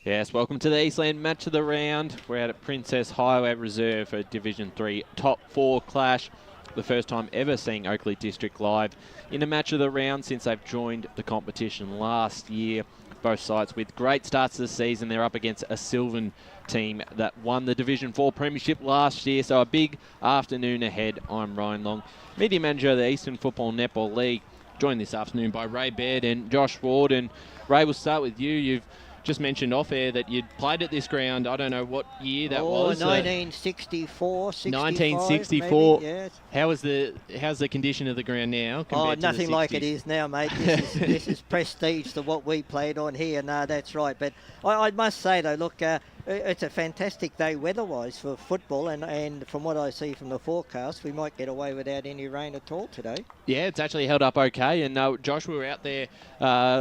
Yes, welcome to the Eastland Match of the round. We're out at Princess Highway Reserve for Division 3 Top 4 clash. The first time ever seeing Oakley District live in a match of the round since they've joined the competition last year. Both sides with great starts to the season. They're up against a Sylvan team that won the Division 4 Premiership last year. So a big afternoon ahead. I'm Ryan Long, Media Manager of the Eastern Football Netball League, joined this afternoon by Ray Baird and Josh Ward. And Ray, we'll start with you. You've just mentioned off air that you'd played at this ground. I don't know what year that was. 1964, 65, 1964. Maybe, yes. How's the condition of the ground now? Nothing like it is now, mate. This is prestige to what we played on here. No, that's right. But I must say, though, look, it's a fantastic day weather-wise for football, and from what I see from the forecast, we might get away without any rain at all today. Yeah, it's actually held up okay. And Josh, we were out there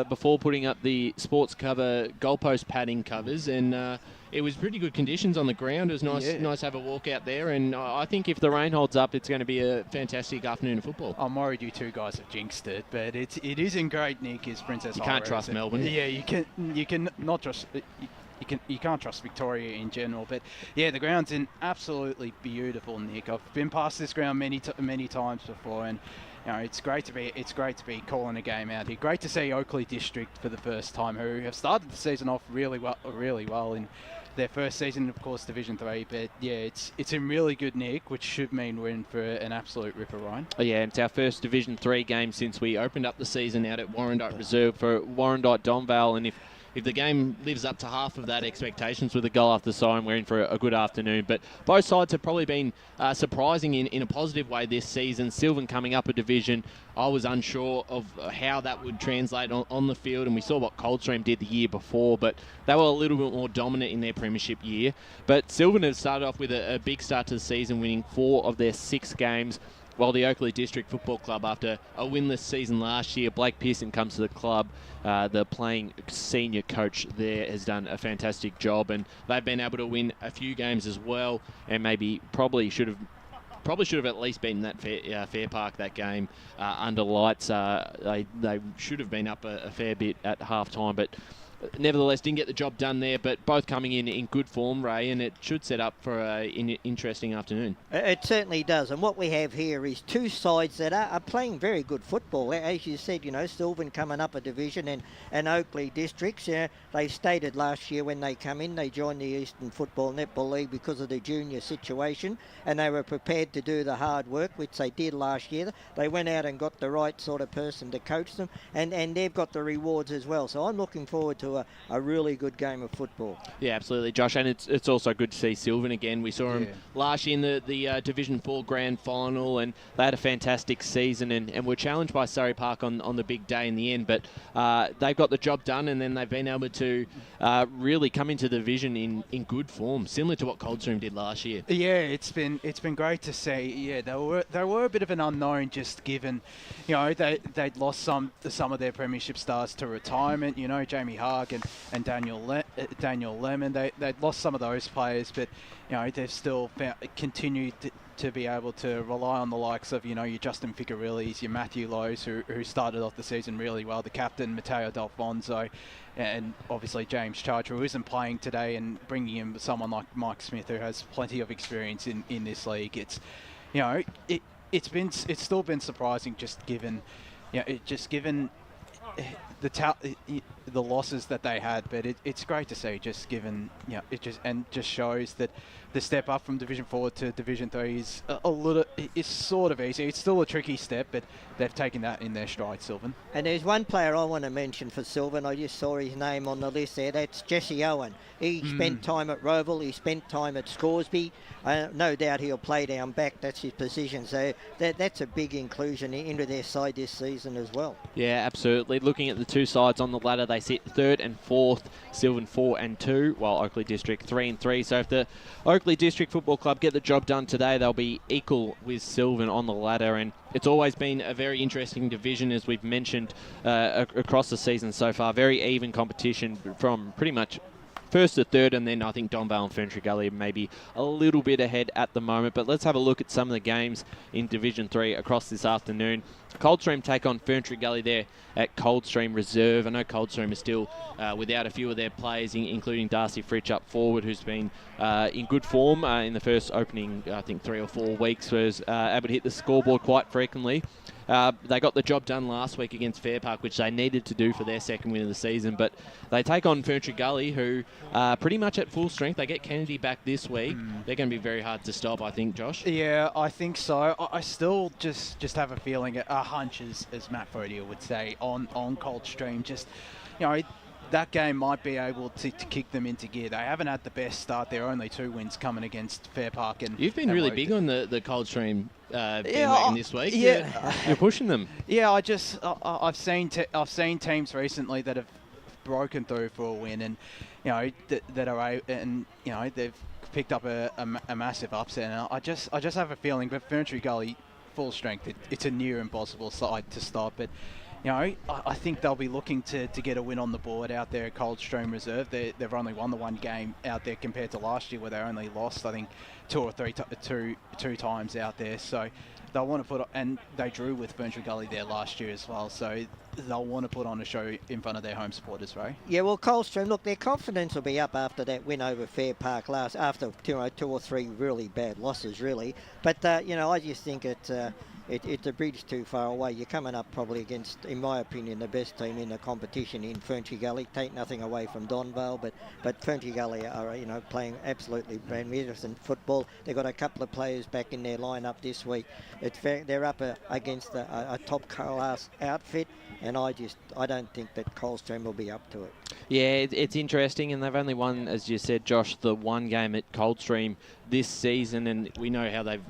before putting up the sports cover goalpost padding covers, and it was pretty good conditions on the ground. It was nice to have a walk out there, and I think if the rain holds up, it's going to be a fantastic afternoon of football. I'm worried you two guys have jinxed it, but it is in great nick. Is Princess You Highway, can't trust Melbourne. Yeah, you can not trust. You can't trust Victoria in general, but yeah, the ground's in absolutely beautiful nick. I've been past this ground many times before, and you know, it's great to be calling a game out here. Great to see Oakleigh District for the first time, who have started the season off really well in their first season, of course, Division 3. But yeah, it's in really good nick, which should mean we're in for an absolute ripper, Ryan. Oh, yeah, it's our first Division 3 game since we opened up the season out at Warrandyte Reserve for Warrandyte Donvale, and if the game lives up to half of that expectations with a goal after siren, we're in for a good afternoon. But both sides have probably been surprising in a positive way this season. Sylvan coming up a division, I was unsure of how that would translate on the field, and we saw what Coldstream did the year before, but they were a little bit more dominant in their premiership year. But Sylvan have started off with a big start to the season, winning 4 of their 6 games, while the Oakley District Football Club, after a winless season last year, Blake Pearson comes to the club. The playing senior coach there has done a fantastic job, and they've been able to win a few games as well, and probably should have at least beaten that Fair Park that game under lights. They should have been up a fair bit at half time, but nevertheless didn't get the job done there. But both coming in good form, Ray, and it should set up for an interesting afternoon. It certainly does, and what we have here is two sides that are playing very good football. As you said, you know, Sylvan coming up a division, and Oakley Districts. They stated last year when they come in, they joined the Eastern Football Netball League because of the junior situation, and they were prepared to do the hard work, which they did last year. They went out and got the right sort of person to coach them, and they've got the rewards as well. So I'm looking forward to a really good game of football. Yeah, absolutely, Josh, and it's also good to see Sylvan again. We saw him last year in the Division 4 Grand Final, and they had a fantastic season, and were challenged by Surrey Park on the big day in the end, but they've got the job done, and then they've been able to really come into the division in good form, similar to what Coldstream did last year. Yeah, it's been great to see. Yeah, they were a bit of an unknown, just given, you know, they'd lost some of their premiership stars to retirement. You know, Jamie Haag and Daniel Lemon. They'd lost some of those players, but you know, they've still continued to be able to rely on the likes of, you know, your Justin Ficarillis, your Matthew Lowe's, who started off the season really well, the captain Matteo D'Alfonso, and obviously James Charge, who isn't playing today, and bringing in someone like Mike Smith, who has plenty of experience in this league. It's, you know, it's still been surprising, just given the losses that they had, but it's great to see, just given, you know, it just shows that the step up from Division 4 to Division 3 is is sort of easy. It's still a tricky step, but they've taken that in their stride, Sylvan. And there's one player I want to mention for Sylvan. I just saw his name on the list there. That's Jesse Owen. He spent time at Roval. He spent time at Scoresby. No doubt he'll play down back. That's his position. So that's a big inclusion into their side this season as well. Yeah, absolutely. Looking at the two sides on the ladder, they sit 3rd and 4th, Sylvan 4 and 2, while Oakley District 3 and 3. So if the Oakley District Football Club get the job done today, they'll be equal with Sylvan on the ladder, and it's always been a very interesting division, as we've mentioned across the season so far. Very even competition from pretty much first to third, and then I think Donvale and Ferntree Gully maybe a little bit ahead at the moment. But let's have a look at some of the games in Division 3 across this afternoon. Coldstream take on Ferntree Gully there at Coldstream Reserve. I know Coldstream is still without a few of their players, including Darcy Fritsch up forward, who's been in good form in the first opening, I think, 3 or 4 weeks, was able to hit the scoreboard quite frequently. They got the job done last week against Fair Park, which they needed to do for their second win of the season. But they take on Ferntree Gully, who are pretty much at full strength. They get Kennedy back this week. They're going to be very hard to stop, I think, Josh. Yeah, I think so. I still just have a feeling, a hunch, as Matt Fodier would say, on Coldstream. Just, that game might be able to kick them into gear. They haven't had the best start. They're only 2 wins coming against Fair Park. And you've been really big on the Coldstream bandwagon this week. Yeah, you're pushing them. Yeah, I've seen teams recently that have broken through for a win, and they've picked up a massive upset. And I just have a feeling, but Ferntree Gully, full strength, it's a near impossible side to stop. But I think they'll be looking to get a win on the board out there at Coldstream Reserve. They've only won the one game out there compared to last year, where they only lost, I think, 2 or 3 two times out there. So they'll want to put, and they drew with Ferntree Gully there last year as well. So they'll want to put on a show in front of their home supporters, Ray. Yeah, well, Coldstream, look, their confidence will be up after that win over Fair Park after 2 or 3 really bad losses, really. But I just think it's a bridge too far away. You're coming up probably against, in my opinion, the best team in the competition in Ferntree Gully. Take nothing away from Donvale, but Ferntree Gully are playing absolutely magnificent football. They've got a couple of players back in their lineup this week. They're up against a top class outfit, and I don't think that Coldstream will be up to it. Yeah, it's interesting, and they've only won, as you said, Josh, the one game at Coldstream this season, and we know how they've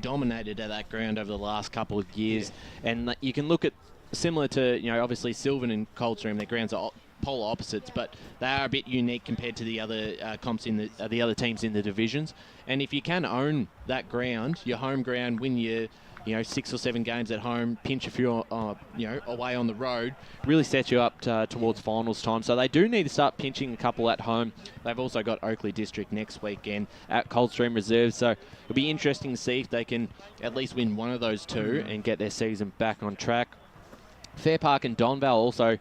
dominated at that ground over the last couple of years. Yeah. And you can look at, similar to, obviously Sylvan and Coldstream, their grounds are polar opposites, but they are a bit unique compared to the other comps in the other teams in the divisions. And if you can own that ground, your home ground, win your 6 or 7 games at home, pinch a few, away on the road, really sets you up towards finals time. So they do need to start pinching a couple at home. They've also got Oakley District next weekend at Coldstream Reserve. So it'll be interesting to see if they can at least win one of those 2 and get their season back on track. Fair Park and Donvale also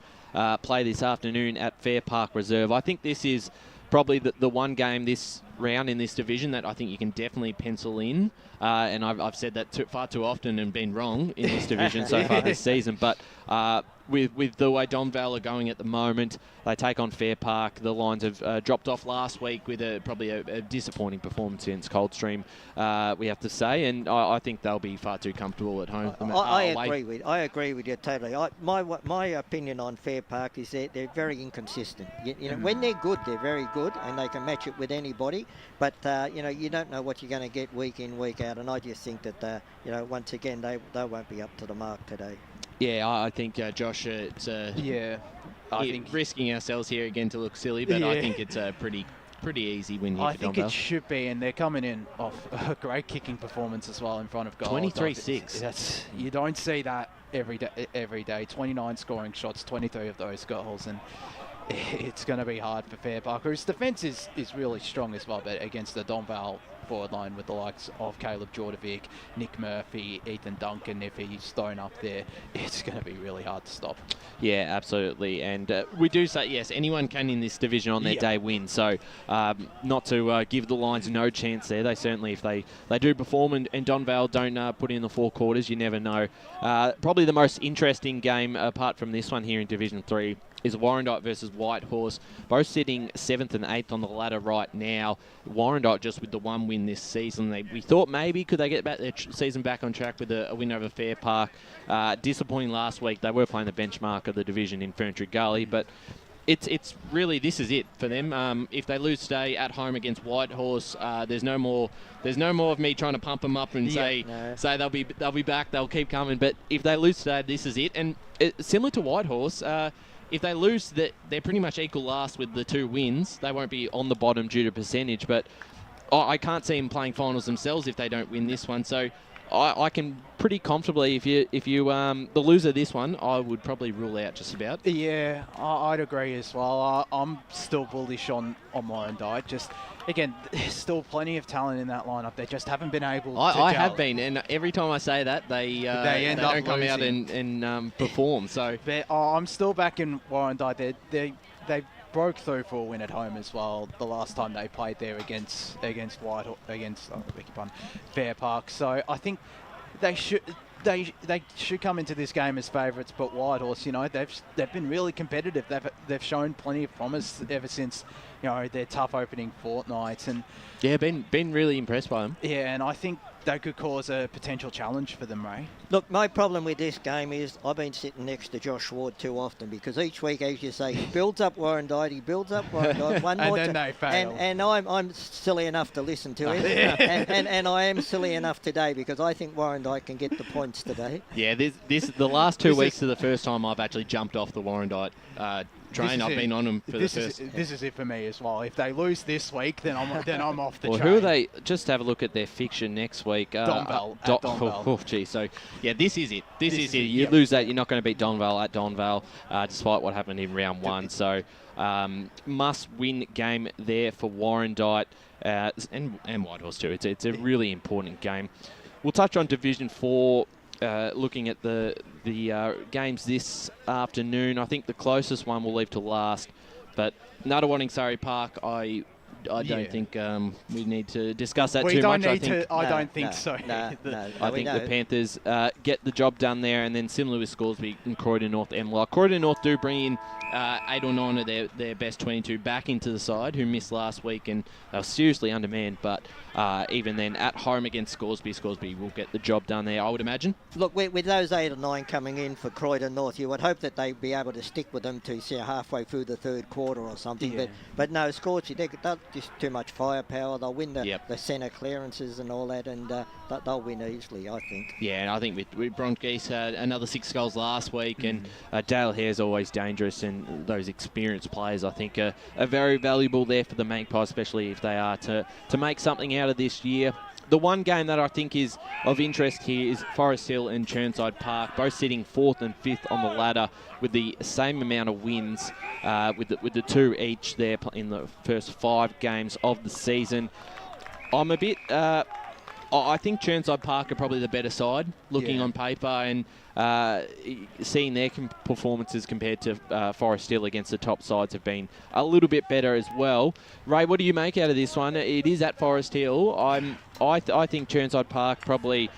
play this afternoon at Fair Park Reserve. I think this is probably the one game this round in this division that I think you can definitely pencil in. And I've said that far too often and been wrong in this division so far this season. But with the way Donvale are going at the moment, they take on Fair Park. The Lions have dropped off last week with probably a disappointing performance against Coldstream, we have to say. And I think they'll be far too comfortable at home. I agree with you totally. My opinion on Fair Park is that they're very inconsistent. When they're good, they're very good, and they can match it with anybody. But you don't know what you're going to get week in, week out. And I just think that once again they won't be up to the mark today. Yeah, I think Josh, it's I think risking ourselves here again to look silly, but I think it's a pretty easy win here for Donvale. I think it should be, and they're coming in off a great kicking performance as well in front of goal. 23-6. You don't see that every day. 29 scoring shots, 23 of those goals, and it's going to be hard for Fair Park, whose defence is really strong as well, but against the Donvale forward line with the likes of Caleb Jordovic, Nick Murphy, Ethan Duncan, if he's thrown up there, it's going to be really hard to stop. Yeah, absolutely. And we do say, yes, anyone can in this division on their day win. So not to give the Lions no chance there. They certainly, if they do perform and Donvale don't put in the 4 quarters, you never know. Probably the most interesting game, apart from this one here in Division 3, is Warrandyte versus Whitehorse, both sitting 7th and 8th on the ladder right now. Warrandyte just with the 1 win this season. We thought maybe could they get their season back on track with a win over Fair Park. Disappointing last week. They were playing the benchmark of the division in Ferntree Gully, but it's really, this is it for them. If they lose today at home against Whitehorse, there's no more of me trying to pump them up and say they'll be back, they'll keep coming. But if they lose today, this is it. And similar to Whitehorse, if they lose, they're pretty much equal last with the 2 wins. They won't be on the bottom due to percentage, but I can't see them playing finals themselves if they don't win this one. So I can pretty comfortably, if you the loser of this one, I would probably rule out just about. Yeah, I'd agree as well. I'm still bullish on Warrandyte. Just again, there's still plenty of talent in that lineup. They just haven't been able to I gel. have been, and every time I say that, they end up don't come out losing. and perform. So But I'm still back in Warrandyte. They broke through for a win at home as well the last time they played there against Fair Park. So I think they should come into this game as favourites. But Whitehorse, you know, they've been really competitive. They've shown plenty of promise ever since, you know, their tough opening fortnight. And yeah, been really impressed by them. yeah, and I think that could cause a potential challenge for them, Ray. Look, my problem with this game is I've been sitting next to Josh Ward too often because each week, as you say, he builds up Warrandyte, one And more then they fail. and I'm silly enough to listen to him, and I am silly enough today because I think Warrandyte can get the points today. Yeah, the last 2 weeks is the first time I've actually jumped off the Warrandyte train. I've been on them for the first. This is it for me as well. If they lose this week, then I'm off the Well, train. who are they? Just have a look at their fixture next week. Donvale, at Donvale. Oh, gee. So, yeah, this is it. This is it. You yep. lose that, you're not going to beat Donvale at Donvale, despite what happened in round one. So, must-win game there for Warrandyte and Whitehorse too. It's a really important game. We'll touch on Division 4. Looking at the games this afternoon, I think the closest one we'll leave to last. But Nuttawading Surrey Park, I don't think we need to discuss that too much. I don't think so. I think the Panthers get the job done there, and then similar with Scoresby and Croydon North MLR. Croydon North do bring in 8 or 9 of their best 22 back into the side, who missed last week, and they were seriously undermanned. But even then, at home against Scoresby will get the job done there, I would imagine. Look, with those 8 or 9 coming in for Croydon North, you would hope that they'd be able to stick with them to say halfway through the third quarter or something. Yeah. But no, Scoresby, they're just too much firepower. They'll win the centre clearances and all that, and they'll win easily, I think. Yeah, and I think with Brongeese had another 6 goals last week, and Dale Hare's always dangerous, and those experienced players, I think, are very valuable there for the Magpies, especially if they are to make something out of this year. The one game that I think is of interest here is Forest Hill and Chirnside Park, both sitting 4th and 5th on the ladder with the same amount of wins, with the 2 each there in the first 5 games of the season. I'm a bit... I think Chirnside Park are probably the better side, looking on paper, and seeing their performances compared to Forest Hill against the top sides have been a little bit better as well. Ray, what do you make out of this one? It is at Forest Hill. I think Chirnside Park probably,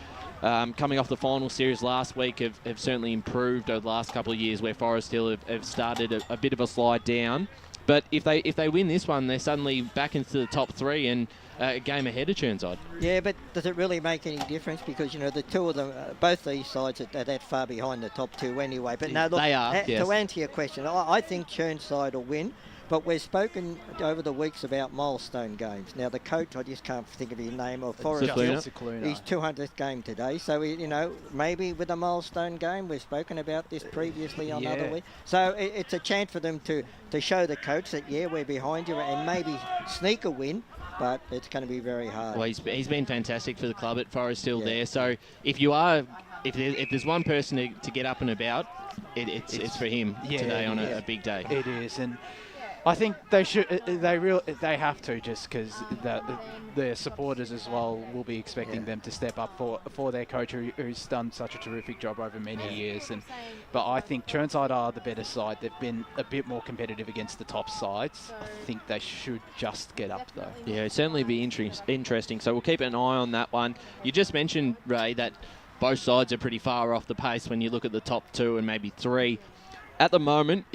coming off the final series last week, have certainly improved over the last couple of years, where Forest Hill have started a bit of a slide down. But if they win this one, they're suddenly back into the top 3 and a game ahead of Chirnside. Yeah, but does it really make any difference? Because, you know, the two of them, both these sides are that far behind the top 2 anyway. But no, look, they are, yes. To answer your question, I think Chirnside will win. But we've spoken over the weeks about milestone games. Now, the coach, I just can't think of his name, of Forest Hill, his 200th game today. So, you know, maybe with a milestone game, we've spoken about this previously on other weeks. So it's a chance for them to show the coach that, yeah, we're behind you, and maybe sneak a win. But it's going to be very hard. Well, he's been fantastic for the club at Forest Hill there. So if there's one person to get up and about, it's for him today on a big day. It is, and I think they have to, just because their supporters as well will be expecting them to step up for their coach who's done such a terrific job over many years. But I think Chirnside are the better side. They've been a bit more competitive against the top sides. I think they should just get up though. Yeah, it'll certainly be interesting. So we'll keep an eye on that one. You just mentioned, Ray, that both sides are pretty far off the pace when you look at the top 2 and maybe 3. At the moment,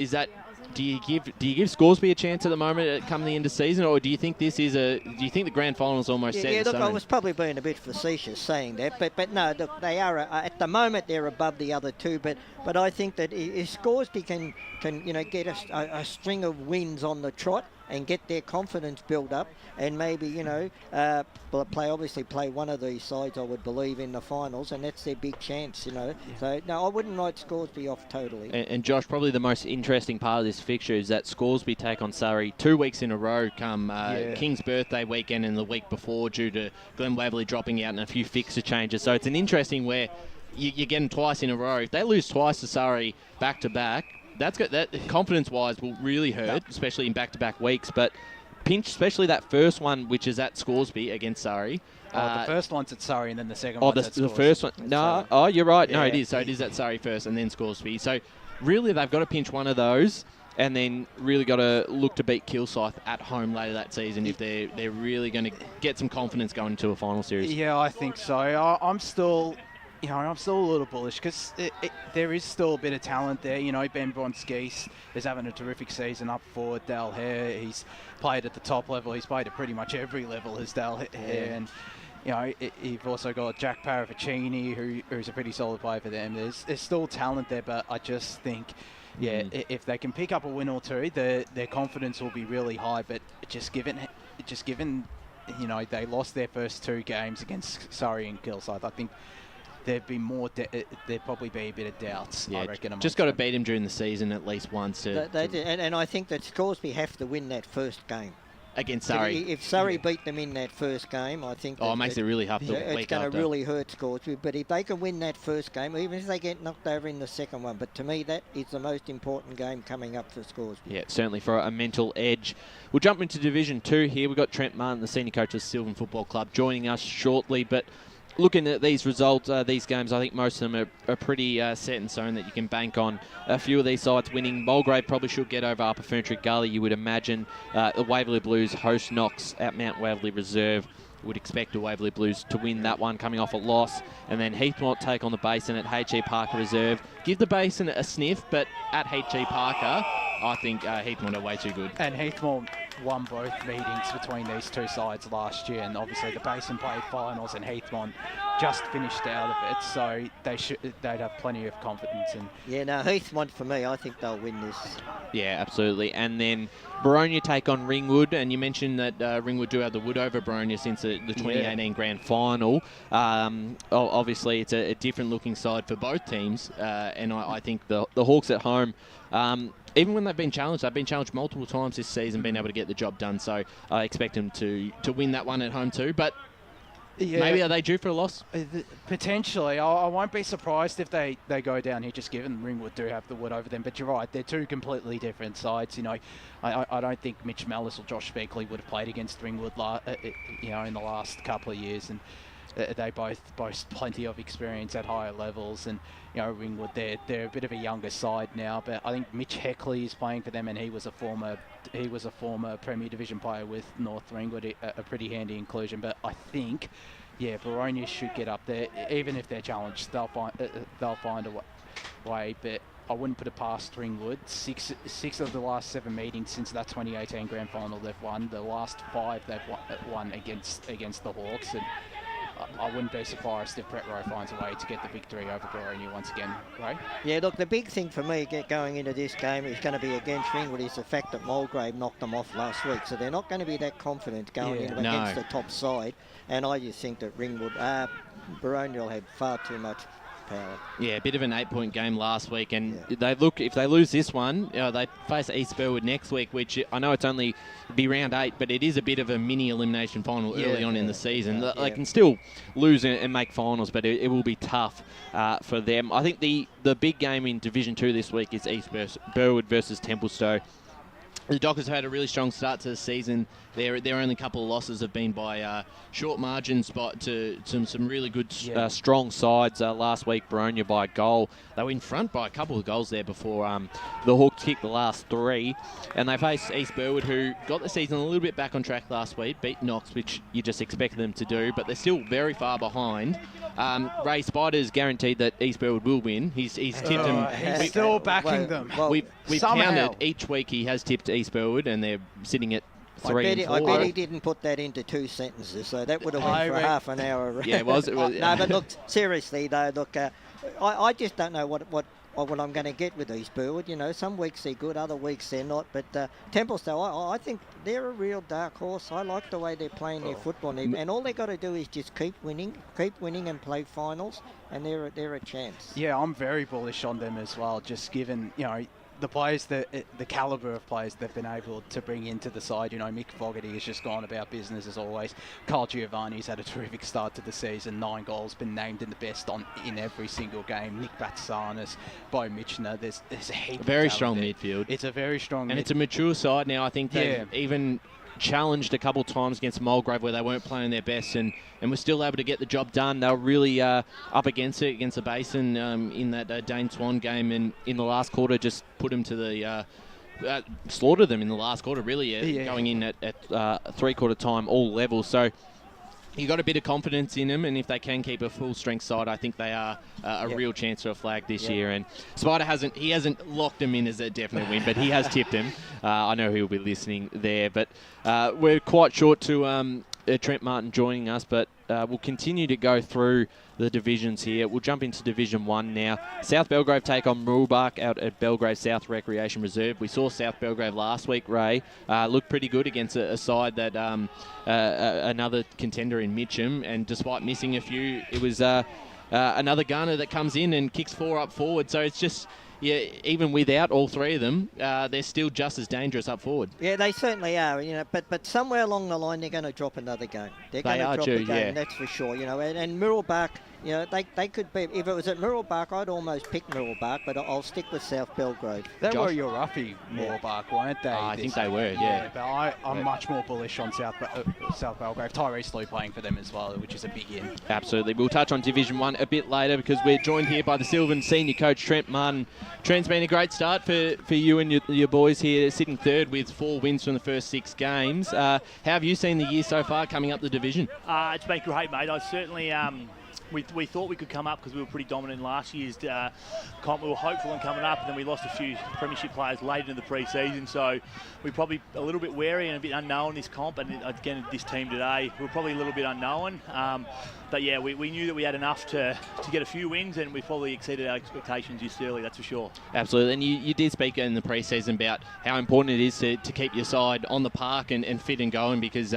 do you give Scoresby a chance at the moment at come the end of season, or do you think do you think the grand final is almost set in look, stone? I was probably being a bit facetious saying that, but no, look, they are at the moment they're above the other 2, but I think that if Scoresby can get a string of wins on the trot, and get their confidence built up, and maybe, you know, play one of these sides, I would believe, in the finals, and that's their big chance, you know. Yeah. So, no, I wouldn't write Scoresby off totally. And Josh, probably the most interesting part of this fixture is that Scoresby take on Surrey 2 weeks in a row come King's birthday weekend and the week before due to Glenn Waverley dropping out and a few fixture changes. So it's an interesting where you're getting twice in a row. If they lose twice to Surrey back-to-back, that confidence-wise will really hurt, especially in back-to-back weeks. But pinch, especially that first one, which is at Scoresby against Surrey. The first one's at Surrey and then the second one's at the Scoresby. first one. No, oh, you're right. No, Yeah. it is. So it is at Surrey first and then Scoresby. So really, they've got to pinch one of those and then really got to look to beat Kilsyth at home later that season if they're really going to get some confidence going into a final series. Yeah, I think so. I'm still a little bullish because there is still a bit of talent there. You know, Ben Bronskis is having a terrific season up forward. Dale Hare, he's played at the top level. He's played at pretty much every level as Dale Hare. And, you know, you've also got Jack Paravicini, who's a pretty solid player for them. There's still talent there, but I just think, if they can pick up a win or two, their confidence will be really high. But just given, you know, they lost their first 2 games against Surrey and Kilsyth, I think there'd probably be a bit of doubts, I reckon. Just got to beat him during the season at least once. And I think that Scoresby have to win that first game. Against Surrey. If Surrey beat them in that first game, I think... it makes it really tough the week after. It's going to really hurt Scoresby. But if they can win that first game, even if they get knocked over in the second one, but to me, that is the most important game coming up for Scoresby. Yeah, certainly for a mental edge. We'll jump into Division 2 here. We've got Trent Martin, the senior coach of Sylvan Football Club, joining us shortly. But looking at these results, these games, I think most of them are pretty set in stone that you can bank on a few of these sides winning. Mulgrave probably should get over Upper Ferntree Gully, you would imagine. The Waverley Blues host Knox at Mount Waverley Reserve. Would expect the Waverley Blues to win that one, coming off a loss. And then Heathmont take on the Basin at H.E. Parker Reserve. Give the Basin a sniff, but at H.E. Parker, I think Heathmont are way too good. And Heathmont won both meetings between these two sides last year, and obviously the Basin played finals and Heathmont just finished out of it, so they'd have plenty of confidence. And Heathmont for me, I think they'll win this. Yeah, absolutely. And then Boronia take on Ringwood, and you mentioned that Ringwood do have the wood over Boronia since the 2018 grand final. Obviously, it's a different looking side for both teams, and I think the Hawks at home, even when they've been challenged multiple times this season, been able to get the job done. So I expect them to win that one at home too. But maybe are they due for a loss? Potentially. I won't be surprised if they go down here, just given Ringwood do have the wood over them. But you're right, they're two completely different sides. You know, I don't think Mitch Mellis or Josh Speakley would have played against Ringwood, in the last couple of years. And they both boast plenty of experience at higher levels, and Ringwood, they're a bit of a younger side now, but I think Mitch Heckley is playing for them, and he was a former Premier Division player with North Ringwood, a pretty handy inclusion. But I think, Boronia should get up there, even if they're challenged, they'll find a way. But I wouldn't put it past Ringwood. Six of the last 7 meetings since that 2018 grand final they've won. The last 5 they've won against the Hawks, and I wouldn't be surprised if Brett Rowe finds a way to get the victory over Boronia once again, right? Yeah, look, the big thing for me going into this game is going to be against Ringwood is the fact that Mulgrave knocked them off last week, so they're not going to be that confident going in against the top side, and I just think that Boronia will have far too much power. Yeah, a bit of an 8-point game last week, and if they lose this one, they face East Burwood next week, which I know it's only be round 8, but it is a bit of a mini elimination final early on in the season. They can still lose and make finals, but it will be tough for them. I think the big game in Division 2 this week is East Burwood versus Templestowe. The Dockers have had a really strong start to the season. Their only couple of losses have been by short margins to some really good, strong sides. Last week, Boronia by a goal. They were in front by a couple of goals there before the Hawks kicked the last 3. And they faced East Burwood, who got the season a little bit back on track last week, beat Knox, which you just expected them to do, but they're still very far behind. Ray Spider's guaranteed that East Burwood will win. He's tipped them. He's still backing them. We've counted each week he has tipped East Burwood, and they're sitting at 3 and 4. I bet he didn't put that into 2 sentences, so that would have went for half an hour. Yeah, it was. No, but look, seriously though, I just don't know what what I'm going to get with these Burwood. You know, some weeks they're good, other weeks they're not. But Templestowe, I think they're a real dark horse. I like the way they're playing their football, and all they got to do is just keep winning and play finals, and they're a chance. Yeah, I'm very bullish on them as well. Just given, you know, the players, the calibre of players they've been able to bring into the side. You know, Mick Fogarty has just gone about business as always. Carl Giovanni's had a terrific start to the season, 9 goals, been named in the best in every single game. Nick Batsanis, Bo Mitchner, there's a heap of Very talent strong there. midfield. It's a very strong and it's a mature side now. I think they've even challenged a couple of times against Mulgrave where they weren't playing their best and were still able to get the job done. They were really up against the Basin in that Dane Swan game, and in the last quarter just put them to the slaughtered them in the last quarter, really, going in at three-quarter time, all levels. So you got a bit of confidence in them, and if they can keep a full strength side, I think they are a real chance for a flag this year. And Spider hasn't locked them in as a definite win, but he has tipped him. I know he'll be listening there, but we're quite short to Trent Martin joining us, but we'll continue to go through the divisions here. We'll jump into Division 1 now. South Belgrave take on Mooroolbark out at Belgrave South Recreation Reserve. We saw South Belgrave last week, Ray, look pretty good against a side that another contender in Mitcham, and despite missing a few, it was another gunner that comes in and kicks 4 up forward. So it's just, even without all 3 of them, they're still just as dangerous up forward. Yeah, they certainly are. You know, but somewhere along the line they're going to drop another game. They're going to drop a game, that's for sure. You know, and Mooroolbark, you know, they could be. If it was at Mooroolbark, I'd almost pick Mooroolbark, but I'll stick with South Belgrave. They were your roughy Mooroolbark, weren't they? I think they were, yeah. But I'm much more bullish on South Belgrave. Tyrese Lee playing for them as well, which is a big in. Absolutely. We'll touch on Division 1 a bit later because we're joined here by the Sylvan senior coach, Trent Martin. Trent's been a great start for you and your boys here, sitting third with 4 wins from the first 6 games. How have you seen the year so far coming up the division? It's been great, mate. I certainly... We thought we could come up because we were pretty dominant in last year's comp. We were hopeful in coming up, and then we lost a few premiership players late into the pre-season, so we're probably a little bit wary and a bit unknown in this comp. And again, this team today, we're probably a little bit unknown. But yeah, we knew that we had enough to get a few wins, and we probably exceeded our expectations this early, that's for sure. Absolutely, and you did speak in the pre-season about how important it is to keep your side on the park and fit and going, because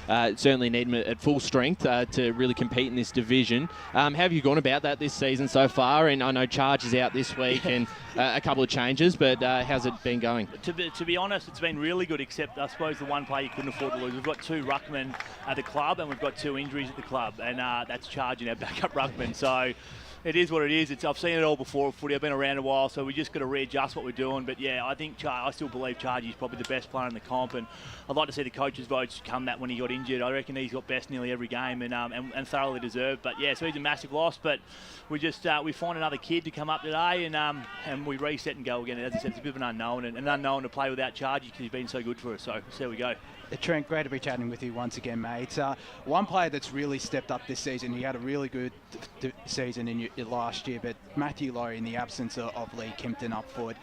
certainly need them at full strength to really compete in this division. How have you gone about that this season so far? And I know Charge is out this week and a couple of changes, but how's it been going? To be honest, it's been really good, except I suppose the one player you couldn't afford to lose. We've got 2 ruckmen at the club, and we've got 2 injuries at the club, and that's Charge and our backup ruckman. So it is what it is. I've seen it all before. Footy, I've been around a while, so we just got to readjust what we're doing. But yeah, I think I still believe Charge is probably the best player in the comp, and I'd like to see the coaches' votes come that when he got injured. I reckon he's got best nearly every game, and thoroughly deserved. But yeah, so he's a massive loss. But we just we find another kid to come up today, and we reset and go again. As I said, it's a bit of an unknown, and an unknown to play without Charge because he's been so good for us. So there we go. Trent, great to be chatting with you once again, mate. One player that's really stepped up this season, he had a really good season in last year, but Matthew Laurie, in the absence of Lee Kempton up forward,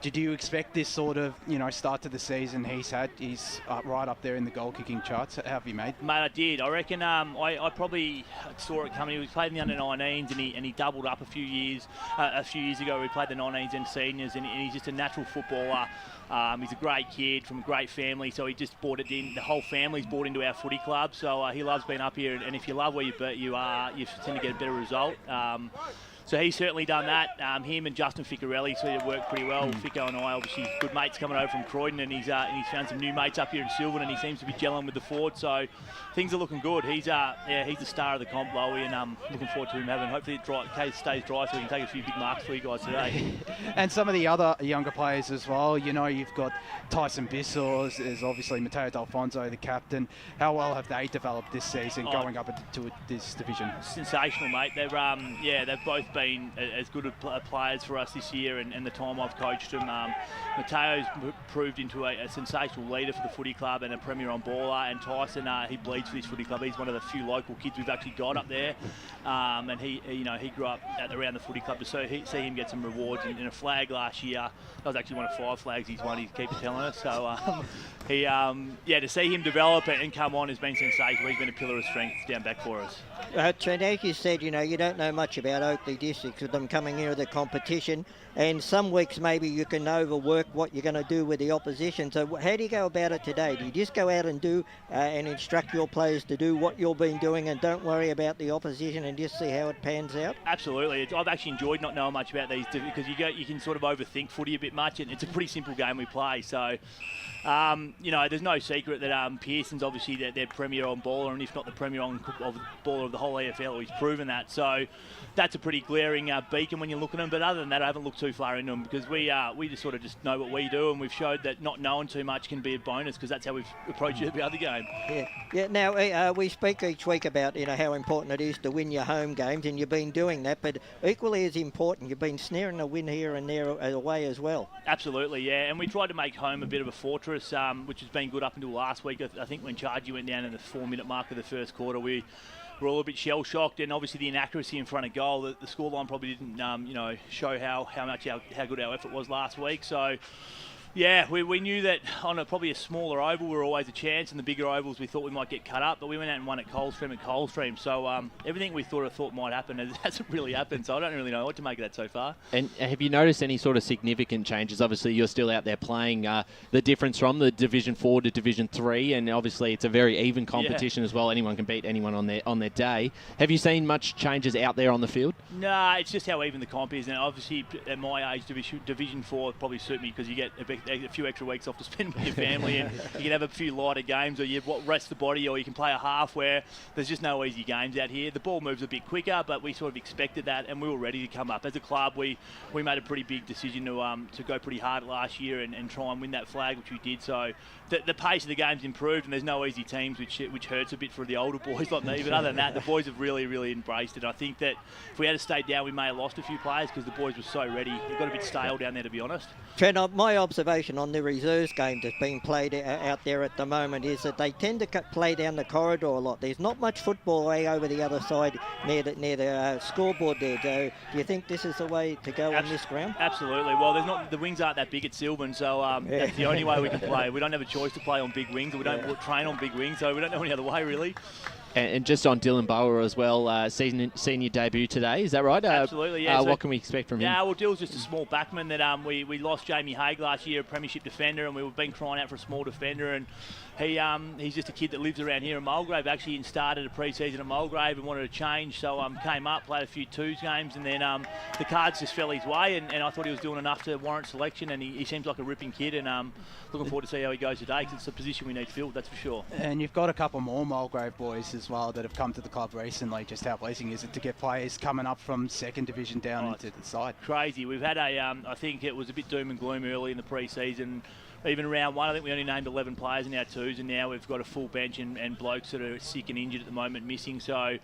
did you expect this sort of, start to the season he's had? He's right up there in the goal-kicking charts. How have you made? Mate, I did. I reckon I probably saw it coming. He played in the under-19s, and he doubled up a few years ago. We played the 19s and seniors, and he's just a natural footballer. He's a great kid from a great family, so he just bought it in. The whole family's bought into our footy club, so he loves being up here. And if you love where you are, you tend to get a better result. So he's certainly done that. Him and Justin Ficarelli sort of worked pretty well. Fico and I, obviously, good mates coming over from Croydon, and he's found some new mates up here in Sylvan, and he seems to be gelling with the forward. So things are looking good. He's the star of the comp, Lowy, and looking forward to him having. Hopefully, it stays dry so we can take a few big marks for you guys today. And some of the other younger players as well. You've got Tyson Bissell, there's obviously Matteo D'Alfonso, the captain. How well have they developed this season, going up into this division? Sensational, mate. They've both been as good players for us this year, and the time I've coached them. Mateo's proved into a sensational leader for the footy club and a premier on baller, and Tyson, he bleeds for this footy club. He's one of the few local kids we've actually got up there, and he grew up around the footy club to see him get some rewards in a flag last year. That was actually one of 5 flags he's won, he keeps telling us. So to see him develop and come on has been sensational. He's been a pillar of strength down back for us. Trent, as you said, you don't know much about Oakleigh Districts with them coming into the competition. And some weeks maybe you can overwork what you're going to do with the opposition. So how do you go about it today? Do you just go out and do and instruct your players to do what you've been doing and don't worry about the opposition and just see how it pans out? Absolutely. I've actually enjoyed not knowing much about these because you can sort of overthink footy a bit much, and it's a pretty simple game we play. So, there's no secret that Pearson's obviously their premier on baller, and if not the premier on baller of the whole EFL. He's proven that. So that's a pretty glaring beacon when you look at them. But other than that, I haven't looked too far into them because we just sort of just know what we do, and we've showed that not knowing too much can be a bonus because that's how we've approached every other game. Yeah. Now we speak each week about how important it is to win your home games, and you've been doing that. But equally as important, you've been snaring a win here and there away as well. Absolutely, yeah. And we tried to make home a bit of a fortress, which has been good up until last week. I think when Chargy went down in the 4-minute mark of the first quarter, we were all a bit shell-shocked, and obviously the inaccuracy in front of goal. The scoreline probably didn't, show how good our effort was last week. So, yeah, we knew that on probably a smaller oval we were always a chance, and the bigger ovals we thought we might get cut up, but we went out and won at Coldstream. So everything we thought might happen hasn't really happened, so I don't really know what to make of that so far. And have you noticed any sort of significant changes? Obviously, you're still out there playing. The difference from the Division 4 to Division 3, and obviously it's a very even competition as well. Anyone can beat anyone on their day. Have you seen much changes out there on the field? Nah, it's just how even the comp is, and obviously at my age, Division 4 would probably suit me because you get a few extra weeks off to spend with your family, and you can have a few lighter games, or you rest the body, or you can play a half where there's just no easy games out here. The ball moves a bit quicker, but we sort of expected that, and we were ready to come up. As a club, we made a pretty big decision to go pretty hard last year and try and win that flag, which we did. So the pace of the game's improved, and there's no easy teams, which hurts a bit for the older boys like me. But other than that, the boys have really, really embraced it. I think that if we had stayed down, we may have lost a few players because the boys were so ready. It got a bit stale down there, to be honest. Trent, my observation on the reserves game that's being played out there at the moment is that they tend to play down the corridor a lot. There's not much football way over the other side near the scoreboard there. So do you think this is the way to go on this ground? Absolutely. Well, the wings aren't that big at Sylvan, so that's the only way we can play. We don't have a choice to play on big wings, or we don't train on big wings, so we don't know any other way really. And just on Dylan Bower as well, senior debut today, is that right? Absolutely, yeah. What can we expect from him? Yeah, well, Dylan's just a small backman that we lost Jamie Haig last year, a premiership defender, and we've been crying out for a small defender, and he's just a kid that lives around here in Mulgrave. Actually started a pre-season at Mulgrave and wanted to change, so came up, played a few twos games, and then the cards just fell his way, and I thought he was doing enough to warrant selection, and he seems like a ripping kid, and looking forward to see how he goes today, because it's a position we need filled, that's for sure. And you've got a couple more Mulgrave boys as well that have come to the club recently. Just how pleasing is it to get players coming up from second division down into the side? Crazy. We've had I think it was a bit doom and gloom early in the pre-season. Even round one, I think we only named 11 players in our twos, and now we've got a full bench and blokes that are sick and injured at the moment missing. So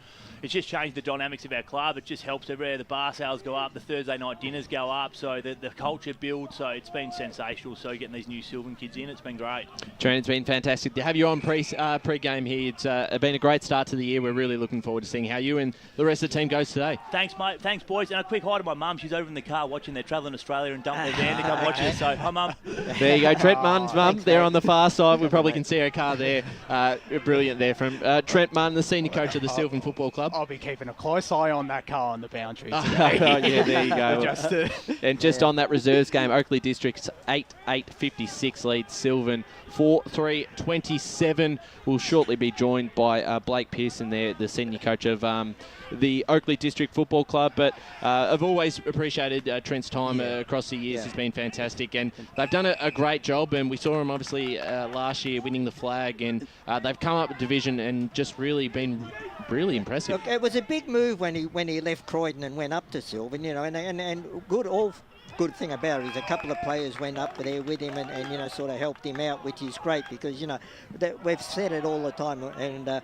it's just changed the dynamics of our club. It just helps everywhere. The bar sales go up, the Thursday night dinners go up, so the culture builds. So it's been sensational. So getting these new Sylvan kids in, it's been great. Trent, it's been fantastic to have you on pre-game here. It's been a great start to the year. We're really looking forward to seeing how you and the rest of the team goes today. Thanks, mate. Thanks, boys. And a quick hi to my mum. She's over in the car watching. They're travelling Australia and dumped their van to come watch us. So hi, mum. There you go, Trent Munn's mum. There on the far side. We probably can see her car there. Brilliant there from Trent Munn, the senior coach of the Sylvan Football Club. I'll be keeping a close eye on that car on the boundary today. Yeah, there you go. And just on that reserves game, Oakley District's 8-8-56 leads Sylvan 4-3-27. Will shortly be joined by Blake Pearson there, the senior coach of the Oakley District Football Club. But I've always appreciated Trent's time across the years. He's been fantastic, and they've done a great job. And we saw him obviously last year winning the flag, and they've come up a division and just really been really impressive. Look, it was a big move when he left Croydon and went up to Sylvan, and good thing about it is a couple of players went up there with him and sort of helped him out, which is great because that we've said it all the time, and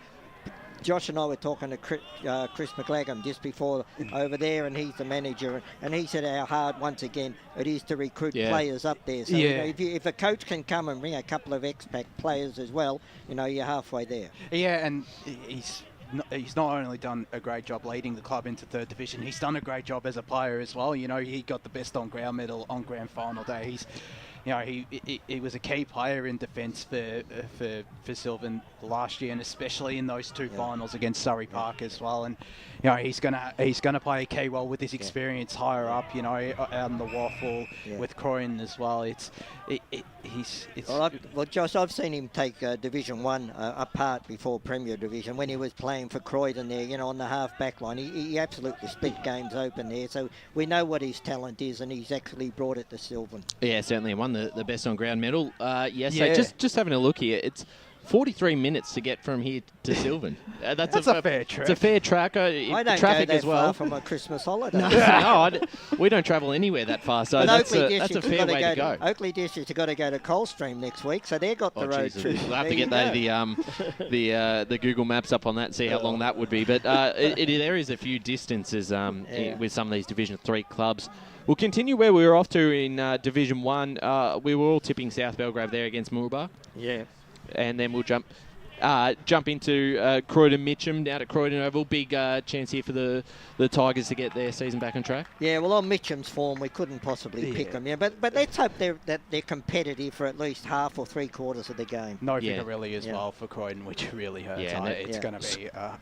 Josh and I were talking to Chris McLagum just before over there, and he's the manager, and he said how hard, once again, it is to recruit players up there. So if a coach can come and bring a couple of expat players as well, you're halfway there. Yeah, and he's not only done a great job leading the club into third division, he's done a great job as a player as well. He got the best on ground medal on grand final day. you know, he was a key player in defence for Sylvan last year, and especially in those two finals against Surrey Park as well. And you know, he's gonna play a key role with his experience higher up. You know, out on the waffle with Croydon as well. It's well, Josh, I've seen him take Division 1 apart before Premier Division when he was playing for Croydon there, you know, on the half-back line. He absolutely split games open there, so we know what his talent is, and he's actually brought it to Sylvan. Yeah, certainly won the best on ground medal. So just having a look here, it's 43 minutes to get from here to Sylvan. That's a fair track. It's a fair track. I don't traffic go that as well. far from a Christmas holiday. We don't travel anywhere that far, so that's a fair way to go. Oakley District's got to go to Coldstream next week, so they've got the road trip. We'll have to get the Google Maps up on that and see how long that would be. But there is a few distances with some of these Division 3 clubs. We'll continue where we were off to in Division 1. We were all tipping South Belgrave there against Moorabah. Yeah. And then we'll jump into Croydon Mitcham, down at Croydon Oval. Big chance here for the Tigers to get their season back on track. Yeah, well, on Mitcham's form, we couldn't possibly pick them. Yeah, but let's hope that they're competitive for at least half or 3/4 of the game. No figure really as well for Croydon, which really hurts.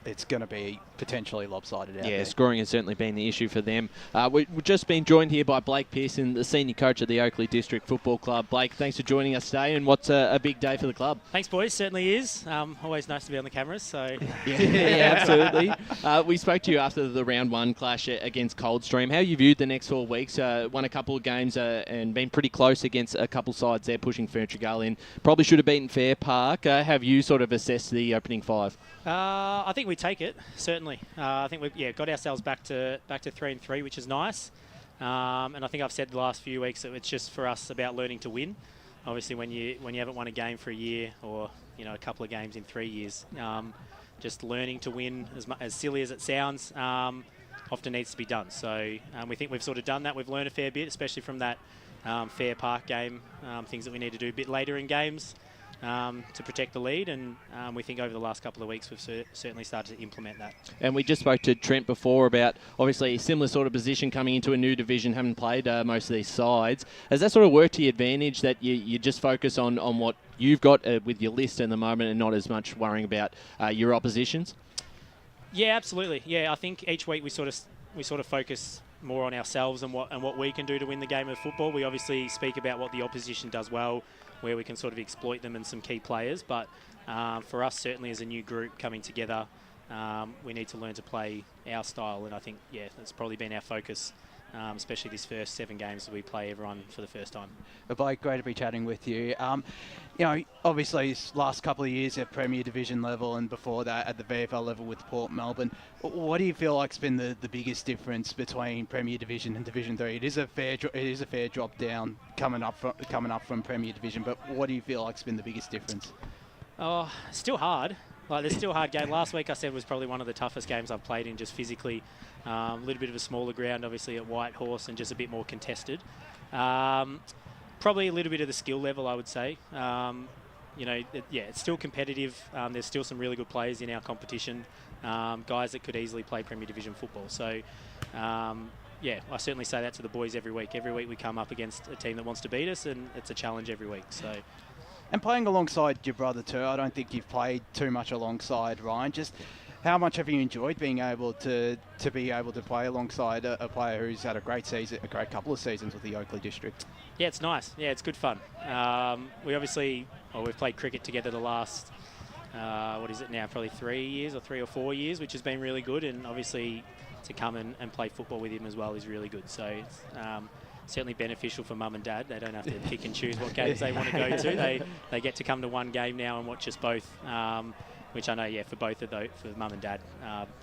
It's going to be potentially lopsided out there. Yeah, scoring has certainly been the issue for them. We've just been joined here by Blake Pearson, the senior coach at the Oakley District Football Club. Blake, thanks for joining us today, and what's a big day for the club? Thanks, boys. Certainly is. Always nice to be on the cameras. So yeah, absolutely. We spoke to you after the round 1 clash against Coldstream. How you viewed the next 4 weeks? Won a couple of games and been pretty close against a couple sides there, pushing Furniture Gull in. Probably should have beaten Fair Park. Have you sort of assessed the opening 5? I think we take it, certainly. I think we've got ourselves back to 3-3, which is nice. And I think I've said the last few weeks that it's just for us about learning to win. Obviously, when you haven't won a game for a year, or a couple of games in 3 years, just learning to win, as silly as it sounds, often needs to be done. So we think we've sort of done that. We've learned a fair bit, especially from that Fair Park game. Things that we need to do a bit later in games to protect the lead, and we think over the last couple of weeks we've certainly started to implement that. And we just spoke to Trent before about obviously a similar sort of position coming into a new division, haven't played most of these sides. Has that sort of worked to your advantage that you just focus on what you've got with your list in the moment and not as much worrying about your oppositions? Yeah, absolutely. Yeah, I think each week we sort of focus more on ourselves and what we can do to win the game of football. We obviously speak about what the opposition does well, where we can sort of exploit them and some key players. But for us, certainly as a new group coming together, we need to learn to play our style. And I think, that's probably been our focus, especially this first 7 games that we play everyone for the first time. Blake, great to be chatting with you. Obviously, this last couple of years at Premier Division level and before that at the VFL level with Port Melbourne, what do you feel like's been the biggest difference between Premier Division and Division 3? It is a fair drop down coming up from Premier Division, but what do you feel like's been the biggest difference? Oh, still hard. There's still a hard game. Last week I said was probably one of the toughest games I've played in, just physically. A little bit of a smaller ground, obviously, at White Horse, and just a bit more contested. Probably a little bit of the skill level, I would say. It's still competitive. There's still some really good players in our competition, guys that could easily play Premier Division football. So, I certainly say that to the boys every week. Every week we come up against a team that wants to beat us, and it's a challenge every week. So. And playing alongside your brother too, I don't think you've played too much alongside Ryan. Just how much have you enjoyed being able to play alongside a player who's had a great couple of seasons with the Oakley District? Yeah, it's nice. Yeah, it's good fun. We've played cricket together the last, probably 3 or 4 years, which has been really good. And obviously to come and play football with him as well is really good. So it's certainly beneficial for mum and dad. They don't have to pick and choose what games they want to go to. They get to come to one game now and watch us both, which I know, for both of those, for mum and dad,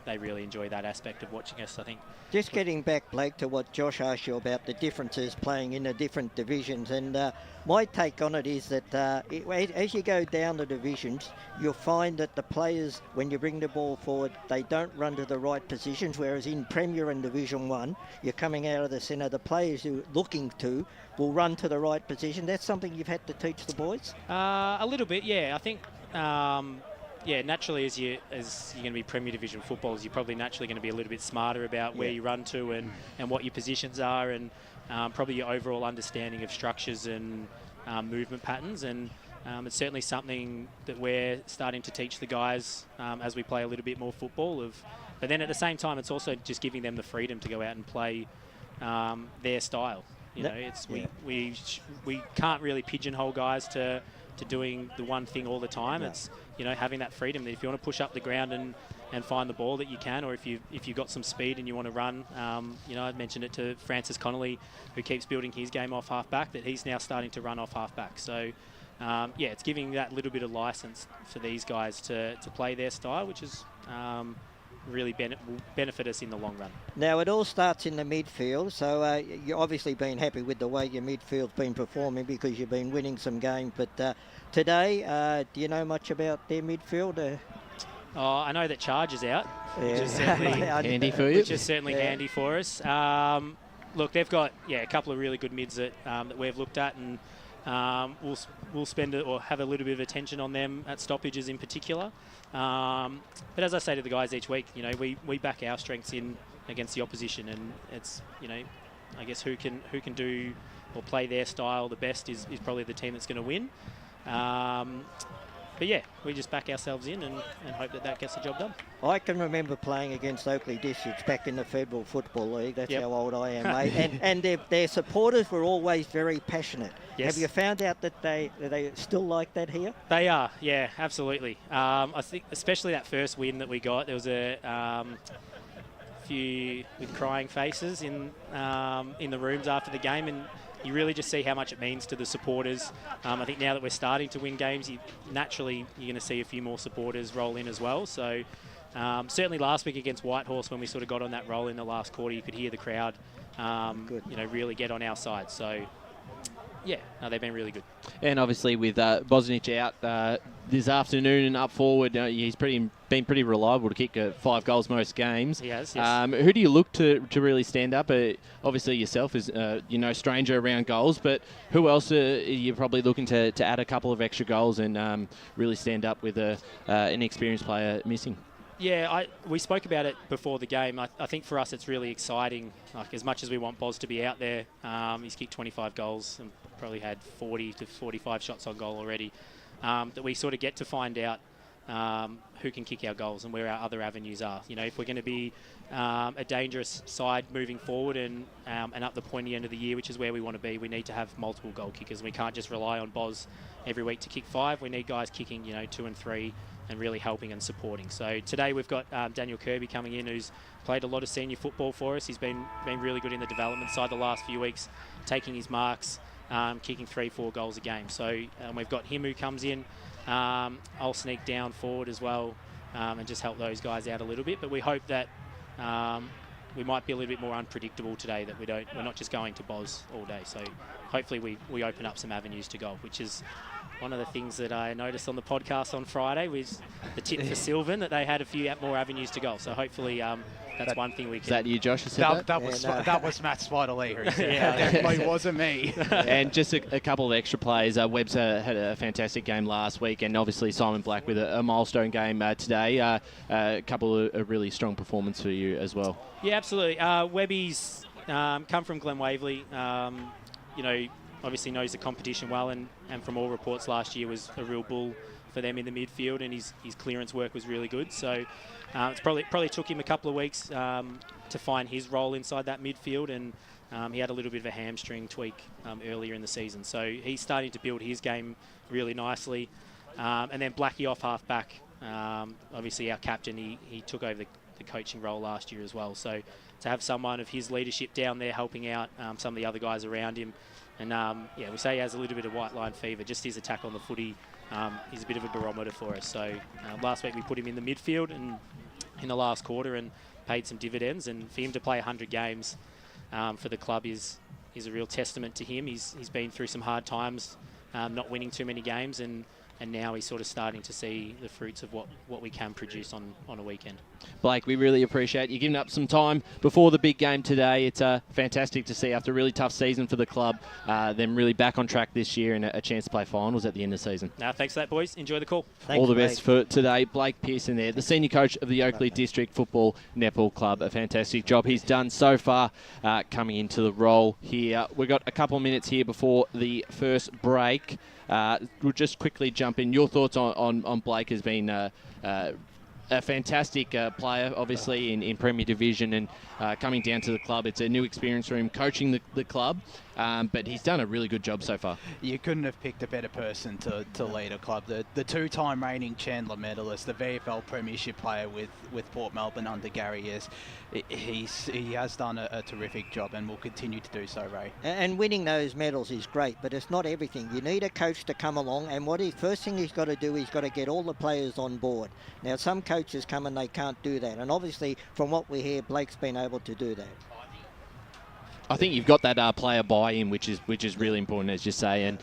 they really enjoy that aspect of watching us, I think. Just getting back, Blake, to what Josh asked you about the differences playing in the different divisions, and my take on it is that as you go down the divisions, you'll find that the players, when you bring the ball forward, they don't run to the right positions, whereas in Premier and Division 1, you're coming out of the centre, the players you're looking to will run to the right position. That's something you've had to teach the boys? A little bit, yeah. I think... naturally, as you're going to be Premier Division footballers, you're probably naturally going to be a little bit smarter about where you run to and what your positions are, and probably your overall understanding of structures and movement patterns, and it's certainly something that we're starting to teach the guys as we play a little bit more football. But then at the same time, it's also just giving them the freedom to go out and play their style. You know, we can't really pigeonhole guys to doing the one thing all the time. No. It's, you know, having that freedom that if you want to push up the ground and find the ball that you can, or if you've got some speed and you want to run, you know, I mentioned it to Francis Connolly, who keeps building his game off half-back, that he's now starting to run off half-back. So, yeah, it's giving that little bit of license for these guys to play their style, which is really will benefit us in the long run. Now, it all starts in the midfield, so you've obviously been happy with the way your midfield's been performing because you've been winning some games. But today, do you know much about their midfield? I know that Charge is out, yeah. which is certainly handy for you. Which is certainly handy for us. Look, they've got a couple of really good mids that we've looked at, and we'll spend or have a little bit of attention on them at stoppages in particular. But as I say to the guys each week, you know, we back our strengths in against the opposition, and it's, you know, I guess who can do or play their style the best is probably the team that's going to win. But yeah, we just back ourselves in and hope that gets the job done. I can remember playing against Oakley District back in the Federal Football League. That's how old I am, mate. And their supporters were always very passionate. Yes. Have you found out that they still like that here? They are, yeah, absolutely. I think especially that first win that we got, there was a few with crying faces in the rooms after the game, and you really just see how much it means to the supporters. I think now that we're starting to win games, naturally you're going to see a few more supporters roll in as well. So certainly last week against Whitehorse, when we sort of got on that roll in the last quarter, you could hear the crowd, you know, really get on our side. So yeah, no, they've been really good. And obviously with Bosnich out this afternoon and up forward, he's been pretty reliable to kick 5 goals most games. He has, yes. Who do you look to really stand up? Obviously yourself is, you know, stranger around goals, but who else are you probably looking to add a couple of extra goals and really stand up with an experienced player missing? Yeah, we spoke about it before the game. I think for us it's really exciting. Like, as much as we want Boz to be out there, he's kicked 25 goals and probably had 40 to 45 shots on goal already, that we sort of get to find out who can kick our goals and where our other avenues are. You know, if we're going to be a dangerous side moving forward and up the pointy end of the year, which is where we want to be, we need to have multiple goal kickers. We can't just rely on Boz every week to kick 5. We need guys kicking, you know, 2 and 3 and really helping and supporting. So today we've got Daniel Kirby coming in, who's played a lot of senior football for us. He's been really good in the development side the last few weeks, taking his marks, kicking 3-4 goals a game. So we've got him who comes in. I'll sneak down forward as well and just help those guys out a little bit. But we hope that we might be a little bit more unpredictable today, that we're not just going to Boz all day. So hopefully we open up some avenues to goal, which is one of the things that I noticed on the podcast on Friday was the tip for Sylvan, that they had a few more avenues to goal. So hopefully that's one thing we can... Is that you, Josh? That was Matt Spider-Lee. Yeah, definitely wasn't me. And just a couple of extra plays. Webb's had a fantastic game last week, and obviously Simon Black with a milestone game today. A couple of really strong performance for you as well. Yeah, absolutely. Webby's come from Glen Waverley. You know, obviously knows the competition well, and from all reports last year was a real bull for them in the midfield, and his clearance work was really good. So it's probably took him a couple of weeks to find his role inside that midfield, and he had a little bit of a hamstring tweak earlier in the season. So he's starting to build his game really nicely. And then Blackie off half-back, obviously our captain, he took over the coaching role last year as well. So to have someone of his leadership down there helping out some of the other guys around him, and yeah, we say he has a little bit of white line fever. Just his attack on the footy, he's a bit of a barometer for us. So last week we put him in the midfield and in the last quarter and paid some dividends. And for him to play 100 games for the club is a real testament to him. He's been through some hard times, not winning too many games, and and now he's sort of starting to see the fruits of what we can produce on a weekend. Blake, we really appreciate you giving up some time before the big game today. It's fantastic to see after a really tough season for the club, them really back on track this year and a chance to play finals at the end of the season. Thanks for that, boys. Enjoy the call. Thanks, all the Blake. best for today. Blake Pearson there, the senior coach of the Oakley District Football Netball Club. A fantastic job he's done so far coming into the role here. We've got a couple of minutes here before the first break. We'll just quickly jump in. Your thoughts on Blake has been a fantastic player, obviously, in Premier Division and coming down to the club. It's a new experience for him coaching the club, but he's done a really good job so far. You couldn't have picked a better person to lead a club. The two-time reigning Chandler medalist, the VFL Premiership player with Port Melbourne under Gary Yes. He has done a terrific job and will continue to do so, Ray. And winning those medals is great, but it's not everything. You need a coach to come along, and first thing he's got to do, he's got to get all the players on board. Now, some coaches come and they can't do that, and obviously, from what we hear, Blake's been able to do that. I think you've got that player buy-in, which is really important, as you say, and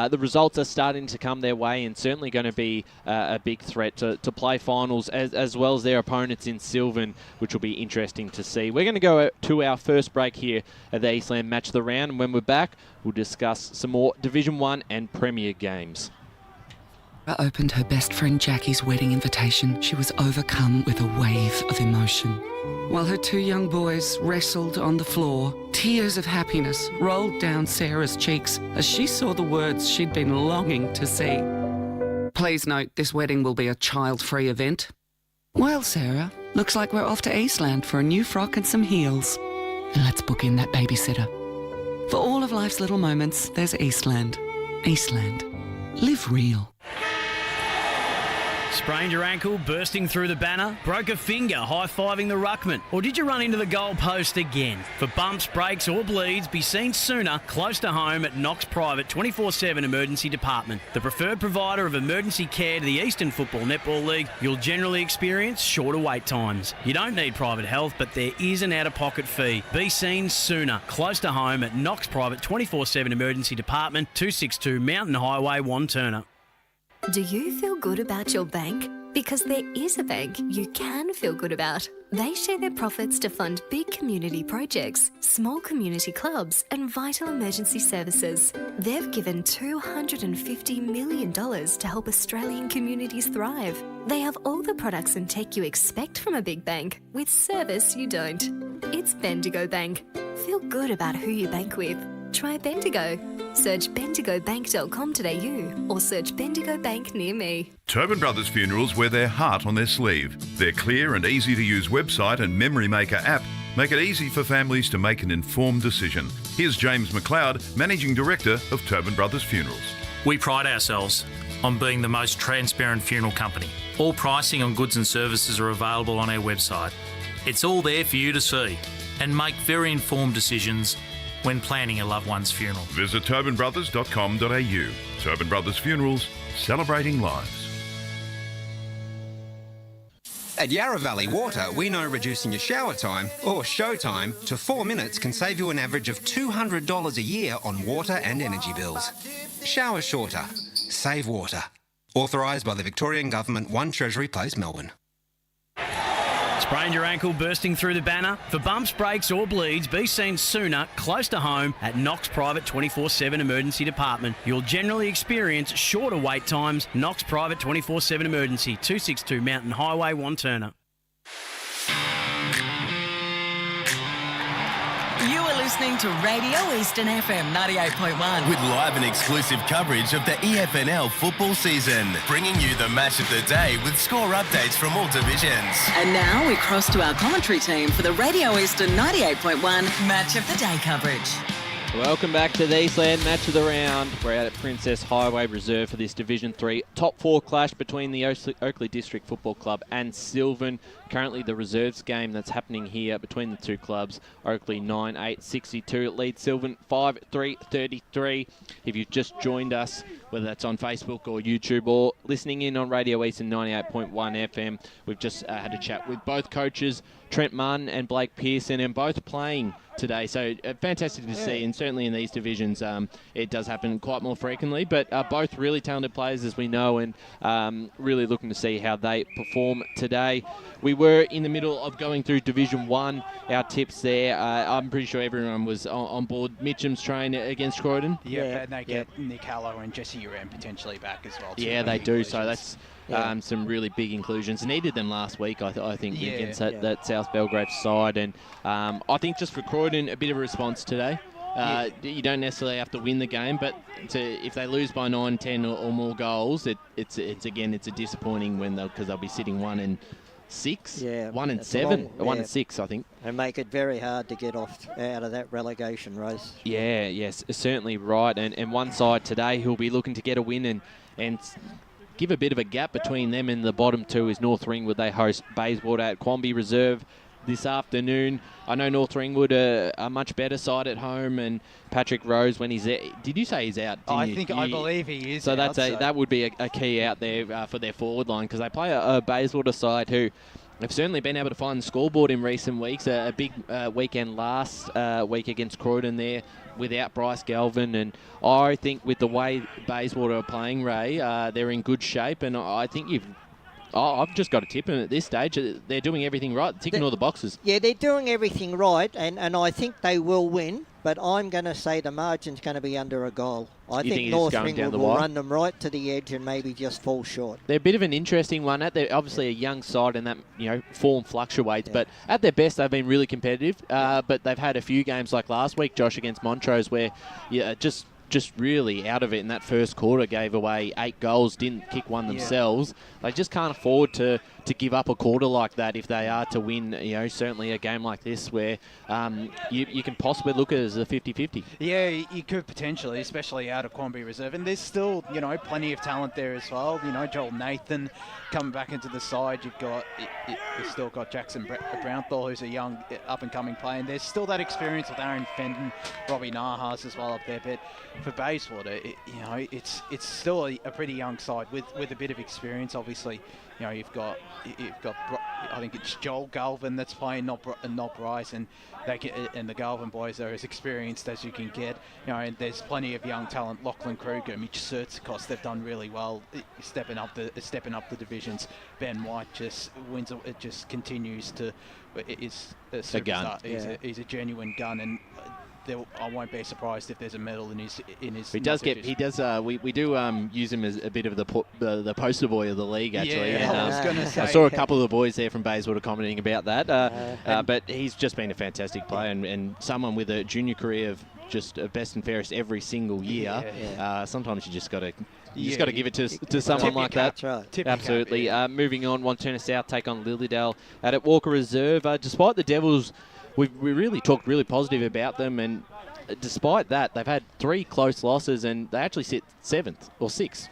the results are starting to come their way, and certainly going to be a big threat to play finals as well as their opponents in Sylvan, which will be interesting to see. We're going to go to our first break here at the Eastland Match of the Round, and when we're back, we'll discuss some more Division 1 and Premier games. Opened her best friend Jackie's wedding invitation, she was overcome with a wave of emotion. While her two young boys wrestled on the floor, tears of happiness rolled down Sarah's cheeks as she saw the words she'd been longing to see. Please note, this wedding will be a child-free event. Well, Sarah, looks like we're off to Eastland for a new frock and some heels. And let's book in that babysitter. For all of life's little moments, there's Eastland. Eastland. Live real. Sprained your ankle, bursting through the banner? Broke a finger, high-fiving the ruckman? Or did you run into the goal post again? For bumps, breaks or bleeds, be seen sooner, close to home at Knox Private 24/7 Emergency Department. The preferred provider of emergency care to the Eastern Football Netball League, you'll generally experience shorter wait times. You don't need private health, but there is an out-of-pocket fee. Be seen sooner, close to home at Knox Private 24/7 Emergency Department, 262 Mountain Highway, Wantirna. Do you feel good about your bank? Because there is a bank you can feel good about. They share their profits to fund big community projects, small community clubs and vital emergency services. They've given $250 million to help Australian communities thrive. They have all the products and tech you expect from a big bank, with service you don't. It's Bendigo Bank. Feel good about who you bank with. Try Bendigo. Search bendigobank.com.au or search Bendigo Bank near me. Tobin Brothers Funerals wear their heart on their sleeve. Their clear and easy to use website and Memory Maker app make it easy for families to make an informed decision. Here's James McLeod, Managing Director of Tobin Brothers Funerals. We pride ourselves on being the most transparent funeral company. All pricing on goods and services are available on our website. It's all there for you to see and make very informed decisions when planning a loved one's funeral. Visit tobinbrothers.com.au. Tobin Brothers Funerals, celebrating lives. At Yarra Valley Water, we know reducing your shower time, or show time, to 4 minutes can save you an average of $200 a year on water and energy bills. Shower shorter. Save water. Authorised by the Victorian Government, 1 Treasury Place, Melbourne. Sprained your ankle, bursting through the banner? For bumps, breaks or bleeds, be seen sooner, close to home at Knox Private 24/7 Emergency Department. You'll generally experience shorter wait times. Knox Private 24/7 Emergency, 262 Mountain Highway, Wantirna. You are listening to Radio Eastern FM 98.1. With live and exclusive coverage of the EFNL football season. Bringing you the match of the day with score updates from all divisions. And now we cross to our commentary team for the Radio Eastern 98.1 Match of the Day coverage. Welcome back to the Eastland Match of the Round. We're out at Princess Highway Reserve for this Division 3 top 4 clash between the Oakley District Football Club and Sylvan. Currently the reserves game that's happening here between the two clubs. Oakley 9-8-62 leads Sylvan 5-3-33. If you've just joined us, whether that's on Facebook or YouTube or listening in on Radio Eastern 98.1 FM, we've just had a chat with both coaches, Trent Martin and Blake Pearson, and both playing today. So fantastic to see, and certainly in these divisions it does happen quite more frequently, but both really talented players, as we know, and really looking to see how they perform today. We were in the middle of going through Division 1, our tips there. I'm pretty sure everyone was on board Mitchum's train against Croydon. Yeah, and they get Nick Hallow and Jesse Uran potentially back as well. Yeah, they do. So that's some really big inclusions. Needed them last week, I think, against that South Belgrave side. And I think just for Croydon, a bit of a response today. You don't necessarily have to win the game, but if they lose by 9, 10 or more goals, it's a disappointing win because they'll be sitting 1 and 6, 1 and 7, 1 and 6, I think, and make it very hard to get out of that relegation race. Yeah, yes, certainly right. And one side today who'll be looking to get a win and give a bit of a gap between them and the bottom two is North Ringwood. They host Bayswater at Quamby Reserve this afternoon. I know North Ringwood are a much better side at home, and Patrick Rose, when he's there, did you say he's out? I believe he is. So that would be a key out there for their forward line, because they play a Bayswater side who have certainly been able to find the scoreboard in recent weeks. A big weekend last week against Croydon there without Bryce Galvin, and I think with the way Bayswater are playing, Ray, they're in good shape, and I think I've just got a tip in at this stage. They're doing everything right, ticking all the boxes. Yeah, they're doing everything right, and I think they will win, but I'm going to say the margin's going to be under a goal. I think North Ringwood will run them right to the edge and maybe just fall short. They're a bit of an interesting one. They're obviously a young side, and that form fluctuates. But at their best, they've been really competitive. But they've had a few games like last week, Josh, against Montrose, where just really out of it in that first quarter, gave away 8 goals, didn't kick one themselves. They just can't afford to give up a quarter like that if they are to win, certainly a game like this where you can possibly look at it as a 50-50. Yeah, you could potentially, especially out of Quamby Reserve. And there's still, plenty of talent there as well. Joel Nathan coming back into the side. You've still got Jackson Brownthal, who's a young up-and-coming player. And there's still that experience with Aaron Fenton, Robbie Nahas as well up there. But for Bayswater, it's still a pretty young side with a bit of experience. Obviously, you've got I think it's Joel Galvin that's playing, not Bryce, and the Galvin boys are as experienced as you can get. And there's plenty of young talent. Lachlan Kruger, Mitch Sertzikos, they've done really well, stepping up the divisions. Ben White just wins. It just continues to is a superstar. Gun. He's a genuine gun, and I won't be surprised if there's a medal in his. He does. We do use him as a bit of the poster boy of the league, actually. Yeah, and, I was going to say. I saw a couple of the boys there from Bayswater commenting about that. But he's just been a fantastic player and someone with a junior career of just best and fairest every single year. Sometimes you just got to. You just got to give it to someone like that. Right. Absolutely. Moving on, Wanturna South take on Lilydale at Walker Reserve. Despite the Devils, we really talked really positive about them, and despite that, they've had 3 close losses, and they actually sit 7th or 6th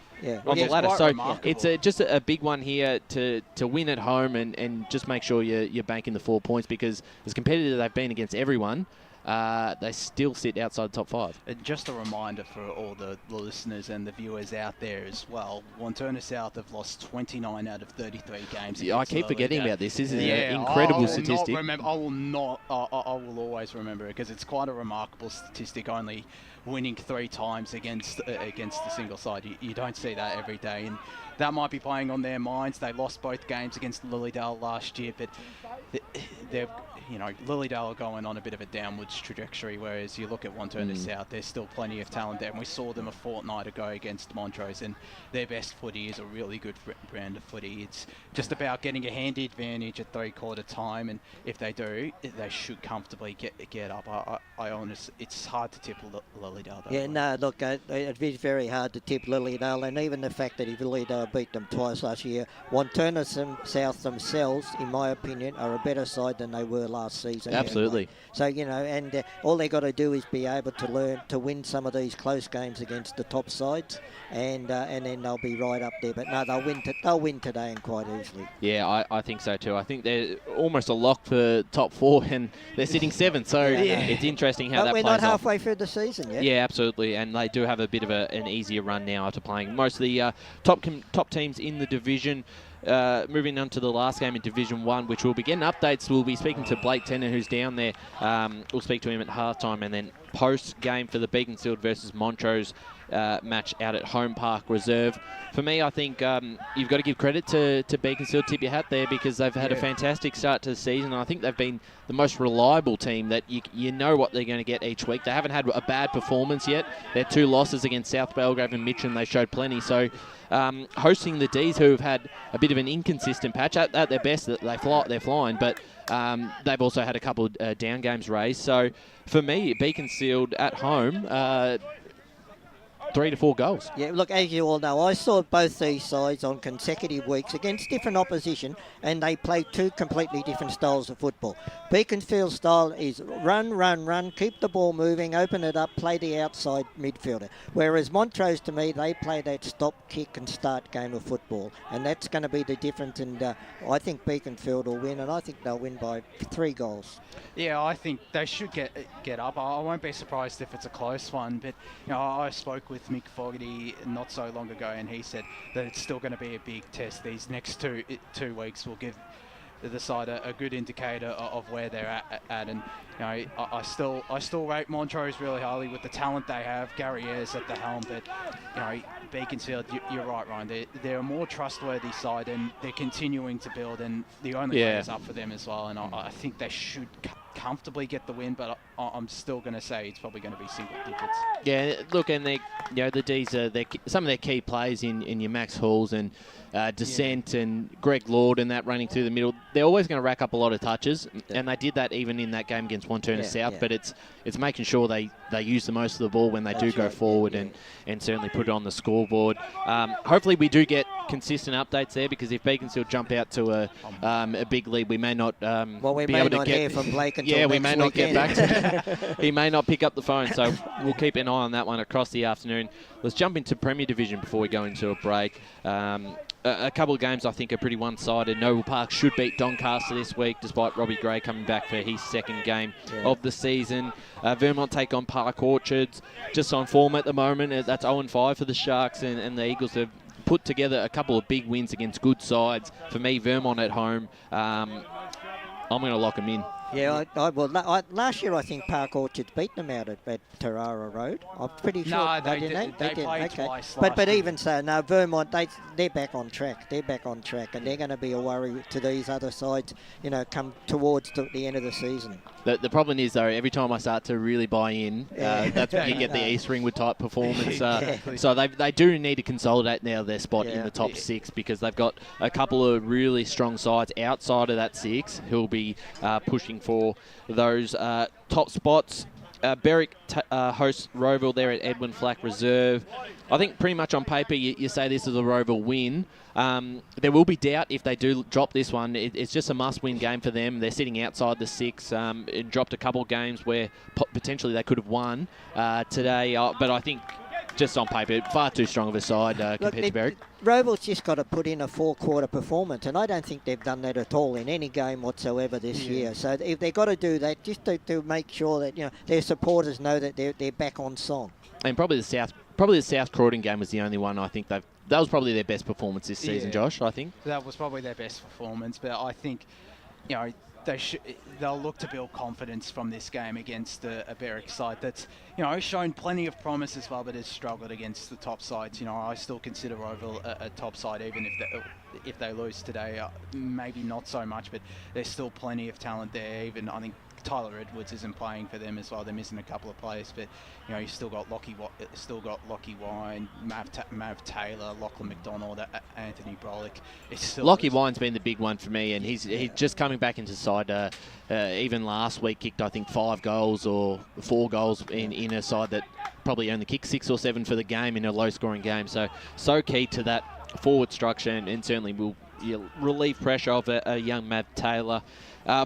on the ladder. So it's just a big one here to win at home and just make sure you're banking the 4 points, because as competitive they've been against everyone, they still sit outside the top 5. And just a reminder for all the listeners and the viewers out there as well, Wanturna South have lost 29 out of 33 games. Yeah, I keep forgetting about this. This is an incredible statistic. I will always remember it, because it's quite a remarkable statistic, only winning 3 times against a single side. You don't see that every day, and that might be playing on their minds. They lost both games against Lilydale last year, but they've Lilydale are going on a bit of a downwards trajectory, whereas you look at Wanturna South, there's still plenty of talent there. And we saw them a fortnight ago against Montrose, and their best footy is a really good brand of footy. It's just about getting a handy advantage at 3/4 time, and if they do, they should comfortably get up. I honestly, it's hard to tip Lilydale. Yeah, no, look, it is very hard to tip Lilydale, and even the fact that if Lilydale beat them twice last year, Wanturna South themselves, in my opinion, are a better side than they were last season. Absolutely. Anyway. So, and all they got to do is be able to learn to win some of these close games against the top sides, and then they'll be right up there. But no, they'll win today, and quite easily. Yeah, I think so too. I think they're almost a lock for top 4, and they're sitting 7th. So it's interesting how that plays. We're not halfway through the season yet. Yeah, absolutely, and they do have a bit of an easier run now after playing most of the top teams in the division. Moving on to the last game in Division 1, which we'll be getting updates. We'll be speaking to Blake Tennant, who's down there. We'll speak to him at halftime, and then post-game for the Beaconsfield versus Montrose match out at Home Park Reserve. For me, I think you've got to give credit to Beaconsfield. Tip your hat there, because they've had a fantastic start to the season. I think they've been the most reliable team that you know what they're going to get each week. They haven't had a bad performance yet. Their 2 losses against South Belgrave and Mitcham, they showed plenty. So hosting the D's, who have had a bit of an inconsistent patch, at their best, they're flying, but they've also had a couple of down games raised. So for me, Beaconsfield at home, 3 to 4 goals. Yeah, look, as you all know, I saw both these sides on consecutive weeks against different opposition, and they play 2 completely different styles of football. Beaconsfield's style is run, keep the ball moving, open it up, play the outside midfielder. Whereas Montrose, to me, they play that stop, kick and start game of football, and that's going to be the difference. And I think Beaconsfield will win, and I think they'll win by 3 goals. Yeah, I think they should get up. I won't be surprised if it's a close one, but I spoke with Mick Fogarty not so long ago, and he said that it's still going to be a big test. These next two weeks will give the side a good indicator of where they're at. And I still rate Montrose really highly with the talent they have. Gary Ayres at the helm, but Beaconsfield, you're right, Ryan. They're a more trustworthy side, and they're continuing to build, and the only way is up for them as well. And I think they should comfortably get the win, but I'm still going to say it's probably going to be single digits. Yeah, look, and the D's are some of their key players in your Max Halls and Descent and Greg Lord and that running through the middle. They're always going to rack up a lot of touches, and they did that even in that game against Wantirna South. But it's making sure they use the most of the ball when they do go forward and certainly put it on the scoreboard. Hopefully we do get consistent updates there, because if Beaconsfield jump out to a big lead, we may not we may not hear from Blake until we may not weekend. get back to him. He may not pick up the phone, so we'll keep an eye on that one across the afternoon. Let's jump into Premier Division before we go into a break. A couple of games I think are pretty one-sided. Noble Park should beat Doncaster this week, despite Robbie Gray coming back for his 2nd game of the season. Vermont take on Park Orchards, just on form at the moment. That's 0-5 for the Sharks, and the Eagles have put together a couple of big wins against good sides. For me, Vermont at home, I'm going to lock them in. Yeah, last year I think Park Orchards beat them out at Tarara Road. I'm pretty sure. No, they didn't. They played twice. But even so, no, Vermont, they're back on track. They're back on track, and they're going to be a worry to these other sides, come towards the end of the season. The problem is, though, every time I start to really buy in, that's when you get the East Ringwood type performance. So they do need to consolidate now their spot in the top 6, because they've got a couple of really strong sides outside of that 6 who'll be pushing for those top spots. Berwick hosts Roeville there at Edwin Flack Reserve. I think pretty much on paper you say this is a Roeville win. There will be doubt if they do drop this one. It's just a must-win game for them. They're sitting outside the 6. It dropped a couple of games where potentially they could have won today. But I think just on paper, far too strong of a side compared to Berwick. Roeville's just got to put in a 4-quarter performance, and I don't think they've done that at all in any game whatsoever this year. So if they've got to do that, just to make sure that their supporters know that they're back on song. And probably the South Croydon game was the only one I think that was probably their best performance this season, Josh. I think that was probably their best performance, but I think they'll look to build confidence from this game against a Berwick side that's shown plenty of promise as well, but has struggled against the top sides. I still consider Roeville a top side, even if they lose today. Maybe not so much, but there's still plenty of talent there. Even I think Tyler Edwards isn't playing for them as well. They're missing a couple of players, but you still got Lockie Wine, Mav Taylor, Lachlan McDonald, Anthony Brolick. Lockie Wine's been the big one for me, and he's just coming back into side. Even last week kicked I think 5 goals or 4 goals in a side that probably only kicked 6 or 7 for the game in a low-scoring game. So key to that forward structure, and certainly will relieve pressure of a young Mav Taylor.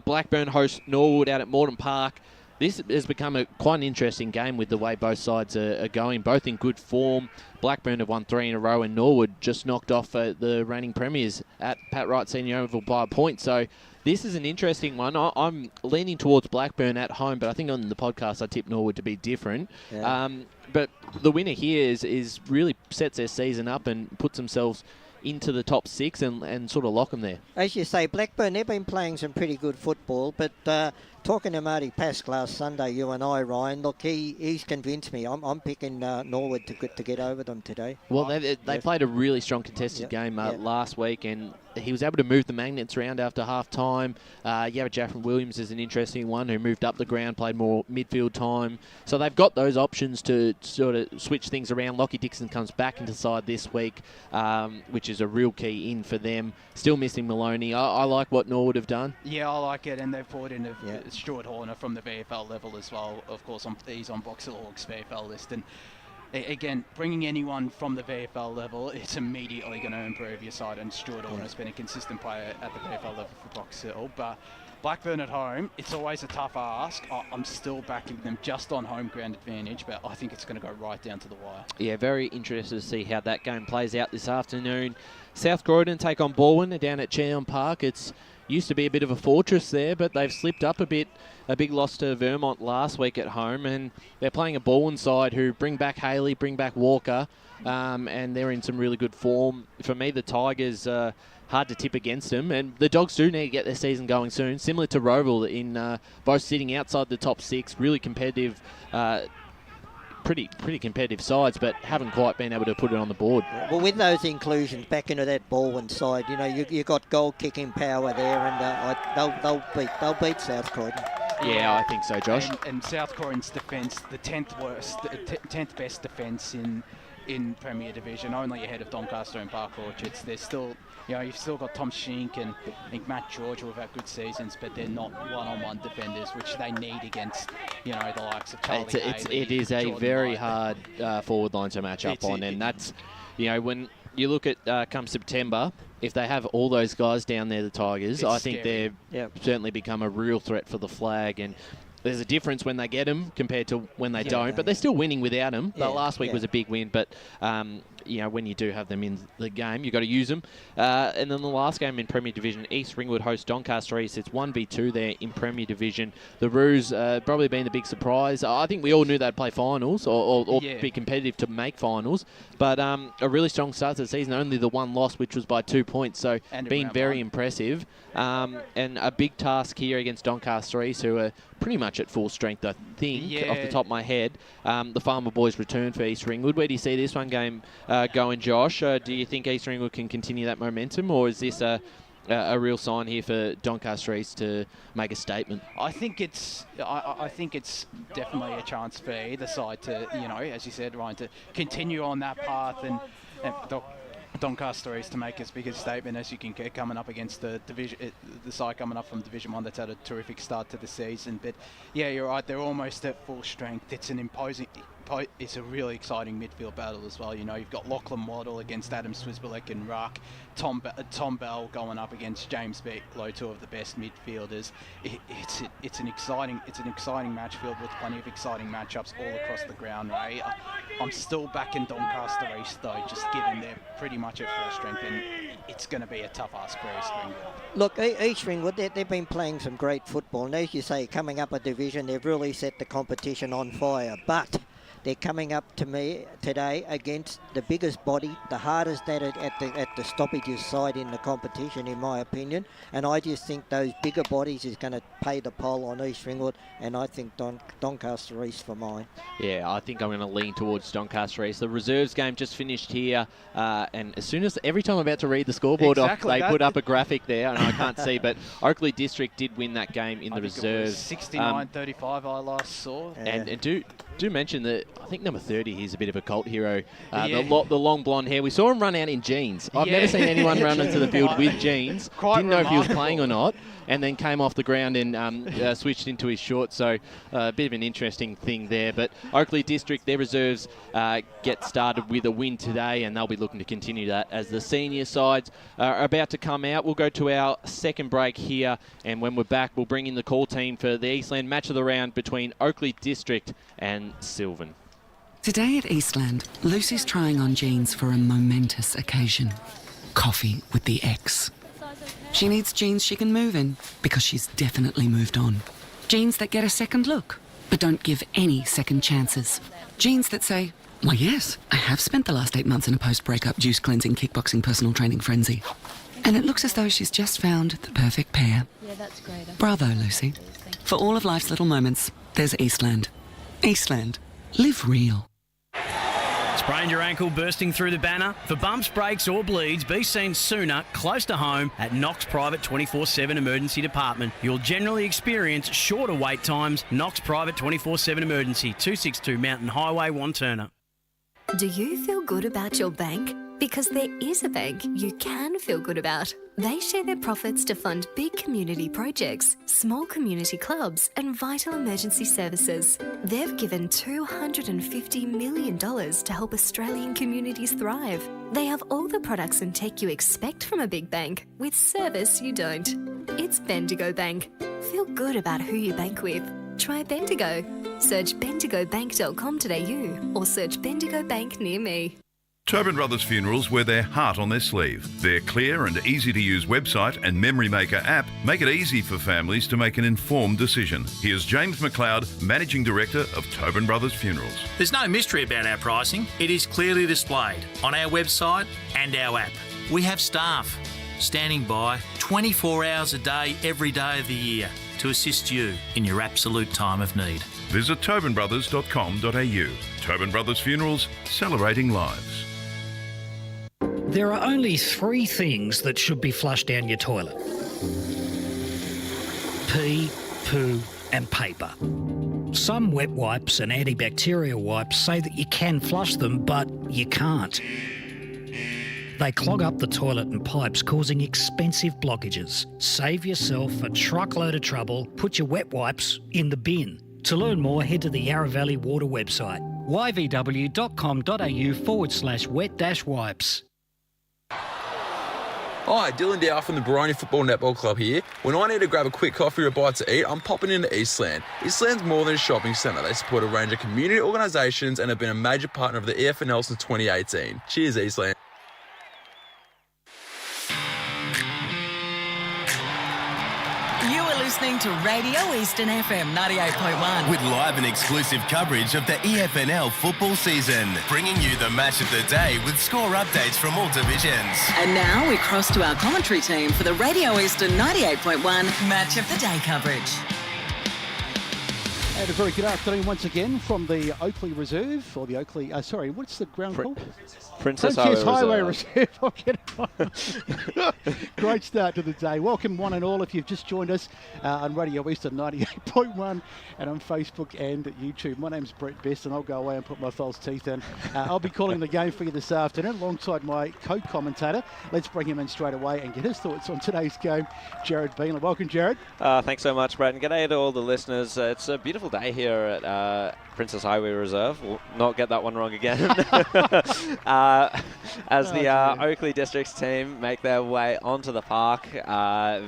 Blackburn hosts Norwood out at Moreton Park. This has become quite an interesting game with the way both sides are going, both in good form. Blackburn have won 3 in a row, and Norwood just knocked off the reigning premiers at Pat Wright Senior Oval by a point. So this is an interesting one. I'm leaning towards Blackburn at home, but I think on the podcast I tipped Norwood to be different. Yeah. But the winner here is really sets their season up and puts themselves into the top 6 and sort of lock them there. As you say, Blackburn, they've been playing some pretty good football, but talking to Marty Pask last Sunday, you and I, Ryan, look, he's convinced me. I'm picking Norwood to get over them today. Well, they played a really strong contested game last week, and he was able to move the magnets around after half-time. Jaffrey Williams is an interesting one who moved up the ground, played more midfield time. So they've got those options to sort of switch things around. Lockie Dixon comes back into the side this week, which is a real key in for them. Still missing Maloney. I like what Norwood have done. Yeah, I like it, and they've brought in Stuart Horner from the VFL level as well. Of course, he's on Box Hill Hawks VFL list, and again, bringing anyone from the VFL level, it's immediately going to improve your side, and Stuart Horner's been a consistent player at the VFL level for Box Hill. But Blackburn at home, it's always a tough ask. I'm still backing them just on home ground advantage, but I think it's going to go right down to the wire. Yeah, very interested to see how that game plays out this afternoon. South Croydon take on Baldwin down at Cheon Park. It's used to be a bit of a fortress there, but they've slipped up a bit. A big loss to Vermont last week at home, and they're playing a Baldwin side who bring back Haley, bring back Walker, and they're in some really good form. For me, the Tigers hard to tip against them, and the Dogs do need to get their season going soon, similar to Roval in both sitting outside the top 6, really competitive, pretty competitive sides, but haven't quite been able to put it on the board. Well, with those inclusions back into that Baldwin side, you got goal kicking power there, and they'll beat South Croydon. Yeah, I think so, Josh. And South Croydon's defence, the 10th best defence in Premier Division, only ahead of Doncaster and Park Orchards. There's still, you've still got Tom Shink and I think Matt George who have had good seasons, but they're not one-on-one defenders, which they need against, the likes of Charlie Haley, it is a Jordan very White. hard forward line to match up on, and that's, when you look at come September, if they have all those guys down there, the Tigers, I think they've certainly become a real threat for the flag. And there's a difference when they get them compared to when they don't, but they're still winning without them. Last week was a big win, but when you do have them in the game, you've got to use them. And then the last game in Premier Division, East Ringwood hosts Doncaster East. It's 1v2 there in Premier Division. The Roos probably been the big surprise. I think we all knew they'd play finals or be competitive to make finals, but a really strong start to the season, only the one loss, which was by 2 points, so been very impressive. And a big task here against Doncaster East, who are pretty much at full strength, I think, off the top of my head. The Farmer Boys return for East Ringwood. Where do you see this one game going, Josh? Do you think East Ringwood can continue that momentum, or is this a real sign here for Doncaster East to make a statement? I think it's definitely a chance for either side to, as you said, Ryan, to continue on that path and Doncaster East to make as big a statement as you can get coming up against the side coming up from Division 1 that's had a terrific start to the season. But yeah, you're right, they're almost at full strength. It's a really exciting midfield battle as well. You've got Lachlan Waddle against Adam Swisbelek and Ruck, Tom Bell going up against James Becklow, two of the best midfielders. It's an exciting match filled with plenty of exciting matchups all across the ground, Ray. I'm still backing Doncaster East though, just given they're pretty much at full strength, and it's going to be a tough ask for East Ringwood. Look, East Ringwood, they've been playing some great football, and as you say, coming up a division, they've really set the competition on fire, but they're coming up to me today against the biggest body, the hardest at the stoppages side in the competition, in my opinion. And I just think those bigger bodies is going to pay the poll on East Ringwood, and I think Doncaster East for mine. Yeah, I think I'm going to lean towards Doncaster East. The reserves game just finished here, and every time I'm about to read the scoreboard off, they put up a graphic there, and I can't see, but Oakleigh District did win that game in the reserves. 69-35 I last saw. And do mention that I think number 30 he's a bit of a cult hero. The long blonde hair. We saw him run out in jeans. I've never seen anyone run into the field with jeans. Didn't know if he was playing or not, and then came off the ground and switched into his shorts. So a bit of an interesting thing there. But Oakleigh District, their reserves get started with a win today, and they'll be looking to continue that as the senior sides are about to come out. We'll go to our second break here, and when we're back, we'll bring in the call team for the Eastland Match of the Round between Oakleigh District and Sylvan. Today at Eastland, Lucy's trying on jeans for a momentous occasion. Coffee with the ex. She needs jeans she can move in because she's definitely moved on. Jeans that get a second look, but don't give any second chances. Jeans that say, Why, yes. I have spent the last 8 months in a post-breakup juice cleansing, kickboxing, personal training frenzy. And it looks as though she's just found the perfect pair. Yeah, that's great. Bravo, Lucy. For all of life's little moments, there's Eastland. Eastland. Live real. Sprained your ankle bursting through the banner? For bumps, breaks or bleeds, be seen sooner, close to home, at Knox Private 24/7 Emergency Department. You'll generally experience shorter wait times. Knox Private 24/7 Emergency, 262 Mountain Highway, Wanturna. Do you feel good about your bank? Because there is a bank you can feel good about. They share their profits to fund big community projects, small community clubs and vital emergency services. They've given $250 million to help Australian communities thrive. They have all the products and tech you expect from a big bank, with service you don't. It's Bendigo Bank. Feel good about who you bank with. Try Bendigo. Search bendigobank.com.au or search Bendigo Bank near me. Tobin Brothers Funerals wear their heart on their sleeve. Their clear and easy-to-use website and Memory Maker app make it easy for families to make an informed decision. Here's James McLeod, Managing Director of Tobin Brothers Funerals. There's no mystery about our pricing. It is clearly displayed on our website and our app. We have staff standing by 24 hours a day, every day of the year to assist you in your absolute time of need. Visit tobinbrothers.com.au. Tobin Brothers Funerals, celebrating lives. There are only 3 things that should be flushed down your toilet: pee, poo and paper. Some wet wipes and antibacterial wipes say that you can flush them, but you can't. They clog up the toilet and pipes, causing expensive blockages. Save yourself a truckload of trouble. Put your wet wipes in the bin. To learn more, head to the Yarra Valley Water website, yvw.com.au/wet-wipes. Hi, Dylan Dow from the Baroni Football Netball Club here. When I need to grab a quick coffee or a bite to eat, I'm popping into Eastland. Eastland's more than a shopping centre. They support a range of community organisations and have been a major partner of the EFNL since 2018. Cheers, Eastland. You are listening to Radio Eastern FM 98.1. With live and exclusive coverage of the EFNL football season, bringing you the match of the day with score updates from all divisions. And now we cross to our commentary team for the Radio Eastern 98.1 Match of the Day coverage. And a very good afternoon once again from the Oakley Reserve, or the Oakley, what's the ground called? Princess Highway Reserve. I'll get it right. Great start to the day. Welcome one and all if you've just joined us on Radio Eastern 98.1 and on Facebook and YouTube. My name's Brett Best and I'll go away and put my false teeth in. I'll be calling the game for you this afternoon alongside my co-commentator. Let's bring him in straight away and get his thoughts on today's game, Jared Beanler. Welcome, Jared. Thanks so much, Brett, and g'day to all the listeners. It's a beautiful day here at Princess Highway Reserve. We'll not get that one wrong again. As the Oakley District's team make their way onto the park.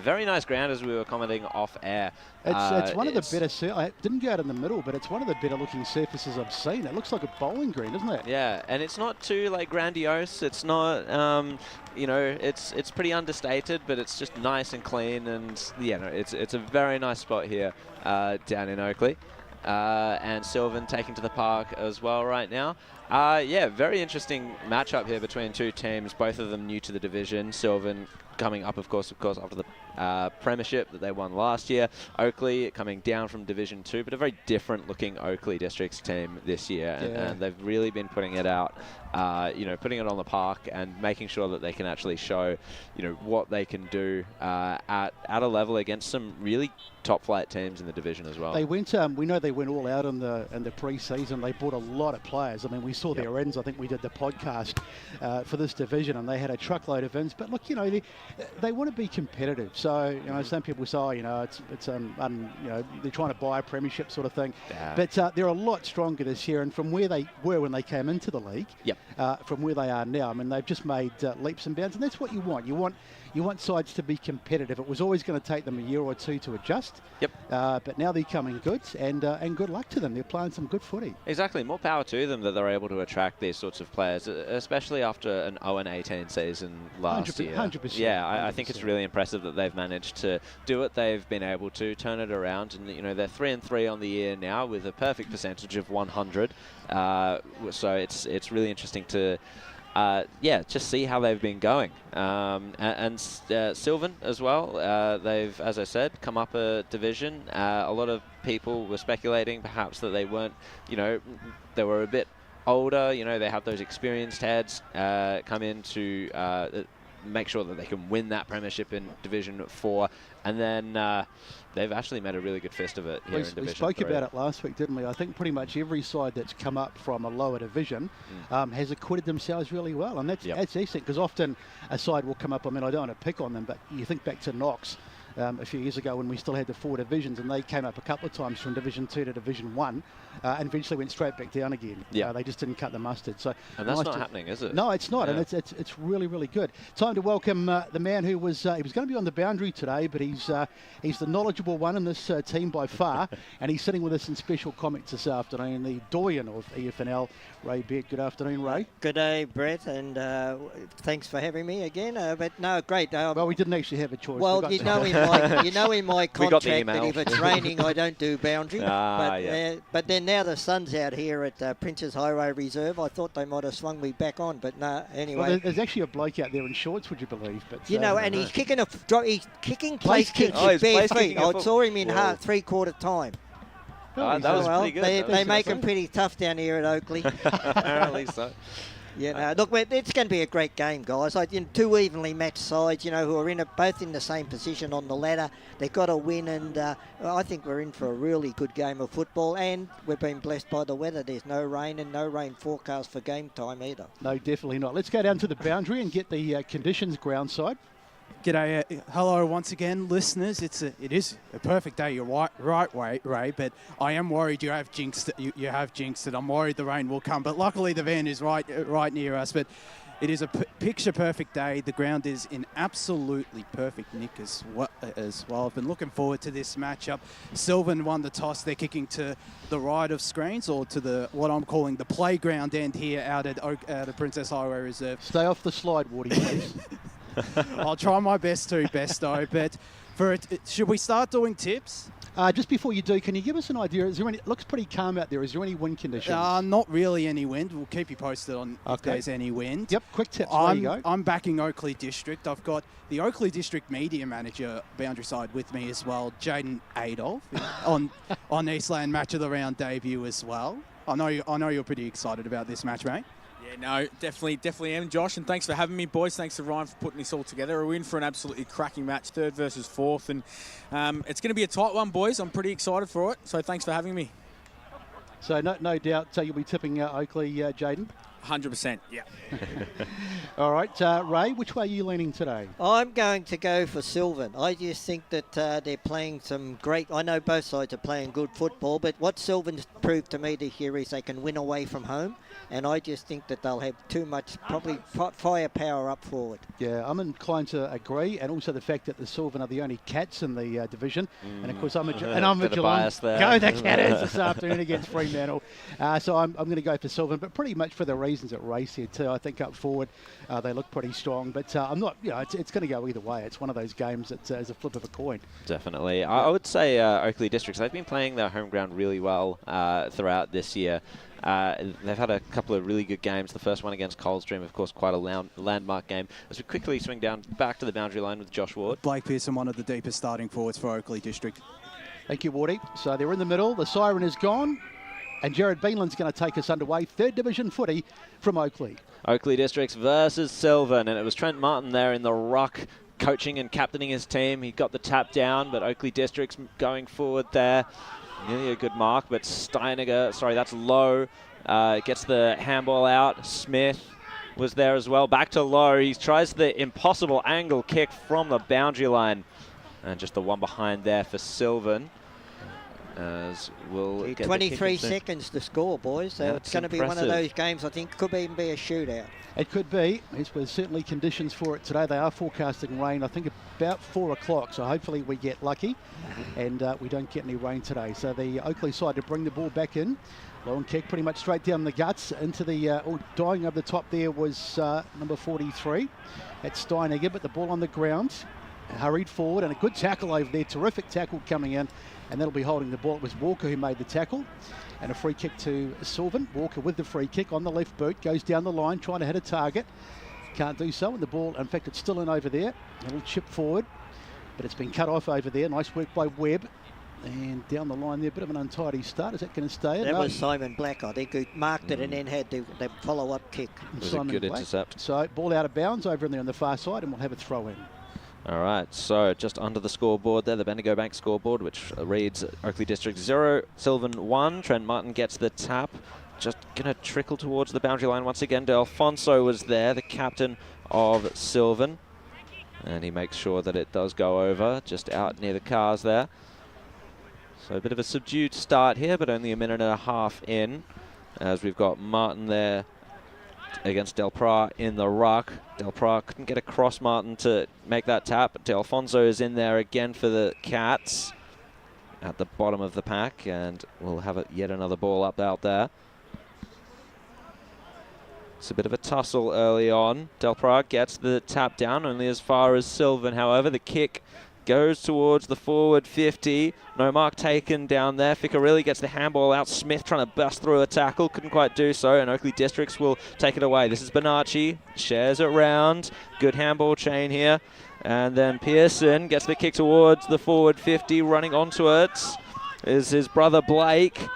Very nice ground, as we were commenting off air. It's one of the better, I didn't go out in the middle, but it's one of the better looking surfaces I've seen. It looks like a bowling green, doesn't it? Yeah, and it's not too grandiose. It's not, it's pretty understated, but it's just nice and clean. And it's a very nice spot here down in Oakley. And Sylvan taking to the park as well right now. Very interesting matchup here between two teams, both of them new to the division. Sylvan coming up, of course, after the premiership that they won last year. Oakley coming down from Division 2, but a very different looking Oakley District's team this year. And they've really been putting it out, putting it on the park and making sure that they can actually show, what they can do at a level against some really top flight teams in the division as well. They went, we know they went all out in the pre-season. They bought a lot of players. I mean, we saw their ends. I think we did the podcast for this division, and they had a truckload of ends. But look, they want to be competitive. So, some people say, they're trying to buy a premiership sort of thing. Yeah. But they're a lot stronger this year, and from where they were when they came into the league, from where they are now, I mean, they've just made leaps and bounds, and that's what you want. You want sides to be competitive. It was always going to take them a year or two to adjust. Yep. But now they're coming good, and good luck to them. They're playing some good footy. Exactly. More power to them that they're able to attract these sorts of players, especially after an 0-18 season last year. 100%. Yeah, I think it's really impressive that they've they've managed to do it. They've been able to turn it around, and you know, they're 3-3 on the year now with a perfect percentage of 100. So it's really interesting to just see how they've been going. And Sylvan as well, they've, as I said, come up a division. A lot of people were speculating perhaps that they weren't, you know, they were a bit older, you know, they have those experienced heads come in to make sure that they can win that premiership in Division 4, and then they've actually made a really good fist of it here in Division 3. We spoke about it last week, didn't we? I think pretty much every side that's come up from a lower division has acquitted themselves really well, and that's excellent, because often a side will come up, I mean, I don't want to pick on them, but you think back to Knox a few years ago when we still had the 4 divisions, and they came up a couple of times from Division 2 to Division 1 and eventually went straight back down again. They just didn't cut the mustard. So, and that's not happening, is it? No, it's not, and it's really, really good. Time to welcome the man who was he was going to be on the boundary today, but he's the knowledgeable one in this team by far, and he's sitting with us in special comments this afternoon, the doyen of EFNL, Ray Beard. Good afternoon, Ray. Good day, Brett, and thanks for having me again. But no, great. Well, we didn't actually have a choice. Well, you know in my contract that if it's raining, I don't do boundary. But then now the sun's out here at Prince's Highway Reserve. I thought they might have swung me back on, but no. Anyway, well, there's actually a bloke out there in shorts, would you believe? But you know, and he's kicking place kicks with bare feet. I saw him in three-quarter time. That was pretty good. They make them pretty tough down here at Oakley. Apparently so. Yeah, look, it's going to be a great game, guys. Two evenly matched sides, you know, who are both in the same position on the ladder. They've got to win, and I think we're in for a really good game of football. And we've been blessed by the weather. There's no rain and no rain forecast for game time either. No, definitely not. Let's go down to the boundary and get the conditions ground side. G'day, hello once again, listeners. It is a perfect day. You're right, Ray. But I am worried you have jinxed it. You have jinxed it. I'm worried the rain will come. But luckily the van is right near us. But it is a picture perfect day. The ground is in absolutely perfect nick as well. I've been looking forward to this matchup. Sylvan won the toss. They're kicking to the right of screens, or to what I'm calling the playground end here out at Princess Highway Reserve. Stay off the slide, Woody, please. I'll try my best to, Besto. But should we start doing tips? Just before you do, can you give us an idea? Is there any? It looks pretty calm out there. Is there any wind conditions? Not really any wind. We'll keep you posted on if there's any wind. Yep, quick tips. There you go. I'm backing Oakleigh District. I've got the Oakley District media manager, boundary side, with me as well, Jaden Adolf, on Eastland Match of the Round debut as well. I know you're pretty excited about this match, mate. Yeah, no, definitely am, Josh, and thanks for having me, boys. Thanks to Ryan for putting this all together. We're in for an absolutely cracking match, 3rd versus 4th, and it's going to be a tight one, boys. I'm pretty excited for it, so thanks for having me. So no doubt you'll be tipping Oakley, Jaden? 100%, yeah. All right, Ray, which way are you leaning today? I'm going to go for Sylvan. I just think that they're playing some great... I know both sides are playing good football, but what Sylvan's proved to me this year is they can win away from home, and I just think that they'll have too much, probably firepower up forward. Yeah, I'm inclined to agree, and also the fact that the Sylvan are the only Cats in the division, and of course I'm a Geelong. Go the Cats this afternoon against Fremantle. So I'm going to go for Sylvan, but pretty much for the reasons that Ray said too. I think up forward they look pretty strong, but I'm not. You know, it's going to go either way. It's one of those games that is a flip of a coin. Definitely, I would say Oakley Districts. They've been playing their home ground really well throughout this year. They've had a couple of really good games. The first one against Coldstream, of course, quite a landmark game. As we quickly swing down back to the boundary line with Josh Ward. Blake Pearson, one of the deepest starting forwards for Oakley District. Thank you, Wardy. So they're in the middle. The siren is gone. And Jared Beanland's going to take us underway. 3rd Division footy from Oakley. Oakley Districts versus Sylvan. And it was Trent Martin there in the ruck, coaching and captaining his team. He got the tap down, but Oakley Districts going forward there. Nearly a good mark, but Steiniger, sorry, that's low. Gets the handball out. Smith was there as well. Back to Low. He tries the impossible angle kick from the boundary line. And just the one behind there for Sylvan. As we'll get 23 seconds to score, boys. So it's going to be one of those games, I think, could even be a shootout. It could be. There's certainly conditions for it today. They are forecasting rain, I think, about 4 o'clock. So hopefully we get lucky and we don't get any rain today. So the Oakley side to bring the ball back in. Long kick pretty much straight down the guts into the... dying over the top there was number 43. That's Steiniger, but the ball on the ground. hurried forward, and a good tackle over there. Terrific tackle coming in, and that'll be holding the ball. It was Walker who made the tackle. And a free kick to Sylvan. Walker with the free kick on the left boot, goes down the line, trying to hit a target. Can't do so, and the ball, in fact, it's still in over there. A little chip forward, but it's been cut off over there. Nice work by Webb. And down the line there, a bit of an untidy start. Is that going to stay? That was Simon Black, I think, who marked it and then had the follow-up kick. It was a good intercept. So ball out of bounds over in there on the far side, and we'll have a throw in. All right, so just under the scoreboard there, the Bendigo Bank scoreboard, which reads Oakley District 0, Sylvan 1. Trent Martin gets the tap. Just going to trickle towards the boundary line once again. De Alfonso was there, the captain of Sylvan. And he makes sure that it does go over, just out near the cars there. So a bit of a subdued start here, but only a minute and a half in, as we've got Martin there against Del Pra in the ruck. Del Pra couldn't get across Martin to make that tap, but De Alfonso is in there again for the Cats at the bottom of the pack, and we'll have yet another ball up out there. It's a bit of a tussle early on. Del Pra gets the tap down, only as far as Sylvan. However, the kick goes towards the forward 50. No mark taken down there. Ficarelli gets the handball out. Smith trying to bust through a tackle. Couldn't quite do so, and Oakley Districts will take it away. This is Bonacci. Shares it round. Good handball chain here. And then Pearson gets the kick towards the forward 50. Running onto it is his brother Blake.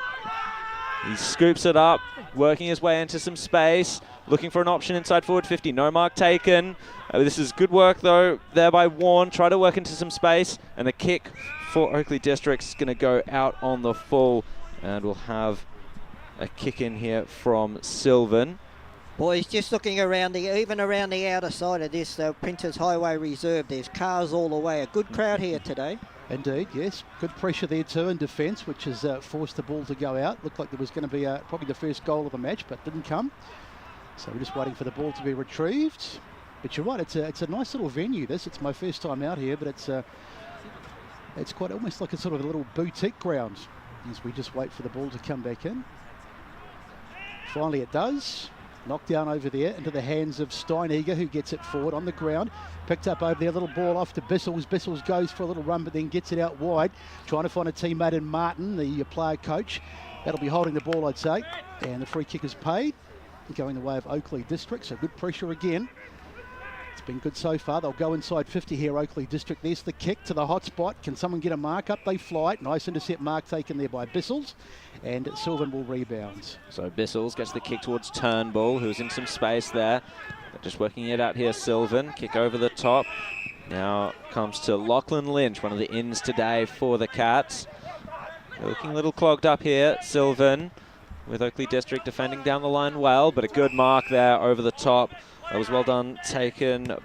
He scoops it up, working his way into some space. Looking for an option inside forward 50. No mark taken. This is good work, though, there by Warren. Try to work into some space. And the kick for Oakley Districts is going to go out on the full. And we'll have a kick in here from Sylvan. Boys, just looking around even around the outer side of this Printers Highway Reserve, there's cars all the way. A good crowd here today. Indeed, yes. Good pressure there too in defence, which has forced the ball to go out. Looked like there was going to be probably the first goal of the match, but didn't come. So we're just waiting for the ball to be retrieved. But you're right, it's a nice little venue, this. It's my first time out here, but it's quite almost like a sort of a little boutique ground as we just wait for the ball to come back in. Finally it does. Knocked down over there into the hands of Steineger, who gets it forward on the ground. Picked up over there, little ball off to Bissels. Bissels goes for a little run, but then gets it out wide. Trying to find a teammate in Martin, the player coach. That'll be holding the ball, I'd say. And the free kick is paid. Going the way of Oakley District, so good pressure again. It's been good so far. They'll go inside 50 here, Oakley District. There's the kick to the hot spot. Can someone get a mark up? They fly. Nice intercept mark taken there by Bissels. And Sylvan will rebound. So Bissels gets the kick towards Turnbull, who's in some space there. They're just working it out here, Sylvan. Kick over the top. Now comes to Lachlan Lynch, one of the ins today for the Cats. They're looking a little clogged up here, Sylvan, with Oakley District defending down the line well, but a good mark there over the top. That was well done, taken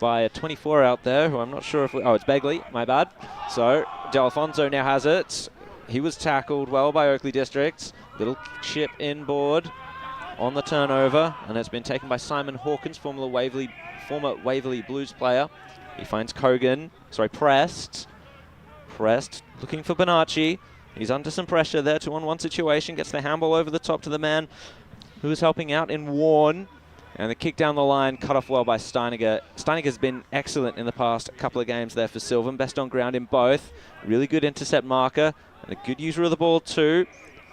by a 24 out there, who I'm not sure if oh, it's Begley, my bad. So De Alfonso now has it. He was tackled well by Oakley District. Little chip inboard on the turnover, and it's been taken by Simon Hawkins, former Waverley Blues player. He finds Prest, looking for Bonacci. He's under some pressure there, 2-on-1 situation, gets the handball over the top to the man who's helping out in Warren. And the kick down the line, cut off well by Steineger. Steineger's been excellent in the past couple of games there for Sylvan, best on ground in both. Really good intercept marker, and a good user of the ball too.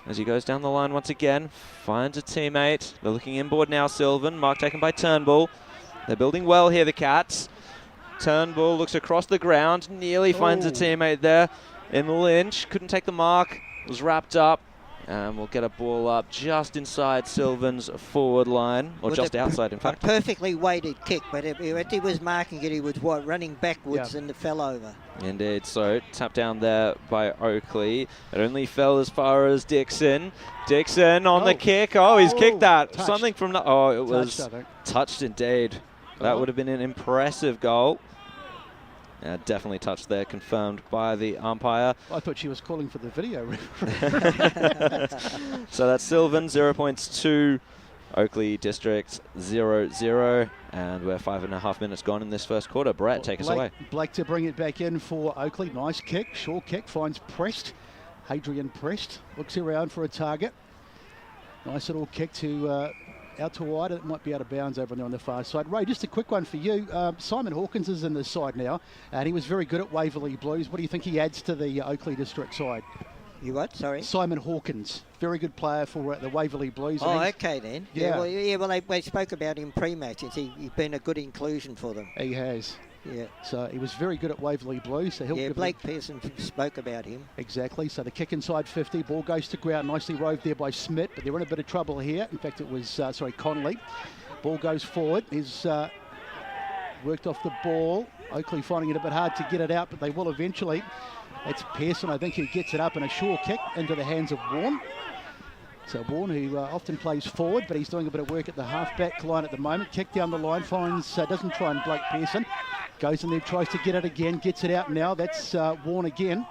As he goes down the line once again, finds a teammate. They're looking inboard now, Sylvan. Mark taken by Turnbull. They're building well here, the Cats. Turnbull looks across the ground, nearly finds a teammate there. In Lynch, couldn't take the mark, was wrapped up, and we'll get a ball up just inside Sylvan's forward line, or just outside, in fact. A perfectly weighted kick, but if he was marking it, he was running backwards and it fell over. Indeed, so tapped down there by Oakley. It only fell as far as Dixon. Dixon on the kick. Oh, he's kicked that. Touched. Something from the... Oh, it was touched indeed. That would have been an impressive goal. Yeah, definitely touched there, confirmed by the umpire. I thought she was calling for the video. So that's Sylvan, 0 points to Oakley District, 0-0. And we're 5.5 minutes gone in this first quarter. Brett, take us away. Blake to bring it back in for Oakley. Nice kick, short kick, finds Prest. Hadrian Prest looks around for a target. Nice little kick to out to wide. It might be out of bounds over there on the far side. Ray, just a quick one for you. Simon Hawkins is in this side now, and he was very good at Waverley Blues. What do you think he adds to the Oakley District side? You what? Sorry? Simon Hawkins, very good player for the Waverley Blues. Oh, okay then. Yeah. Well, they spoke about him pre-match. He's been a good inclusion for them. He has. Yeah. So he was very good at Waverley Blues. So he'll Blake Pearson spoke about him. Exactly. So the kick inside 50, ball goes to ground, nicely roved there by Smith, but they're in a bit of trouble here. In fact, it was, Connolly. Ball goes forward. He's worked off the ball. Oakley finding it a bit hard to get it out, but they will eventually. It's Pearson, I think, who gets it up in a sure kick into the hands of Warren. So Warren, who often plays forward, but he's doing a bit of work at the half-back line at the moment. Kick down the line, finds, doesn't try and Blake Pearson. Goes in there, tries to get it again, gets it out now. That's Warren again.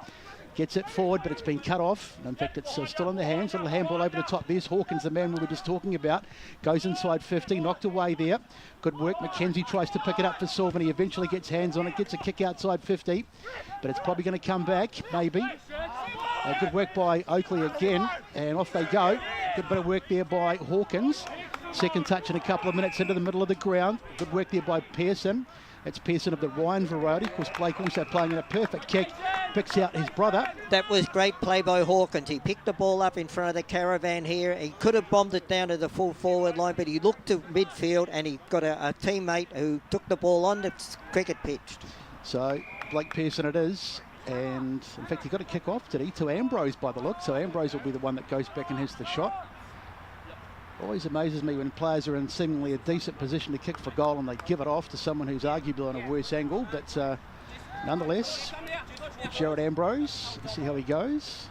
Gets it forward, but it's been cut off. In fact, it's still in the hands. Little handball over the top. There's Hawkins, the man we were just talking about. Goes inside 50, knocked away there. Good work. McKenzie tries to pick it up for Sylvan. He eventually gets hands on it, gets a kick outside 50, but it's probably going to come back, maybe. Good work by Oakley again, and off they go. Good bit of work there by Hawkins. Second touch in a couple of minutes into the middle of the ground. Good work there by Pearson. It's Pearson of the Ryan variety. Of course, Blake also playing in a perfect kick. Picks out his brother. That was great play by Hawkins. He picked the ball up in front of the caravan here. He could have bombed it down to the full forward line, but he looked to midfield and he got a teammate who took the ball on the cricket pitch. So, Blake Pearson it is. And, in fact, he got a kick off, did he? To Ambrose by the look. So, Ambrose will be the one that goes back and hits the shot. Always amazes me when players are in seemingly a decent position to kick for goal and they give it off to someone who's arguably on a worse angle. But nonetheless, Jared Ambrose, let's see how he goes.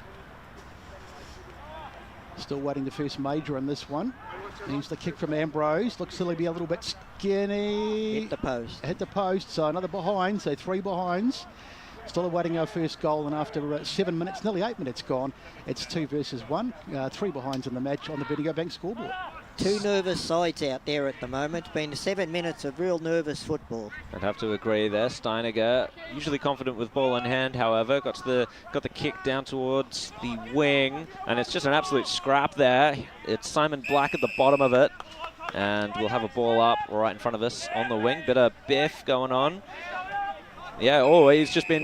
Still waiting the first major on this one. Here's the kick from Ambrose. Looks to be a little bit skinny. Hit the post. Hit the post, so another behind, so 3 behinds. Still awaiting our first goal, and after 7 minutes, nearly 8 minutes gone, it's 2 versus 1. 3 behinds in the match on the Bendigo Bank scoreboard. 2 nervous sides out there at the moment. It's been 7 minutes of real nervous football. I'd have to agree there. Steiniger, usually confident with ball in hand, however, got the kick down towards the wing, and it's just an absolute scrap there. It's Simon Black at the bottom of it, and we'll have a ball up right in front of us on the wing. Bit of biff going on. Yeah, he's just been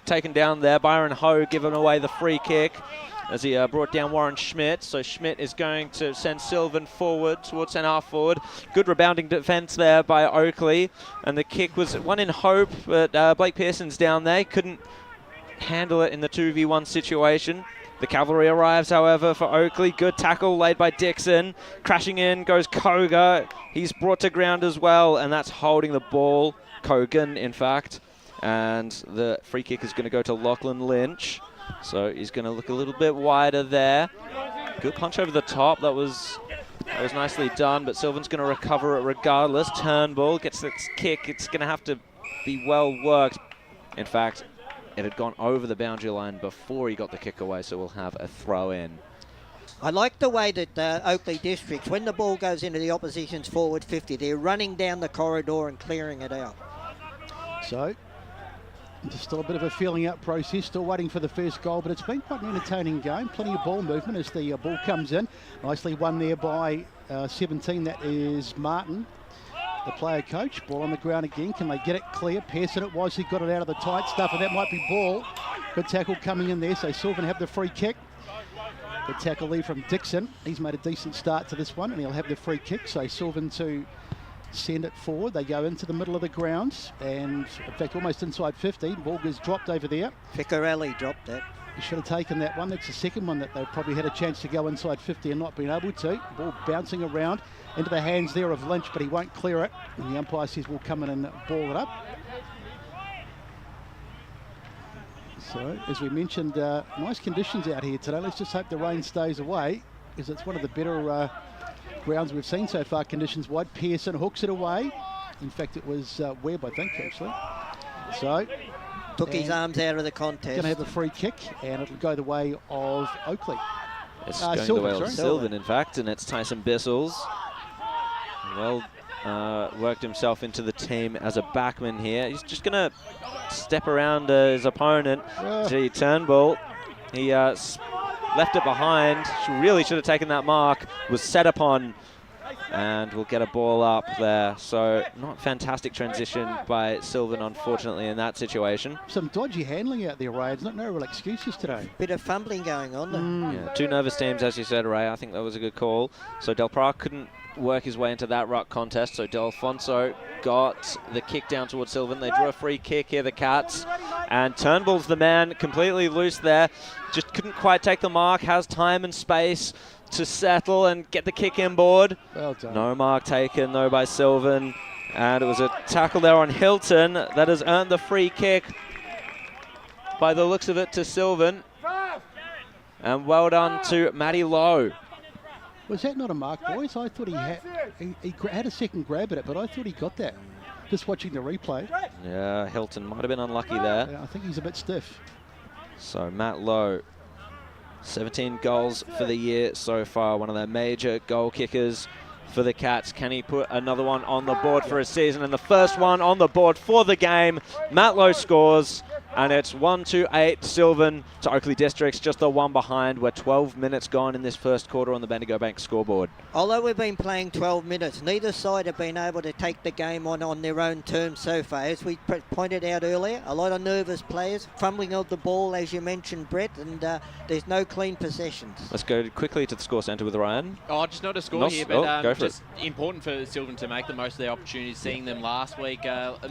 taken down there. Byron Ho giving away the free kick as he brought down Warren Schmidt. So Schmidt is going to send Sylvan forward towards centre-half forward. Good rebounding defence there by Oakley. And the kick was one in hope, but Blake Pearson's down there. Couldn't handle it in the 2v1 situation. The cavalry arrives, however, for Oakley. Good tackle laid by Dixon. Crashing in goes Koga. He's brought to ground as well, and that's holding the ball. Kogan, in fact. And the free kick is going to go to Lachlan Lynch. So he's going to look a little bit wider there. Good punch over the top. That was nicely done, but Sylvan's going to recover it regardless. Turnbull gets this kick. It's going to have to be well worked. In fact, it had gone over the boundary line before he got the kick away, so we'll have a throw in. I like the way that Oakley District, when the ball goes into the opposition's forward 50, they're running down the corridor and clearing it out. So, just still a bit of a feeling out process, still waiting for the first goal, but it's been quite an entertaining game. Plenty of ball movement as the ball comes in. Nicely won there by 17, that is Martin, the player coach. Ball on the ground again. Can they get it clear? Pearson it was. He got it out of the tight stuff, and that might be ball. Good tackle coming in there, so Sylvan have the free kick. Good tackle there from Dixon. He's made a decent start to this one, and he'll have the free kick. So Sylvan to send it forward. They go into the middle of the grounds, and in fact almost inside 50. Ball gets dropped over there. Ficarelli dropped that. He should have taken that one. That's the second one that they probably had a chance to go inside 50 and not been able to. Ball bouncing around into the hands there of Lynch, but he won't clear it. And the umpire says we'll come in and ball it up. So, as we mentioned, nice conditions out here today. Let's just hope the rain stays away, because it's one of the better grounds we've seen so far, conditions wide. Pearson hooks it away. In fact, it was Webb, I think, actually. So, took his arms out of the contest. Going to have a free kick, and it'll go the way of Oakley. It's going the way of Sylvan, in fact, and it's Tyson Bissels. Well, worked himself into the team as a backman here. He's just going to step around his opponent. Gee, Turnbull. He left it behind. She really should have taken that mark. Was set upon and we'll get a ball up there. So not fantastic transition by Sylvan, unfortunately, in that situation. Some dodgy handling out there, Ray. It's not no real excuses today. Bit of fumbling going on there. Yeah, two nervous teams, as you said, Ray. I think that was a good call. So Del Pra couldn't work his way into that ruck contest. So Delfonso got the kick down towards Sylvan. They drew a free kick here, the Cats. And Turnbull's the man, completely loose there. Just couldn't quite take the mark. Has time and space to settle and get the kick inboard. Well done. No mark taken, though, by Sylvan. And it was a tackle there on Hilton that has earned the free kick, by the looks of it, to Sylvan. And well done to Matty Lowe. Was that not a mark, boys? I thought he had a second grab at it, but I thought he got that. Just watching the replay. Yeah, Hilton might have been unlucky there. Yeah, I think he's a bit stiff. So Matt Lowe, 17 goals for the year so far. One of their major goal kickers for the Cats. Can he put another one on the board for a season? And the first one on the board for the game. Matt Lowe scores. And it's 1-8 Sylvan to Oakley Districts, just the one behind. We're 12 minutes gone in this first quarter on the Bendigo Bank scoreboard. Although we've been playing 12 minutes, neither side have been able to take the game on their own terms so far. As we pointed out earlier, a lot of nervous players, fumbling of the ball, as you mentioned, Brett, and there's no clean possessions. Let's go quickly to the score centre with Ryan. Oh, just not a score here, but go for just important for Sylvan to make the most of their opportunities. Seeing them last week,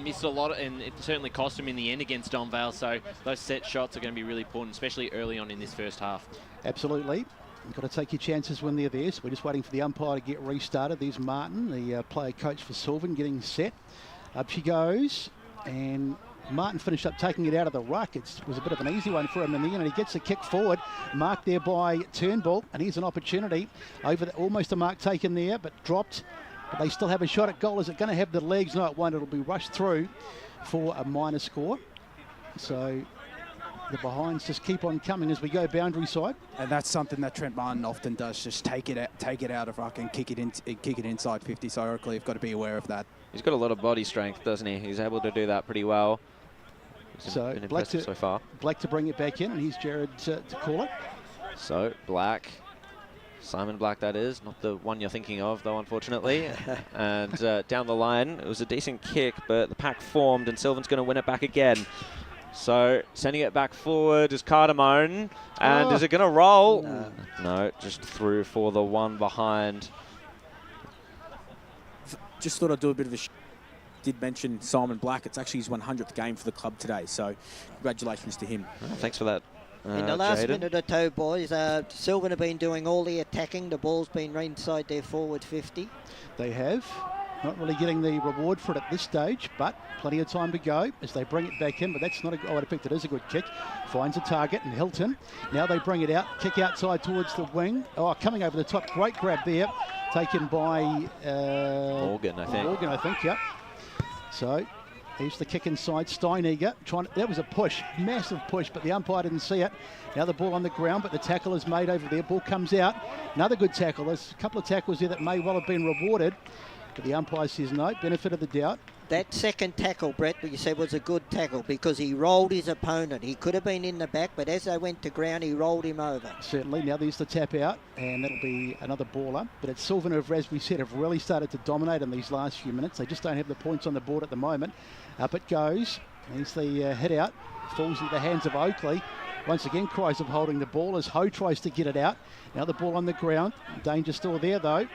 missed a lot, and it certainly cost them in the end against Donvale. So those set shots are going to be really important, especially early on in this first half. Absolutely. You've got to take your chances when they're there. So we're just waiting for the umpire to get restarted. There's Martin, the player coach for Sylvan, getting set. Up she goes. And Martin finished up taking it out of the ruck. It was a bit of an easy one for him in the end. And he gets a kick forward. Marked there by Turnbull. And here's an opportunity. Almost a mark taken there, but dropped. But they still have a shot at goal. Is it going to have the legs? No, it won't. It'll be rushed through for a minor score. So the behinds just keep on coming as we go boundary side. And that's something that Trent Martin often does, just take it out of ruck and kick it inside 50. So Oakley have got to be aware of that. He's got a lot of body strength, doesn't he? He's able to do that pretty well. So been impressive so far. Black to bring it back in, and here's Jared to call it. So Black, Simon Black that is, not the one you're thinking of though, unfortunately. And down the line, it was a decent kick, but the pack formed and Sylvan's going to win it back again. So sending it back forward is Cardamone, and is it going to roll? No, just through for the one behind. Just thought I'd do a bit of a did mention Simon Black. It's actually his 100th game for the club today, so congratulations to him. Thanks for that. In the last Jayden. minute or two, boys, Sylvan have been doing all the attacking. The ball's been inside their forward 50. They have. Not really getting the reward for it at this stage, but plenty of time to go as they bring it back in. But that's not I would have picked it as a good kick. Finds a target, and Hilton. Now they bring it out. Kick outside towards the wing. Oh, coming over the top. Great grab there. Taken by Morgan, I think. Morgan, I think, yep. So here's the kick inside. Steineger that was a push, massive push, but the umpire didn't see it. Now the ball on the ground, but the tackle is made over there. Ball comes out. Another good tackle. There's a couple of tackles there that may well have been rewarded. But the umpire says no, benefit of the doubt. That second tackle, Brett, you said was a good tackle because he rolled his opponent. He could have been in the back, but as they went to ground, he rolled him over. Certainly. Now there's the tap out, and that'll be another baller. But it's Sylvan who, as we said, have really started to dominate in these last few minutes. They just don't have the points on the board at the moment. Up it goes. There's the hit out. Falls into the hands of Oakley. Once again, cries of holding the ball as Ho tries to get it out. Now the ball on the ground. Danger still there, though.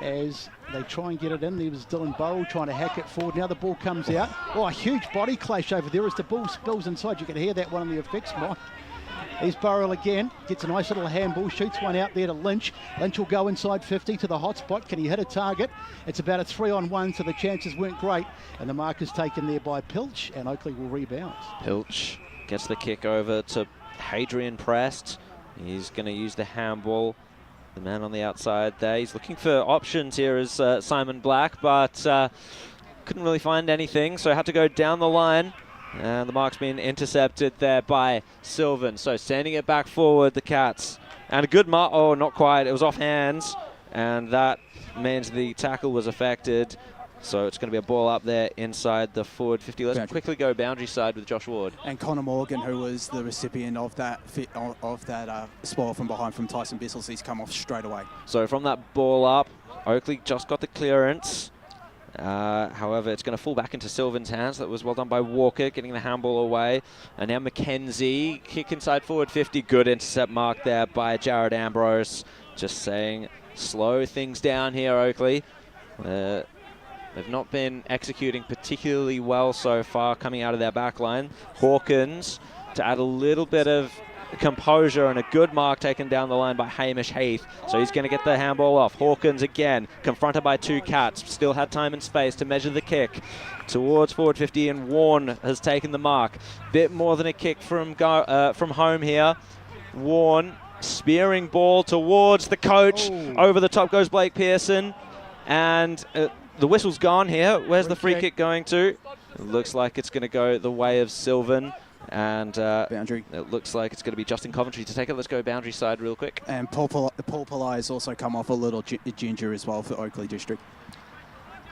As they try and get it in. There was Dylan Burrell trying to hack it forward. Now the ball comes out. Oh, a huge body clash over there as the ball spills inside. You can hear that one on the effects, Mike. Here's Burrell again. Gets a nice little handball. Shoots one out there to Lynch. Lynch will go inside 50 to the hot spot. Can he hit a target? It's about a 3-on-1, so the chances weren't great. And the mark is taken there by Pilch, and Oakley will rebound. Pilch gets the kick over to Hadrian Prest. He's going to use the handball. The man on the outside there. He's looking for options here as Simon Black, but couldn't really find anything, so had to go down the line. And the mark's been intercepted there by Sylvan. So sending it back forward, the Cats. And a good not quite. It was off hands. And that means the tackle was affected. So it's going to be a ball up there inside the forward 50. Let's quickly go boundary side with Josh Ward. And Connor Morgan, who was the recipient of that spoil from behind from Tyson Bissell, he's come off straight away. So from that ball up, Oakley just got the clearance. However, it's going to fall back into Sylvan's hands. That was well done by Walker, getting the handball away. And now McKenzie, kick inside forward 50. Good intercept mark there by Jared Ambrose. Just saying, slow things down here, Oakley. They've not been executing particularly well so far coming out of their back line. Hawkins to add a little bit of composure, and a good mark taken down the line by Hamish Heath. So he's going to get the handball off. Hawkins again, confronted by two cats. Still had time and space to measure the kick towards forward 50, and Warren has taken the mark. Bit more than a kick from home here. Warren, spearing ball towards the coach. Over the top goes Blake Pearson. And the whistle's gone here. Where's the free kick going to? It looks like it's going to go the way of Sylvan. And boundary. It looks like it's going to be Justin Coventry to take it. Let's go boundary side real quick. And Paul Pillai has also come off a little ginger as well for Oakleigh District.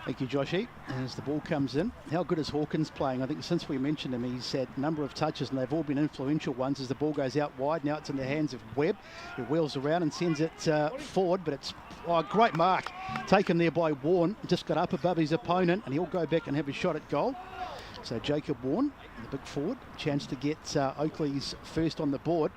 Thank you, Joshy. As the ball comes in, how good is Hawkins playing? I think since we mentioned him, he's had a number of touches, and they've all been influential ones as the ball goes out wide. Now it's in the hands of Webb, who wheels around and sends it forward, but it's a great mark taken there by Warren. Just got up above his opponent, and he'll go back and have a shot at goal. So Jacob Warren, the big forward, chance to get Oakley's first on the board.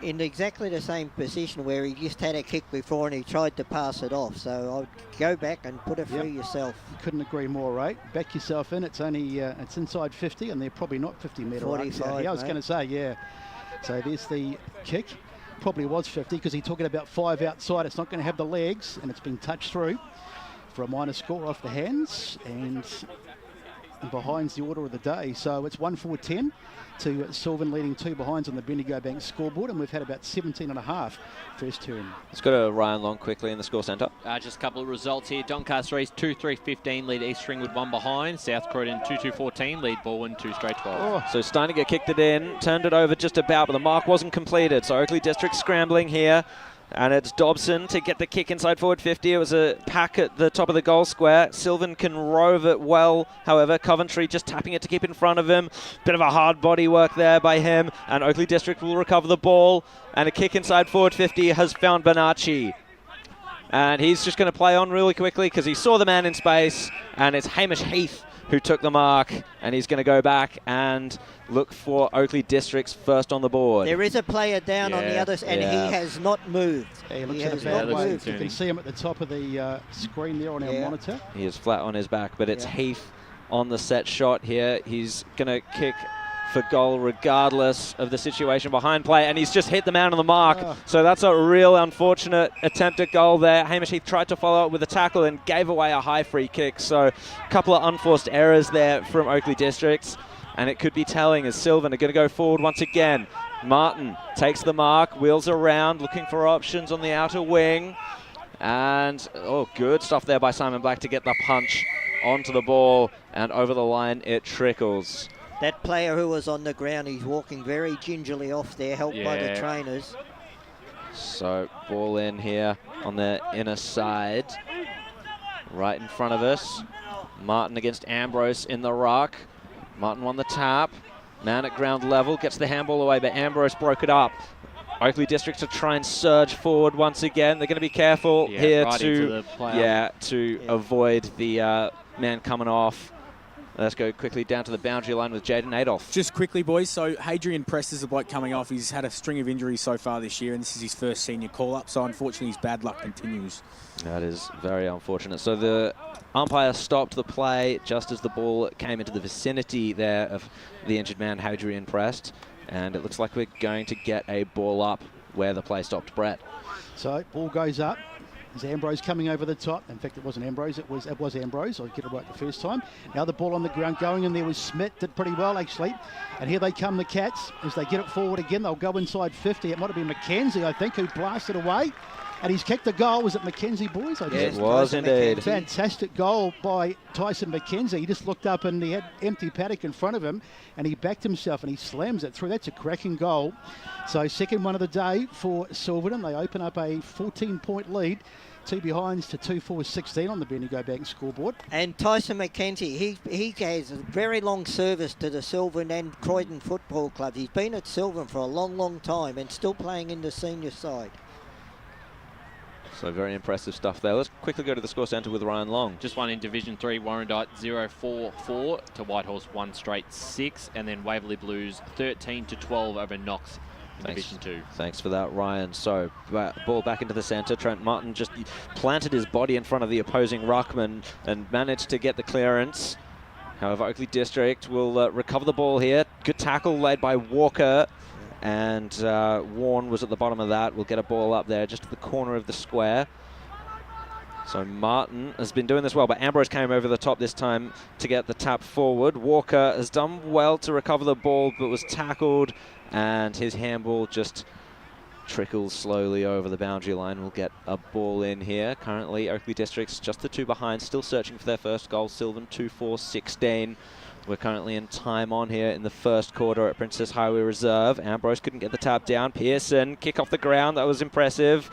In exactly the same position where he just had a kick before and he tried to pass it off. So I'd go back and put it through yourself. Couldn't agree more, right? Back yourself in. It's only it's inside 50, and they're probably not 50 metre. 45, I was going to say, yeah. So there's the kick. Probably was 50 because he's talking about 5 outside. It's not going to have the legs, and it's been touched through for a minor score off the hands, and behind's the order of the day. So it's 1-4-10 to Sylvan, leading 2 behinds on the Bendigo Bank scoreboard, and we've had about 17.5 first turn. Let's go to Ryan Long quickly in the score centre. Just a couple of results here. Doncaster East 2-3-15 lead East Ringwood 1 behind. South Croydon 2-2-14 lead Baldwin 2 straight 12. So Steininger kicked it in, turned it over just about, but the mark wasn't completed. So Oakley District scrambling here. And it's Dobson to get the kick inside forward 50. It was a pack at the top of the goal square. Sylvan can rove it well. However, Coventry just tapping it to keep in front of him. Bit of a hard body work there by him. And Oakley District will recover the ball. And a kick inside forward 50 has found Bonacci. And he's just going to play on really quickly because he saw the man in space. And it's Hamish Heath who took the mark, and he's going to go back and look for Oakley District's first on the board. There is a player down on the others, and he has not moved. He looks at about moved. You can see him at the top of the screen there on our monitor. He is flat on his back, but it's Heath on the set shot here. He's going to kick for goal regardless of the situation behind play, and he's just hit the man on the mark. So that's a real unfortunate attempt at goal there. Hamish Heath tried to follow up with a tackle and gave away a high free kick. So a couple of unforced errors there from Oakley Districts, and it could be telling as Sylvan are going to go forward once again. Martin takes the mark, wheels around, looking for options on the outer wing, and good stuff there by Simon Black to get the punch onto the ball, and over the line it trickles. That player who was on the ground, he's walking very gingerly off there, helped by the trainers. So ball in here on the inner side, right in front of us. Martin against Ambrose in the ruck. Martin won the tap. Man at ground level, gets the handball away, but Ambrose broke it up. Oakley District to try and surge forward once again. They're going to be careful here right to avoid the man coming off. Let's go quickly down to the boundary line with Jaden Adolph. Just quickly, boys. So Hadrian Prest is the bloke coming off. He's had a string of injuries so far this year, and this is his first senior call-up. So unfortunately, his bad luck continues. That is very unfortunate. So the umpire stopped the play just as the ball came into the vicinity there of the injured man, Hadrian Prest. And it looks like we're going to get a ball up where the play stopped, Brett. So ball goes up. There's Ambrose coming over the top. In fact, it wasn't Ambrose. It was Ambrose. I'll get it right the first time. Now the ball on the ground going in there was Smith. Did pretty well, actually. And here they come, the Cats. As they get it forward again, they'll go inside 50. It might have been McKenzie, I think, who blasted away. And he's kicked the goal. Was it McKenzie, boys? It was indeed. Fantastic goal by Tyson McKenzie. He just looked up and he had empty paddock in front of him and he backed himself and he slams it through. That's a cracking goal. So second one of the day for Sylvan. They open up a 14-point lead. 2 behinds to 2-4-16 on the Bendigo Bank scoreboard. And Tyson McKenzie, he has a very long service to the Sylvan and Croydon football clubs. He's been at Sylvan for a long, long time and still playing in the senior side. So very impressive stuff there. Let's quickly go to the score centre with Ryan Long. Just one in Division 3, Warrandyte 0-4-4 to Whitehorse 1 straight 6, and then Waverley Blues 13-12 over Knox in Division 2. Thanks for that, Ryan. So ball back into the centre. Trent Martin just planted his body in front of the opposing ruckman and managed to get the clearance. However, Oakley District will recover the ball here. Good tackle laid by Walker. And Warren was at the bottom of that. We'll get a ball up there just to the corner of the square. So Martin has been doing this well, but Ambrose came over the top this time to get the tap forward. Walker has done well to recover the ball, but was tackled, and his handball just trickles slowly over the boundary line. We'll get a ball in here. Currently, Oakley District's just the 2 behind, still searching for their first goal. Sylvan 2-4-16. We're currently in time on here in the first quarter at Princess Highway Reserve. Ambrose couldn't get the tap down. Pearson, kick off the ground. That was impressive.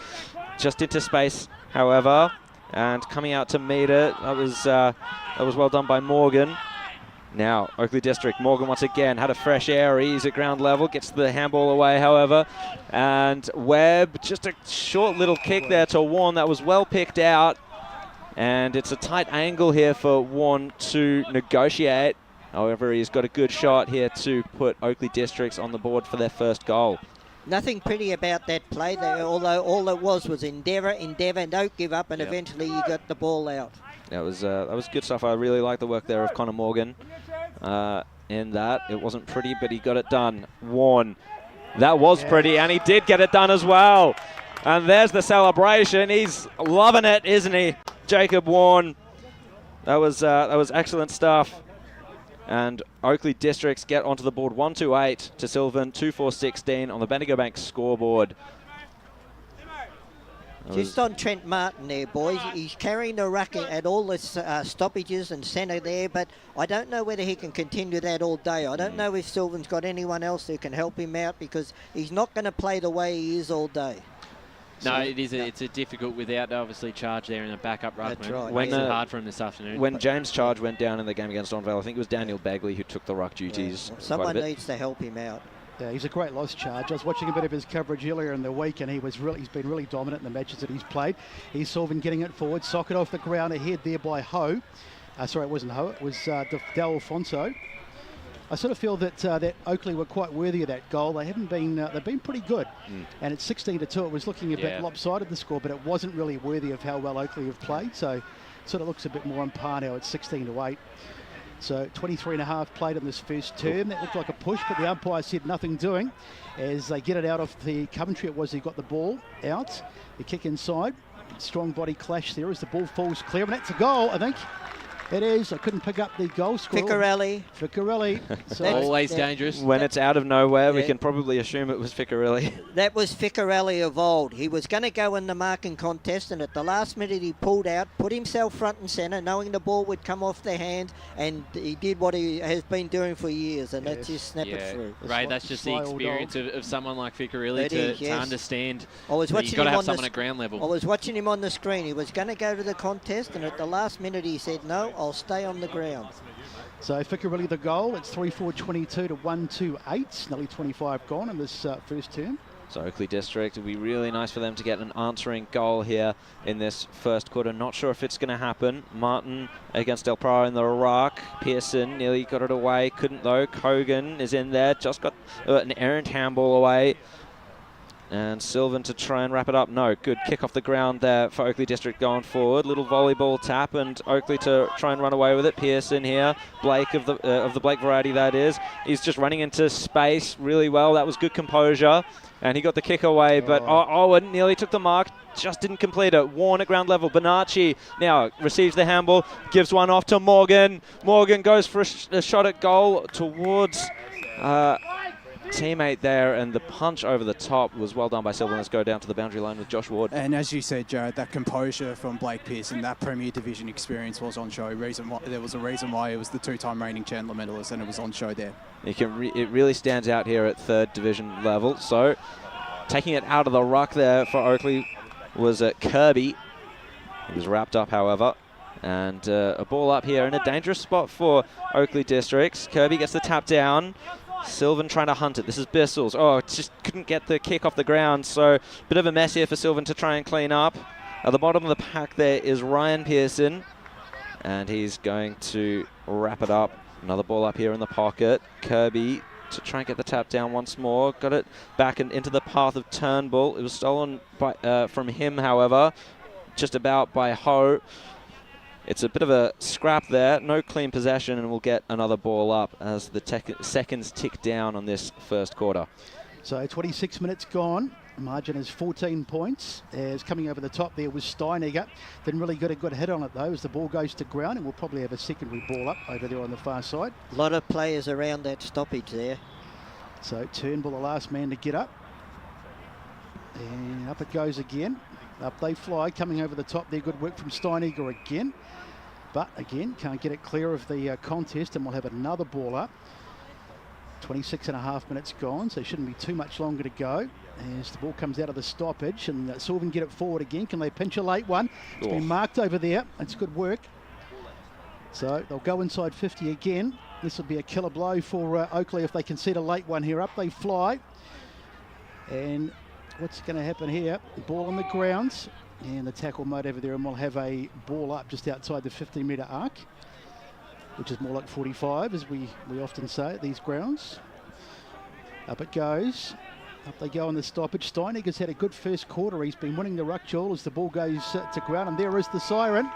Just into space, however. And coming out to meet it. That was well done by Morgan. Now, Oakley District. Morgan once again had a fresh air. He's at ground level. Gets the handball away, however. And Webb, just a short little kick there to Warren. That was well picked out. And it's a tight angle here for Warren to negotiate. However, he's got a good shot here to put Oakley Districts on the board for their first goal. Nothing pretty about that play, although all it was endeavour, don't give up, and eventually you got the ball out. That was good stuff. I really like the work there of Connor Morgan in that. It wasn't pretty, but he got it done. Warren, that was pretty, and he did get it done as well. And there's the celebration. He's loving it, isn't he? Jacob Warren. That was excellent stuff. And Oakley Districts get onto the board 1-2-8 to Sylvan 2-4-16 on the Bendigo Bank scoreboard. Just on Trent Martin there, boys. He's carrying the ruck at all the stoppages and centre there, but I don't know whether he can continue that all day. I don't know if Sylvan's got anyone else who can help him out, because he's not going to play the way he is all day. No, it's a difficult without obviously Charge there in the backup ruckman. That's right. Makes it hard for him this afternoon. When James Charge went down in the game against Donvale, I think it was Daniel Bagley who took the ruck duties. Someone needs to help him out. Yeah, he's a great loss, Charge. I was watching a bit of his coverage earlier in the week, and he's been really dominant in the matches that he's played. He's Sylvan getting it forward, socket off the ground ahead there by Ho. Sorry, it wasn't Ho, it was Del Alfonso. I sort of feel that that Oakley were quite worthy of that goal. They haven't been, they've been pretty good. And it's 16-2. It was looking a bit lopsided, the score, but it wasn't really worthy of how well Oakley have played. So it sort of looks a bit more on par now. It's 16-8. So 23.5 played in this first term. That looked like a push, but the umpire said nothing doing. As they get it out of the Coventry, it was he got the ball out. The kick inside. Strong body clash there as the ball falls clear. And that's a goal, I think. It is. I couldn't pick up the goal score. Ficcarelli. So always dangerous. When it's out of nowhere, we can probably assume it was Ficcarelli. That was Ficcarelli of old. He was going to go in the marking contest, and at the last minute he pulled out, put himself front and centre, knowing the ball would come off their hands, and he did what he has been doing for years, and that's just snap it through. Ray, that's just the experience of someone like Ficcarelli to understand. You've got to have someone at ground level. I was watching him on the screen. He was going to go to the contest, and at the last minute he said, no, I'll stay on the ground. So Ficcarelli the goal. It's 3-4-22 to 1-2-8. Nearly 25 gone in this first term. So Oakley District, it'll be really nice for them to get an answering goal here in this first quarter. Not sure if it's going to happen. Martin against Del Prado in the ruck. Pearson nearly got it away. Couldn't though. Kogan is in there. Just got an errant handball away. And Sylvan to try and wrap it up. No, good kick off the ground there for Oakley District going forward. Little volleyball tap, and Oakley to try and run away with it. Pearson here, Blake of the Blake variety that is. He's just running into space really well. That was good composure, and he got the kick away. But Owen nearly took the mark, just didn't complete it. Warren at ground level. Bonacci now receives the handball, gives one off to Morgan. Morgan goes for a shot at goal towards teammate there, and the punch over the top was well done by Sylvan. Let's go down to the boundary line with Josh Ward. And as you said, Jared, that composure from Blake Pearson, that Premier Division experience was on show. There was a reason why it was the 2-time reigning Chandler medalist, and it was on show there. It really stands out here at 3rd Division level. So taking it out of the ruck there for Oakley was Kirby. He was wrapped up, however. And a ball up here in a dangerous spot for Oakley District. Kirby gets the tap down. Sylvan trying to hunt it. This is Bissell's. Oh, just couldn't get the kick off the ground. So bit of a mess here for Sylvan to try and clean up. At the bottom of the pack there is Ryan Pearson. And he's going to wrap it up. Another ball up here in the pocket. Kirby to try and get the tap down once more. Got it back into the path of Turnbull. It was stolen by, from him, however. Just about by Ho. It's a bit of a scrap there. No clean possession, and we'll get another ball up as the seconds tick down on this first quarter. So 26 minutes gone. Margin is 14 points. As coming over the top there was Steineger. Didn't really get a good hit on it though as the ball goes to ground, and we'll probably have a secondary ball up over there on the far side. A lot of players around that stoppage there. So Turnbull, the last man to get up. And up it goes again. Up they fly, coming over the top there. Good work from Steineger again. But again, can't get it clear of the contest, and we'll have another ball up. 26.5 minutes gone, so shouldn't be too much longer to go. As the ball comes out of the stoppage, and Sylvan get it forward again. Can they pinch a late one? It's been marked over there. It's good work. So they'll go inside 50 again. This will be a killer blow for Oakley if they can set a late one here. Up they fly. And what's going to happen here? Ball on the grounds. And the tackle mode over there, and we'll have a ball up just outside the 50-metre arc, which is more like 45, as we often say at these grounds. Up it goes. Up they go on the stoppage. Steineger's had a good first quarter. He's been winning the ruck jewel as the ball goes to ground, and there is the siren.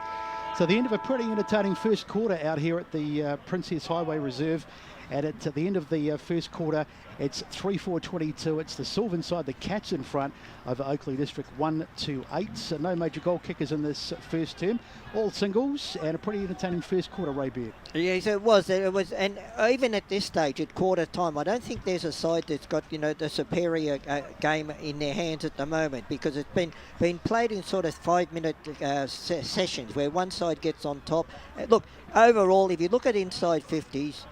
So the end of a pretty entertaining first quarter out here at the Princess Highway Reserve. And at the end of the first quarter, it's 3-4-22. It's the Sylvan side, the Cats in front over Oakleigh District 1-8. So no major goal kickers in this first term. All singles, and a pretty entertaining first quarter, Ray Beard. Yes, it was. And even at this stage, at quarter time, I don't think there's a side that's got, the superior game in their hands at the moment, because it's been played in sort of 5-minute sessions where one side gets on top. Look, overall, if you look at inside 50s,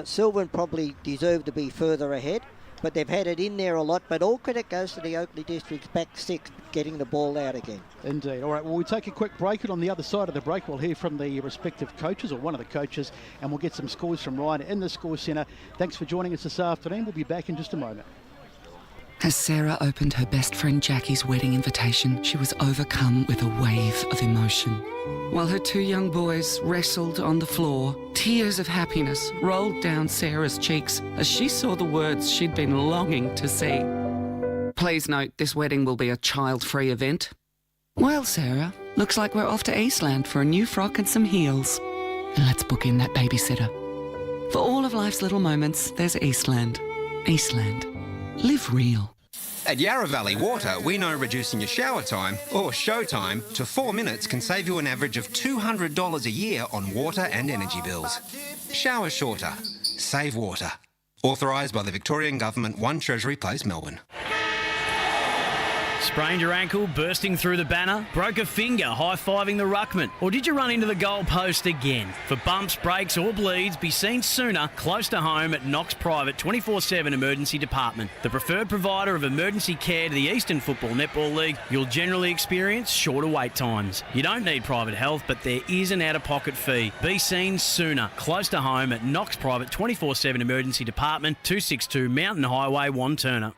Sylvan probably deserved to be further ahead, but they've had it in there a lot. But all credit goes to the Oakley District's back six getting the ball out again. Indeed. All right, well, we'll take a quick break, and on the other side of the break, we'll hear from the respective coaches, or one of the coaches, and we'll get some scores from Ryan in the Score Centre. Thanks for joining us this afternoon. We'll be back in just a moment. As Sarah opened her best friend Jackie's wedding invitation, she was overcome with a wave of emotion. While her two young boys wrestled on the floor, tears of happiness rolled down Sarah's cheeks as she saw the words she'd been longing to see. Please note, this wedding will be a child-free event. Well, Sarah, looks like we're off to Eastland for a new frock and some heels. And let's book in that babysitter. For all of life's little moments, there's Eastland. Eastland. Live real. At Yarra Valley Water, we know reducing your shower time, or show time, to 4 minutes can save you an average of $200 a year on water and energy bills. Shower shorter. Save water. Authorised by the Victorian Government, 1 Treasury Place, Melbourne. Sprained your ankle, bursting through the banner? Broke a finger, high-fiving the ruckman? Or did you run into the goal post again? For bumps, breaks or bleeds, be seen sooner, close to home at Knox Private 24/7 Emergency Department. The preferred provider of emergency care to the Eastern Football Netball League, you'll generally experience shorter wait times. You don't need private health, but there is an out-of-pocket fee. Be seen sooner, close to home at Knox Private 24/7 Emergency Department, 262 Mountain Highway, Wanturna.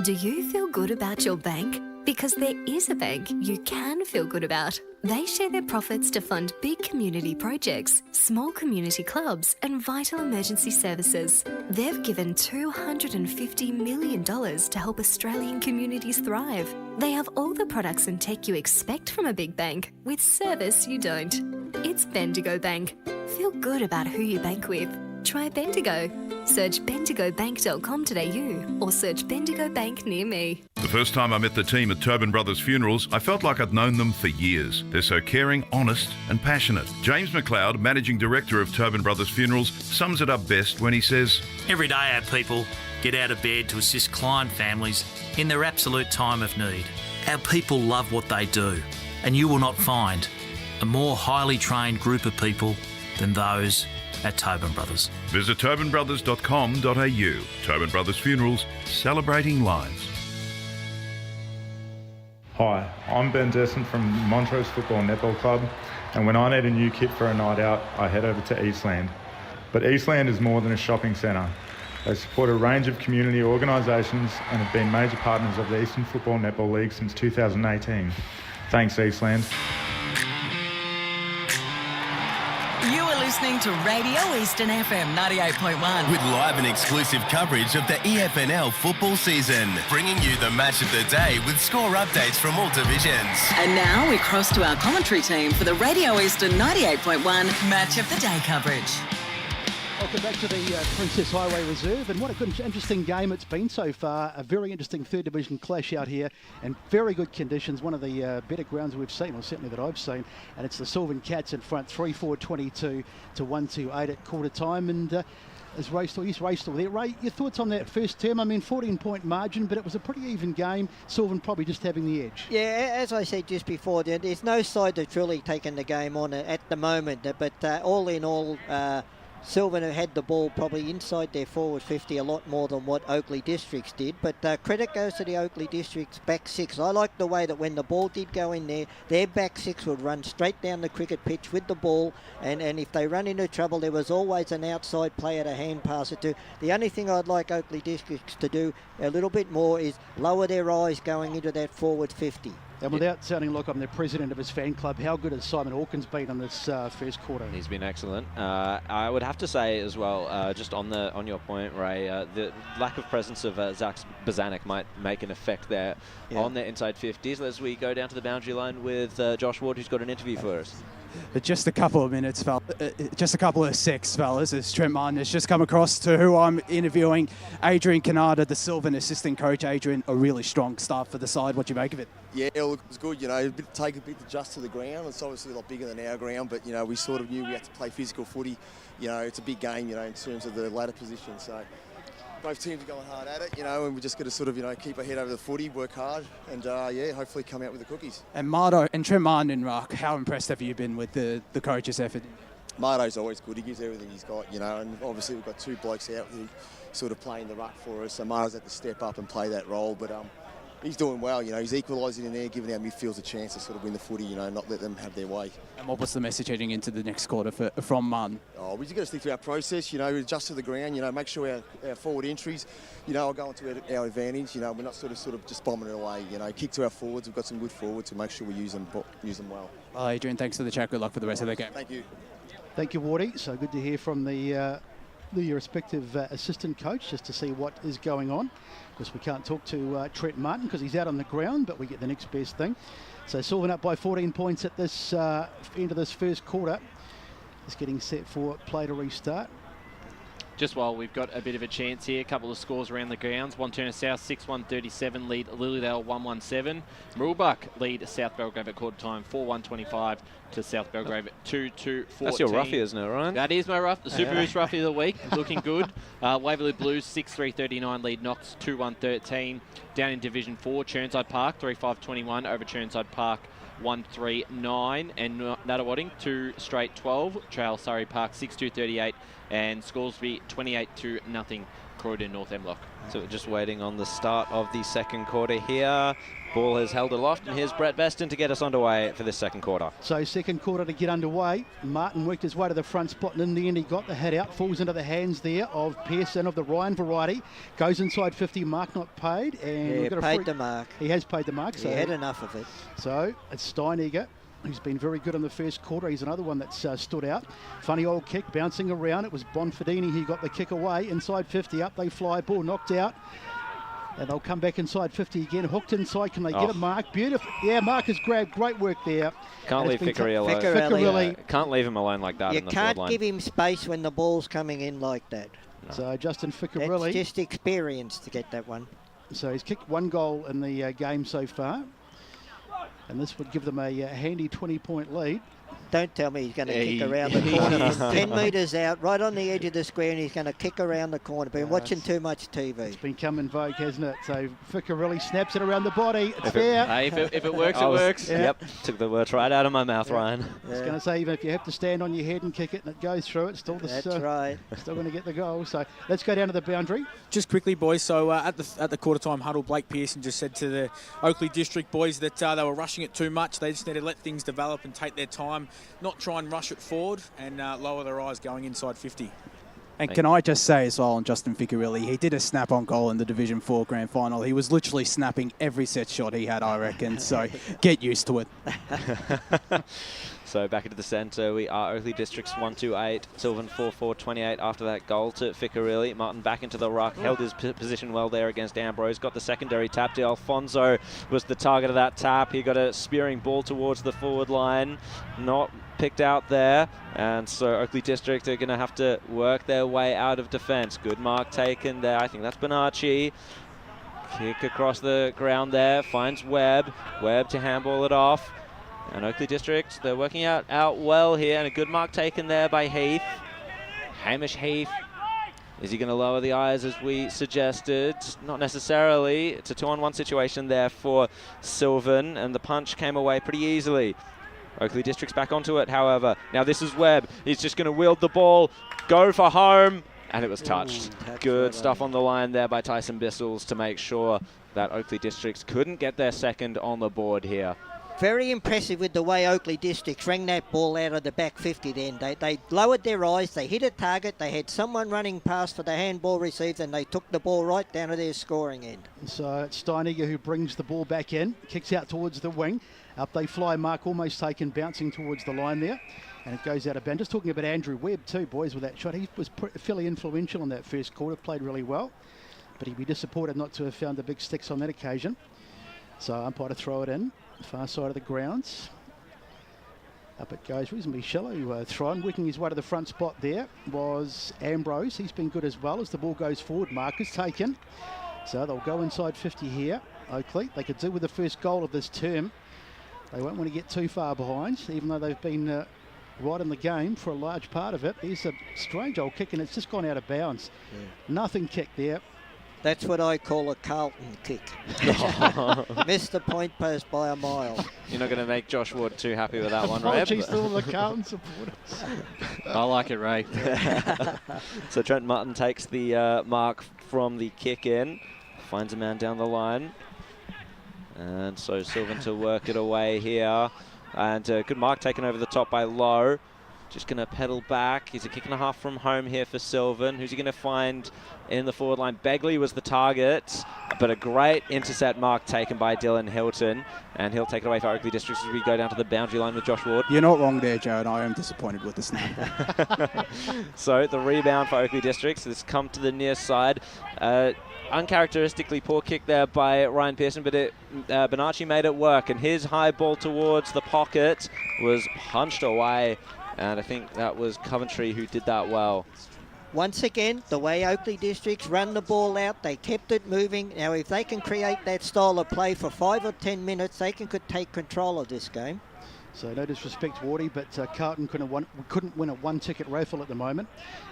Do you feel good about your bank? Because there is a bank you can feel good about. They share their profits to fund big community projects, small community clubs, and vital emergency services. They've given $250 million to help Australian communities thrive. They have all the products and tech you expect from a big bank, with service you don't. It's Bendigo Bank. Feel good about who you bank with. Try Bendigo. Search bendigobank.com.au or search Bendigo Bank near me. The first time I met the team at Tobin Brothers Funerals, I felt like I'd known them for years. They're so caring, honest and passionate. James McLeod, Managing Director of Tobin Brothers Funerals, sums it up best when he says, Every day our people get out of bed to assist client families in their absolute time of need. Our people love what they do, and you will not find a more highly trained group of people than those at Tobin Brothers. Visit tobinbrothers.com.au. Tobin Brothers Funerals, celebrating lives. Hi, I'm Ben Desson from Montrose Football Netball Club, and when I need a new kit for a night out, I head over to Eastland. But Eastland is more than a shopping centre. They support a range of community organisations and have been major partners of the Eastern Football Netball League since 2018. Thanks, Eastland. You are listening to Radio Eastern FM 98.1. With live and exclusive coverage of the EFNL football season, bringing you the match of the day with score updates from all divisions. And now we cross to our commentary team for the Radio Eastern 98.1 Match of the Day coverage. Welcome back to the Princess Highway Reserve, and what a good, interesting game it's been so far. A very interesting third division clash out here, and very good conditions. One of the better grounds we've seen, or certainly that I've seen. And it's the Sylvan Cats in front, 3-4-22 to 1-2-8 at quarter time. And as he's raced all there. Ray, your thoughts on that first term? I mean, 14-point margin, but it was a pretty even game. Sylvan probably just having the edge. Yeah, as I said just before, there's no side that's really taken the game on at the moment. But all in all, Silvan have had the ball probably inside their forward 50 a lot more than what Oakleigh Districts did. But credit goes to the Oakleigh Districts back six. I like the way that when the ball did go in there, their back six would run straight down the cricket pitch with the ball. And if they run into trouble, there was always an outside player to hand pass it to. The only thing I'd like Oakleigh Districts to do a little bit more is lower their eyes going into that forward 50. And without sounding like I'm the president of his fan club, how good has Simon Hawkins been on this first quarter? He's been excellent. I would have to say as well, just on your point, Ray, the lack of presence of Zach Bazanek might make an effect there on the inside 50s as we go down to the boundary line with Josh Ward, who's got an interview for us. Just a couple of minutes, just a couple of secs, fellas, as Trent Martin has just come across to who I'm interviewing. Adrian Canada, the Sylvan assistant coach. Adrian, a really strong start for the side. What do you make of it? Yeah, look, it was good. Take a bit to adjust to the ground. It's obviously a lot bigger than our ground, but, we sort of knew we had to play physical footy. It's a big game, in terms of the ladder position. So both teams are going hard at it, and we just got to sort of, keep our head over the footy, work hard, and, hopefully come out with the cookies. And Mardo and Trent Martin in ruck, how impressed have you been with the coach's effort? Mardo's always good. He gives everything he's got, and obviously we've got two blokes out who sort of playing the ruck for us, so Mardo's had to step up and play that role, but he's doing well, he's equalising in there, giving our midfields a chance to sort of win the footy, not let them have their way. And what was the message heading into the next quarter from Martin? We just got to stick to our process, adjust to the ground, make sure our forward entries, are going to our advantage, we're not sort of just bombing it away, kick to our forwards, we've got some good forwards, to make sure we use them well. Well, Adrian, thanks for the chat, good luck for the rest of the game. Thank you. Thank you, Wardy. So good to hear from the respective assistant coach, just to see what is going on. Of course, we can't talk to Trent Martin because he's out on the ground, but we get the next best thing. So Sylvan up by 14 points at this end of this first quarter. It's getting set for play to restart. Just while we've got a bit of a chance here, a couple of scores around the grounds. Wanturna South 6-1-37 lead Lilydale 1-1-7. Moorbuck lead South Belgrave at quarter time 4-1-25 to South Belgrave 2-2-14. That's your roughie, isn't it, Ryan? That is my rough. The Super Boost roughie of the week, looking good. Waverley Blues 6-3-39 lead Knox 2-1-13. Down in Division 4, Churnside Park 3-5-21 over Churnside Park 1-3-9, and Nuttawading 2 straight 12. Trail Surrey Park 6-2-38, and Scoresby 28-0. Croydon North Emlock. So we're just waiting on the start of the second quarter here. Ball has held aloft, and here's Brett Beston to get us underway for this second quarter. So second quarter to get underway. Martin worked his way to the front spot, and in the end he got the head out, falls into the hands there of Pearson of the Ryan variety. Goes inside 50, mark not paid. And we've got paid the mark. He has paid the mark. So he had enough of it. So it's Steineger, who's been very good in the first quarter. He's another one that's stood out. Funny old kick, bouncing around. It was Bonfadini. He got the kick away. Inside 50, up they fly. Ball knocked out. And they'll come back inside 50 again. Hooked inside. Can they get a mark? Beautiful. Yeah, Mark has grabbed. Great work there. Can't leave Fickery alone. Fickery. Can't leave him alone like that. You can't give him space when the ball's coming in like that. No. So Justin Fickery. That's just experience to get that one. So he's kicked one goal in the game so far. And this would give them a handy 20-point lead. Don't tell me he's going to kick around the corner from 10 metres out, right on the edge of the square, and he's going to kick around the corner. Been watching too much TV. It's been coming vogue, hasn't it? So Ficker really snaps it around the body. It's fair. Hey, if it works, it works. Yep. Took the words right out of my mouth, Ryan. I was going to say, even if you have to stand on your head and kick it and it goes through, it's still That's right. Still going to get the goal. So let's go down to the boundary. Just quickly, boys. So at the quarter-time huddle, Blake Pearson just said to the Oakley District boys that they were rushing it too much. They just need to let things develop and take their time, not try and rush it forward and lower their eyes going inside 50. And can I just say as well on Justin Ficcarelli, he did a snap-on goal in the Division 4 Grand Final. He was literally snapping every set shot he had, I reckon. So get used to it. So back into the centre, we are Oakley Districts 1-2-8, Sylvan 4-4-28 after that goal to Ficcarelli. Martin back into the ruck, held his position well there against Ambrose, got the secondary tap to Alfonso, was the target of that tap. He got a spearing ball towards the forward line, not picked out there, and so Oakley District are going to have to work their way out of defence. Good mark taken there, I think that's Bonacci. Kick across the ground there, finds Webb to handball it off. And Oakley District, they're working out well here, and a good mark taken there by Heath. Hamish Heath. Is he going to lower the eyes as we suggested? Not necessarily. It's a 2-on-1 situation there for Sylvan, and the punch came away pretty easily. Oakley District's back onto it, however. Now this is Webb. He's just going to wield the ball, go for home, and it was touched. Good stuff on the line there by Tyson Bissels to make sure that Oakley Districts couldn't get their second on the board here. Very impressive with the way Oakley Districts rang that ball out of the back 50 then. They lowered their eyes, they hit a target, they had someone running past for the handball received, and they took the ball right down to their scoring end. So it's Steineger who brings the ball back in, kicks out towards the wing. Up they fly, mark almost taken, bouncing towards the line there. And it goes out of bounds. Just talking about Andrew Webb too, boys, with that shot. He was fairly influential in that first quarter, played really well. But he'd be disappointed not to have found the big sticks on that occasion. So umpire to throw it in. Far side of the grounds. Up it goes, reasonably shallow throw. Working his way to the front spot there was Ambrose. He's been good as well as the ball goes forward. Mark is taken. So they'll go inside 50 here, Oakley. They could do with the first goal of this term. They won't want to get too far behind, even though they've been right in the game for a large part of it. There's a strange old kick and it's just gone out of bounds. Yeah. Nothing kicked there. That's what I call a Carlton kick. Missed the point post by a mile. You're not going to make Josh Ward too happy with that one, Ray. Apologies to all the Carlton supporters. I like it, Ray. So Trent Martin takes the mark from the kick in, finds a man down the line. And so Sylvan to work it away here. And good mark taken over the top by Lowe. Just going to pedal back. He's a kick and a half from home here for Sylvan. Who's he going to find in the forward line? Begley was the target, but a great intercept mark taken by Dylan Hilton. And he'll take it away for Oakley Districts as we go down to the boundary line with Josh Ward. You're not wrong there, Joe, and I am disappointed with the snap. So the rebound for Oakley Districts has come to the near side. Uncharacteristically poor kick there by Ryan Pearson, but Bonacci made it work, and his high ball towards the pocket was punched away. And I think that was Coventry who did that well. Once again, the way Oakley Districts run the ball out, they kept it moving. Now, if they can create that style of play for 5 or 10 minutes, they could take control of this game. So no disrespect, Wardy, but Carlton couldn't win a one-ticket raffle at the moment.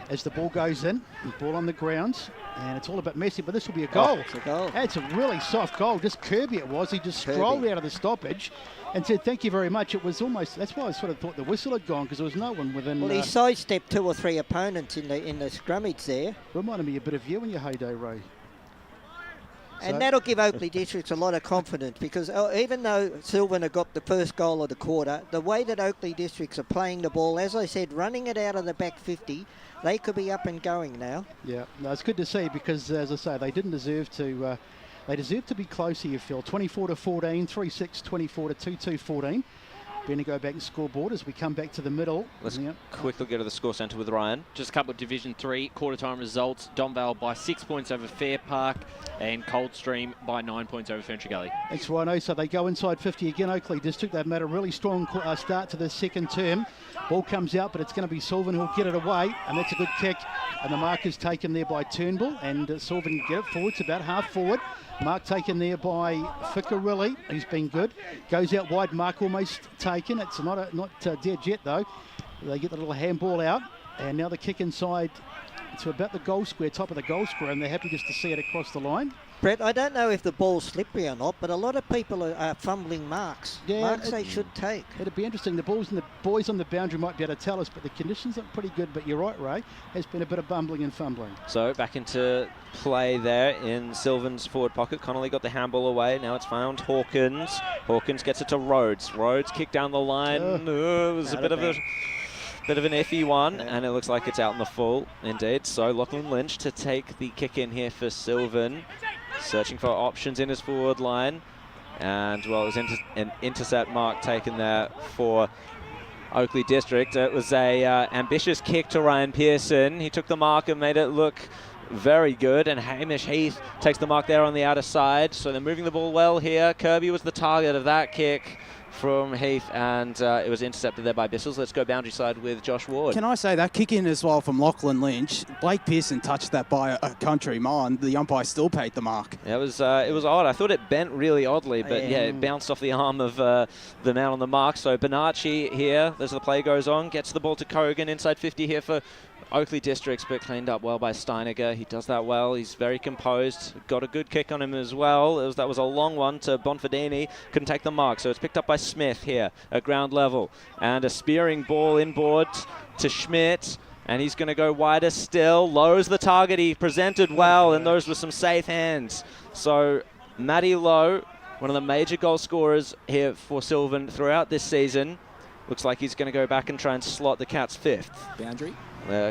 As the ball goes in, the ball on the ground, and it's all a bit messy, but this will be a goal. Oh, it's a goal. It's a really soft goal. Just Kirby it was. He just strolled out of the stoppage and said, thank you very much. It was almost, that's why I sort of thought the whistle had gone, because there was no one within. Well, he sidestepped 2 or 3 opponents in the scrummage there. Reminded me a bit of you in your heyday, Ray. And that'll give Oakley Districts a lot of confidence, because even though Sylvan have got the first goal of the quarter, the way that Oakley Districts are playing the ball, as I said, running it out of the back 50, they could be up and going now. Yeah, no, it's good to see, because as I say, they didn't deserve to. They deserve to be close here, Phil. 24-14, 3-6, 24-2, 2-14. Going to go back and scoreboard as we come back to the middle. Let's quickly go to the score centre with Ryan. Just a couple of Division 3 quarter-time results. Domvale by 6 points over Fair Park, and Coldstream by 9 points over Ferntree Gully. Thanks, Rhino. So they go inside 50 again, Oakley District. They've made a really strong start to the second term. Ball comes out, but it's going to be Sylvan who'll get it away, and that's a good kick. And the mark is taken there by Turnbull, and Sylvan get it forward. It's about half forward. Mark taken there by Ficcarelli. He's been good. Goes out wide. Mark almost taken. taken. It's not dead yet, though. They get the little handball out, and now the kick inside to about the goal square, top of the goal square, and they're happy just to see it across the line. Brett, I don't know if the ball's slippery or not, but a lot of people are fumbling marks. Yeah, marks they should take. It'd be interesting. The boys on the boundary might be able to tell us, but the conditions look pretty good. But you're right, Ray. Has been a bit of bumbling and fumbling. So back into play there in Sylvan's forward pocket. Connolly got the handball away. Now it's found Hawkins. Hawkins gets it to Rhodes. Rhodes kicked down the line. It was a bit of an iffy one, and it looks like it's out in the full indeed. So Lachlan Lynch to take the kick in here for Sylvan. Searching for options in his forward line. And, well, it was an intercept mark taken there for Oakley District. It was a ambitious kick to Ryan Pearson. He took the mark and made it look very good. And Hamish Heath takes the mark there on the outer side. So they're moving the ball well here. Kirby was the target of that kick from Heath, and it was intercepted there by Bissell. Let's go boundary side with Josh Ward. Can I say that kick in as well from Lachlan Lynch? Blake Pearson touched that by a country mile, and the umpire still paid the mark. Yeah, it was odd. I thought it bent really oddly, but it bounced off the arm of the man on the mark. So Bonacci here, as the play goes on, gets the ball to Kogan inside 50 here for Oakley Districts, but cleaned up well by Steiniger. He does that well. He's very composed. Got a good kick on him as well. That was a long one to Bonfadini. Couldn't take the mark, so it's picked up by Smith here at ground level. And a spearing ball inboard to Schmidt. And he's going to go wider still. Lowe's the target. He presented well, and those were some safe hands. So Matty Lowe, one of the major goal scorers here for Sylvan throughout this season, looks like he's going to go back and try and slot the Cats fifth. Boundary.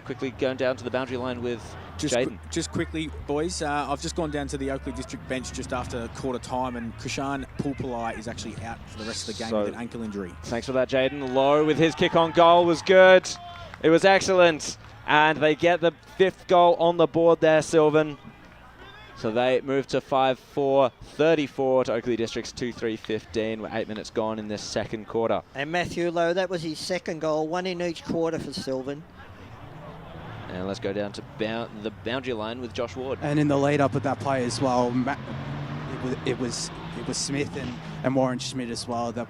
Quickly going down to the boundary line with Jaden. Just quickly, boys, I've just gone down to the Oakley District bench just after quarter time, and Krishan Pulpulai is actually out for the rest of the game with an ankle injury. Thanks for that, Jaden. Lowe with his kick on goal was good. It was excellent. And they get the fifth goal on the board there, Sylvan. So they move to 5-4-34 to Oakley District's 2-3-15. We're 8 minutes gone in this second quarter. And Matthew Lowe, that was his second goal, one in each quarter for Sylvan. And let's go down to the boundary line with Josh Ward. And in the lead up of that play as well, it was Smith and Warren Schmidt as well that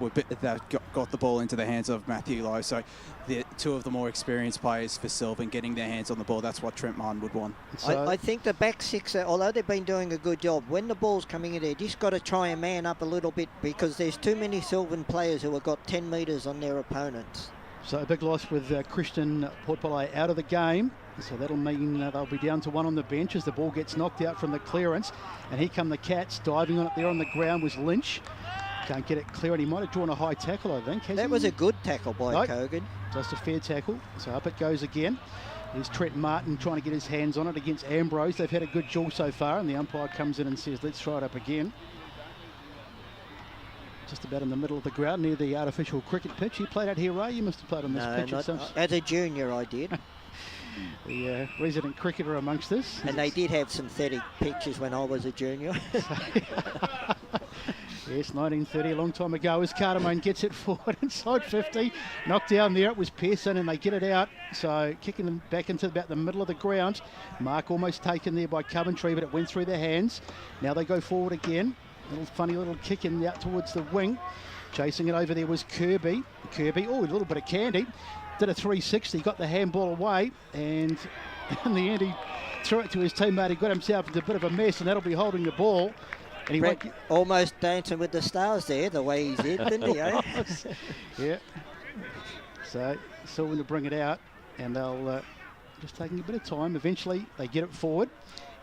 got the ball into the hands of Matthew Lowe. So the two of the more experienced players for Sylvan getting their hands on the ball, that's what Trent Martin would want. I think the back six, although they've been doing a good job, when the ball's coming in there, just got to try and man up a little bit, because there's too many Sylvan players who have got 10 metres on their opponents. So a big loss with Christian Portpalais out of the game. So that'll mean they'll be down to one on the bench as the ball gets knocked out from the clearance. And here come the Cats. Diving on it there on the ground was Lynch. Can't get it clear, and he might have drawn a high tackle, I think. That was a good tackle by Kogan. Just a fair tackle. So up it goes again. There's Trent Martin trying to get his hands on it against Ambrose. They've had a good duel so far, and the umpire comes in and says, let's try it up again. Just about in the middle of the ground near the artificial cricket pitch. You played out here, Ray? You must have played on this pitch at some... As a junior, I did. The resident cricketer amongst us. And they did have synthetic pitches when I was a junior. Yes, 1930, a long time ago, as Cardamone gets it forward inside 50. Knocked down there, it was Pearson, and they get it out. So kicking them back into about the middle of the ground. Mark almost taken there by Coventry, but it went through their hands. Now they go forward again. Little funny little kick in out towards the wing. Chasing it over there was Kirby. Oh, a little bit of candy. Did a 360, got the handball away, and in the end he threw it to his teammate. He got himself into a bit of a mess, and that'll be holding the ball. And he Brett, almost dancing with the stars there, the way he did, didn't he? Eh? Yeah. So Sylvan to bring it out, and they'll just taking a bit of time. Eventually they get it forward.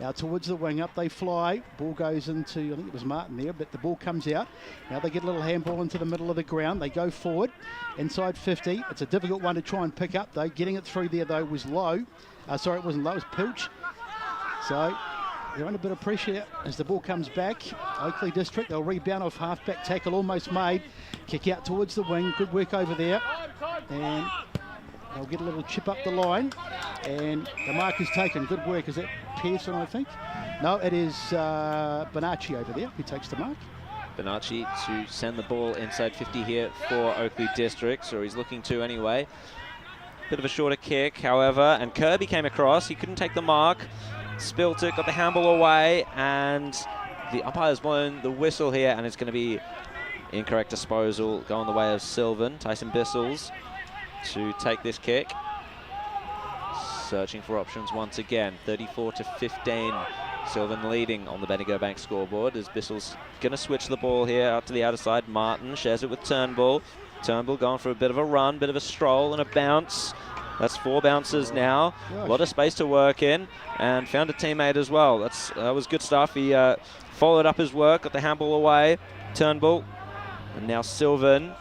Out towards the wing, up they fly. Ball goes into, I think it was Martin there, but the ball comes out. Now they get a little handball into the middle of the ground. They go forward, inside 50. It's a difficult one to try and pick up, though. Getting it through there, though, was Lowe. Sorry, it wasn't Lowe, it was Pooch. So they're under a bit of pressure as the ball comes back. Oakley District, they'll rebound off half-back tackle, almost made. Kick out towards the wing. Good work over there. And they'll get a little chip up the line. And the mark is taken. Good work. Is that Pearson, I think? No, it is Bonacci over there who takes the mark. Bonacci to send the ball inside 50 here for Oakley Districts, or he's looking to anyway. Bit of a shorter kick, however, and Kirby came across. He couldn't take the mark. Spilt it, got the handball away, and the umpire's blown the whistle here, and it's going to be Incorrect disposal going the way of Sylvan. Tyson Bissell's to take this kick. Searching for options once again. 34-15. Sylvan leading on the Bendigo Bank scoreboard as Bissell's going to switch the ball here out to the outer side. Martin shares it with Turnbull. Turnbull going for a bit of a run, bit of a stroll and a bounce. That's 4 bounces now. A lot of space to work in, and found a teammate as well. That was good stuff. He followed up his work, got the handball away. Turnbull, and now Sylvan.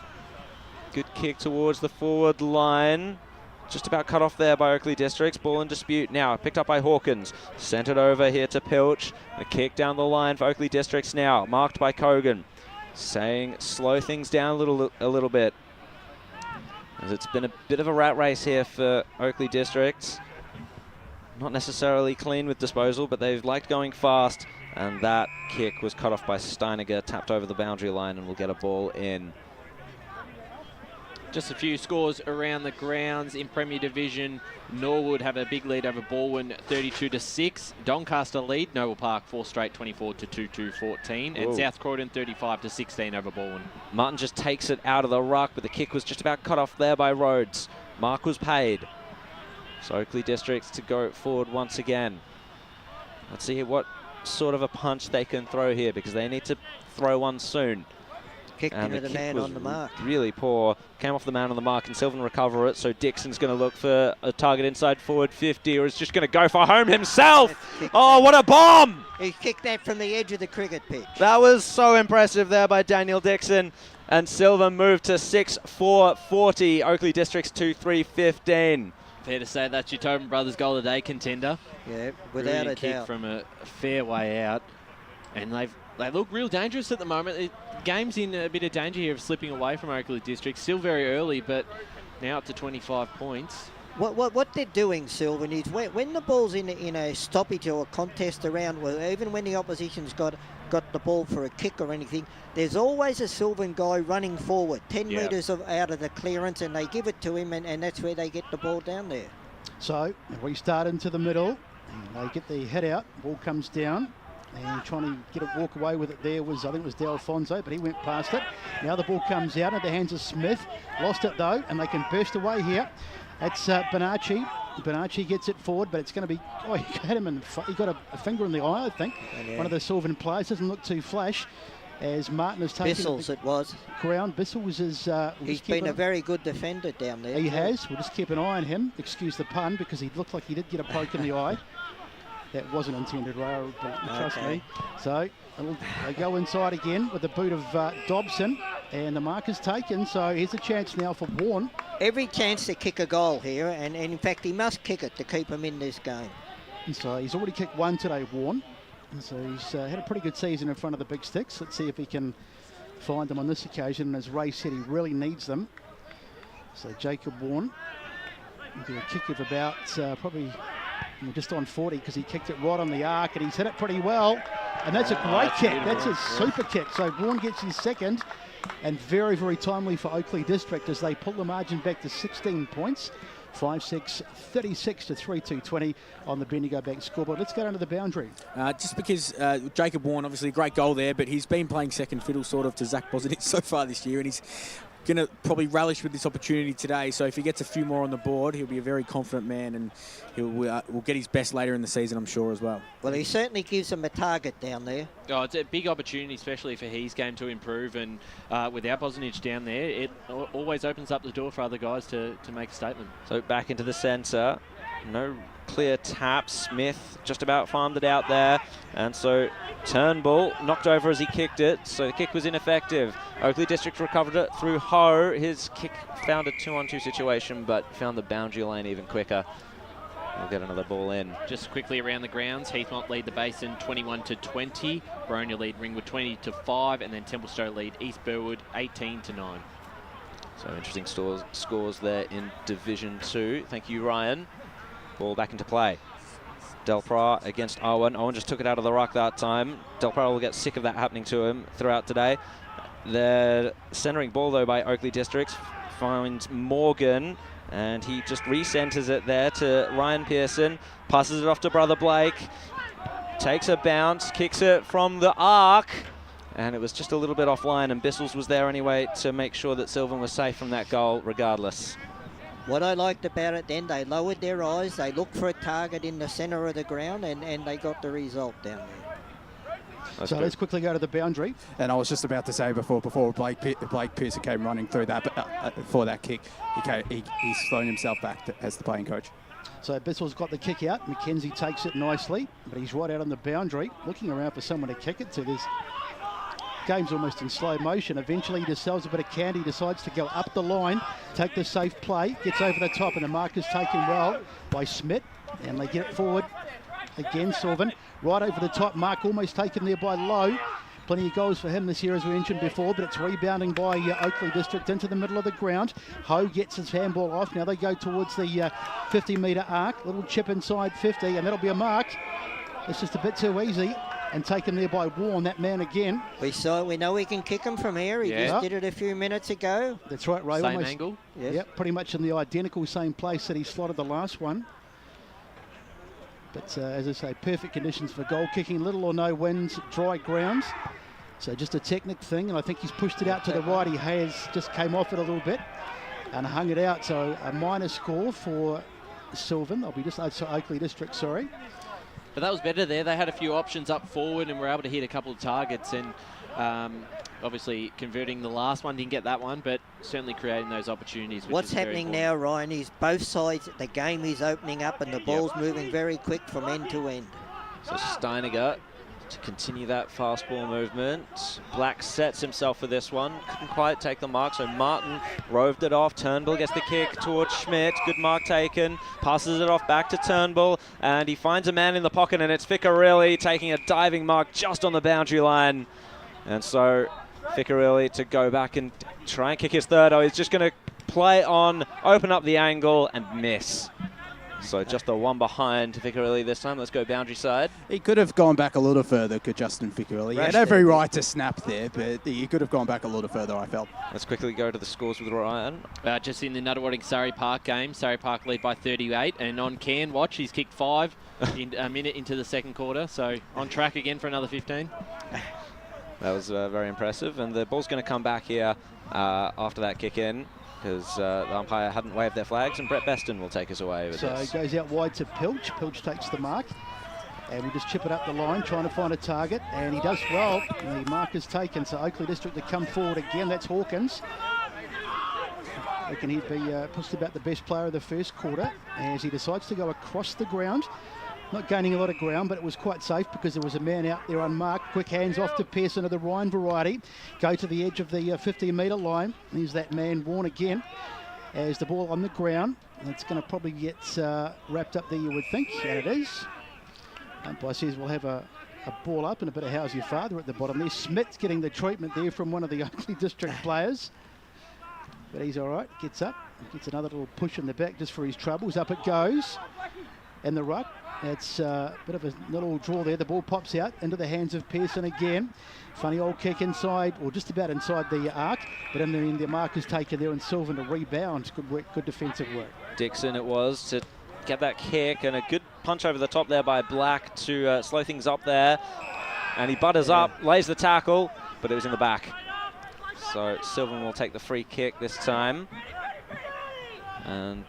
Good kick towards the forward line. Just about cut off there by Oakley Districts. Ball in dispute now, picked up by Hawkins. Sent it over here to Pilch. A kick down the line for Oakley Districts now, marked by Kogan. Saying slow things down a little bit. As it's been a bit of a rat race here for Oakley Districts. Not necessarily clean with disposal, but they've liked going fast. And that kick was cut off by Steiniger, tapped over the boundary line, and will get a ball in. Just a few scores around the grounds in Premier Division. Norwood have a big lead over Balwyn, 32-6. Doncaster lead Noble Park 4 straight, 24-2-14, and South Croydon 35-16 over Balwyn. Martin just takes it out of the ruck, but the kick was just about cut off there by Rhodes. Mark was paid. So Oakley Districts to go forward once again. Let's see what sort of a punch they can throw here, because they need to throw one soon. Kicked into the man on the mark. Really poor. Came off the man on the mark, and Sylvan recover it. So Dixon's going to look for a target inside forward 50, or is just going to go for home himself. Oh, what a bomb! He kicked that from the edge of the cricket pitch. That was so impressive there by Daniel Dixon. And Sylvan moved to 6-4-40. Oakley Districts 2-3-15. Fair to say that's your Tobin Brothers goal of the day contender. Yeah, without a kick doubt. From a fair way out. And they look real dangerous at the moment. The game's in a bit of danger here of slipping away from Oakley District. Still very early, but now up to 25 points. What they're doing, Sylvan, is when the ball's in a stoppage or a contest around, well, even when the opposition's got the ball for a kick or anything, there's always a Sylvan guy running forward, 10 metres out of the clearance, and they give it to him, and that's where they get the ball down there. So we start into the middle, and they get the head out, ball comes down. And trying to get it, walk away with it there was, I think it was D'Alfonso, but he went past it. Now the ball comes out into the hands of Smith. Lost it though, and they can burst away here. That's Bonacci. Bonacci gets it forward, but it's going to be, oh, he had him he got a finger in the eye, I think. Yeah. One of the Sylvan players, doesn't look too flash. As Martin has taken Bissell's it was. Ground. Bissell was his... he's been a very good defender down there. He has. We'll just keep an eye on him. Excuse the pun, because he looked like he did get a poke in the eye. That wasn't intended, Ray, trust me. So they go inside again with the boot of Dobson, and the mark is taken. So here's a chance now for Warren. Every chance to kick a goal here, and in fact he must kick it to keep him in this game. And so he's already kicked one today, Warren. And so he's had a pretty good season in front of the big sticks. Let's see if he can find them on this occasion. And as Ray said, he really needs them. So Jacob Warren will do a kick of about probably... just on 40, because he kicked it right on the arc, and he's hit it pretty well. And that's a great kick. That's a super kick. So Vaughan gets his second, and very, very timely for Oakley District as they pull the margin back to 16 points. 5-6, 36 to 3-2-20 on the Bendigo Bank scoreboard. Let's go down to the boundary. Just because Jacob Warren, obviously a great goal there, but he's been playing second fiddle sort of to Zach Bosnich so far this year, and he's going to probably relish with this opportunity today. So if he gets a few more on the board, he'll be a very confident man, and will get his best later in the season, I'm sure, as well. Well, he certainly gives them a target down there. Oh, it's a big opportunity, especially for his game to improve, and without Bosnich down there, it always opens up the door for other guys to make a statement. So back into the centre. No clear tap. Smith just about farmed it out there, and so Turnbull knocked over as he kicked it, so the kick was ineffective. Oakley District recovered it through Ho. His kick found a 2-on-2 situation, but found the boundary lane even quicker. We'll get another ball in. Just quickly around the grounds, Heathmont lead the Basin 21-20, Boronia lead Ringwood 20-5, and then Templestowe lead East Burwood 18-9. So interesting scores there in Division 2. Thank you, Ryan. Ball back into play. Delpra against Owen. Owen just took it out of the ruck that time. Delpra will get sick of that happening to him throughout today. The centering ball, though, by Oakley Districts finds Morgan, and he just re-centers it there to Ryan Pearson. Passes it off to Brother Blake. Takes a bounce, kicks it from the arc. and it was just a little bit offline, and Bissell's was there anyway to make sure that Sylvan was safe from that goal regardless. What I liked about it then, they lowered their eyes, they looked for a target in the centre of the ground, and they got the result down there. So let's quickly go to the boundary. And I was just about to say before Blake Pearson came running through that for that kick, he's thrown himself back as the playing coach. So Bissell's got the kick out. McKenzie takes it nicely, but he's right out on the boundary, looking around for someone to kick it to. This game's almost in slow motion. Eventually he just sells a bit of candy, decides to go up the line, take the safe play, gets over the top, and the mark is taken well by Smith, and they get it forward. Again, Sylvan, right over the top. Mark almost taken there by Lowe. Plenty of goals for him this year, as we mentioned before, but it's rebounding by Oakley District into the middle of the ground. Ho gets his handball off. Now they go towards the 50-metre arc. Little chip inside 50, and that'll be a mark. It's just a bit too easy. And taken there by Warren, that man again. We know he can kick him from here. He just did it a few minutes ago. That's right, Ray. Same angle. Yes. Yep, pretty much in the identical same place that he slotted the last one. But as I say, perfect conditions for goal kicking. Little or no winds, dry grounds. So just a technique thing, and I think he's pushed it out to the right. He has just came off it a little bit and hung it out. So a minor score for Sylvan. I'll be just Oakley District, sorry. But that was better there. They had a few options up forward and were able to hit a couple of targets, and obviously converting the last one, didn't get that one, but certainly creating those opportunities. What's happening now, Ryan, is both sides, the game is opening up and the ball's moving very quick from end to end. So Steiniger to continue that fast ball movement. Black sets himself for this one. Couldn't quite take the mark, so Martin roved it off. Turnbull gets the kick towards Schmidt. Good mark taken. Passes it off back to Turnbull, and he finds a man in the pocket, and it's Ficarelli taking a diving mark just on the boundary line. And so Ficarelli to go back and try and kick his third. Oh, he's just going to play on, open up the angle, and miss. So just the one behind Ficarelli this time. Let's go boundary side. He could have gone back a little further, could Justin Ficarelli. He had every right to snap there, but he could have gone back a little further, I felt. Let's quickly go to the scores with Ryan. Just in the Nuttawading Surrey Park game, Surrey Park lead by 38, and on Can Watch, he's kicked 5 in a minute into the second quarter, so on track again for another 15. That was very impressive, and the ball's going to come back here after that kick in, because the umpire hadn't waved their flags, and Brett Beston will take us away with this. So it goes out wide to Pilch. Pilch takes the mark, and we just chip it up the line, trying to find a target, and he does well. The mark is taken, so Oakley District to come forward again. That's Hawkins. I reckon he'd be pushed about the best player of the first quarter, as he decides to go across the ground. Not gaining a lot of ground, but it was quite safe because there was a man out there unmarked. Quick hands off to Pearson of the Ryan variety. Go to the edge of the 50-metre line. There's that man, Warren, again, as the ball on the ground. It's going to probably get wrapped up there, you would think, and it is. Umpire says we'll have a ball up and a bit of how's your father at the bottom there. Smith's getting the treatment there from one of the Oakley District players. But he's all right, gets up. Gets another little push in the back just for his troubles. Up it goes. And the ruck. It's a bit of a little draw there. The ball pops out into the hands of Pearson again. Funny old kick inside, or just about inside the arc. But in the end, the mark is taken there, and Sylvan to rebound. Good work, good defensive work. Dixon it was to get that kick, and a good punch over the top there by Black to slow things up there. And he butters up, lays the tackle, but it was in the back. So Sylvan will take the free kick this time. And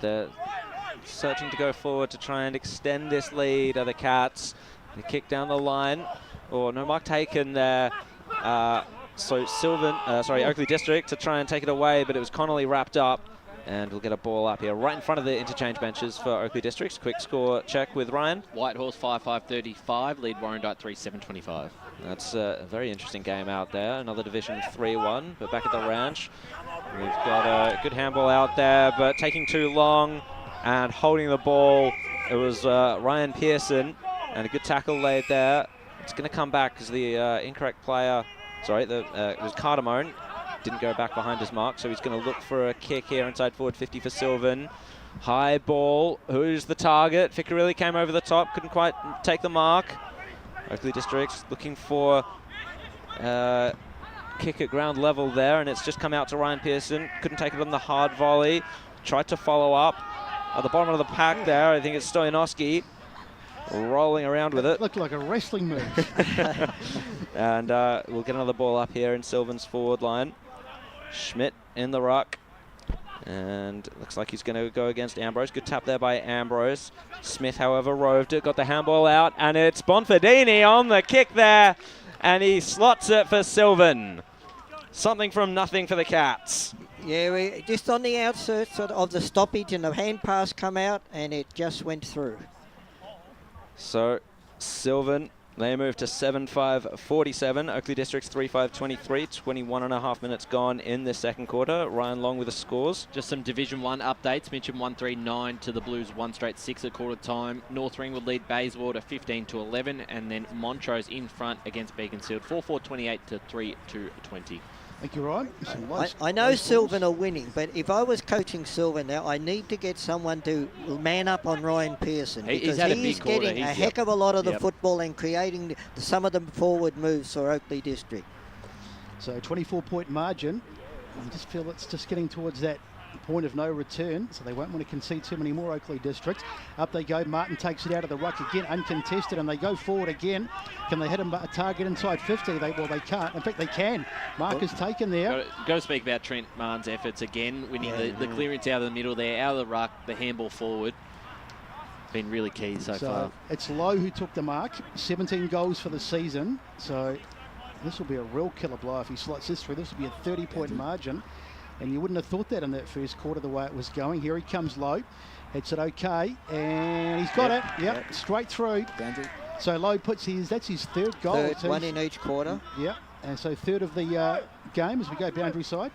searching to go forward to try and extend this lead are the Cats. The kick down the line. Oh, no mark taken there. So Oakley District to try and take it away, but it was Connolly wrapped up. And we'll get a ball up here right in front of the interchange benches for Oakley Districts. Quick score check with Ryan. Whitehorse 5-5-35, lead Warrandyte 3-7-25. That's a very interesting game out there. Another Division 3-1, but back at the ranch. We've got a good handball out there, but taking too long. And holding the ball, it was Ryan Pearson, and a good tackle laid there. It's going to come back because the incorrect player, it was Cardamone, didn't go back behind his mark, so he's going to look for a kick here inside forward 50 for Sylvan. High ball, who's the target? Ficarelli came over the top, couldn't quite take the mark. Oakley Districts looking for kick at ground level there, and it's just come out to Ryan Pearson. Couldn't take it on the hard volley. Tried to follow up. At the bottom of the pack there, I think it's Stoyanowski rolling around with it. Looked like a wrestling move. And we'll get another ball up here in Sylvan's forward line. Schmidt in the ruck. And looks like he's going to go against Ambrose. Good tap there by Ambrose. Smith, however, roved it, got the handball out, and it's Bonfadini on the kick there, and he slots it for Sylvan. Something from nothing for the Cats. Yeah, we just on the outskirts of the stoppage, and the hand pass come out, and it just went through. So Sylvan, they move to 7-5-47. Oakley District's 3-5-23. 21.5 minutes gone in the second quarter. Ryan Long with the scores. Just some Division 1 updates. Mitcham 1-3-9 to the Blues 1-6 at quarter time. North Ringwood lead Bayswater 15-11, and then Montrose in front against Beaconsfield 4-4-28 to 3-2-20. Thank you, Ryan. I know Sylvan are winning, but if I was coaching Sylvan now, I need to get someone to man up on Ryan Pearson, because he's getting a heck of a lot of the football and creating some of the forward moves for Oakley District. So 24-point margin. I just feel it's just getting towards that point of no return, so they won't want to concede too many more Oakley Districts. Up they go. Martin takes it out of the ruck again, uncontested, and they go forward again. Can they hit a target inside 50? They can't. In fact, they can. Mark is taken there. Got to speak about Trent Martin's efforts again, winning the clearance out of the middle there, out of the ruck, the handball forward. Been really key so far. It's Lowe who took the mark. 17 goals for the season. So this will be a real killer blow if he slots this through. This will be a 30-point margin. And you wouldn't have thought that in that first quarter, the way it was going. Here he comes, Lowe. Hits it okay, and he's got it. Yep, straight through. So Lowe puts that's his third goal. Third, one in each quarter. Yep, and so third of the game as we go boundary side.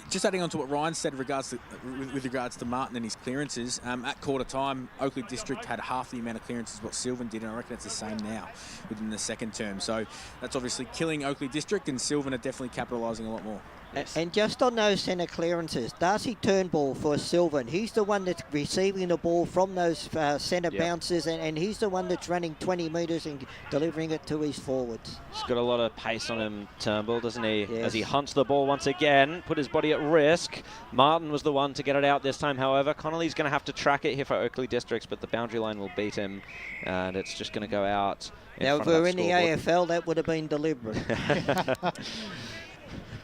Just adding on to what Ryan said with regards to Martin and his clearances, at quarter time, Oakley District had half the amount of clearances what Sylvan did, and I reckon it's the same now within the second term. So that's obviously killing Oakley District, and Sylvan are definitely capitalising a lot more. Yes. And just on those centre clearances, Darcy Turnbull for Sylvan, he's the one that's receiving the ball from those centre bounces, and he's the one that's running 20 metres and delivering it to his forwards. He's got a lot of pace on him, Turnbull, doesn't he? Yes. As he hunts the ball once again, put his body at risk. Martin was the one to get it out this time, however. Connolly's going to have to track it here for Oakley Districts, but the boundary line will beat him, and it's just going to go out. Now, if we're in the AFL, that would have been deliberate.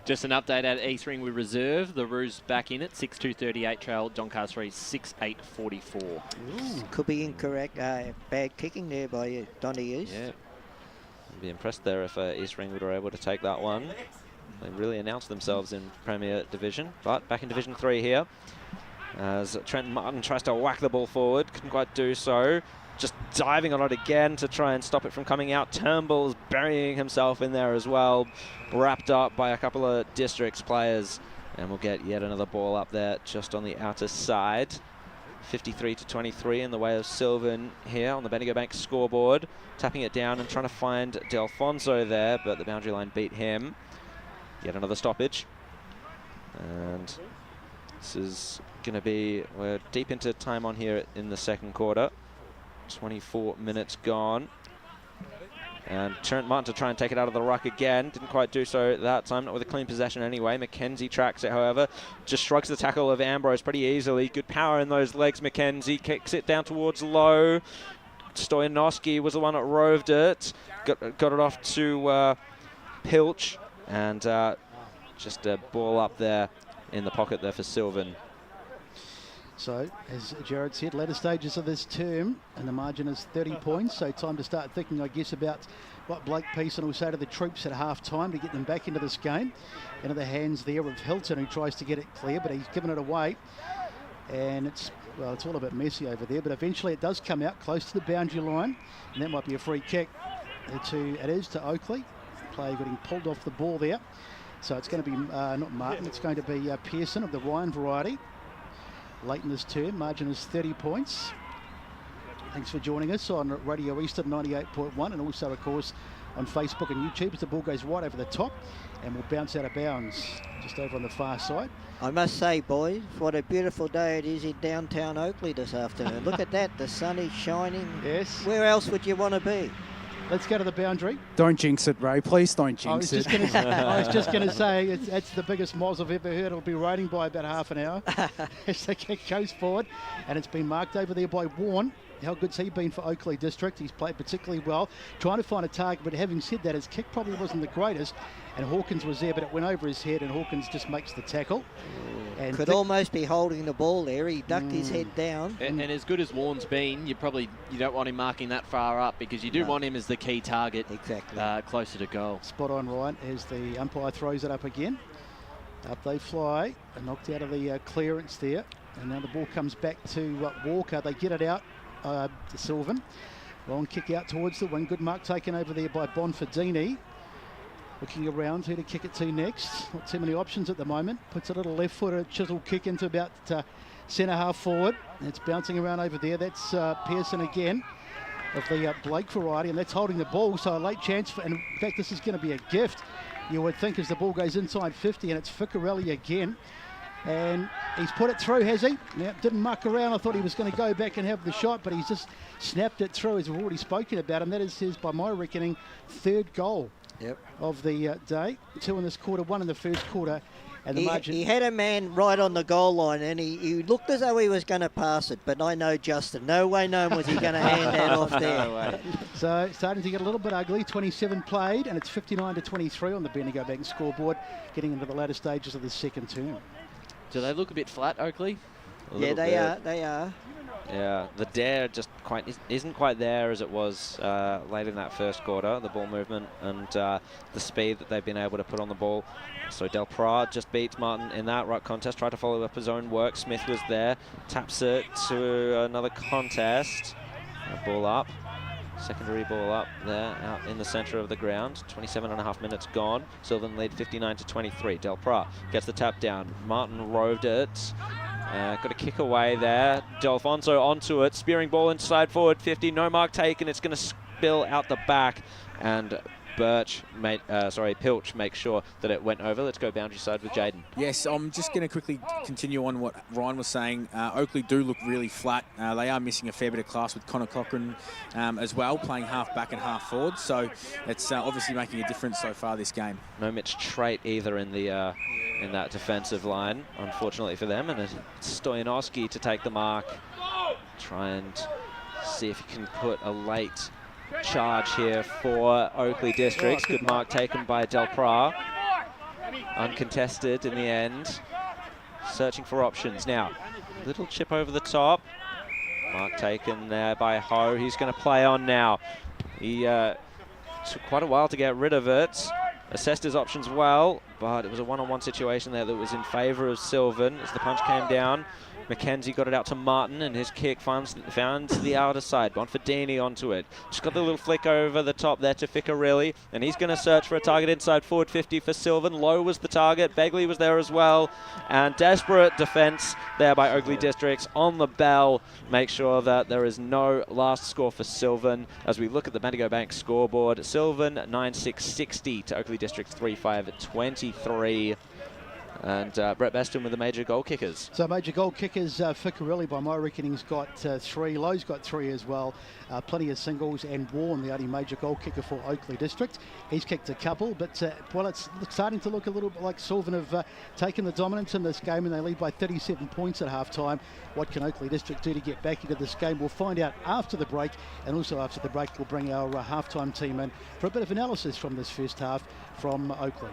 Just an update at East Ringwood Reserve. The Roos back in at 6-2-38, trail Doncaster 6-8-44. Could be incorrect. Bad kicking there by Donny East. Yeah. I'd be impressed there if East Ringwood were able to take that one. They really announced themselves in Premier Division, but back in Division 3 here. As Trent Martin tries to whack the ball forward, couldn't quite do so. Just diving on it again to try and stop it from coming out. Turnbull's burying himself in there as well, wrapped up by a couple of Districts players. And we'll get yet another ball up there just on the outer side. 53-23 in the way of Sylvan here on the Bendigo Bank scoreboard. Tapping it down and trying to find Delfonso there, but the boundary line beat him. Yet another stoppage. And this is going to be, we're deep into time on here in the second quarter. 24 minutes gone. And Trent Martin to try and take it out of the ruck again. Didn't quite do so that time, not with a clean possession anyway. Mackenzie tracks it, however. Just shrugs the tackle of Ambrose pretty easily. Good power in those legs, Mackenzie. Kicks it down towards Lowe. Stoyanovsky was the one that roved it. Got it off to Pilch. And just a ball up there in the pocket there for Sylvan. So, as Jared said, latter stages of this term, and the margin is 30 points, so time to start thinking, I guess, about what Blake Pearson will say to the troops at half-time to get them back into this game. Into the hands there of Hilton, who tries to get it clear, but he's given it away. And it's all a bit messy over there, but eventually it does come out close to the boundary line, and that might be a free kick. It is to Oakley. Player getting pulled off the ball there. So it's going to be, not Martin, it's going to be Pearson of the Ryan variety. Late in this term, margin is 30 points. Thanks for joining us on Radio Eastern 98.1, and also, of course, on Facebook and YouTube as the ball goes right over the top and will bounce out of bounds just over on the far side. I must say, boys, what a beautiful day it is in downtown Oakley this afternoon. Look at that, the sun is shining. Yes. Where else would you want to be? Let's go to the boundary. Don't jinx it, Ray. Please don't jinx it. I was just going to say, it's the biggest moz I've ever heard. It'll be raining by about half an hour as the kick goes forward. And it's been marked over there by Warren. How good's he been for Oakleigh District? He's played particularly well, trying to find a target, but having said that, his kick probably wasn't the greatest, and Hawkins was there, but it went over his head, and Hawkins just makes the tackle. And could almost be holding the ball there. He ducked his head down. And as good as Warren's been, you don't want him marking that far up, because you do want him as the key target. Exactly. Closer to goal. Spot on, Ryan, as the umpire throws it up again. Up they fly, and knocked out of the clearance there. And now the ball comes back to Walker. They get it out to Sylvan. Long kick out towards the wing. Good mark taken over there by Bonfadini. Looking around who to kick it to next. Not too many options at the moment. Puts a little left-footed chisel kick into about centre half forward. It's bouncing around over there. That's Pearson again of the Blake variety, and that's holding the ball. So a late chance, and in fact this is going to be a gift, you would think, as the ball goes inside 50, and it's Ficcarelli again. And he's put it through, has he? Now, didn't muck around. I thought he was going to go back and have the shot, but he's just snapped it through, as we've already spoken about, and that is his, by my reckoning, third goal of the day. 2 in this quarter, 1 in the first quarter. And the margin. He had a man right on the goal line, and he looked as though he was going to pass it, but I know Justin. No way known was he going to hand that off there. No way. So starting to get a little bit ugly. 27 played, and it's 59-23 on the Bendigo Bank scoreboard, getting into the latter stages of the second term. Do they look a bit flat, Oakley? Yeah, they are. They are. Yeah, the dare just isn't quite there as it was late in that first quarter, the ball movement and the speed that they've been able to put on the ball. So Del Prado just beats Martin in that ruck contest, tried to follow up his own work. Smith was there, taps it to another contest. Ball up, secondary ball up there, out in the centre of the ground. 27.5 minutes gone. Sylvan lead 59-23. Del Prado gets the tap down. Martin roved it. Got a kick away there. Delfonso onto it. Spearing ball inside forward 50. No mark taken. It's going to spill out the back. And Pilch makes sure that it went over. Let's go boundary side with Jaden. Yes, I'm just going to quickly continue on what Ryan was saying. Oakley do look really flat. They are missing a fair bit of class with Connor Cochran as well, playing half back and half forward. So it's obviously making a difference so far this game. No Mitch Trait either in the in that defensive line, unfortunately for them. And it's Stoyanowski to take the mark. Try and see if he can put a late charge here for Oakley Districts. Good mark taken by Del Prado. Uncontested in the end. Searching for options now. Little chip over the top. Mark taken there by Ho. He's going to play on now. He took quite a while to get rid of it. Assessed his options well, but it was a one-on-one situation there that was in favour of Sylvan as the punch came down. McKenzie got it out to Martin, and his kick found the outer side. Bonfadini onto it. Just got the little flick over the top there to Ficcarelli, and he's going to search for a target inside forward 50 for Sylvan. Low was the target. Begley was there as well. And desperate defence there by Oakley Districts on the bell. Make sure that there is no last score for Sylvan. As we look at the Bendigo Bank scoreboard, Sylvan 9-6-60 to Oakley Districts 3-5-23. And Brett Beston with the major goal kickers. So major goal kickers, Ficcarelli, by my reckoning, has got 3. Lowe's got 3 as well. Plenty of singles, and Warren, the only major goal kicker for Oakley District. He's kicked a couple, but it's starting to look a little bit like Sylvan have taken the dominance in this game, and they lead by 37 points at half-time. What can Oakley District do to get back into this game? We'll find out after the break, and also after the break we'll bring our half-time team in for a bit of analysis from this first half from Oakley.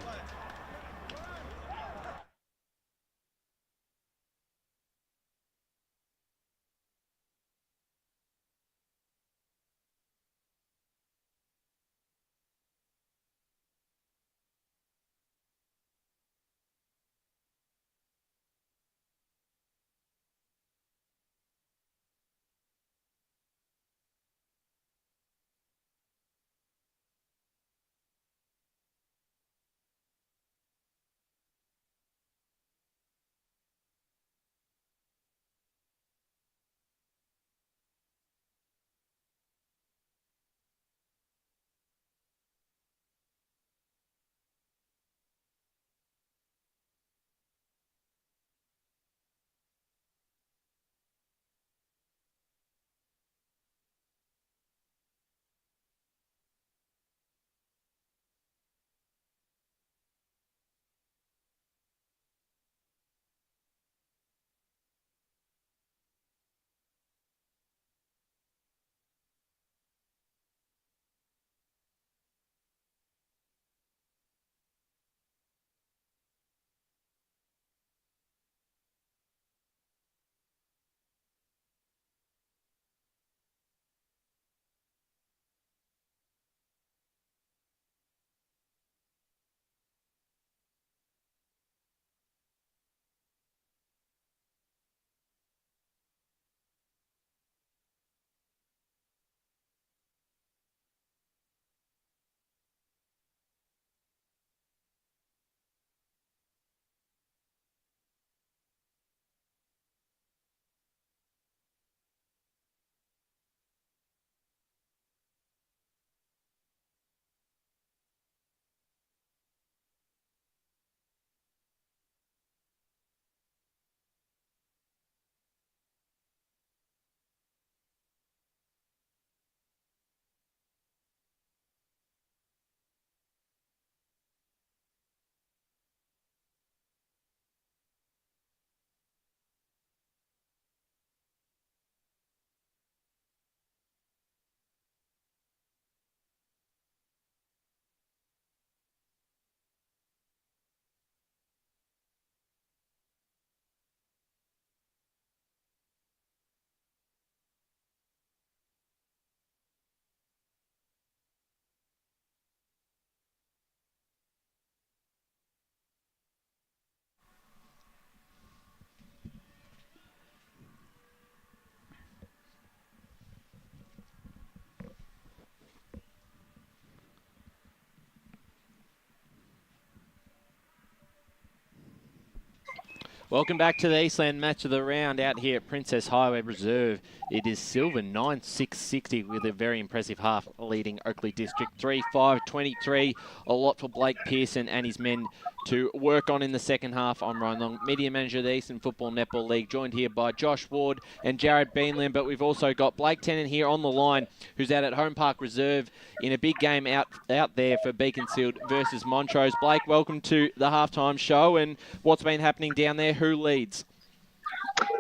Welcome back to the Eastland Match of the Round out here at Princess Highway Reserve. It is Sylvan 9-6-60 with a very impressive half leading Oakley District 3-5-23. A lot for Blake Pearson and his men to work on in the second half. I'm Ryan Long, Media Manager of the Eastern Football Netball League, joined here by Josh Ward and Jared Beanland, but we've also got Blake Tennant here on the line, who's out at Home Park Reserve in a big game out there for Beaconsfield versus Montrose. Blake, welcome to the halftime show, and what's been happening down there? Who leads?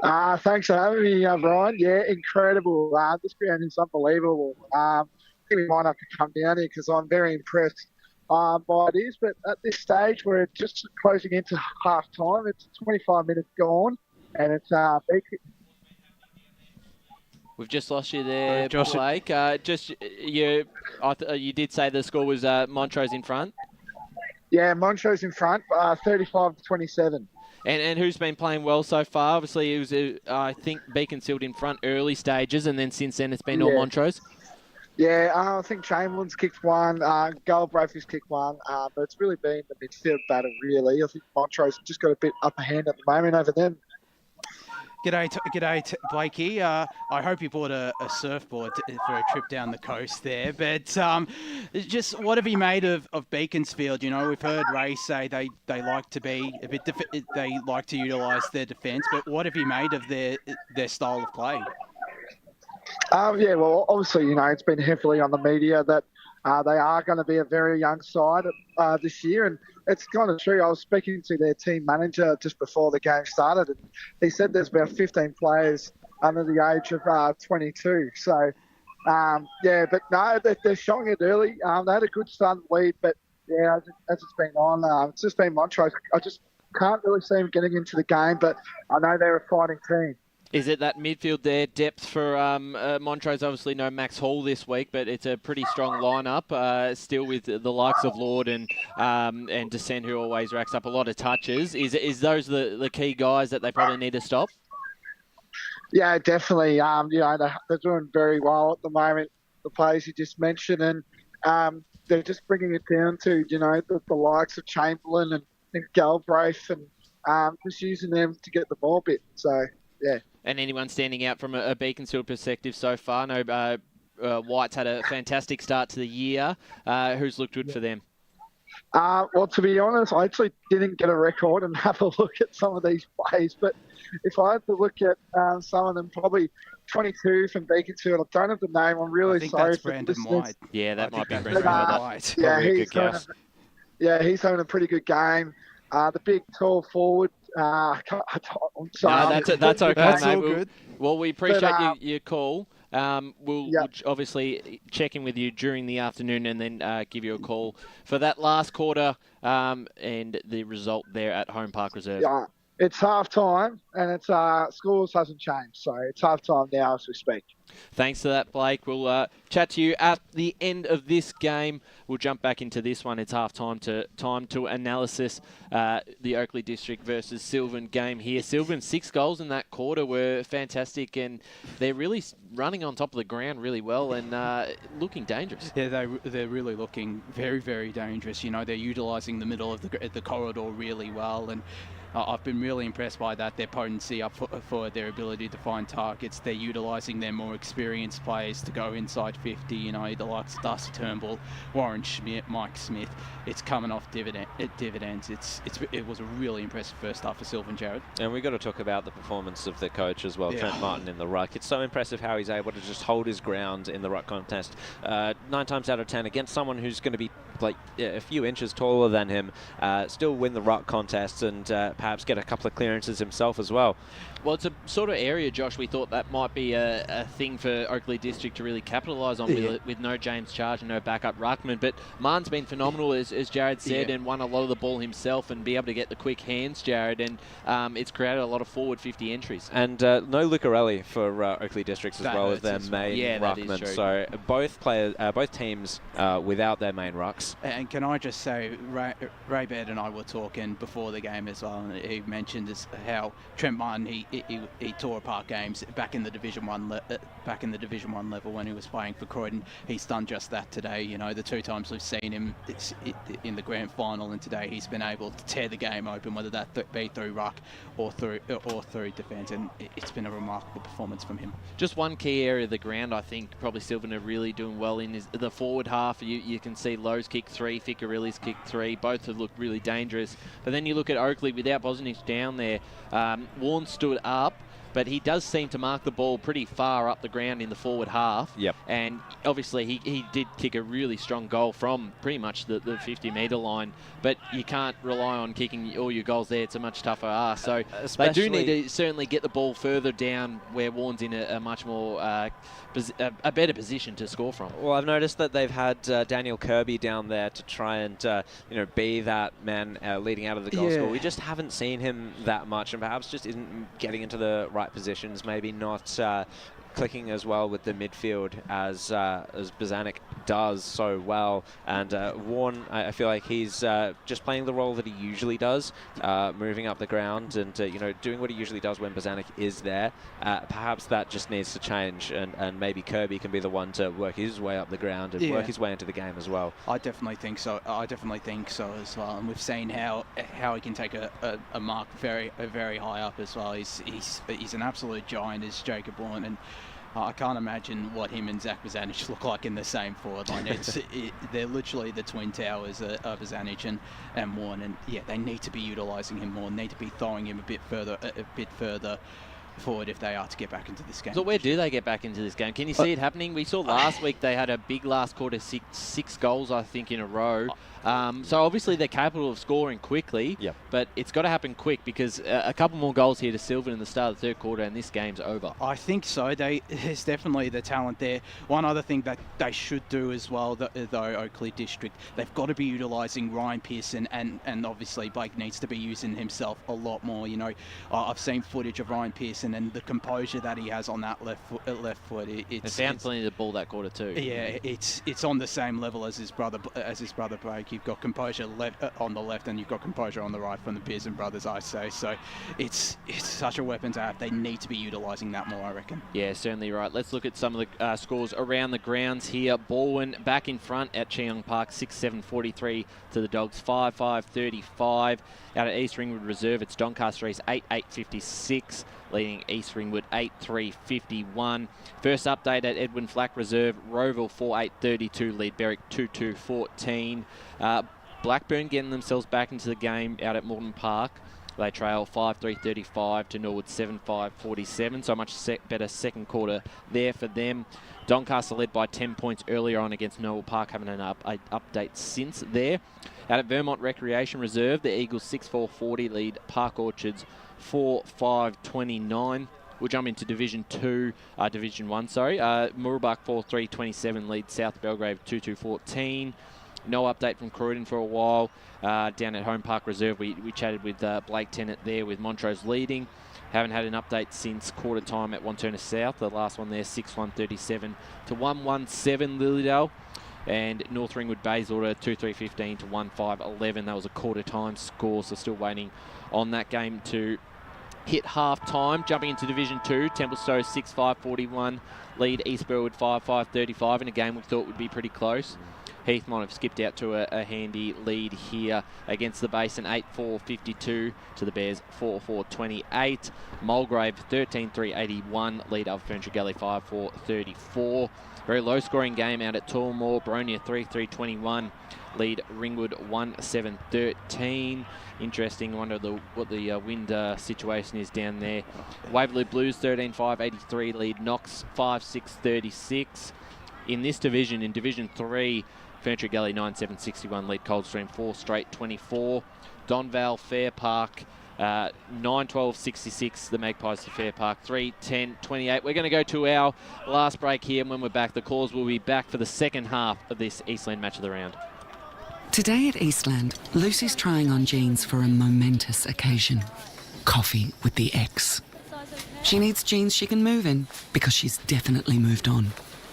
Thanks for having me, Brian. Yeah, incredible. This ground is unbelievable. I think we might have to come down here because I'm very impressed by it is. But at this stage, we're just closing into half time. It's 25 minutes gone, and it's We've just lost you there, Josh. Blake. You did say the score was Montrose in front? Yeah, Montrose in front, 35-27. And who's been playing well so far? Obviously, it was, I think, Beaconsfield in front early stages, and then since then it's been all Montrose. Yeah, I think Chamberlain's kicked one, Galbraith has kicked one, but it's really been the midfield battle, really. I think Montrose just got a bit upper hand at the moment over them. G'day, Blakey. I hope you bought a surfboard for a trip down the coast there. But just what have you made of Beaconsfield? You know, we've heard Ray say they like to be a bit they like to utilise their defence. But what have you made of their style of play? Yeah, well, obviously, you know, it's been heavily on the media that they are going to be a very young side this year, and it's kind of true. I was speaking to their team manager just before the game started, and he said there's about 15 players under the age of 22. So, yeah, but no, they're showing it early. They had a good start in the lead, but yeah, as it's been on, it's just been Montrose. I just can't really see them getting into the game, but I know they're a fighting team. Is it that midfield there, depth for Montrose? Obviously no Max Hall this week, but it's a pretty strong lineup, still with the likes of Lord and Descent, who always racks up a lot of touches. Is those the key guys that they probably need to stop? Yeah, definitely. You know, they're doing very well at the moment, the players you just mentioned, and they're just bringing it down to, you know, the likes of Chamberlain and Galbraith, and just using them to get the ball a bit. So, yeah. And anyone standing out from a Beaconsfield perspective so far? No, White's had a fantastic start to the year. Who's looked good for them? Well, to be honest, I actually didn't get a record and have a look at some of these plays. But if I had to look at some of them, probably 22 from Beaconsfield. I don't have the name. I'm really sorry that's for Brandon listeners. White. Yeah, that might be But, Brandon White. Yeah, he's having a pretty good game. The big, tall forward. I'm sorry. No, that's okay, That's mate. all good. Well, we appreciate But, your call. We'll obviously check in with you during the afternoon and then give you a call for that last quarter and the result there at Home Park Reserve. Yeah, it's half time and it's scores hasn't changed, so it's half time now as we speak. Thanks for that, Blake. We'll chat to you at the end of this game. We'll jump back into this one. It's half-time to analysis. The Oakley District versus Sylvan game here. Sylvan, 6 goals in that quarter were fantastic, and they're really running on top of the ground really well and looking dangerous. Yeah, they're really looking very, very dangerous. You know, they're utilising the middle of the corridor really well, and I've been really impressed by that, their potency up for their ability to find targets. They're utilising their more experienced players to go inside 50, you know, the likes of Dusty Turnbull, Warren Schmidt, Mike Smith. It's coming off dividends. It was a really impressive first half for Sylvan, Jared. And we've got to talk about the performance of the coach as well, Trent Martin in the ruck. It's so impressive how he's able to just hold his ground in the ruck contest. 9 times out of 10 against someone who's going to be like a few inches taller than him, still win the ruck contest and perhaps get a couple of clearances himself as well. Well, it's a sort of area, Josh, we thought that might be a thing for Oakley District to really capitalise on with no James Charge and no backup ruckman. But Martin's been phenomenal, as Jared said, and won a lot of the ball himself and be able to get the quick hands, Jared, and it's created a lot forward 50 entries. And no Lucarelli for Oakley Districts as well as their main ruckman. So both teams without their main rucks. 6. And can I just say, Ray Baird and I were talking before the game as well, and he mentioned how Trent Martin he tore apart games back in the Division 1 level when he was playing for Croydon. He's done just that today. You know, the 2 times we've seen him in the grand final, and today he's been able to tear the game open, whether that be through ruck or through defence, and it's been a remarkable performance from him. Just one key area of the ground, I think probably Sylvan are really doing well in is the forward half. You can see Lowe's kick 3, Ficcarelli's kick 3. Both have looked really dangerous. But then you look at Oakley without Bosnich down there. Warren stood up, but he does seem to mark the ball pretty far up the ground in the forward half. Yep. And obviously he did kick a really strong goal from pretty much the 50-metre line. But you can't rely on kicking all your goals there. It's a much tougher ask. So they do need to certainly get the ball further down where Warren's in a much more a better position to score from. Well, I've noticed that they've had Daniel Kirby down there to try and be that man leading out of the goal score. We just haven't seen him that much, and perhaps just isn't getting into the right positions, maybe not clicking as well with the midfield as Bozanic does so well. And Warren, I feel like he's just playing the role that he usually does, moving up the ground and doing what he usually does when Bozanic is there. Perhaps that just needs to change, and maybe Kirby can be the one to work his way up the ground and work his way into the game as well. I definitely think so. As well. And we've seen how he can take a mark very high up as well. He's an absolute giant, is Jacob Warren, and I can't imagine what him and Zach Bozanic look like in the same forward line. They're literally the twin towers of Bozanic and Warren, and they need to be utilising him more. Need to be throwing him a bit further forward if they are to get back into this game. So where do they get back into this game? Can you see it happening? We saw last week they had a big last quarter, six goals, I think, in a row. So obviously they're capable of scoring quickly, but it's got to happen quick because a couple more goals here to Sylvan in the start of the third quarter and this game's over. I think so. There's definitely the talent there. One other thing that they should do as well, though, Oakleigh District, they've got to be utilising Ryan Pearson, and obviously Blake needs to be using himself a lot more. I've seen footage of Ryan Pearson and the composure that he has on that left foot. They found plenty of the ball that quarter too. Yeah, it's on the same level as his brother Blake. You've got composure on the left and you've got composure on the right from the Pearson brothers, I say. So it's such a weapon to have. They need to be utilising that more, I reckon. Yeah, certainly right. Let's look at some of the scores around the grounds here. Baldwin back in front at Cheong Park, 6-7-43 to the Dogs, 5-5-35. Out at East Ringwood Reserve, it's Doncaster East 8-8-56. Leading East Ringwood 8-3-51. First update at Edwin Flack Reserve, Roeville 4-8-32, lead Berwick 2-2-14. Blackburn getting themselves back into the game out at Moreton Park. They trail 5-3-35 to Norwood 7-5-47, so much better second quarter there for them. Doncaster led by 10 points earlier on against Norwood Park, having an update since there. Out at Vermont Recreation Reserve, the Eagles 6-4-40 lead Park Orchards 4-5-29. We'll jump into Division 1, Mooroolbark 4-3-27 lead South Belgrave 2-2-14. No update from Croydon for a while. Down at Home Park Reserve, we chatted with Blake Tennant there with Montrose leading. Haven't had an update since quarter time at Wanturna South. The last one there, 6-1-37 to 1-1-7 Lilydale. And North Ringwood Bayswater 2-3-15 to 1-5-11. That was a quarter time score, so still waiting on that game to hit half time. Jumping into Division 2, Templestowe 6-5-41 lead East Burwood 5-5-35 in a game we thought would be pretty close. Heath might have skipped out to a handy lead here against the Basin, 8-4-52 to the Bears, 4-4-28. Mulgrave 13-3-81 lead Alpha Galley 5-4-34. Very low-scoring game out at Tullamore. Boronia 3-3-21 lead Ringwood 1-7-13. Interesting. Wonder what the wind situation is down there. Waverley Blues 13-5-83 lead Knox 5-6-36. In this division, in Division 3, Ferntree Galley 9-7-61 lead Coldstream 4-24. Donvale Fair Park 9-12-66 the Magpies to Fair Park 3-10-28. We're going to go to our last break here, and when we're back, the Claws will be back for the second half of this Eastland Match of the Round. Today at Eastland, Lucy's trying on jeans for a momentous occasion. Coffee with the ex. She needs jeans she can move in because she's definitely moved on.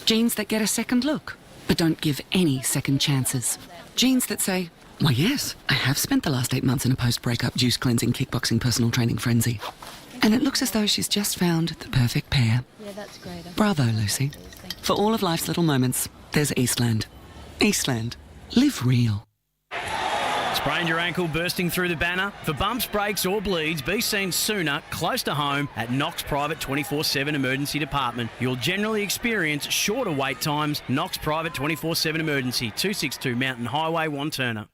Jeans that get a second look but don't give any second chances. Genes that say, why yes, I have spent the last 8 months in a post-breakup juice-cleansing, kickboxing, personal training frenzy. And it looks as though she's just found the perfect pair. Yeah, that's great. Bravo, Lucy. For all of life's little moments, there's Eastland. Eastland. Live real. Sprained your ankle bursting through the banner? For bumps, breaks or bleeds, be seen sooner, close to home, at Knox Private 24/7 Emergency Department. You'll generally experience shorter wait times. Knox Private 24/7 Emergency, 262 Mountain Highway, Wanturna.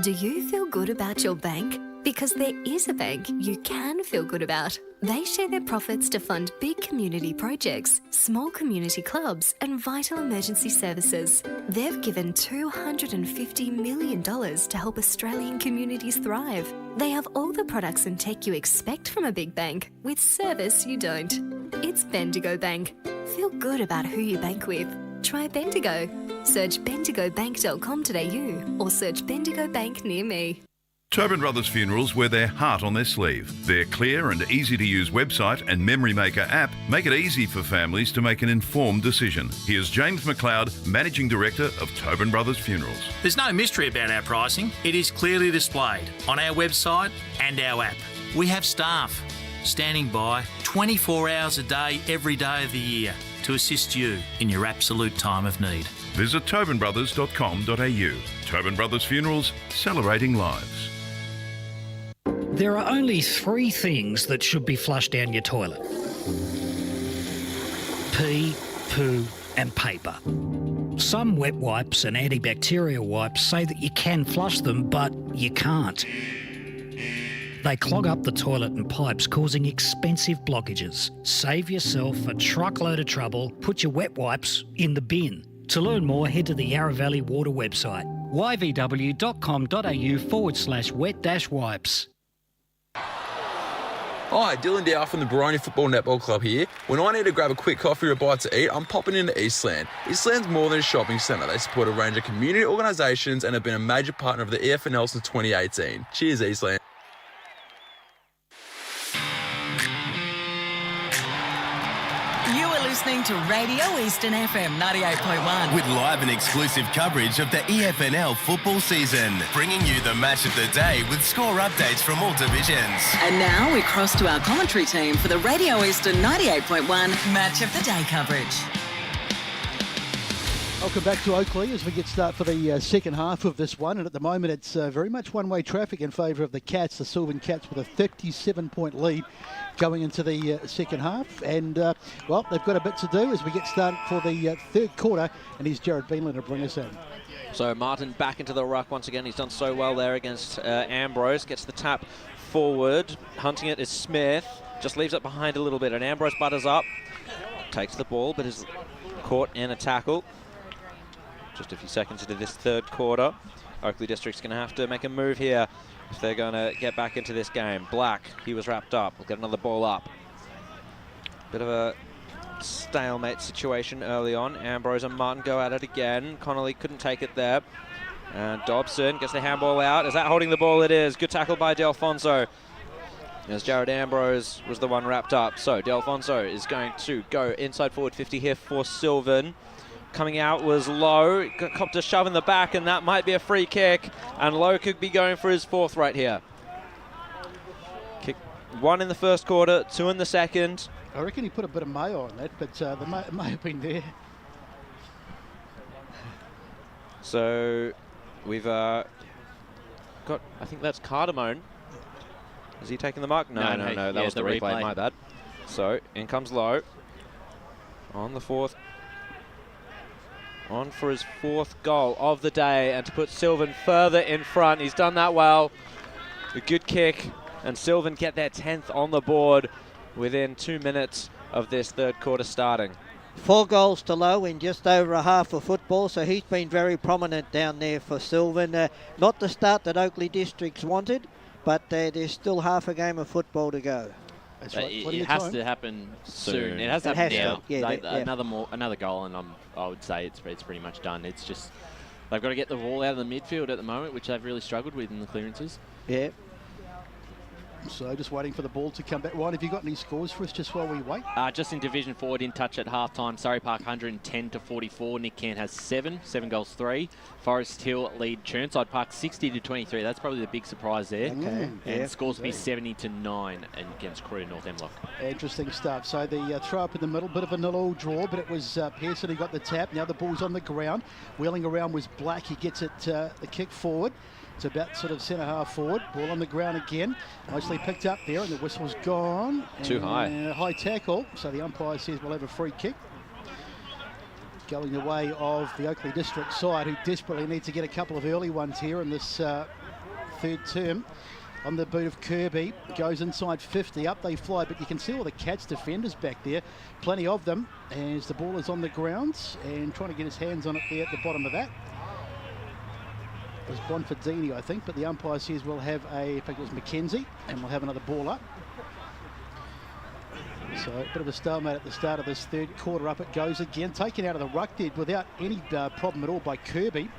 Do you feel good about your bank? Because there is a bank you can feel good about. They share their profits to fund big community projects, small community clubs and vital emergency services. They've given $250 million to help Australian communities thrive. They have all the products and tech you expect from a big bank, with service you don't. It's Bendigo Bank. Feel good about who you bank with. Try Bendigo. Search bendigobank.com.au or search Bendigo Bank near me. Tobin Brothers Funerals wear their heart on their sleeve. Their clear and easy-to-use website and Memory Maker app make it easy for families to make an informed decision. Here's James McLeod, Managing Director of Tobin Brothers Funerals. There's no mystery about our pricing. It is clearly displayed on our website and our app. We have staff standing by 24 hours a day, every day of the year to assist you in your absolute time of need. Visit tobinbrothers.com.au. Tobin Brothers Funerals, celebrating lives. There are only 3 things that should be flushed down your toilet: pee, poo and paper. Some wet wipes and antibacterial wipes say that you can flush them, but you can't. They clog up the toilet and pipes, causing expensive blockages. Save yourself a truckload of trouble. Put your wet wipes in the bin. To learn more, head to the Yarra Valley Water website, yvw.com.au/wet-wipes. Hi, Dylan Dow from the Baroni Football Netball Club here. When I need to grab a quick coffee or a bite to eat, I'm popping into Eastland. Eastland's more than a shopping centre. They support a range of community organisations and have been a major partner of the EFNL since 2018. Cheers, Eastland. You are listening to Radio Eastern FM 98.1. With live and exclusive coverage of the EFNL football season, bringing you the match of the day with score updates from all divisions. And now we cross to our commentary team for the Radio Eastern 98.1 Match of the Day coverage. Welcome back to Oakley as we get start for the second half of this one. And at the moment, it's very much one-way traffic in favour of the Cats, the Sylvan Cats, with a 37-point lead going into the second half. And, well, they've got a bit to do as we get started for the third quarter. And here's Jared Beanland to bring us in. So Martin back into the ruck once again. He's done so well there against Ambrose. Gets the tap forward. Hunting it is Smith. Just leaves it behind a little bit. And Ambrose butters up. Takes the ball, but is caught in a tackle. Just a few seconds into this third quarter. Oakley District's going to have to make a move here if they're going to get back into this game. Black, he was wrapped up. We'll get another ball up. Bit of a stalemate situation early on. Ambrose and Martin go at it again. Connolly couldn't take it there. And Dobson gets the handball out. Is that holding the ball? It is. Good tackle by Delfonso. As Jared Ambrose was the one wrapped up. So Delfonso is going to go inside forward 50 here for Sylvan. Coming out was Lowe, got copped a shove in the back, and that might be a free kick. And Lowe could be going for his fourth right here. Kick 1 in the first quarter, 2 in the second. I reckon he put a bit of mayo on that, but it may have been there. So we've got, I think that's Cardamone. Is he taking the mark? No, that was the replay, my bad. So in comes Lowe on the fourth. On for his fourth goal of the day, and to put Sylvan further in front. He's done that well. A good kick, and Sylvan get their 10th on the board within 2 minutes of this third quarter starting. 4 goals to Lowe in just over a half of football, so he's been very prominent down there for Sylvan. Not the start that Oakley Districts wanted, but there's still half a game of football to go. That's right. It has to happen soon. It has to happen now. Another goal, and I would say it's pretty much done. It's just they've got to get the ball out of the midfield at the moment, which they've really struggled with in the clearances. Yeah. So just waiting for the ball to come back. Ryan, have you got any scores for us just while we wait? Just in Division 4, in touch at half-time. Surrey Park 110-44. Nick Cant has 7 goals 3. Forest Hill lead Chirnside Park 60-23. That's probably the big surprise there. Okay. And scores be 70-9 against Crew North Hemlock. Interesting stuff. So the throw up in the middle, bit of a 0-all draw, but it was Pearson who got the tap. Now the ball's on the ground. Wheeling around was Black. He gets it the kick forward. It's about sort of centre half forward. Ball on the ground again. Nicely picked up there, and the whistle's gone. Too high. High tackle. So the umpire says we'll have a free kick. Going the way of the Oakley District side, who desperately need to get a couple of early ones here in this third term. On the boot of Kirby, goes inside 50, up they fly, but you can see all the Cats defenders back there, plenty of them, as the ball is on the ground, and trying to get his hands on it there at the bottom of that. It was Bonfordini, I think, but the umpire says we'll have I think it was Mackenzie, and we'll have another ball up. So a bit of a stalemate at the start of this third quarter. Up it goes again, taken out of the ruck there without any problem at all by Kirby.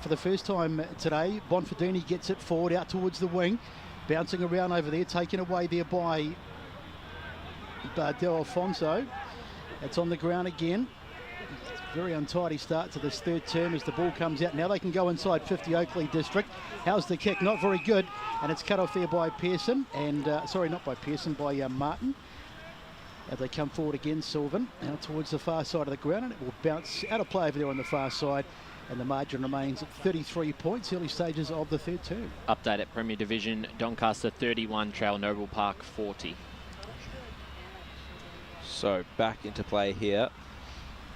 For the first time today, Bonfordini gets it forward out towards the wing, bouncing around over there, taken away there by Del Alfonso. It's on the ground again. Very untidy start to this third term as the ball comes out. Now they can go inside 50 Oakley District. How's the kick? Not very good. And it's cut off there by Pearson. And, sorry, not by Pearson, by Martin. As they come forward again, Sylvan, out towards the far side of the ground. And it will bounce out of play over there on the far side. And the margin remains at 33 points, early stages of the third term. Update at Premier Division, Doncaster 31, Trail Noble Park 40. So back into play here.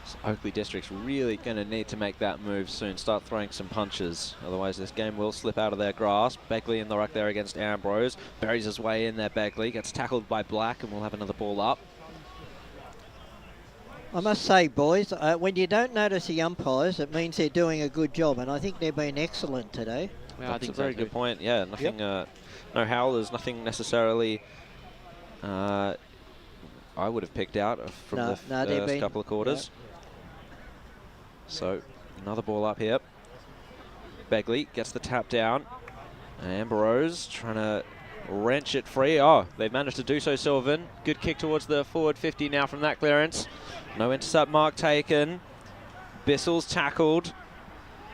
So Oakley District's really going to need to make that move soon, start throwing some punches. Otherwise this game will slip out of their grasp. Beckley in the ruck there against Ambrose. Buries his way in there, Beckley. Gets tackled by Black, and we'll have another ball up. I must say, boys, when you don't notice the umpires, it means they're doing a good job, and I think they've been excellent today. Yeah, that's a very good point. Yeah, nothing, no howlers, nothing necessarily I would have picked out from the first couple of quarters. Yeah. So another ball up here. Begley gets the tap down. Ambrose trying to wrench it free. Oh, they've managed to do so, Sylvan. Good kick towards the forward 50 now from that clearance. No intercept mark taken. Bissell's tackled.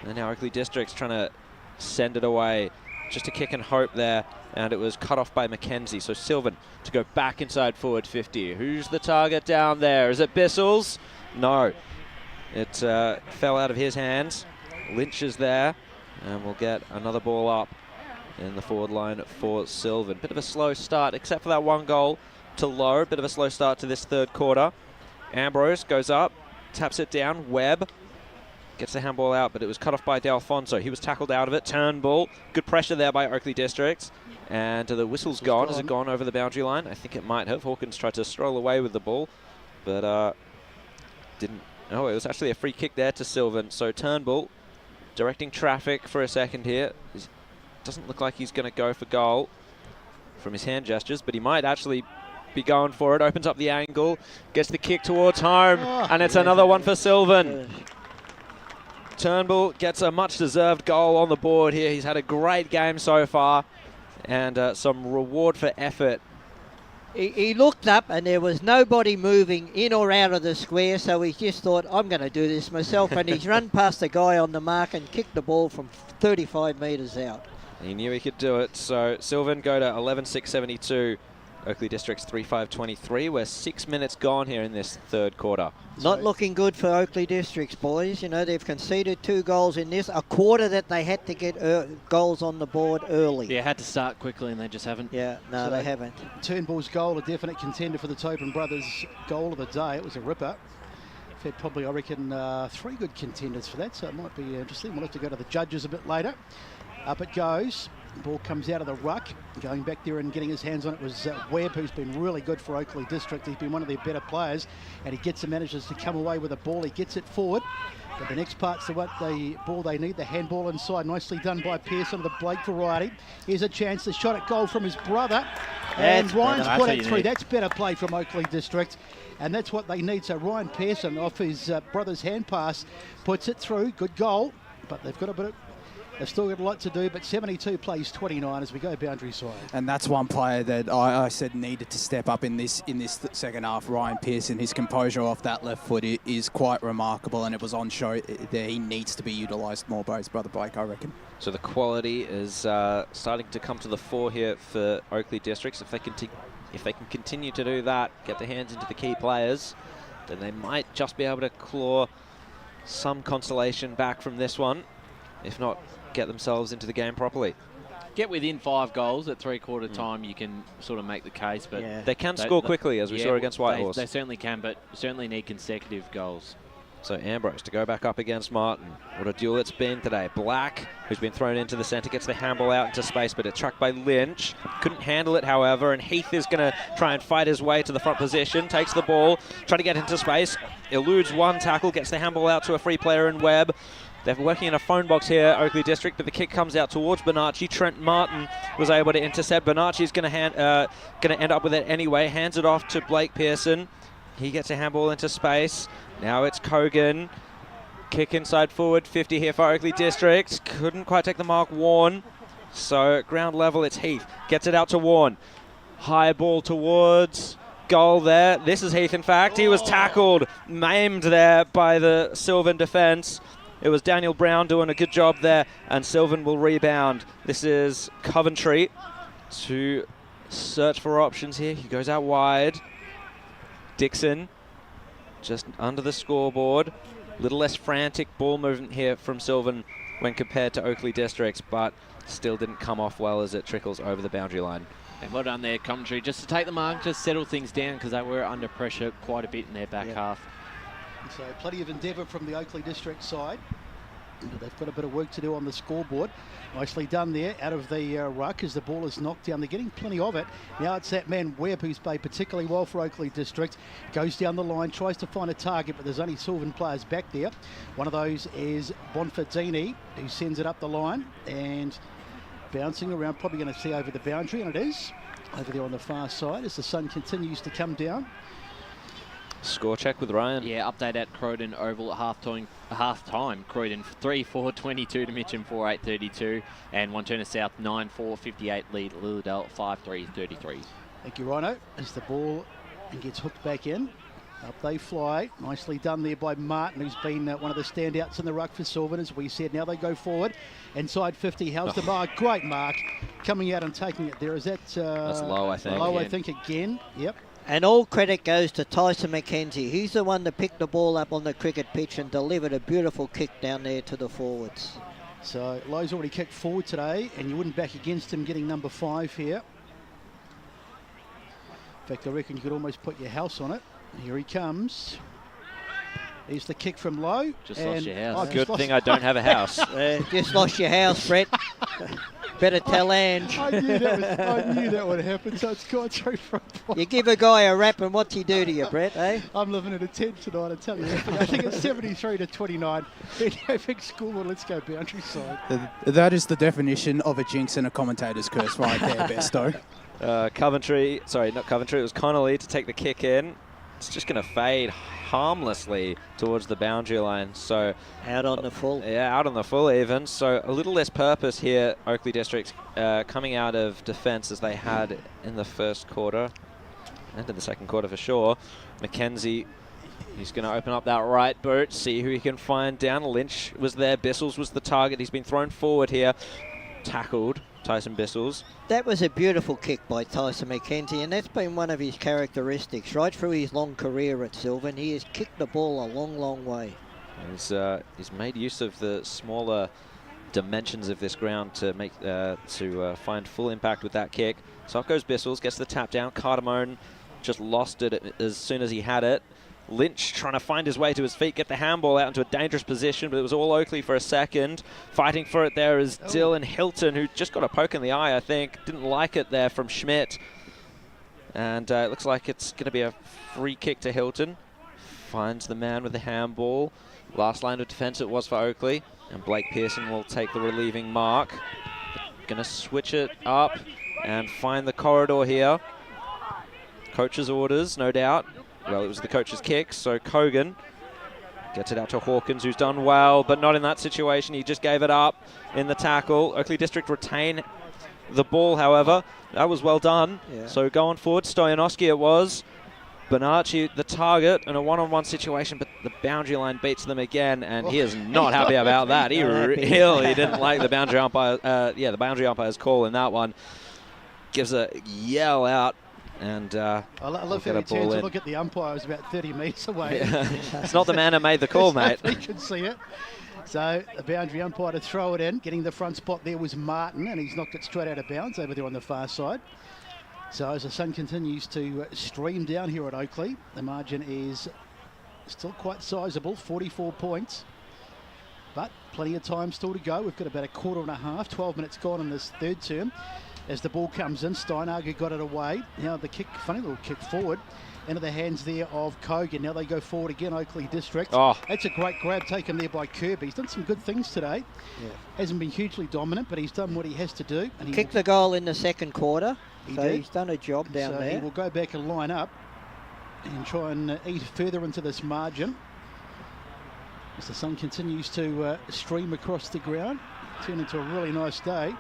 And now Oakley District's trying to send it away. Just a kick and hope there. And it was cut off by Mackenzie. So Sylvan to go back inside forward 50. Who's the target down there? Is it Bissell's? No. It fell out of his hands. Lynch is there. And we'll get another ball up in the forward line for Sylvan. Bit of a slow start, except for that one goal to Lowe. Bit of a slow start to this third quarter. Ambrose goes up, taps it down. Webb gets the handball out, but it was cut off by D'Alfonso. He was tackled out of it. Turnbull. Good pressure there by Oakley District. And the whistle's gone. Has it gone over the boundary line? I think it might have. Hawkins tried to stroll away with the ball, but didn't. Oh, it was actually a free kick there to Sylvan. So Turnbull directing traffic for a second here. Doesn't look like he's going to go for goal from his hand gestures, but he might actually be going for it. Opens up the angle, gets the kick towards home, and it's another one for Sylvan. Turnbull gets a much-deserved goal on the board here. He's had a great game so far, and some reward for effort. He looked up and there was nobody moving in or out of the square, so he just thought, I'm going to do this myself, and he's run past the guy on the mark and kicked the ball from 35 metres out. He knew he could do it, so Sylvan go to 11-6-72. Oakley District's 3-5-23. We're 6 minutes gone here in this third quarter. Not looking good for Oakley Districts, boys. You know, they've conceded 2 goals in this. A quarter that they had to get goals on the board early. Yeah, had to start quickly and they just haven't. Yeah, no, they haven't. Turnbull's goal, a definite contender for the Tobin brothers goal of the day. It was a ripper. We've had probably, I reckon, 3 good contenders for that, so it might be interesting. We'll have to go to the judges a bit later. Up it goes. Ball comes out of the ruck. Going back there and getting his hands on it was Webb, who's been really good for Oakley District. He's been one of their better players, and he gets the managers to come away with the ball. He gets it forward. But the next part's the ball they need, the handball inside. Nicely done by Pearson of the Blake variety. Here's a chance, the shot at goal from his brother. And Ryan's put it through. That's better play from Oakley District. And that's what they need. So Ryan Pearson, off his brother's hand pass, puts it through. Good goal. But they've got a bit of They've still got a lot to do, but 72 plays 29 as we go boundary side. And that's one player that I said needed to step up in this second half. Ryan Pearson, his composure off that left foot is quite remarkable, and it was on show there. He needs to be utilised more by his brother Blake, I reckon. So the quality is starting to come to the fore here for Oakley Districts. If they can continue to do that, get their hands into the key players, then they might just be able to claw some consolation back from this one. If not, get themselves into the game properly. Get within 5 goals at three-quarter time, you can sort of make the case. But they can score quickly, as we saw against Whitehorse. They certainly can, but certainly need consecutive goals. So Ambrose to go back up against Martin. What a duel it's been today. Black, who's been thrown into the centre, gets the handball out into space, but it's tracked by Lynch. Couldn't handle it, however, and Heath is going to try and fight his way to the front position. Takes the ball, try to get into space. Eludes one tackle, gets the handball out to a free player in Webb. They're working in a phone box here, Oakley District, but the kick comes out towards Bonacci. Trent Martin was able to intercept. Bonacci's going to end up with it anyway. Hands it off to Blake Pearson. He gets a handball into space. Now it's Kogan. Kick inside forward, 50 here for Oakley District. Couldn't quite take the mark, Warren. So ground level, it's Heath. Gets it out to Warren. High ball towards goal there. This is Heath, in fact. He was tackled, maimed there by the Sylvan defence. It was Daniel Brown doing a good job there, and Sylvan will rebound. This is Coventry to search for options here. He goes out wide. Dixon just under the scoreboard. Little less frantic ball movement here from Sylvan when compared to Oakley Districts, but still didn't come off well as it trickles over the boundary line. And well done there, Coventry, just to take the mark, just settle things down, because they were under pressure quite a bit in their back half. So plenty of endeavour from the Oakley District side. They've got a bit of work to do on the scoreboard. Nicely done there out of the ruck as the ball is knocked down. They're getting plenty of it. Now it's that man Webb who's played particularly well for Oakley District. Goes down the line, tries to find a target, but there's only Sylvan players back there. One of those is Bonfardini, who sends it up the line and bouncing around, probably going to see over the boundary, and it is over there on the far side as the sun continues to come down. Score check with Ryan. Yeah, update at Croydon Oval at half-time. Croydon 3-4, 22 to Mitcham 4-8, 32. And Wanturna South 9-4, 58 lead Lilydale 5-3, 33. Thank you, Rhino. As the ball gets hooked back in. Up they fly. Nicely done there by Martin, who's been one of the standouts in the ruck for Sylvan, as we said. Now they go forward. Inside 50, how's the mark? Great mark. Coming out and taking it there. Is that... that's low, I think. Low, I think, again. Yep. And all credit goes to Tyson McKenzie. He's the one that picked the ball up on the cricket pitch and delivered a beautiful kick down there to the forwards. So Lowe's already kicked forward today, and you wouldn't back against him getting number 5 here. In fact, I reckon you could almost put your house on it. Here he comes. Here's the kick from Lowe. Just lost your house. Good thing I don't have a house. Just lost your house, Brett. Better tell Ange. I knew that would happen, so it's gone straight front. You give a guy a rap and what's he do to you, Brett, eh? I'm living at a 10 tonight, I tell you. I think it's 73 to 29. Big scoreboard, let's go boundary side. That is the definition of a jinx and a commentator's curse right there, Besto. Coventry, sorry, not Coventry, it was Connolly to take the kick in. It's just going to fade harmlessly towards the boundary line. So out on the full. Yeah, out on the full even. So a little less purpose here, Oakley District, coming out of defence as they had in the first quarter and in the second quarter for sure. McKenzie, he's going to open up that right boot, see who he can find down. Lynch was there, Bissels was the target. He's been thrown forward here, tackled. Tyson Bissels. That was a beautiful kick by Tyson McKenzie, and that's been one of his characteristics right through his long career at Sylvan. He has kicked the ball a long, long way. He's made use of the smaller dimensions of this ground to make find full impact with that kick. So up goes Bissels, gets the tap down. Cardamone just lost it as soon as he had it. Lynch trying to find his way to his feet, get the handball out into a dangerous position, but it was all Oakley for a second. Fighting for it there is Dylan Hilton, who just got a poke in the eye, I think. Didn't like it there from Schmidt. And it looks like it's going to be a free kick to Hilton. Finds the man with the handball. Last line of defence it was for Oakley. And Blake Pearson will take the relieving mark. Going to switch it up and find the corridor here. Coach's orders, no doubt. Well, it was the coach's kick, so Kogan Gets it out to Hawkins, who's done well, but not in that situation. He just gave it up in the tackle. Oakley District retain the ball, however. That was well done. Yeah. So going forward, Stoyanovski it was. Bonacci, the target, in a one-on-one situation, but the boundary line beats them again, and he is not happy about that. He really didn't like the boundary umpire. The boundary umpire's call in that one. Gives a yell out, and I love how he turns to look at the umpire who's about 30 metres away. Yeah. It's not the man who made the call, mate. You can see it. So the boundary umpire to throw it in. Getting the front spot there was Martin, and he's knocked it straight out of bounds over there on the far side. So as the sun continues to stream down here at Oakley, the margin is still quite sizable, 44 points. But plenty of time still to go. We've got about a quarter and a half, 12 minutes gone in this third term. As the ball comes in, Steinhager got it away. Now the kick, funny little kick forward, into the hands there of Kogan. Now they go forward again, Oakley District. Oh. That's a great grab taken there by Kirby. He's done some good things today. Yeah. Hasn't been hugely dominant, but he's done what he has to do. And Kicked the goal in the second quarter. He So did. he's done a job down So there. he will go back and line up and try and eat further into this margin. As the sun continues to stream across the ground, turn into a really nice day.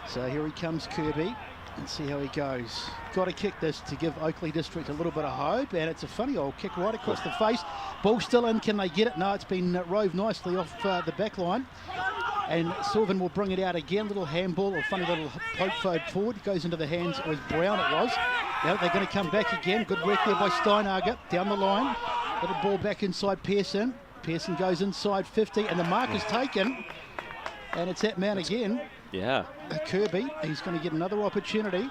So here he comes, Kirby, and see how he goes. Got to kick this to give Oakley District a little bit of hope, and it's a funny old kick right across the face. Ball still in, can they get it? No, it's been roved nicely off the back line. And Sylvan will bring it out again. Little handball or funny little poke forward. Goes into the hands, it was Brown it was. Now they're going to come back again. Good work there by Steinhager. Down the line. Little ball back inside Pearson. Pearson goes inside 50 and the mark is taken. And it's that man again. Yeah. Kirby. He's going to get another opportunity.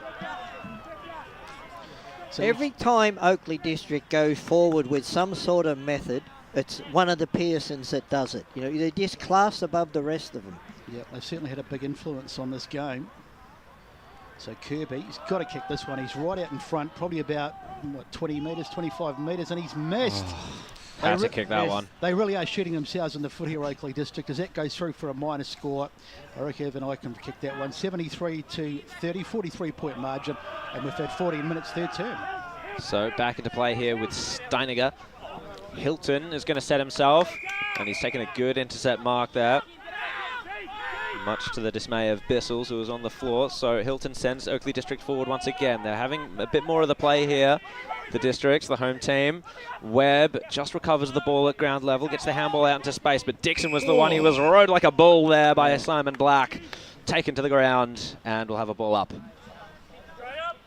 So Every time Oakley District goes forward with some sort of method, it's one of the Pearsons that does it. You know, they're just class above the rest of them. Yeah, they've certainly had a big influence on this game. So Kirby, he's got to kick this one. He's right out in front, probably about, 20 metres, 25 metres, and he's missed. Had to kick that one. They really are shooting themselves in the foot here, Oakley District, as that goes through for a minor score. I reckon Evan I can kick that one. 73 to 30, 43-point margin, and we've had 14 minutes third term. So back into play here with Steinhager. Hilton is going to set himself, and he's taken a good intercept mark there. Much to the dismay of Bissels, who was on the floor. So Hilton sends Oakley District forward once again. They're having a bit more of the play here. The Districts, the home team. Webb just recovers the ball at ground level, gets the handball out into space, but Dixon was the one. He was rode like a bull there by Simon Black. Taken to the ground, and we'll have a ball up.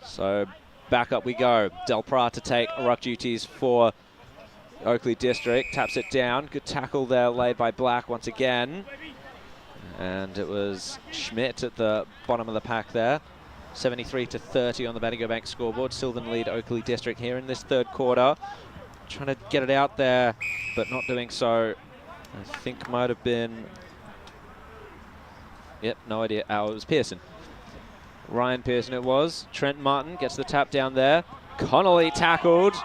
So back up we go. Del Prat to take ruck duties for Oakley District. Taps it down. Good tackle there laid by Black once again. And it was Schmidt at the bottom of the pack there. 73 to 30 on the Bandigo Bank scoreboard. Sylvan lead Oakley District here in this third quarter. Trying to get it out there, but not doing so. I think might have been... Yep, no idea. Oh, it was Pearson. Ryan Pearson it was. Trent Martin gets the tap down there. Connolly tackled.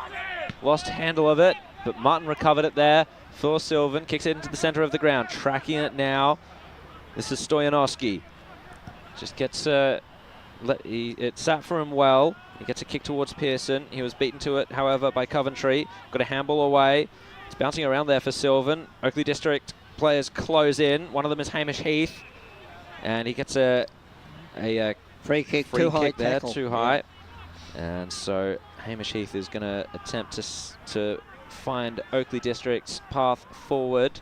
Lost handle of it, but Martin recovered it there for Sylvan. Kicks it into the center of the ground. Tracking it now. This is Stoyanovski. Just gets... it sat for him well. He gets a kick towards Pearson. He was beaten to it, however, by Coventry. Got a handball away. It's bouncing around there for Sylvan. Oakley District players close in. One of them is Hamish Heath. And he gets a free kick, too high there, tackle. too high. And so Hamish Heath is going to attempt to find Oakley District's path forward.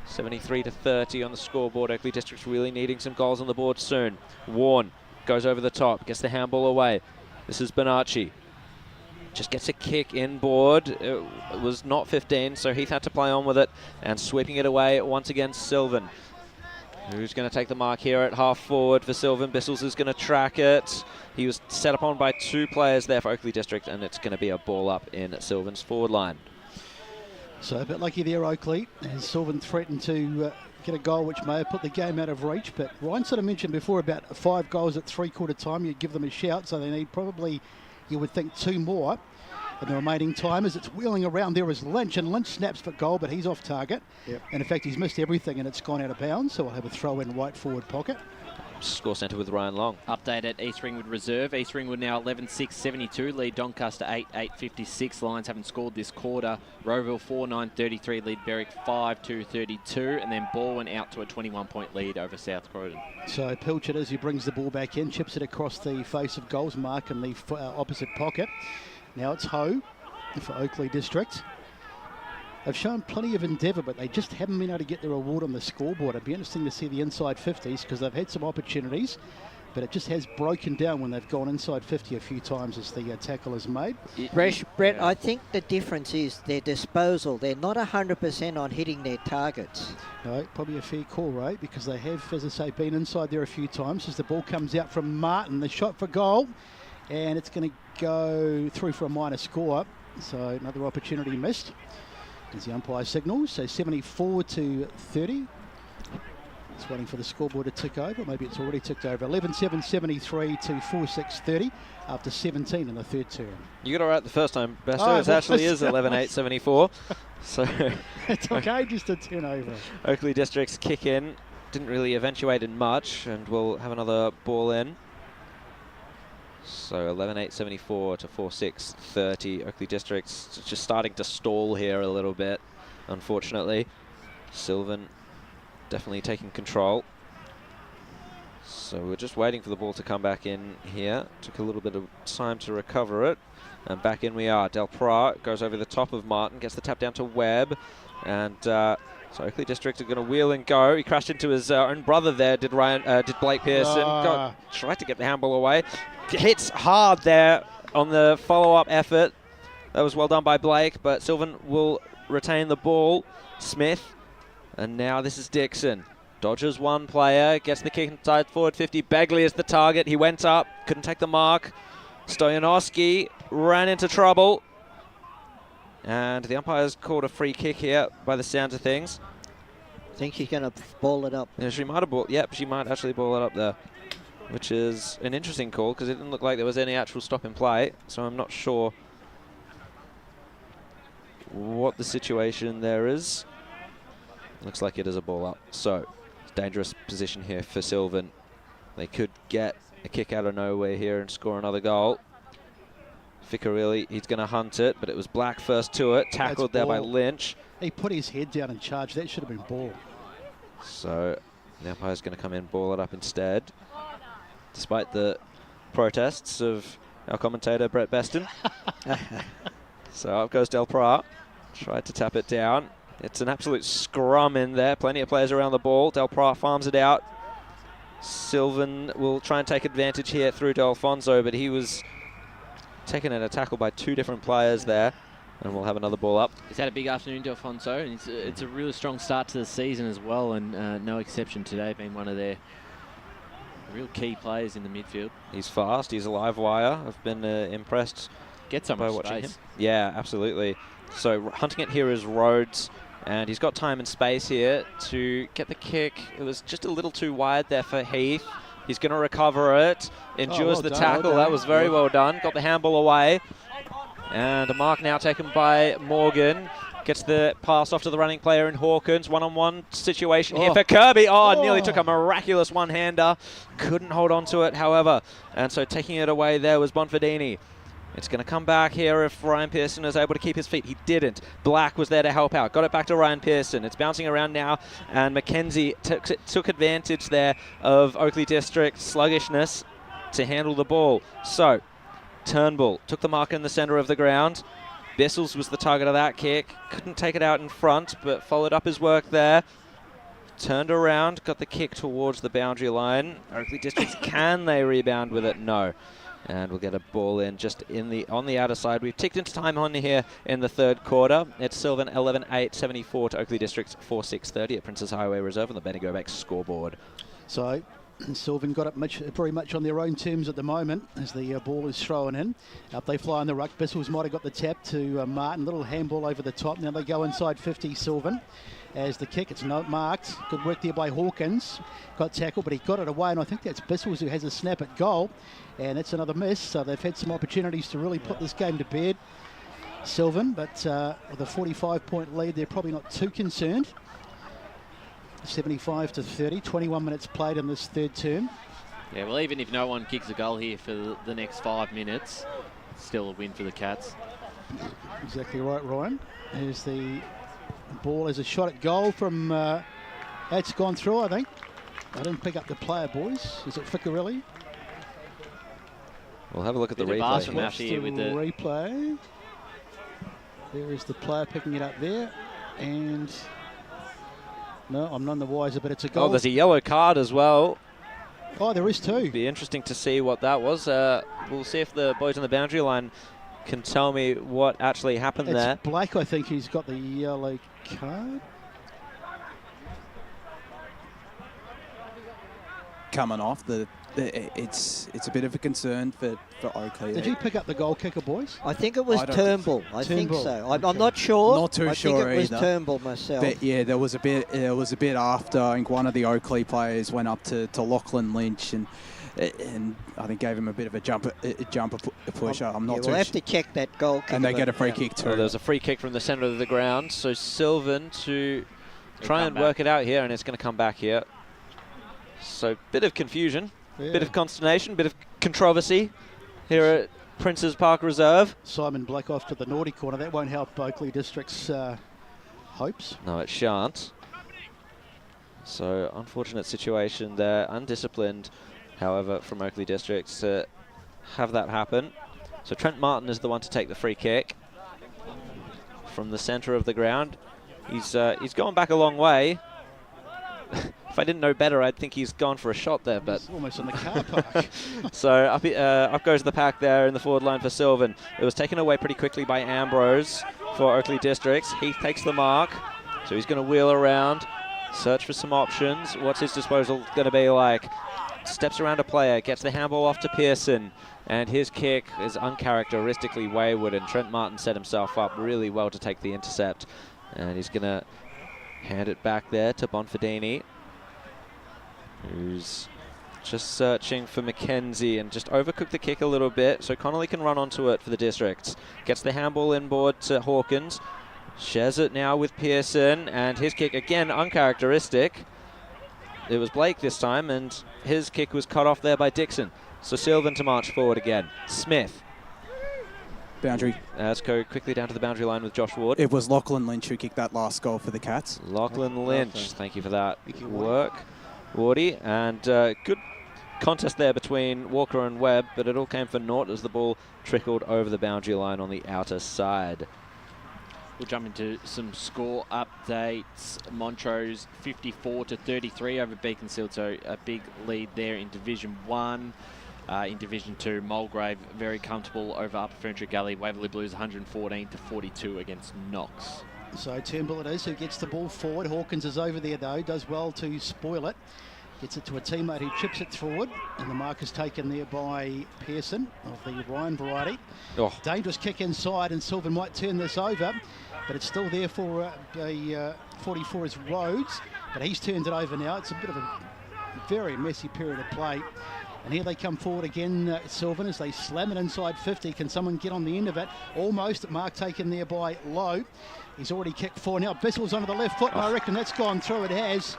73 to 30 on the scoreboard. Oakley District's really needing some goals on the board soon. Warren goes over the top, gets the handball away. This is Bonacci. Just gets a kick inboard. It was not 15, so Heath had to play on with it. And sweeping it away once again, Sylvan. Who's going to take the mark here at half forward for Sylvan. Bissels is going to track it. He was set upon by two players there for Oakley District, and it's going to be a ball up in Sylvan's forward line. So a bit lucky there, Oakley, as Sylvan threatened to get a goal which may have put the game out of reach. But Ryan sort of mentioned before about 5 goals at three-quarter time. You'd give them a shout, so they need probably, you would think, 2 more. in the remaining time as it's wheeling around. There is Lynch, and Lynch snaps for goal, but he's off target. Yep. And in fact, he's missed everything and it's gone out of bounds, so we'll have a throw in right forward pocket. Score centre with Ryan Long. Update at East Ringwood Reserve. East Ringwood now 11-6-72, lead Doncaster 8-8-56. Lions haven't scored this quarter. Rowville 4-9-33, lead Berwick 5-2-32, and then Baldwin out to a 21-point lead over South Croydon. So Pilchard, as he brings the ball back in, chips it across the face of goals, mark in the opposite pocket. Now it's Ho for Oakleigh District. They've shown plenty of endeavour, but they just haven't been able to get the reward on the scoreboard. It'd be interesting to see the inside 50s because they've had some opportunities, but it just has broken down when they've gone inside 50 a few times as the tackle is made. Brett, I think the difference is their disposal. They're not 100% on hitting their targets. No, probably a fair call, Ray, because they have, as I say, been inside there a few times. As the ball comes out from Martin, the shot for goal, and it's going to go through for a minor score. So another opportunity missed. As the umpire signals, so 74-30. Just waiting for the scoreboard to tick over. Maybe it's already ticked over. 11-7-73 to 4-6-30 after 17 in the third term. You got it right the first time, Besto. It actually is 11-8-74. So it took ages to turn over. Oakley District's kick in didn't really eventuate in much, and we'll have another ball in. So 11-8-74 to 4-6-30. Oakley District's just starting to stall here a little bit, unfortunately. Sylvan definitely taking control. So we're just waiting for the ball to come back in here. Took a little bit of time to recover it. And back in we are. Del Prat goes over the top of Martin, gets the tap down to Webb. And so Oakley District are going to wheel and go. He crashed into his own brother there, did Blake Pearson. Tried to get the handball away. Hits hard there on the follow-up effort. That was well done by Blake, but Sylvan will retain the ball. Smith, and now this is Dixon. Dodges one player, gets the kick inside forward 50. Begley is the target. He went up, couldn't take the mark. Stoyanowski ran into trouble. And the umpire's called a free kick here by the sounds of things. I think she's going to ball it up. Yeah, she might have ball. Yep, she might actually ball it up there, which is an interesting call because it didn't look like there was any actual stop in play. So I'm not sure what the situation there is. Looks like it is a ball up. So dangerous position here for Sylvan. They could get a kick out of nowhere here and score another goal. Ficarelli, he's going to hunt it, but it was Black first to it. Tackled there by Lynch. He put his head down and charged. That should have been ball. So the umpire's going to come in, ball it up instead. Despite the protests of our commentator, Brett Beston. So up goes Del Prat. Tried to tap it down. It's an absolute scrum in there. Plenty of players around the ball. Del Prat farms it out. Sylvan will try and take advantage here through Delfonso, but he was taken in a tackle by two different players there. And we'll have another ball up. He's had a big afternoon, Delfonso, and it's a really strong start to the season as well, and no exception today, being one of their real key players in the midfield. He's fast. He's a live wire. I've been impressed by watching him. Yeah, absolutely. So hunting it here is Rhodes, and he's got time and space here to get the kick. It was just a little too wide there for Heath. He's going to recover it. Endures the tackle. That was very well done. Got the handball away. And a mark now taken by Morgan. Gets the pass off to the running player in Hawkins. One-on-one situation here for Kirby. Nearly took a miraculous one-hander. Couldn't hold on to it, however. And so taking it away there was Bonfadini. It's going to come back here if Ryan Pearson is able to keep his feet. He didn't. Black was there to help out. Got it back to Ryan Pearson. It's bouncing around now, and Mackenzie took advantage there of Oakley District sluggishness to handle the ball. So Turnbull took the mark in the centre of the ground. Bessels was the target of that kick. Couldn't take it out in front, but followed up his work there. Turned around, got the kick towards the boundary line. Oakley Districts, can they rebound with it? No. And we'll get a ball in just on the outer side. We've ticked into time on here in the third quarter. It's Sylvan 11-8-74 to Oakley Districts 4-6-30 at Princess Highway Reserve on the Benny Gobeck scoreboard. So Sylvan got it very much on their own terms at the moment as the ball is thrown in. Up they fly on the ruck. Bissell's might have got the tap to Martin. Little handball over the top. Now they go inside 50, Sylvan. As the kick, it's not marked. Good work there by Hawkins. Got tackled, but he got it away, and I think that's Bissell's who has a snap at goal. And that's another miss. So they've had some opportunities to really put this game to bed. Sylvan, but with a 45-point lead, they're probably not too concerned. 75-30, 21 minutes played in this third term. Yeah, well, even if no one kicks a goal here for the next 5 minutes, still a win for the Cats. Exactly right, Ryan. Here's the ball as a shot at goal from... that's gone through, I think. I didn't pick up the player, boys. Is it Ficcarelli? We'll have a look at the Bit of replay. aftermath here with the replay. There is the player picking it up there. And... no, I'm none the wiser, but it's a goal. Oh, there's a yellow card as well. Oh, there is too. Be interesting to see what that was. We'll see if the boys on the boundary line can tell me what actually happened there. It's Blake, I think, who's got the yellow card. Coming off, it's a bit of a concern for Oakley. Did you pick up the goal kicker, boys? I think it was Turnbull. I think Turnbull. so. I'm not sure. Not too sure I think it was either. Turnbull myself. But yeah, there was a bit after. I think one of the Oakley players went up to Lachlan Lynch and I think gave him a bit of a jumper push. I'm not too we'll have to check that goal kick. And they get a free kick too. Well, there's a free kick from the centre of the ground. So Sylvan to try and work it out here, and it's going to come back here. So bit of confusion, bit of consternation, bit of controversy here at Princes Park Reserve. Simon Black off to the naughty corner. That won't help Oakley District's hopes. No, it shan't. So unfortunate situation there. Undisciplined, however, from Oakley District to have that happen. So Trent Martin is the one to take the free kick from the centre of the ground. He's gone back a long way. If I didn't know better, I'd think he's gone for a shot there, but... It's almost in the car park. So up goes the pack there in the forward line for Sylvan. It was taken away pretty quickly by Ambrose for Oakley Districts. Heath takes the mark, so he's going to wheel around, search for some options. What's his disposal going to be like? Steps around a player, gets the handball off to Pearson, and his kick is uncharacteristically wayward, and Trent Martin set himself up really well to take the intercept. And he's going to hand it back there to Bonfadini, who's just searching for Mackenzie and just overcooked the kick a little bit, so Connolly can run onto it for the Districts. Gets the handball inboard to Hawkins, shares it now with Pearson, and his kick again uncharacteristic. It was Blake this time, and his kick was cut off there by Dixon. So Sylvan to march forward again. Smith. Boundary. Let's go quickly down to the boundary line with Josh Ward. It was Lachlan Lynch who kicked that last goal for the Cats. Lachlan Lynch, thank you for that work, Wardy. And good contest there between Walker and Webb, but it all came for naught as the ball trickled over the boundary line on the outer side. We'll jump into some score updates. Montrose 54-33 over Beaconsfield, so a big lead there in Division 1. In Division 2, Mulgrave very comfortable over Upper Ferntree Gully. Waverley Blues 114-42 against Knox. So Turnbull it is who gets the ball forward. Hawkins is over there though, does well to spoil it. Gets it to a teammate who chips it forward, and the mark is taken there by Pearson of the Ryan variety. Oh. Dangerous kick inside, and Sylvan might turn this over, but it's still there for a 44 is Rhodes, but he's turned it over now. It's a bit of a very messy period of play. And here they come forward again, Sylvan, as they slam it inside 50. Can someone get on the end of it? Almost. Mark taken there by Lowe. He's already kicked 4 now. Bissell's onto the left foot, and I reckon that's gone through. It has.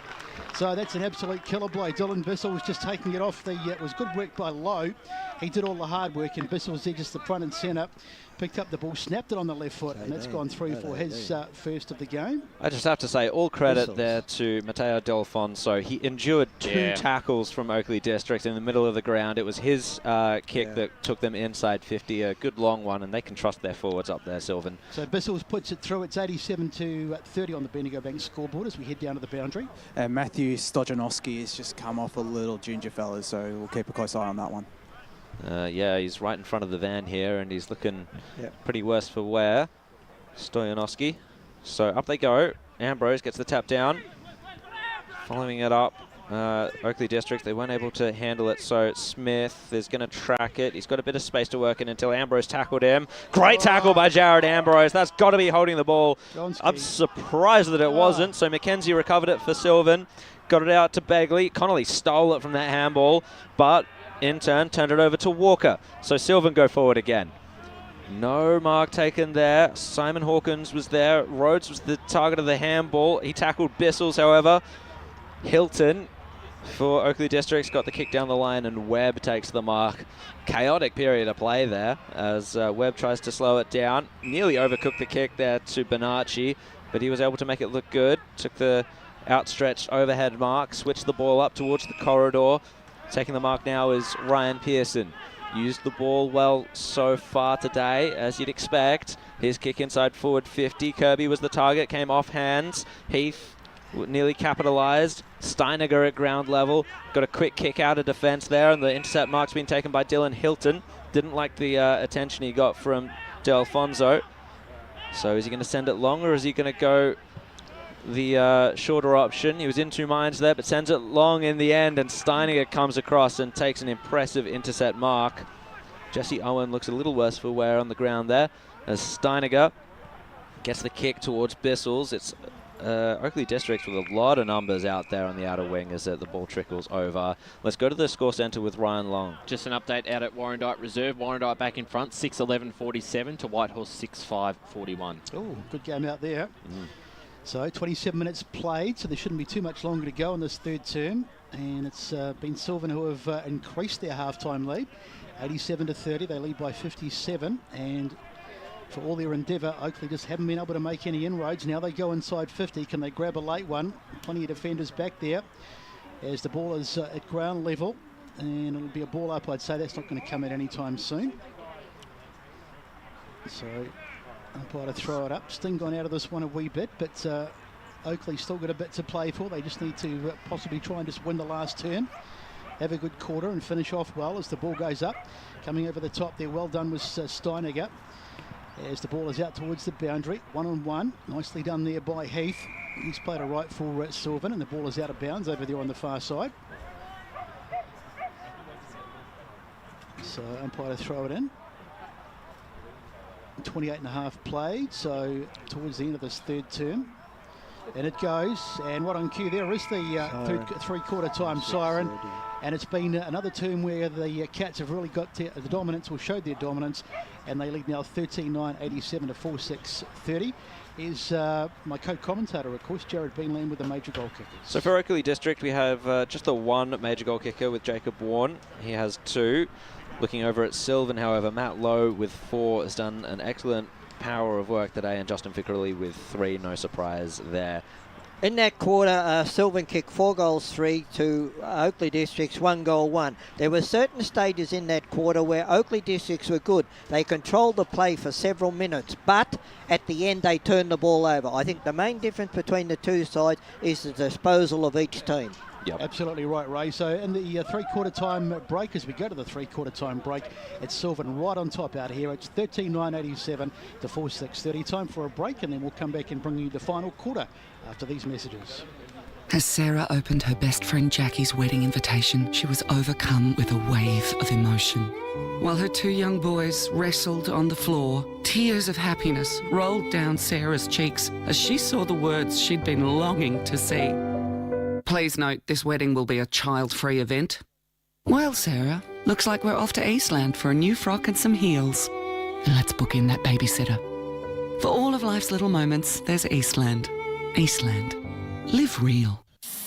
So that's an absolute killer blow. Dylan Bissell was just taking it off. It was good work by Lowe. He did all the hard work, and Bissell's there just the front and centre. Picked up the ball, snapped it on the left foot, and that's gone through for his first of the game. I just have to say, all credit there to Matteo Delfonso. He endured 2 tackles from Oakley District in the middle of the ground. It was his kick that took them inside 50, a good long one, and they can trust their forwards up there, Sylvan. So Bissell's puts it through. It's 87-30 on the Bendigo Bank scoreboard as we head down to the boundary. Matthew Stojanowski has just come off a little ginger fella, so we'll keep a close eye on that one. Yeah, he's right in front of the van here, and he's looking pretty worse for wear. Stoyanowski. So up they go. Ambrose gets the tap down. Following it up, Oakley District, they weren't able to handle it, so Smith is going to track it. He's got a bit of space to work in until Ambrose tackled him. Great tackle by Jared Ambrose. That's got to be holding the ball. I'm surprised that it wasn't. So Mackenzie recovered it for Sylvan. Got it out to Begley. Connolly stole it from that handball, but in turn turned it over to Walker. So Sylvan go forward again. No mark taken there. Simon Hawkins was there. Rhodes was the target of the handball. He tackled Bissell's, however. Hilton for Oakley District's got the kick down the line, and Webb takes the mark. Chaotic period of play there as Webb tries to slow it down. Nearly overcooked the kick there to Bonacci, but he was able to make it look good. Took the outstretched overhead mark, switched the ball up towards the corridor. Taking the mark now is Ryan Pearson. Used the ball well so far today, as you'd expect. His kick inside forward 50. Kirby was the target, came off hands. Heath nearly capitalised. Steiniger at ground level. Got a quick kick out of defence there, and the intercept mark's been taken by Dylan Hilton. Didn't like the attention he got from Delfonso. So is he going to send it long, or is he going to go the shorter option? He was in two minds there, but sends it long in the end, and Steiniger comes across and takes an impressive intercept mark. Jesse Owen looks a little worse for wear on the ground there, as Steiniger gets the kick towards Bissell's. It's Oakley District with a lot of numbers out there on the outer wing as the ball trickles over. Let's go to the score centre with Ryan Long. Just an update out at Warrandyte Reserve. Warrandyte back in front, 6-11-47 to Whitehorse 6-5-41. Oh, good game out there. So 27 minutes played, so there shouldn't be too much longer to go in this third term. And it's been Sylvan who have increased their half-time lead. 87-30, they lead by 57. And for all their endeavour, Oakley just haven't been able to make any inroads. Now they go inside 50. Can they grab a late one? Plenty of defenders back there as the ball is at ground level. And it'll be a ball up, I'd say. That's not going to come in anytime soon. So umpire to throw it up. Sting gone out of this one a wee bit, but Oakley still got a bit to play for. They just need to possibly try and just win the last turn. Have a good quarter and finish off well as the ball goes up. Coming over the top there, well done was Steiniger. As the ball is out towards the boundary, 1-on-1. Nicely done there by Heath. He's played a right for Sylvan, and the ball is out of bounds over there on the far side. So umpire to throw it in. 28.5 played, so towards the end of this third term. And it goes, and what on cue there is the three-quarter time siren. And it's been another term where the Cats have really got the dominance, or showed their dominance, and they lead now 13-9-87 to 4-6-30. Is my co-commentator, of course, Jared Beanland with the major goal kickers. So for Oakley District, we have just the one major goal kicker with Jacob Warren. He has 2. Looking over at Sylvan, however, Matt Lowe with 4 has done an excellent power of work today, and Justin Fickerley with 3, no surprise there. In that quarter, Sylvan kicked 4 goals 3 to Oakley District's 1 goal 1. There were certain stages in that quarter where Oakley Districts were good. They controlled the play for several minutes, but at the end they turned the ball over. I think the main difference between the two sides is the disposal of each team. Yep. Absolutely right, Ray. So in the three-quarter time break, as we go to the three-quarter time break, it's Sylvan right on top out here. It's 13-9-87 to 4-6-30. Time for a break, and then we'll come back and bring you the final quarter after these messages. As Sarah opened her best friend Jackie's wedding invitation, she was overcome with a wave of emotion. While her 2 young boys wrestled on the floor, tears of happiness rolled down Sarah's cheeks as she saw the words she'd been longing to see. Please note, this wedding will be a child-free event. Well, Sarah, looks like we're off to Eastland for a new frock and some heels. And let's book in that babysitter. For all of life's little moments, there's Eastland. Eastland. Live real.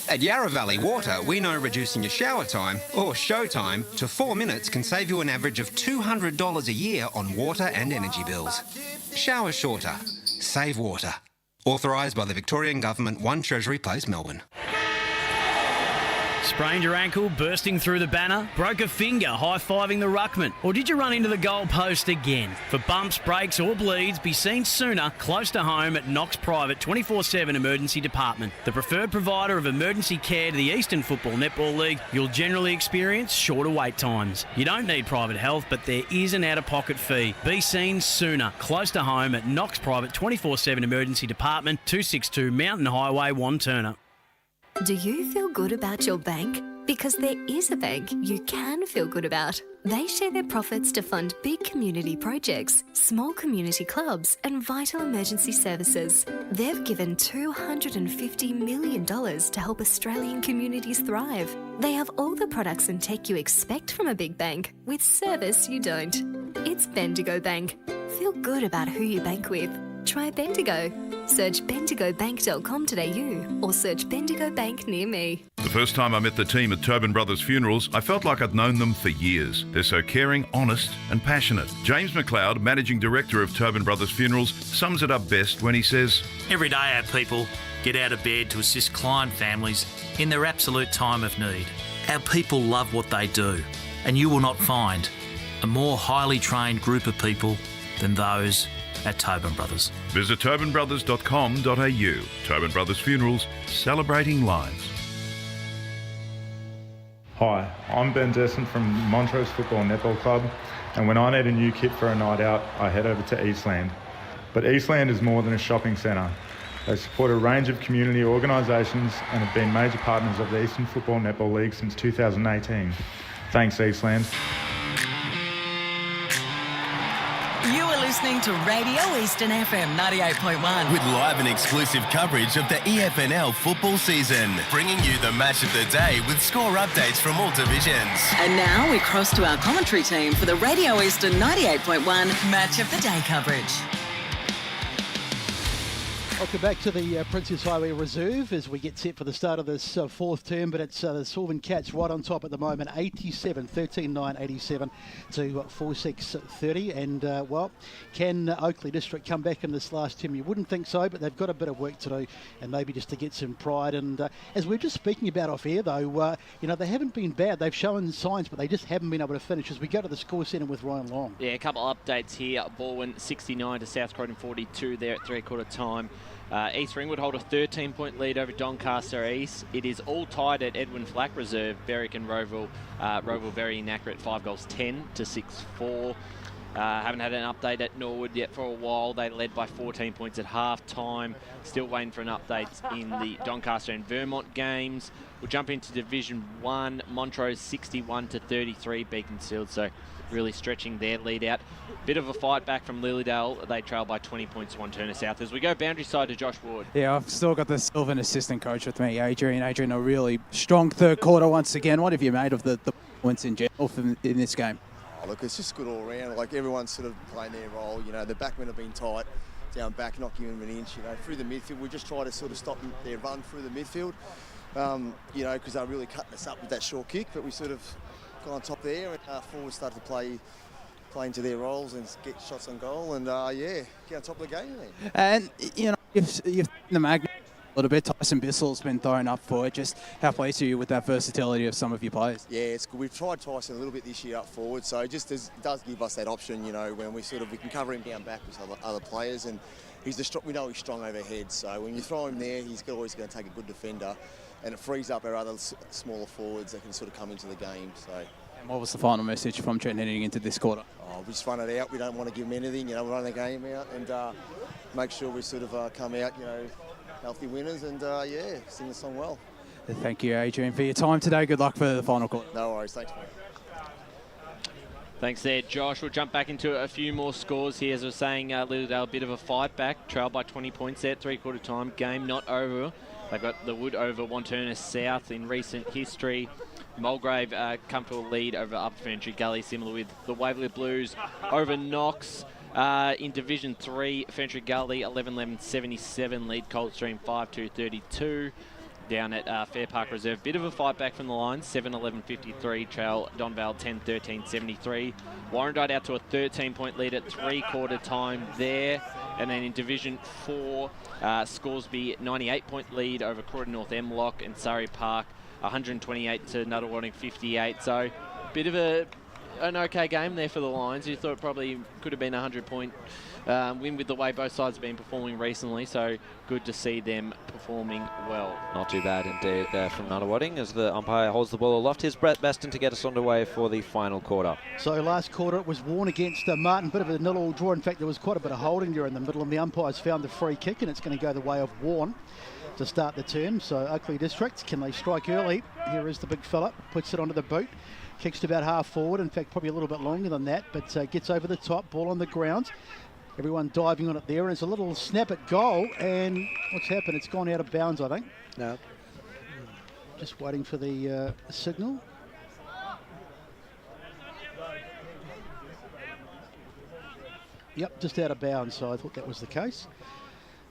At Yarra Valley Water, we know reducing your shower time, or show time, to 4 minutes can save you an average of $200 a year on water and energy bills. Shower shorter. Save water. Authorised by the Victorian Government, 1 Treasury Place, Melbourne. Sprained your ankle, bursting through the banner? Broke a finger, high-fiving the ruckman? Or did you run into the goal post again? For bumps, breaks or bleeds, be seen sooner, close to home at Knox Private 24/7 Emergency Department. The preferred provider of emergency care to the Eastern Football Netball League, you'll generally experience shorter wait times. You don't need private health, but there is an out-of-pocket fee. Be seen sooner, close to home at Knox Private 24/7 Emergency Department, 262 Mountain Highway, Wanturna. Do you feel good about your bank? Because there is a bank you can feel good about. They share their profits to fund big community projects, small community clubs, and vital emergency services. They've given $250 million to help Australian communities thrive. They have all the products and tech you expect from a big bank, with service you don't. It's Bendigo Bank. Feel good about who you bank with. Try Bendigo. Search bendigobank.com.au or search Bendigo Bank near me. The first time I met the team at Tobin Brothers Funerals, I felt like I'd known them for years. They're so caring, honest and passionate. James McLeod, Managing Director of Tobin Brothers Funerals, sums it up best when he says, Every day our people get out of bed to assist client families in their absolute time of need. Our people love what they do, and you will not find a more highly trained group of people than those at Tobin Brothers. Visit tobinbrothers.com.au. Tobin Brothers Funerals, celebrating lives. Hi, I'm Ben Desson from Montrose Football Netball Club, and when I need a new kit for a night out, I head over to Eastland. But Eastland is more than a shopping centre. They support a range of community organisations and have been major partners of the Eastern Football Netball League since 2018. Thanks, Eastland. You are listening to Radio Eastern FM 98.1. With live and exclusive coverage of the EFNL football season, bringing you the match of the day with score updates from all divisions. And now we cross to our commentary team for the Radio Eastern 98.1 Match of the Day coverage. Welcome back to the Princess Highway Reserve as we get set for the start of this fourth term, but it's the Sylvan Cats right on top at the moment, 87, 13-9, 87 to 46-30. And, well, can Oakleigh District come back in this last term? You wouldn't think so, but they've got a bit of work to do and maybe just to get some pride. And as we were just speaking about off air, though, you know, they haven't been bad. They've shown signs, but they just haven't been able to finish as we go to the score centre with Ryan Long. Yeah, a couple of updates here. Baldwin 69 to South Croydon 42 there at three-quarter time. East Ringwood hold a 13-point lead over Doncaster East. It is all tied at Edwin Flack Reserve. Berwick and Roeville. Roeville very inaccurate, 5 goals 10 to 6-4. Haven't had an update at Norwood yet for a while. They led by 14 points at half-time. Still waiting for an update in the Doncaster and Vermont games. We'll jump into Division 1. Montrose 61 to 33, Beaconsfield. So really stretching their lead out. Bit of a fight back from Lilydale. They trail by 20 points to Turner South. As we go boundary side to Josh Ward. Yeah, I've still got the Sylvan assistant coach with me, Adrian. Adrian, a really strong third quarter once again. What have you made of the points in general in this game? Oh, look, it's just good all round. Like, everyone's sort of playing their role. You know, the backmen have been tight, down back, not giving them an inch. You know, through the midfield, we just try to sort of stop their run through the midfield. You know, because they're really cutting us up with that short kick, but we sort of got on top there, and forwards started to play into their roles and get shots on goal, and yeah, get on top of the game. Then. And you know, you've the magnet a little bit. Tyson Bissell's been thrown up for it. Just how pleased are you with that versatility of some of your players? Yeah, it's good. We've tried Tyson a little bit this year up forward, so it just does give us that option. You know, when we can cover him down back with other players, and we know he's strong overhead. So when you throw him there, he's always going to take a good defender, and it frees up our other smaller forwards that can sort of come into the game. So. And what was the final message from Trent heading into this quarter? Oh, we just run it out. We don't want to give them anything. You know, we run the game out and make sure we sort of come out, you know, healthy winners, and yeah, sing the song well. Thank you, Adrian, for your time today. Good luck for the final quarter. No worries. Thanks, mate. Thanks there, Josh. We'll jump back into a few more scores here. As I was saying, Lilydale, a bit of a fight back. Trailed by 20 points there at three-quarter time. Game not over. They've got the Wood over Wanturna South in recent history. Mulgrave comfortable lead over Upper Ferntree Gully, similar with the Waverley Blues over Knox. In Division 3, Ferntree Gully 11-11-77, lead Coldstream 5-2-32. Down at Fair Park Reserve, bit of a fight back from the line, 7-11-53, trail Donvale 10-13-73. Warrandyte out to a 13-point lead at three-quarter time there. And then in Division 4, Scoresby 98-point lead over Croydon North Emlock, and Surrey Park 128 to Nuttall 58. So bit of an okay game there for the Lions. You thought it probably could have been a 100-point win with the way both sides have been performing recently, so good to see them performing well. Not too bad indeed there from Nunawading as the umpire holds the ball aloft. Here's Brett Baston to get us underway for the final quarter. So last quarter it was Warren against Martin, bit of a 0-all draw. In fact, there was quite a bit of holding there in the middle, and the umpires found the free kick, and it's going to go the way of Warren to start the term. So Oakley District, can they strike early? Here is the big fella, puts it onto the boot. Kicks to about half forward, in fact probably a little bit longer than that, but gets over the top, ball on the ground. Everyone diving on it there, and it's a little snap at goal, and what's happened? It's gone out of bounds, I think. No. Just waiting for the signal. Yep, just out of bounds, so I thought that was the case.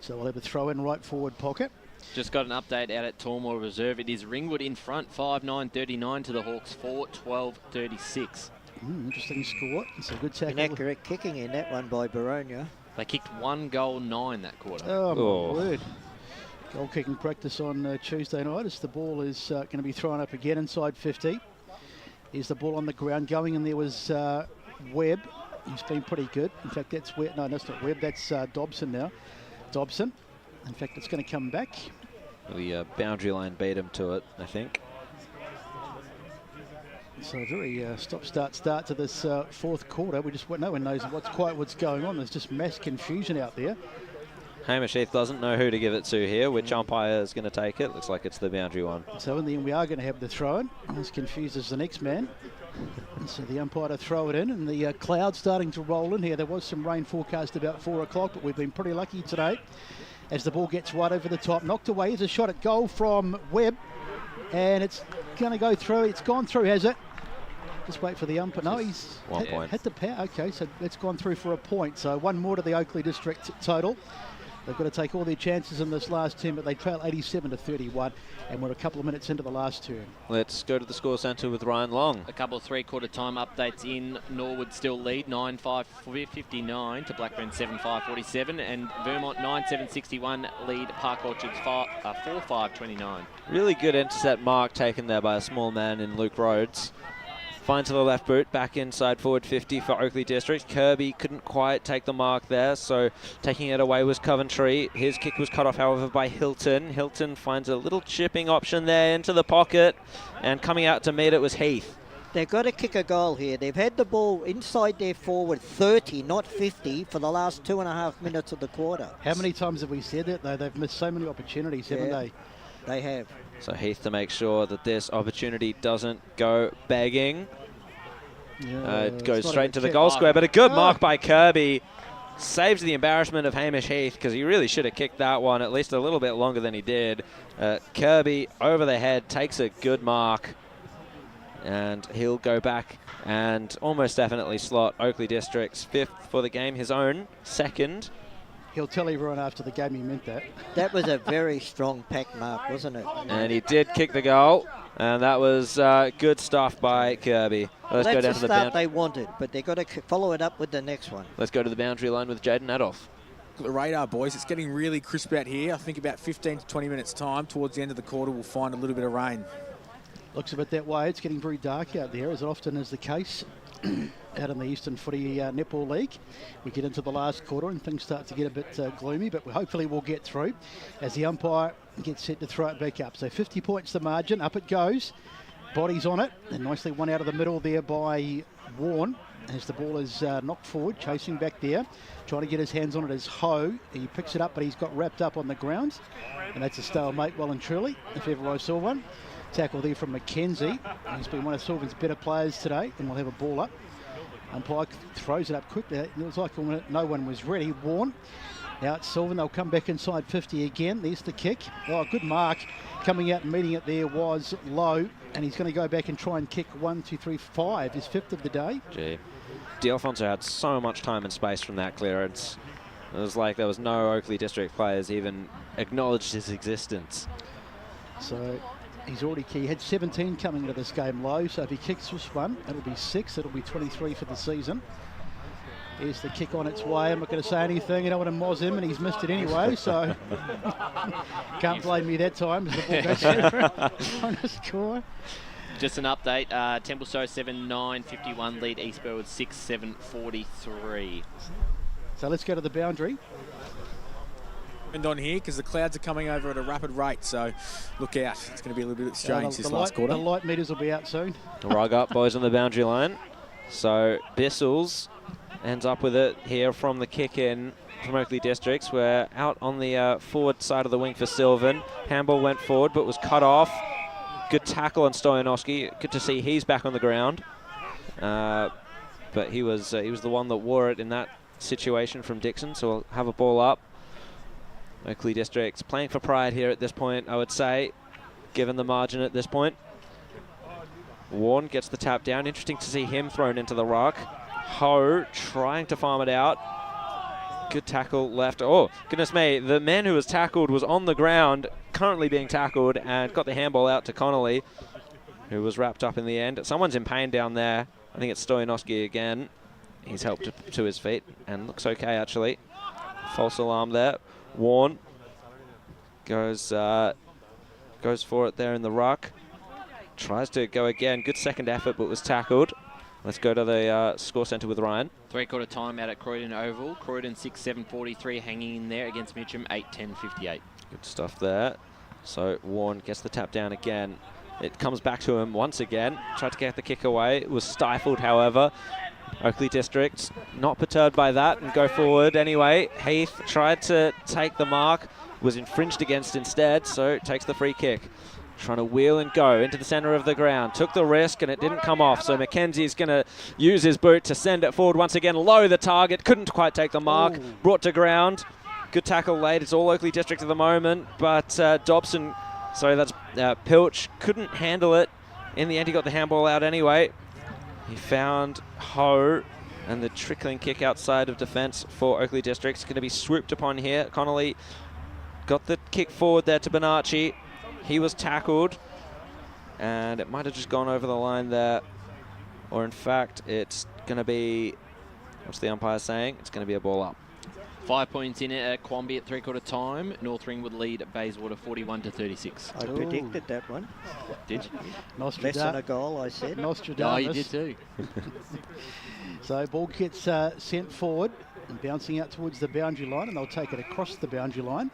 So we'll have a throw in right forward pocket. Just got an update out at Tormore Reserve. It is Ringwood in front, 5-9-39 to the Hawks, 4-12-36. Interesting score. It's a good tackle. Inaccurate kicking in that one by Baronia. They kicked 1 goal 9 that quarter. Oh, my word. Goal kicking practice on Tuesday night as the ball is going to be thrown up again inside 50. Here's the ball on the ground going, and there was Webb. He's been pretty good. In fact, that's Webb. No, that's not Webb. That's Dobson now. Dobson. In fact, it's going to come back. The boundary line beat him to it, I think. So a very stop-start to this fourth quarter. No one knows what's going on. There's just mass confusion out there. Hamish Heath doesn't know who to give it to here. Which umpire is going to take it? Looks like it's the boundary one. So in the end, we are going to have the throw-in. As confused as the next man. And so the umpire to throw it in, and the cloud's starting to roll in here. There was some rain forecast about 4 o'clock, but we've been pretty lucky today. As the ball gets right over the top, knocked away. Here's a shot at goal from Webb, and it's going to go through. It's gone through, has it? Just wait for the umpire. No, he's hit the power. Okay, so that's gone through for a point. So one more to the Oakley District total. They've got to take all their chances in this last term, but they trail 87-31, and we're a couple of minutes into the last term. Let's go to the score centre with Ryan Long. A couple of three-quarter time updates in. Norwood still lead 9-5-59 to Blackburn 7-5-47, and Vermont 9-7-61 lead Park Orchards 4-5-29. Really good intercept mark taken there by a small man in Luke Rhodes. Finds to the left boot, back inside forward 50 for Oakley District. Kirby couldn't quite take the mark there, so taking it away was Coventry. His kick was cut off, however, by Hilton. Hilton finds a little chipping option there into the pocket, and coming out to meet it was Heath. They've got to kick a goal here. They've had the ball inside their forward 30, not 50, for the last 2.5 minutes of the quarter. How many times have we said that, though? They've missed so many opportunities, haven't they? They have. So Heath to make sure that this opportunity doesn't go begging. It goes straight to the goal square, but a good mark by Kirby. Saves the embarrassment of Hamish Heath, because he really should have kicked that one at least a little bit longer than he did. Kirby over the head takes a good mark, and he'll go back and almost definitely slot Oakley District's 5th for the game, his own 2nd. He'll tell everyone after the game he meant that. That was a very strong pack mark, wasn't it? And he did kick the goal, and that was good stuff by Kirby. Let's go down the to the start they wanted, but they've got to follow it up with the next one. Let's go to the boundary line with Jaden Adolf. The radar, boys. It's getting really crisp out here. I think about 15 to 20 minutes time, towards the end of the quarter, we'll find a little bit of rain. Looks a bit that way. It's getting very dark out there, as often is the case. Out in the Eastern Footy Netball League. We get into the last quarter and things start to get a bit gloomy, but hopefully we'll get through as the umpire gets set to throw it back up. So 50 points the margin, up it goes. Bodies on it, and nicely one out of the middle there by Warren as the ball is knocked forward, chasing back there, trying to get his hands on it as Ho. He picks it up, but he's got wrapped up on the ground, and that's a stalemate well and truly, if ever I saw one. Tackle there from Mackenzie. He's been one of Sylvan's better players today, and we'll have a ball up. Umpire throws it up quickly. It was like no one was ready. Warren. Now it's Sylvan. They'll come back inside 50 again. There's the kick. Oh, good mark. Coming out and meeting it there was Lowe. And he's going to go back and try and kick 1, 2, 3, 5. His 5th of the day. Gee. D'Alfonso had so much time and space from that clearance. It was like there was no Oakley District players even acknowledged his existence. So he's already key. He had 17 coming into this game low, so if he kicks this one, it'll be 6. It'll be 23 for the season. Here's the kick on its way. I'm not going to say anything. You don't want to moz him, and he's missed it anyway, so can't blame me that time as the ball goes on the score. Just an update. Templestowe 7-9-51 lead East Burwood 6-7-43. So let's go to the boundary. And on here, because the clouds are coming over at a rapid rate, so look out. It's going to be a little bit strange this last quarter. The light meters will be out soon. Rug up, boys, on the boundary line. So Bissell's ends up with it here from the kick in from Oakley Districts. We're out on the forward side of the wing for Sylvan. Handball went forward but was cut off. Good tackle on Stoyanowski. Good to see he's back on the ground. But he was the one that wore it in that situation from Dixon, so we'll have a ball up. Oakley Districts playing for pride here at this point, I would say, given the margin at this point. Warren gets the tap down. Interesting to see him thrown into the ruck. Ho trying to farm it out. Good tackle left. Oh, goodness me. The man who was tackled was on the ground, currently being tackled, and got the handball out to Connolly, who was wrapped up in the end. Someone's in pain down there. I think it's Stoyanowski again. He's helped to his feet and looks okay, actually. False alarm there. Warren goes for it there in the ruck. Tries to go again. Good second effort, but was tackled. Let's go to the score centre with Ryan. 3/4 time out at Croydon Oval. Croydon 6-7-43 hanging in there against Mitcham 8-10-58. Good stuff there. So Warren gets the tap down again. It comes back to him once again. Tried to get the kick away. It was stifled, however. Oakley District not perturbed by that and go forward anyway. Heath tried to take the mark, was infringed against instead, so takes the free kick. Trying to wheel and go into the centre of the ground. Took the risk and it didn't come off, so Mackenzie's going to use his boot to send it forward once again. Low the target, couldn't quite take the mark. Brought to ground. Good tackle late. It's all Oakley District at the moment, but Pilch couldn't handle it. In the end, he got the handball out anyway. He found Ho, and the trickling kick outside of defence for Oakley District is going to be swooped upon here. Connolly got the kick forward there to Bonacci. He was tackled, and it might have just gone over the line there. Or in fact, it's going to be, what's the umpire saying? It's going to be a ball up. 5 points in it at Quamby at 3/4 time. North Ring would lead at Bayswater 41-36. I predicted that one. Did you? Less than a goal, I said. Nostradamus. Oh, you did too. So ball gets sent forward and bouncing out towards the boundary line, and they'll take it across the boundary line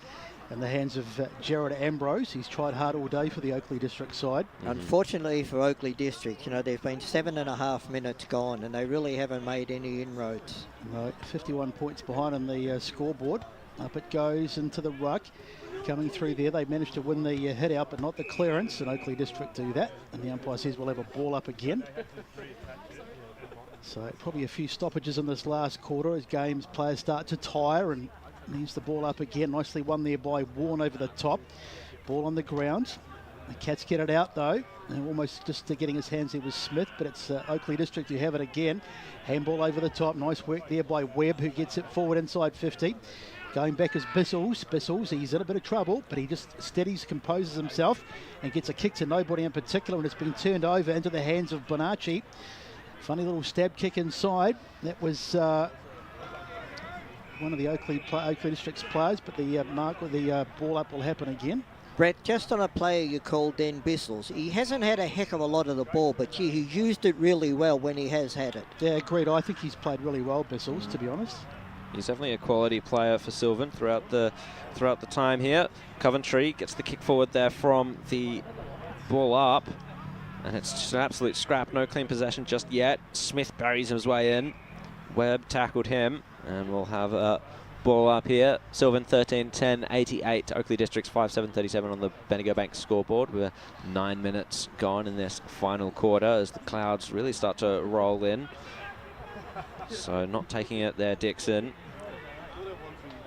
in the hands of Jared Ambrose. He's tried hard all day for the Oakley District side. Unfortunately for Oakley District, they've been 7.5 minutes gone and they really haven't made any inroads. No, 51 points behind on the scoreboard. Up it goes into the ruck. Coming through there, they managed to win the hit out, but not the clearance, and Oakley District do that. And the umpire says we'll have a ball up again. So probably a few stoppages in this last quarter as players start to tire, and needs the ball up again. Nicely won there by Warren over the top. Ball on the ground. The Cats get it out though. And almost just getting his hands there was Smith, but it's Oakley District who have it again. Handball over the top. Nice work there by Webb, who gets it forward inside 50. Going back is Bissell. He's in a bit of trouble, but he just steadies, composes himself, and gets a kick to nobody in particular, and it's been turned over into the hands of Bonacci. Funny little stab kick inside. That was one of the Oakley District's players, but the mark with the ball up will happen again. Brett, just on a player you called Dan Bissell, he hasn't had a heck of a lot of the ball, but he used it really well when he has had it. Yeah, agreed. I think he's played really well, Bissell, to be honest. He's definitely a quality player for Sylvan throughout the time here. Coventry gets the kick forward there from the ball up, and it's just an absolute scrap. No clean possession just yet. Smith buries his way in. Webb tackled him, and we'll have a ball up here. Sylvan 13-10-88 to Oakley District's 5-7-37 on the Bendigo Bank scoreboard. We're 9 minutes gone in this final quarter as the clouds really start to roll in. So not taking it there, Dixon.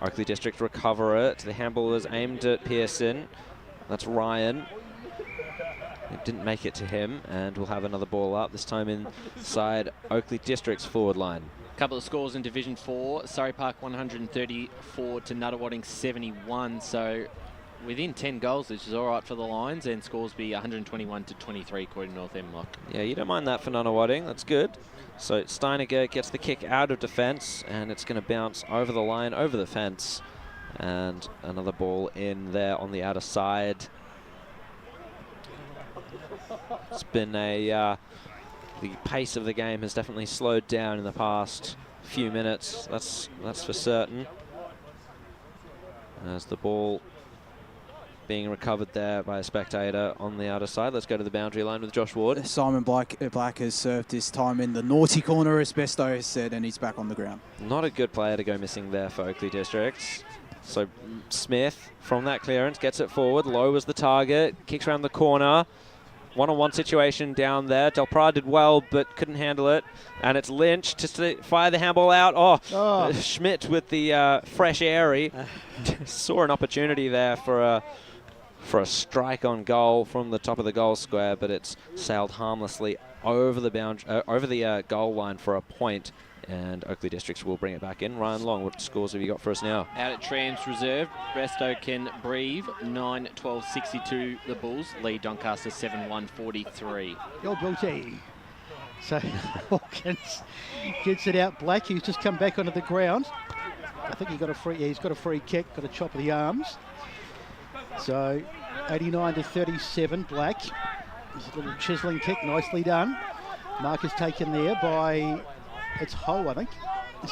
Oakley District recover it. The handball was aimed at Pearson. That's Ryan. It didn't make it to him, and we'll have another ball up, this time inside Oakley District's forward line. Couple of scores in Division 4. Surrey Park 134 to Nuttawading 71. So within 10 goals, which is all right for the Lions, and scores be 121-23 according to North Emlock. Yeah, you don't mind that for Nuttawading. That's good. So Steiniger gets the kick out of defence, and it's going to bounce over the line, over the fence, and another ball in there on the outer side. It's been the pace of the game has definitely slowed down in the past few minutes. That's for certain. As the ball being recovered there by a spectator on the outer side. Let's go to the boundary line with Josh Ward. Simon Black has served this time in the naughty corner, as Besto has said, and he's back on the ground. Not a good player to go missing there for Oakley District. So Smith from that clearance gets it forward. Low was the target. Kicks around the corner. One-on-one situation down there. Del Prado did well, but couldn't handle it. And it's Lynch just to fire the handball out. Oh. Schmidt with the fresh airy. Saw an opportunity there for a strike on goal from the top of the goal square, but it's sailed harmlessly over the goal line for a point And Oakley Districts will bring it back in. Ryan Long, what scores have you got for us now? Out at Trams Reserve, Brestow can breathe. 9-12-62 the Bulls. Lead Doncaster 7-1-43. Your Bilty. So Hawkins gets it out. Black, who's just come back onto the ground. I think he's got a free kick, got a chop of the arms. So 89-37, Black. There's a little chiseling kick, nicely done. Mark is taken there by, it's Ho, I think.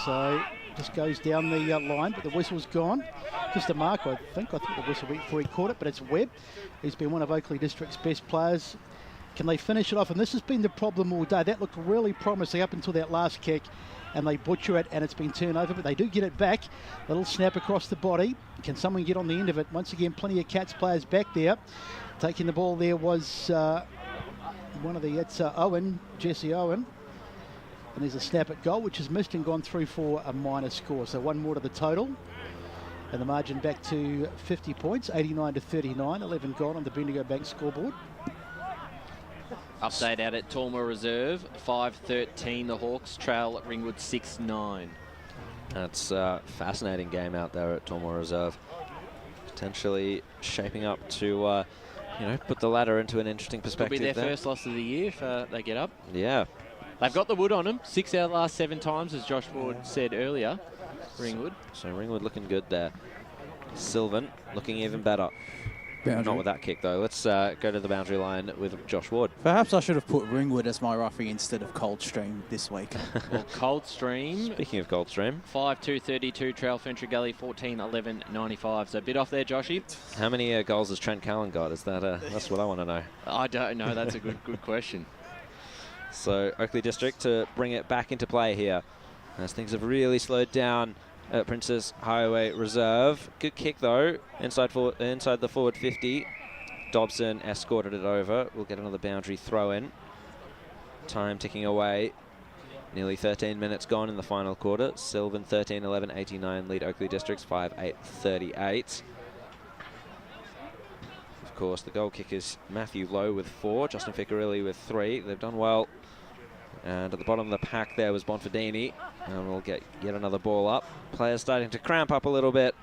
So just goes down the line, but the whistle's gone. Just a mark, I think. I thought the whistle went before he caught it, but it's Webb, who's been one of Oakley District's best players. Can they finish it off? And this has been the problem all day. That looked really promising up until that last kick, and they butcher it, and it's been turned over, but they do get it back. Little snap across the body. Can someone get on the end of it? Once again, plenty of Cats players back there. Taking the ball there was it's Owen, Jesse Owen. And there's a snap at goal, which is missed and gone through for a minor score. So one more to the total. And the margin back to 50 points, 89-39, 11 gone on the Bendigo Bank scoreboard. Update out at Torma Reserve, 5-13 the Hawks, trail at Ringwood 6-9. That's a fascinating game out there at Torma Reserve. Potentially shaping up to, put the ladder into an interesting perspective. Could be their first loss of the year if they get up. Yeah. They've got the wood on them, 6 out of the last 7 times, as Josh Ward said earlier. Ringwood. So Ringwood looking good there. Sylvan looking even better. Boundary. Not with that kick, though. Let's go to the boundary line with Josh Ward. Perhaps I should have put Ringwood as my roughie instead of Coldstream this week. Well, Coldstream. Speaking of Coldstream. 5-2-32, Trail Fentress Gully 14-11-95. So a bit off there, Joshy. How many goals has Trent Callan got? Is that that's what I want to know. I don't know. That's a good question. So Oakley District to bring it back into play here, as things have really slowed down at Princess Highway Reserve. Good kick though, inside the forward 50. Dobson escorted it over. We'll get another boundary throw in. Time ticking away. Nearly 13 minutes gone in the final quarter. Sylvan 13-11-89 lead Oakley Districts 5-8-38. Of course, the goal kickers Matthew Lowe with 4, Justin Ficcarelli with 3. They've done well. And at the bottom of the pack there was Bonfadini. And we'll get yet another ball up. Players starting to cramp up a little bit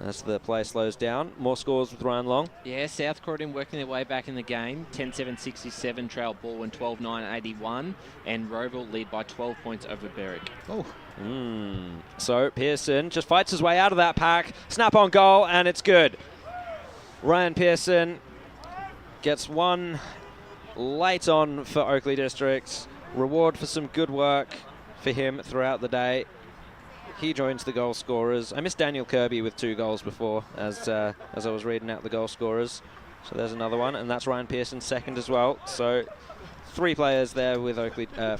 as the play slows down. More scores with Ryan Long. Yeah, South Croydon working their way back in the game. 10-7-67, Trail Baldwin 12-9-81. And Roeville lead by 12 points over Berwick. Oh. So Pearson just fights his way out of that pack. Snap on goal, and it's good. Ryan Pearson gets one late on for Oakley Districts. Reward for some good work for him throughout the day. He joins the goal scorers. I missed Daniel Kirby with 2 goals before as I was reading out the goal scorers. So there's another one, and that's Ryan Pearson's second as well. So 3 players there with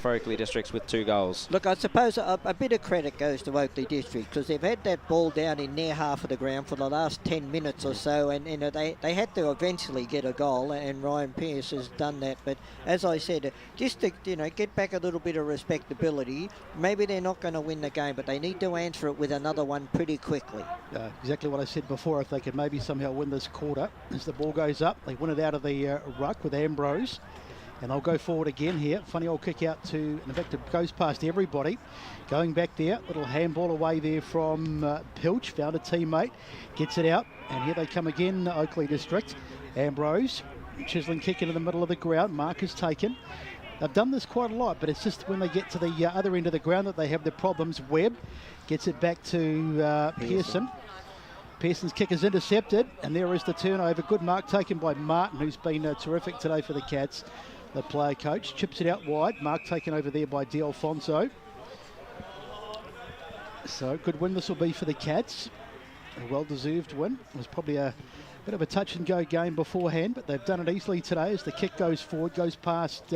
for Oakley Districts with 2 goals. Look, I suppose a bit of credit goes to Oakley District because they've had that ball down in their half of the ground for the last 10 minutes or so, and they had to eventually get a goal, and Ryan Pearce has done that. But as I said, just to get back a little bit of respectability. Maybe they're not going to win the game, but they need to answer it with another one pretty quickly. Exactly what I said before. If they could maybe somehow win this quarter, as the ball goes up, they win it out of the ruck with Ambrose. And they'll go forward again here. Funny old kick out to, and in fact, it goes past everybody. Going back there, little handball away there from Pilch. Found a teammate, gets it out. And here they come again, Oakley District. Ambrose, chiseling kick into the middle of the ground. Mark is taken. They've done this quite a lot, but it's just when they get to the other end of the ground that they have the problems. Webb gets it back to Pearson. Pearson's kick is intercepted, and there is the turnover. Good mark taken by Martin, who's been terrific today for the Cats. The player coach chips it out wide. Mark taken over there by D'Alfonso. So good win this will be for the Cats. A well-deserved win. It was probably a bit of a touch-and-go game beforehand, but they've done it easily today as the kick goes forward, goes past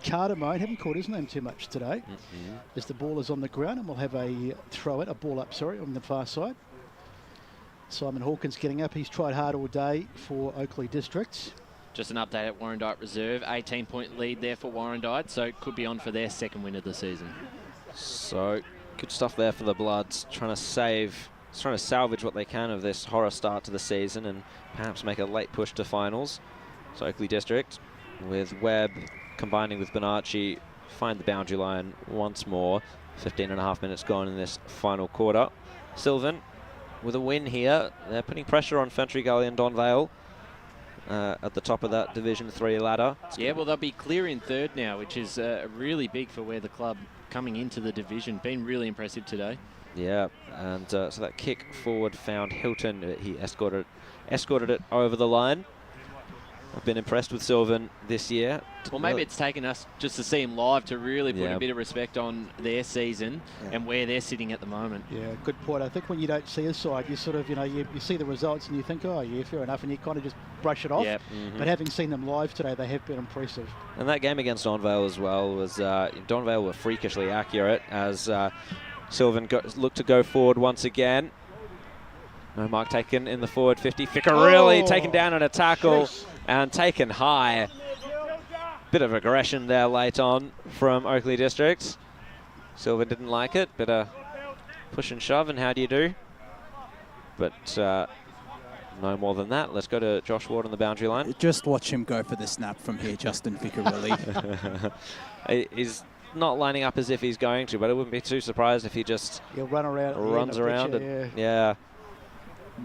Cardamone. Haven't caught his name too much today. As the ball is on the ground, and we'll have a ball up, on the far side. Simon Hawkins getting up. He's tried hard all day for Oakley Districts. Just an update at Warrandyte Reserve. 18-point lead there for Warrandyte, so could be on for their second win of the season. So good stuff there for the Bloods, trying to salvage what they can of this horror start to the season and perhaps make a late push to finals. So Oakley District with Webb combining with Bonacci find the boundary line once more. 15.5 minutes gone in this final quarter. Sylvan with a win here. They're putting pressure on Fentry Gully and Donvale at the top of that Division 3 ladder. Yeah, well, they'll be clear in third now, which is really big for where the club coming into the division. Been really impressive today. Yeah, and so that kick forward found Hilton. He escorted it over the line. I've been impressed with Sylvan this year. Well, maybe it's taken us just to see him live to really put a bit of respect on their season and where they're sitting at the moment. Yeah, good point. I think when you don't see a side, you sort of, you see the results and you think, oh, yeah, fair enough, and you kind of just brush it off. Yep. But having seen them live today, they have been impressive. And that game against Donvale as well was, Donvale were freakishly accurate as Sylvan looked to go forward once again. No mark taken in the forward 50. Ficarelli taken down on a tackle and taken high. Bit of aggression there late on from Oakleigh District. Sylvan didn't like it, but a push and shove, and how do you do? But no more than that. Let's go to Josh Ward on the boundary line. Just watch him go for the snap from here, Justin Ficarelli. He's not lining up as if he's going to, but I wouldn't be too surprised if he just runs around.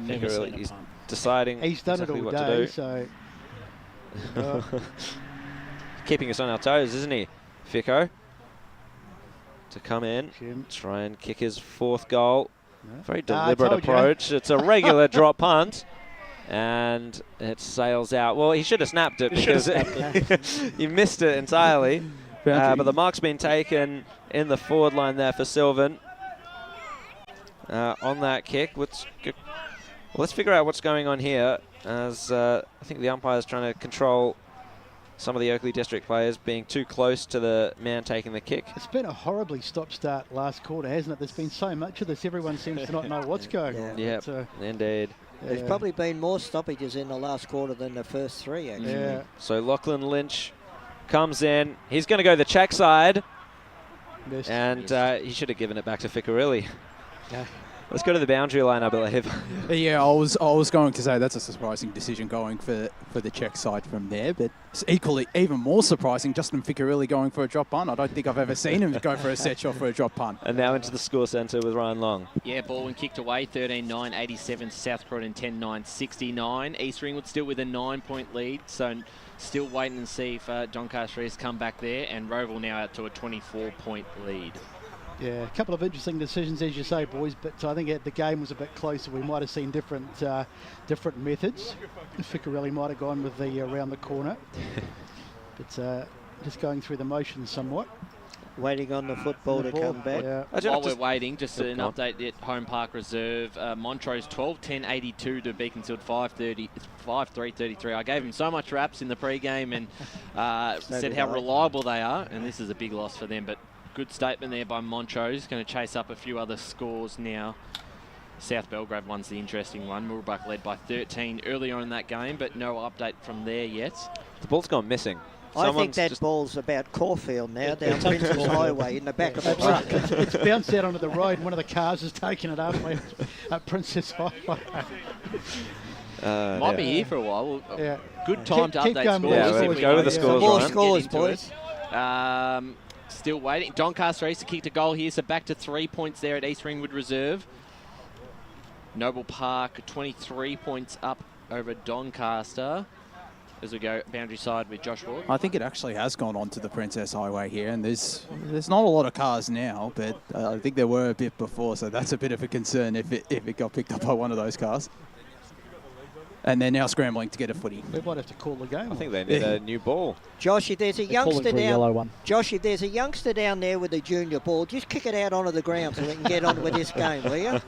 Ficarelli, he's deciding he's done exactly it all what day, to do. so keeping us on our toes, isn't he, Fico? To come in, try and kick his fourth goal. Very deliberate approach. It's a regular drop punt, and it sails out. Well, he should have snapped it because you missed it entirely. But the mark's been taken in the forward line there for Sylvan on that kick. Let's figure out what's going on here, as I think the umpire's trying to control some of the Oakley District players being too close to the man taking the kick. It's been a horribly stop-start last quarter, hasn't it? There's been so much of this, everyone seems to not know what's going on. Yeah, indeed. There's probably been more stoppages in the last quarter than the first three, actually. Yeah. So Lachlan Lynch comes in. He's going to go the check side. And he should have given it back to Ficarelli. Yeah. Let's go to the boundary line, I believe. Yeah, I was going to say that's a surprising decision going for the check side from there, but it's even more surprising Justin Ficarelli going for a drop punt. I don't think I've ever seen him go for a set shot for a drop punt. And now into the score centre with Ryan Long. Yeah, Baldwin kicked away, 13-9, 87, South Croydon 10-9, 69. East Ringwood still with a 9-point lead, so still waiting and see if Doncaster has come back there, and Roval now out to a 24-point lead. Yeah, a couple of interesting decisions, as you say, boys, but I think the game was a bit closer. We might have seen different methods. Ficarelli might have gone with the around the corner. But just going through the motions somewhat. Waiting on the football to come back. Yeah. While we're waiting, just an update at Home Park Reserve. Montrose 12-10-82 to Beaconsfield 5-3-33. I gave him so much raps in the pre-game and said how reliable they are, and this is a big loss for them. But good statement there by Montrose. Going to chase up a few other scores now. South Belgrade one's the interesting one. Mooroolbark led by 13 earlier on in that game, but no update from there yet. The ball's gone missing. I think that ball's about Caulfield now, down Princess Highway in the back of the truck. It's bounced out onto the road, and one of the cars has taken it up at Princess Highway. Might be here for a while. Good time to Keep update going, scores. Yeah, we'll go with the scores, More Ryan. scores, boys. Still waiting. Doncaster East kicked a goal here, so back to 3 points there at East Ringwood Reserve. Noble Park 23 points up over Doncaster. As we go boundary side with Josh Ward. I think it actually has gone on to the Princess Highway here, and there's not a lot of cars now, but I think there were a bit before, so that's a bit of a concern if it got picked up by one of those cars. And they're now scrambling to get a footy. We might have to call the game. I think they need a new ball. Josh, if there's a youngster yellow one. Josh, if there's a youngster down there with a junior ball, just kick it out onto the ground so we can get on with this game, will you?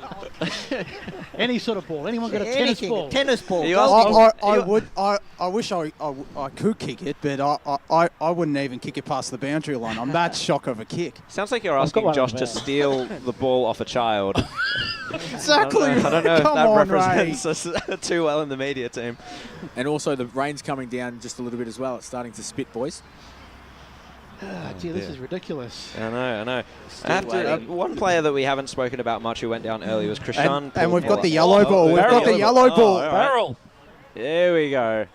Any sort of ball. Anyone got a tennis ball? I wish I could kick it, but I wouldn't even kick it past the boundary line. I'm that shock of a kick. Sounds like you're asking Josh to steal the ball off a child. Exactly. I don't know if Come that on, represents us too well in the media team. And also the rain's coming down just a little bit as well. It's starting to spit, boys. Gee, this is ridiculous. I know. One player that we haven't spoken about much who went down early was Krishan. And we've got the yellow ball. We've got the yellow ball. Barrel. There we go.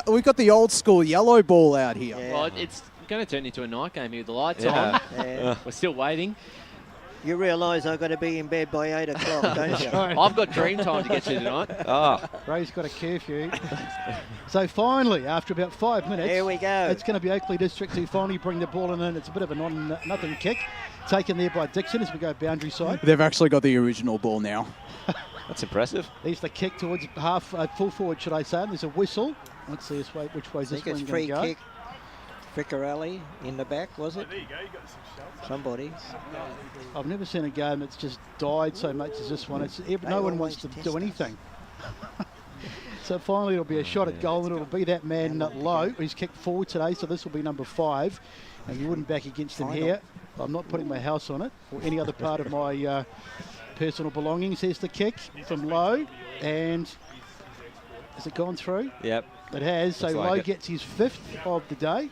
We've got the old school yellow ball out here. Well, it's going to turn into a night game here with the lights on. Yeah. We're still waiting. You realise I've got to be in bed by 8 o'clock, don't you? I've got dream time to get to tonight. Ray's got a curfew. So finally, after about 5 minutes, here we go. It's going to be Oakley District who finally bring the ball in, and it's a bit of a nothing kick. Taken there by Dixon as we go boundary side. They've actually got the original ball now. That's impressive. Here's the kick towards full forward, should I say. And there's a whistle. Let's see which way this one's going to go. Kick. Ficcarelli in the back, was it? There you go. You got some shots. Somebody. I've never seen a game that's just died so much as this one. No one wants to do anything. So finally it'll be a shot at goal, and it'll be that man Lowe. He's kicked forward today, so this will be number 5. And you wouldn't back against him here. I'm not putting my house on it or any other part of my personal belongings. Here's the kick from Lowe, and has it gone through? Yep. It has. So Looks like Lowe it. gets his 5th of the day.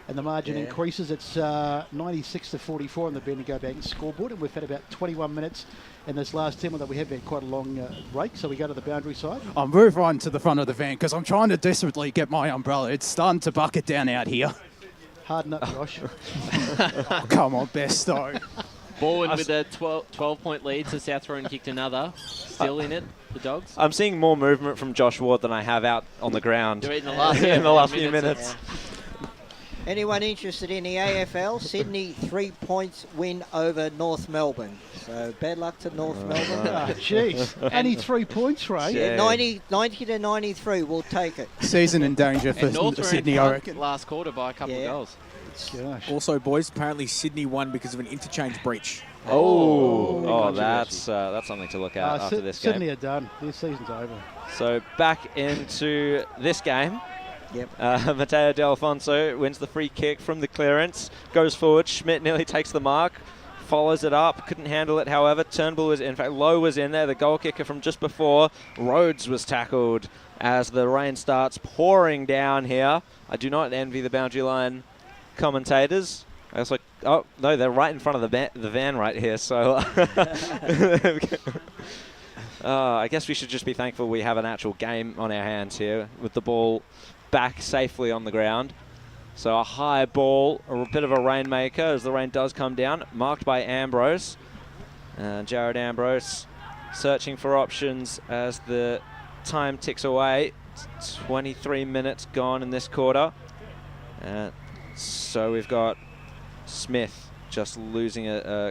And the margin increases. It's 96-44 on the Bendigo Bank scoreboard, and we've had about 21 minutes in this last 10 that we have had quite a long break. So we go to the boundary side. I'll move on to the front of the van because I'm trying to desperately get my umbrella. It's starting to bucket down out here. Harden up, Josh. Oh, come on, Besto. Ball in with a 12-point lead, so South Rowan kicked another. Still in it, the Dogs. I'm seeing more movement from Josh Ward than I have out on the ground In the last, in the last few minutes. Anyone interested in the AFL? Sydney 3 points win over North Melbourne. So bad luck to North Melbourne. Jeez. Only 3 points, Ray. Yeah, 90 to 93. We'll take it. Season in danger for And North were Sydney, in I front reckon. last quarter by a couple of goals. Gosh. Also, boys, apparently Sydney won because of an interchange breach. That's something to look at after this game. Sydney are done. Their season's over. So back into this game. Yep. Mateo D'Alfonso wins the free kick from the clearance, goes forward. Schmidt nearly takes the mark, follows it up, couldn't handle it. However, Turnbull was, in fact, Lowe was in there. The goal kicker from just before. Rhodes was tackled as the rain starts pouring down here. I do not envy the boundary line commentators. I was like, oh no, they're right in front of the van right here. So I guess we should just be thankful we have an actual game on our hands here with the ball back safely on the ground. So a high ball, a bit of a rainmaker as the rain does come down, marked by Ambrose. Jared Ambrose searching for options as the time ticks away. 23 minutes gone in this quarter. So we've got Smith just losing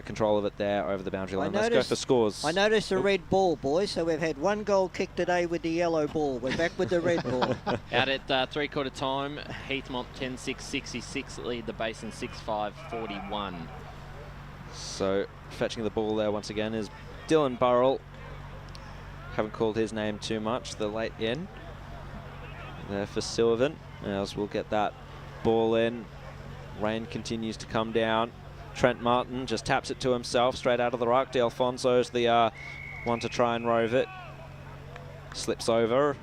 control of it there over the boundary line. Let's go for scores. I noticed a red ball, boys. So we've had 1 goal kicked today with the yellow ball. We're back with the red ball. Out at three-quarter time, Heathmont 10-6-66 lead the Basin 6-5-41. So fetching the ball there once again is Dylan Burrell. Haven't called his name too much. The late in there for Sylvan. As we'll get that ball in. Rain continues to come down. Trent Martin just taps it to himself straight out of the ruck. D'Alfonso's the one to try and rove it. Slips over.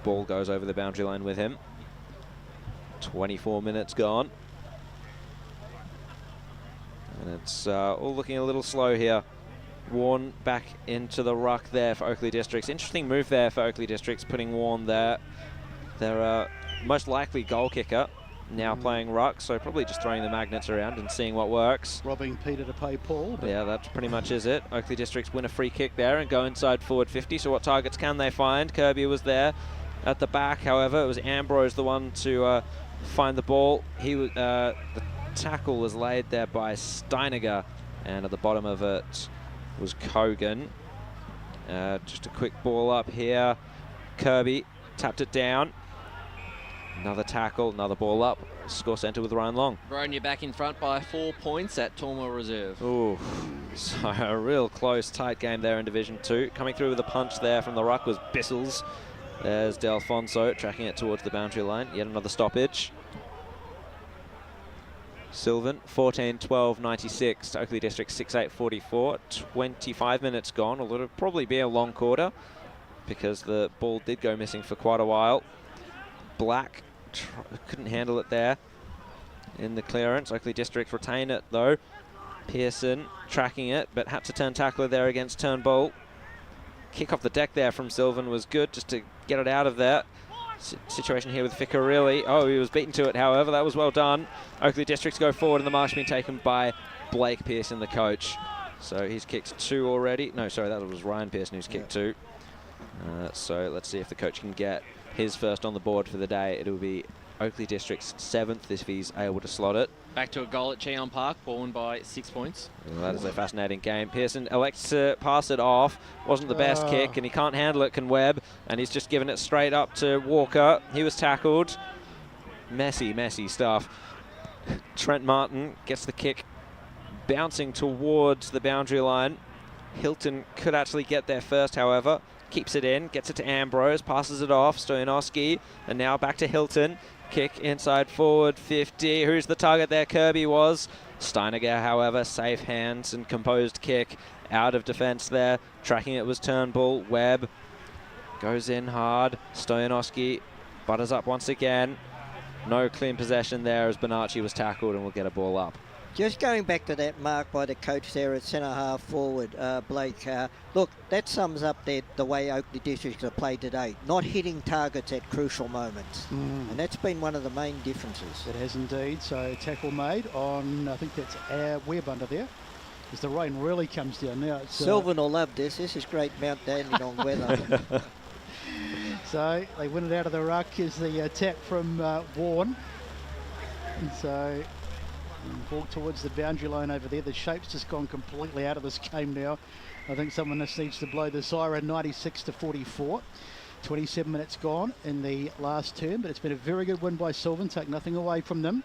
Ball goes over the boundary line with him. 24 minutes gone. And it's all looking a little slow here. Warren back into the ruck there for Oakley Districts. Interesting move there for Oakley Districts, putting Warren there. Their most likely goal kicker. Now playing ruck, so probably just throwing the magnets around and seeing what works. Robbing Peter to pay Paul. Yeah, that pretty much is it. Oakley Districts win a free kick there and go inside forward 50. So what targets can they find? Kirby was there at the back. However, it was Ambrose the one to find the ball. The tackle was laid there by Steiniger, and at the bottom of it was Kogan. Just a quick ball up here. Kirby tapped it down. Another tackle, another ball up. Score centre with Ryan Long. Rowan, you're back in front by 4 points at Tormore Reserve. Ooh, so a real close, tight game there in Division 2. Coming through with a punch there from the ruck was Bissels. There's D'Alfonso tracking it towards the boundary line. Yet another stoppage. Sylvan, 14-12-96 to Oakley District, 6-8-44. 25 minutes gone, although it'll probably be a long quarter because the ball did go missing for quite a while. Black couldn't handle it there in the clearance. Oakley District retain it though. Pearson tracking it, but had to turn tackler there against Turnbull. Kick off the deck there from Sylvan was good just to get it out of there. Situation here with Ficcarelli. Oh, he was beaten to it, however. That was well done. Oakley Districts go forward and the march being taken by Blake Pearson, the coach. So he's kicked 2 already. No, sorry, that was Ryan Pearson who's kicked 2. So let's see if the coach can get his first on the board for the day. It'll be Oakley District's 7th if he's able to slot it. Back to a goal at Cheon Park, won by 6 points. Well, that is a fascinating game. Pearson elects to pass it off. Wasn't the best kick, and he can't handle it, can Webb. And he's just given it straight up to Walker. He was tackled. Messy, messy stuff. Trent Martin gets the kick bouncing towards the boundary line. Hilton could actually get there first, however. Keeps it in, gets it to Ambrose, passes it off, Stoyanowski, and now back to Hilton. Kick inside forward 50. Who's the target there? Kirby was. Steiniger, however, safe hands and composed kick out of defence there. Tracking it was Turnbull. Webb goes in hard. Stoyanowski butters up once again. No clean possession there as Bonacci was tackled and will get a ball up. Just going back to that mark by the coach there at centre half forward, Blake, look, that sums up the way Oakley Districts have played today, not hitting targets at crucial moments. And that's been one of the main differences. It has indeed. So tackle made on, I think that's Webb under there, as the rain really comes down now. Sylvan will love this. This is great Mount Dandenong weather. So they win it out of the ruck as the tap from Vaughan. And so ball towards the boundary line over there. The shape's just gone completely out of this game now. I think someone just needs to blow the siren. 96-44. 27 minutes gone in the last term, but it's been a very good win by Sylvan. Take nothing away from them.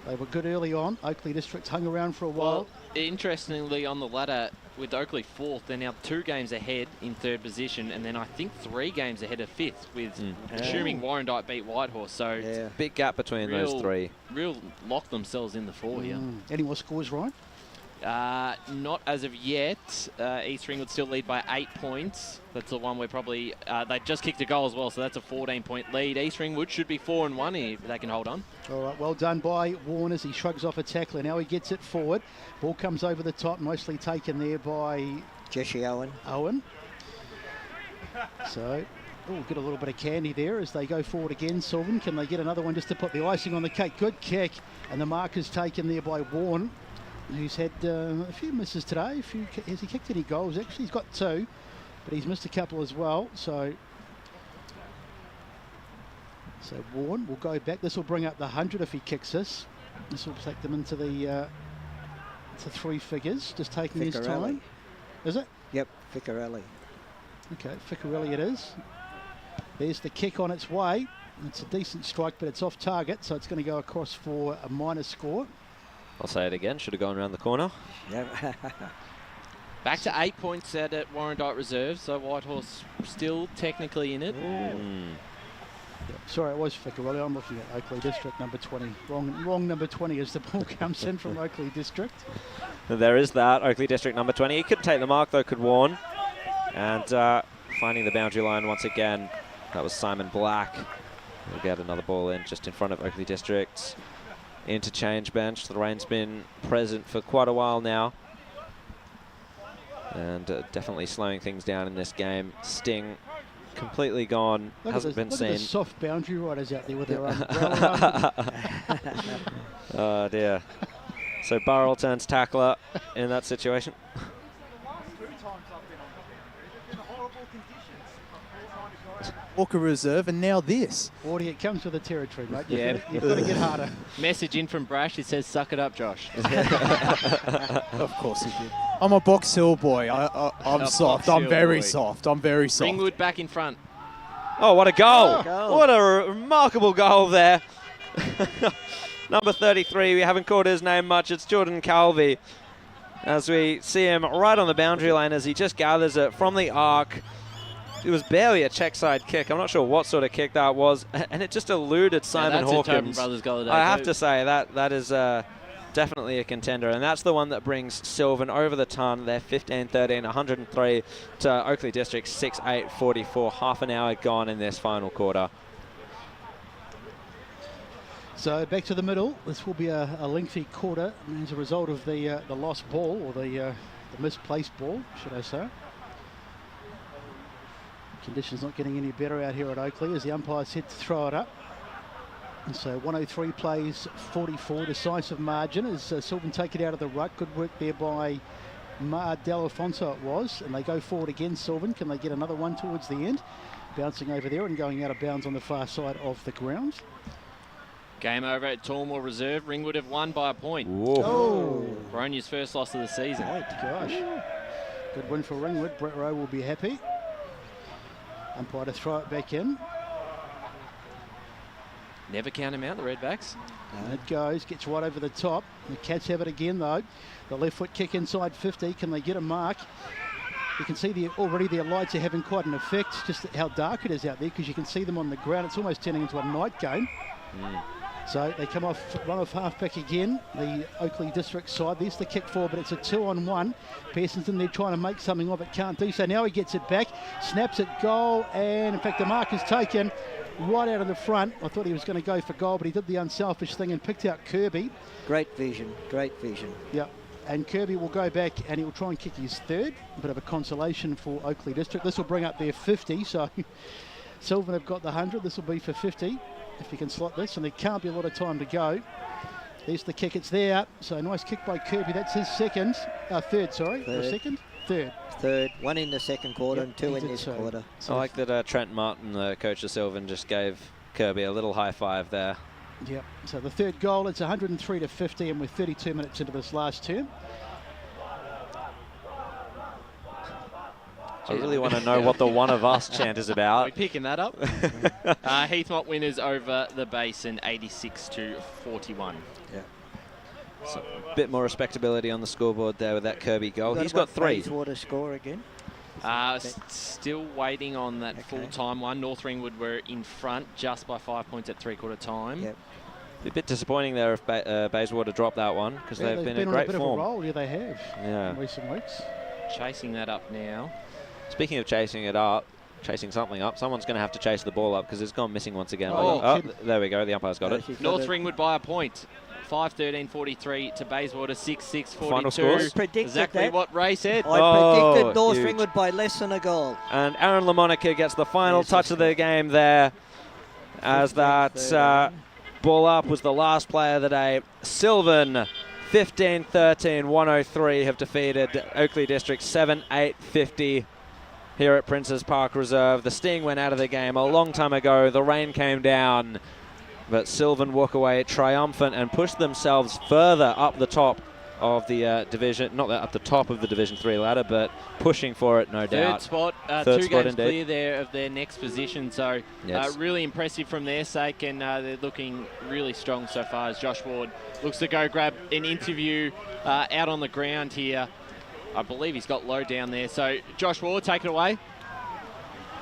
They were good early on. Oakley District hung around for a while. Well, interestingly, on the ladder, with Oakley 4th, they're now 2 games ahead in 3rd position, and then I think 3 games ahead of 5th, with assuming Warrandyte beat Whitehorse. So big gap between those 3. Real lock themselves in the 4 here. Any more scores, Ryan? Not as of yet. East Ringwood still lead by 8 points. That's the one where probably they just kicked a goal as well, so that's a 14-point lead. East Ringwood should be 4-1 if they can hold on. All right, well done by Warren as he shrugs off a tackler. Now he gets it forward. Ball comes over the top, mostly taken there by Jesse Owen. So, get a little bit of candy there as they go forward again. Sylvan, can they get another one just to put the icing on the cake? Good kick, and the mark is taken there by Warren, who's had a few misses today. Has he kicked any goals? Actually, he's got 2, but he's missed a couple as well. So Warren will go back. This will bring up the 100 if he kicks this. This will take them into the to 3 figures, just taking his time. Is it? Yep, Ficarelli. Okay, Ficarelli it is. There's the kick on its way. It's a decent strike, but it's off target, so it's going to go across for a minus score. I'll say it again, should have gone around the corner. Yep. Back to 8 points out at Warrandyte Reserve, so Whitehorse still technically in it. Yep. Sorry, it was Ficarelli. I'm looking at Oakley District, number 20. Wrong number 20 as the ball comes in from Oakley District. There is that, Oakley District number 20. He could take the mark though, could Warren. And finding the boundary line once again, that was Simon Black. We'll get another ball in just in front of Oakley District. Interchange bench. The rain's been present for quite a while now. And definitely slowing things down in this game. Sting completely gone, hasn't been seen. Look at the soft boundary riders out there with their umbrella. Oh dear. So Burrell turns tackler in that situation. Walker Reserve, and now this. Wardy, it comes with the territory, mate. Yeah. You've got to get harder. Message in from Brash, it says, suck it up, Josh. Of course he did. I'm a Box Hill boy. I'm soft. I'm very soft. I'm very soft. Ringwood back in front. Oh, what a goal. What a remarkable goal there. Number 33, we haven't called his name much. It's Jordan Calvi. As we see him right on the boundary line as he just gathers it from the arc. It was barely a check side kick. I'm not sure what sort of kick that was. And it just eluded Simon Hawkins. I have to say that is definitely a contender. And that's the one that brings Sylvan over the ton. They're 15-13, 103 to Oakley District 6-8-44. Half an hour gone in this final quarter. So back to the middle. This will be a lengthy quarter as a result of the lost ball, or the misplaced ball, should I say. Conditions not getting any better out here at Oakley as the umpires head to throw it up. And so 103 plays 44, decisive margin as Sylvan take it out of the ruck. Good work there by Del Alfonso it was. And they go forward again, Sylvan. Can they get another one towards the end? Bouncing over there and going out of bounds on the far side of the ground. Game over at Tormore Reserve. Ringwood have won by a point. Oh. Baronya's first loss of the season. Oh, gosh. Good win for Ringwood. Brett Rowe will be happy. Umpire to throw it back in. Never count him out, the Redbacks. And it goes, gets right over the top. The Cats have it again, though. The left foot kick inside 50. Can they get a mark? You can see already their lights are having quite an effect, just how dark it is out there, because you can see them on the ground. It's almost turning into a night game. So they come off, run off half-back again, the Oakleigh District side. There's the kick forward, but it's a 2-on-1. Pearson's in there trying to make something of it, can't do so. Now he gets it back, snaps it, goal, and in fact the mark is taken right out of the front. I thought he was going to go for goal, but he did the unselfish thing and picked out Kirby. Great vision, great vision. Yep. And Kirby will go back and he will try and kick his third. A bit of a consolation for Oakley District. This will bring up their 50, so Sylvan have got the 100. This will be for 50 if he can slot this, and there can't be a lot of time to go. There's the kick, it's there. So nice kick by Kirby. That's his third, sorry. Third. Or second? Third. Third. One in the second quarter and two in this quarter. I like that Trent Martin, the coach of Sylvan, just gave Kirby a little high five there. Yep. So the third goal, it's 103 to 50, and we're 32 minutes into this last term. I really want to know what the one of us chant is about. Are we picking that up? Heathmont winners over the Basin, 86 to 41. Yeah. So a bit more respectability on the scoreboard there with that Kirby goal. He's got 3. Bayswater score again? Still waiting on that full-time one. North Ringwood were in front just by 5 points at three-quarter time. Yep. Be a bit disappointing there if Bayswater dropped that one, because they've been in great on a bit form. Of a roll. Yeah, they have in recent weeks. Chasing that up now. Speaking of chasing something up, someone's going to have to chase the ball up because it's gone missing once again. There we go. The umpire's got it. North Ringwood by a point. 5-13-43 to Bayswater, 6-6-42. Final scores? Exactly what Ray said. I predicted North Ringwood by less than a goal. And Aaron LaMonica gets the final touch of the game there, as that ball up was the last play of the day. Sylvan, 15-13, 103 have defeated Oakley District 7-8-50 here at Princes Park Reserve. The sting went out of the game a long time ago. The rain came down, but Sylvan walk away triumphant and push themselves further up the top of the division, not up the top of the Division 3 ladder, but pushing for it, no doubt. Third spot, Third 2 spot games indeed. clear there of their next position, so really impressive from their sake, and they're looking really strong so far as Josh Ward looks to go grab an interview out on the ground here. I believe he's got Lowe down there, so Josh Ward, take it away.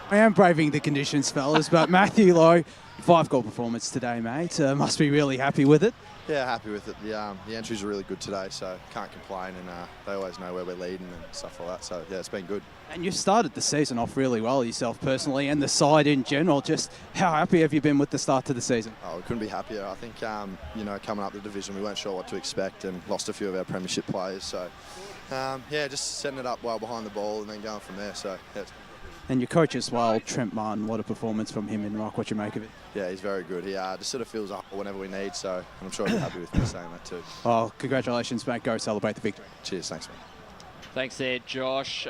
I am braving the conditions, fellas, but Matthew Lowe, 5-goal performance today, mate. Must be really happy with it. Yeah, happy with it. The entries are really good today, so can't complain, and they always know where we're leading and stuff like that. So yeah, it's been good. And you've started the season off really well yourself personally, and the side in general. Just how happy have you been with the start to the season? Oh, we couldn't be happier. I think coming up the division, we weren't sure what to expect and lost a few of our premiership players. So just setting it up well behind the ball and then going from there. So yeah. And your coach as well, Trent Martin, what a performance from him in Rock. What you make of it? Yeah, he's very good. He just sort of fills up whenever we need, so I'm sure he'll be happy with me saying that too. Oh, congratulations, mate. Go celebrate the victory. Cheers, thanks, mate. Thanks there, Josh.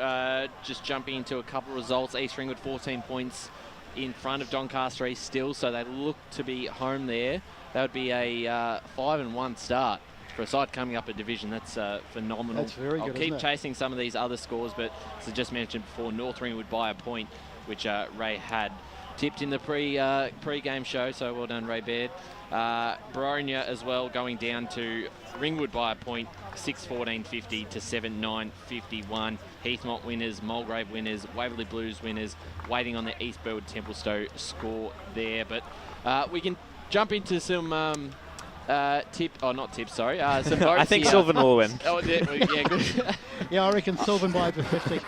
Just jumping into a couple of results. East Ringwood 14 points in front of Doncaster East still, so they look to be home there. That would be a 5-1 start for a side coming up a division. That's phenomenal. That's very good. I'll keep chasing some of these other scores, but as I just mentioned before, North Ringwood by a point, which Ray had tipped in the pre-game show, so well done, Ray Baird. Boronia as well going down to Ringwood by a point, 6-14-50 to 7-9-51. Heathmont winners, Mulgrave winners, Waverley Blues winners, waiting on the East Burwood Templestowe score there. But we can jump into some some votes I think here. Sylvan will win. Oh, yeah, good. Yeah, I reckon Sylvan by over 50.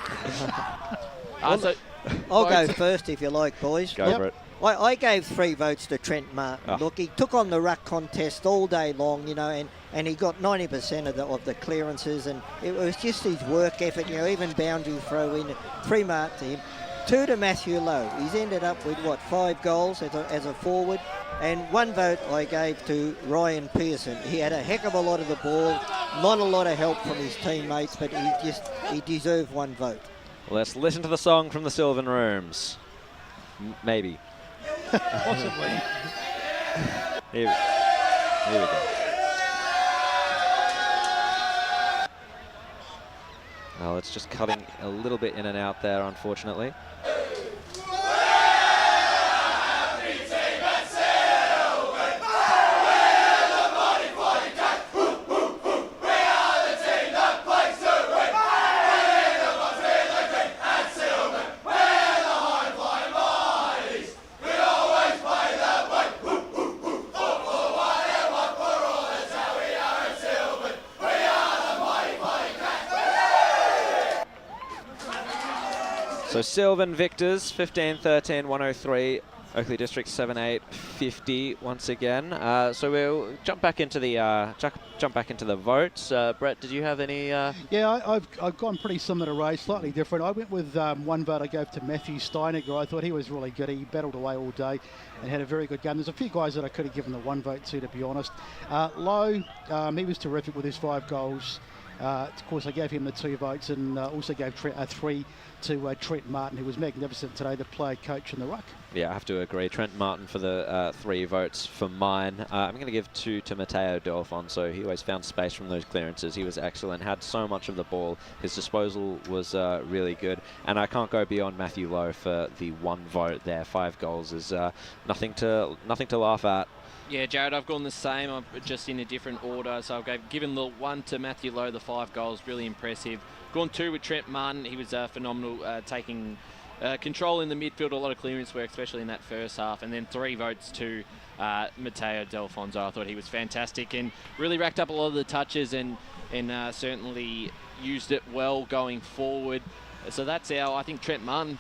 I'll go first if you like, boys. Go for it. I gave 3 votes to Trent Martin. Look, he took on the ruck contest all day long, and he got 90% of the clearances, and it was just his work effort, even boundary throw in. 3 marks to him. 2 to Matthew Lowe. He's ended up with, 5 goals as a forward. And 1 vote I gave to Ryan Pearson. He had a heck of a lot of the ball, not a lot of help from his teammates, but he deserved 1 vote. Let's listen to the song from the Sylvan Rooms. Maybe. Possibly. Here we go. Well, it's just cutting a little bit in and out there, unfortunately. So Sylvan victors 15-13, 103. Oakley District 7-8-50 once again. So we'll jump back into the votes. Brett, did you have any? Yeah, I've gone pretty similar to Ray, slightly different. I went with 1 vote I gave to Matthew Steinecker. I thought he was really good. He battled away all day and had a very good game. There's a few guys that I could have given the 1 vote to be honest. Lowe, he was terrific with his 5 goals. Of course, I gave him the 2 votes and also gave 3 to Trent Martin, who was magnificent today, the player coach in the ruck. Yeah, I have to agree. Trent Martin for the 3 votes for mine. I'm going to give 2 to Matteo D'Alfonso. He always found space from those clearances. He was excellent, had so much of the ball. His disposal was really good. And I can't go beyond Matthew Lowe for the 1 vote there. 5 goals is nothing to laugh at. Yeah, Jared, I've gone the same. I'm just in a different order. So I've given the 1 to Matthew Lowe, the 5 goals, really impressive. Gone 2 with Trent Martin. He was phenomenal, taking control in the midfield, a lot of clearance work, especially in that first half. And then 3 votes to Matteo D'Alfonso. I thought he was fantastic and really racked up a lot of the touches and certainly used it well going forward. So that's I think Trent Martin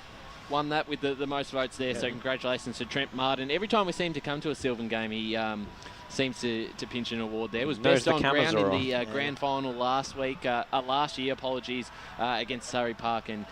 won that with the most votes there. Yeah. So congratulations to Trent Martin. Every time we seem to come to a Sylvan game, he seems to pinch an award there. It was best on ground in the grand final last year, against Surrey Park, and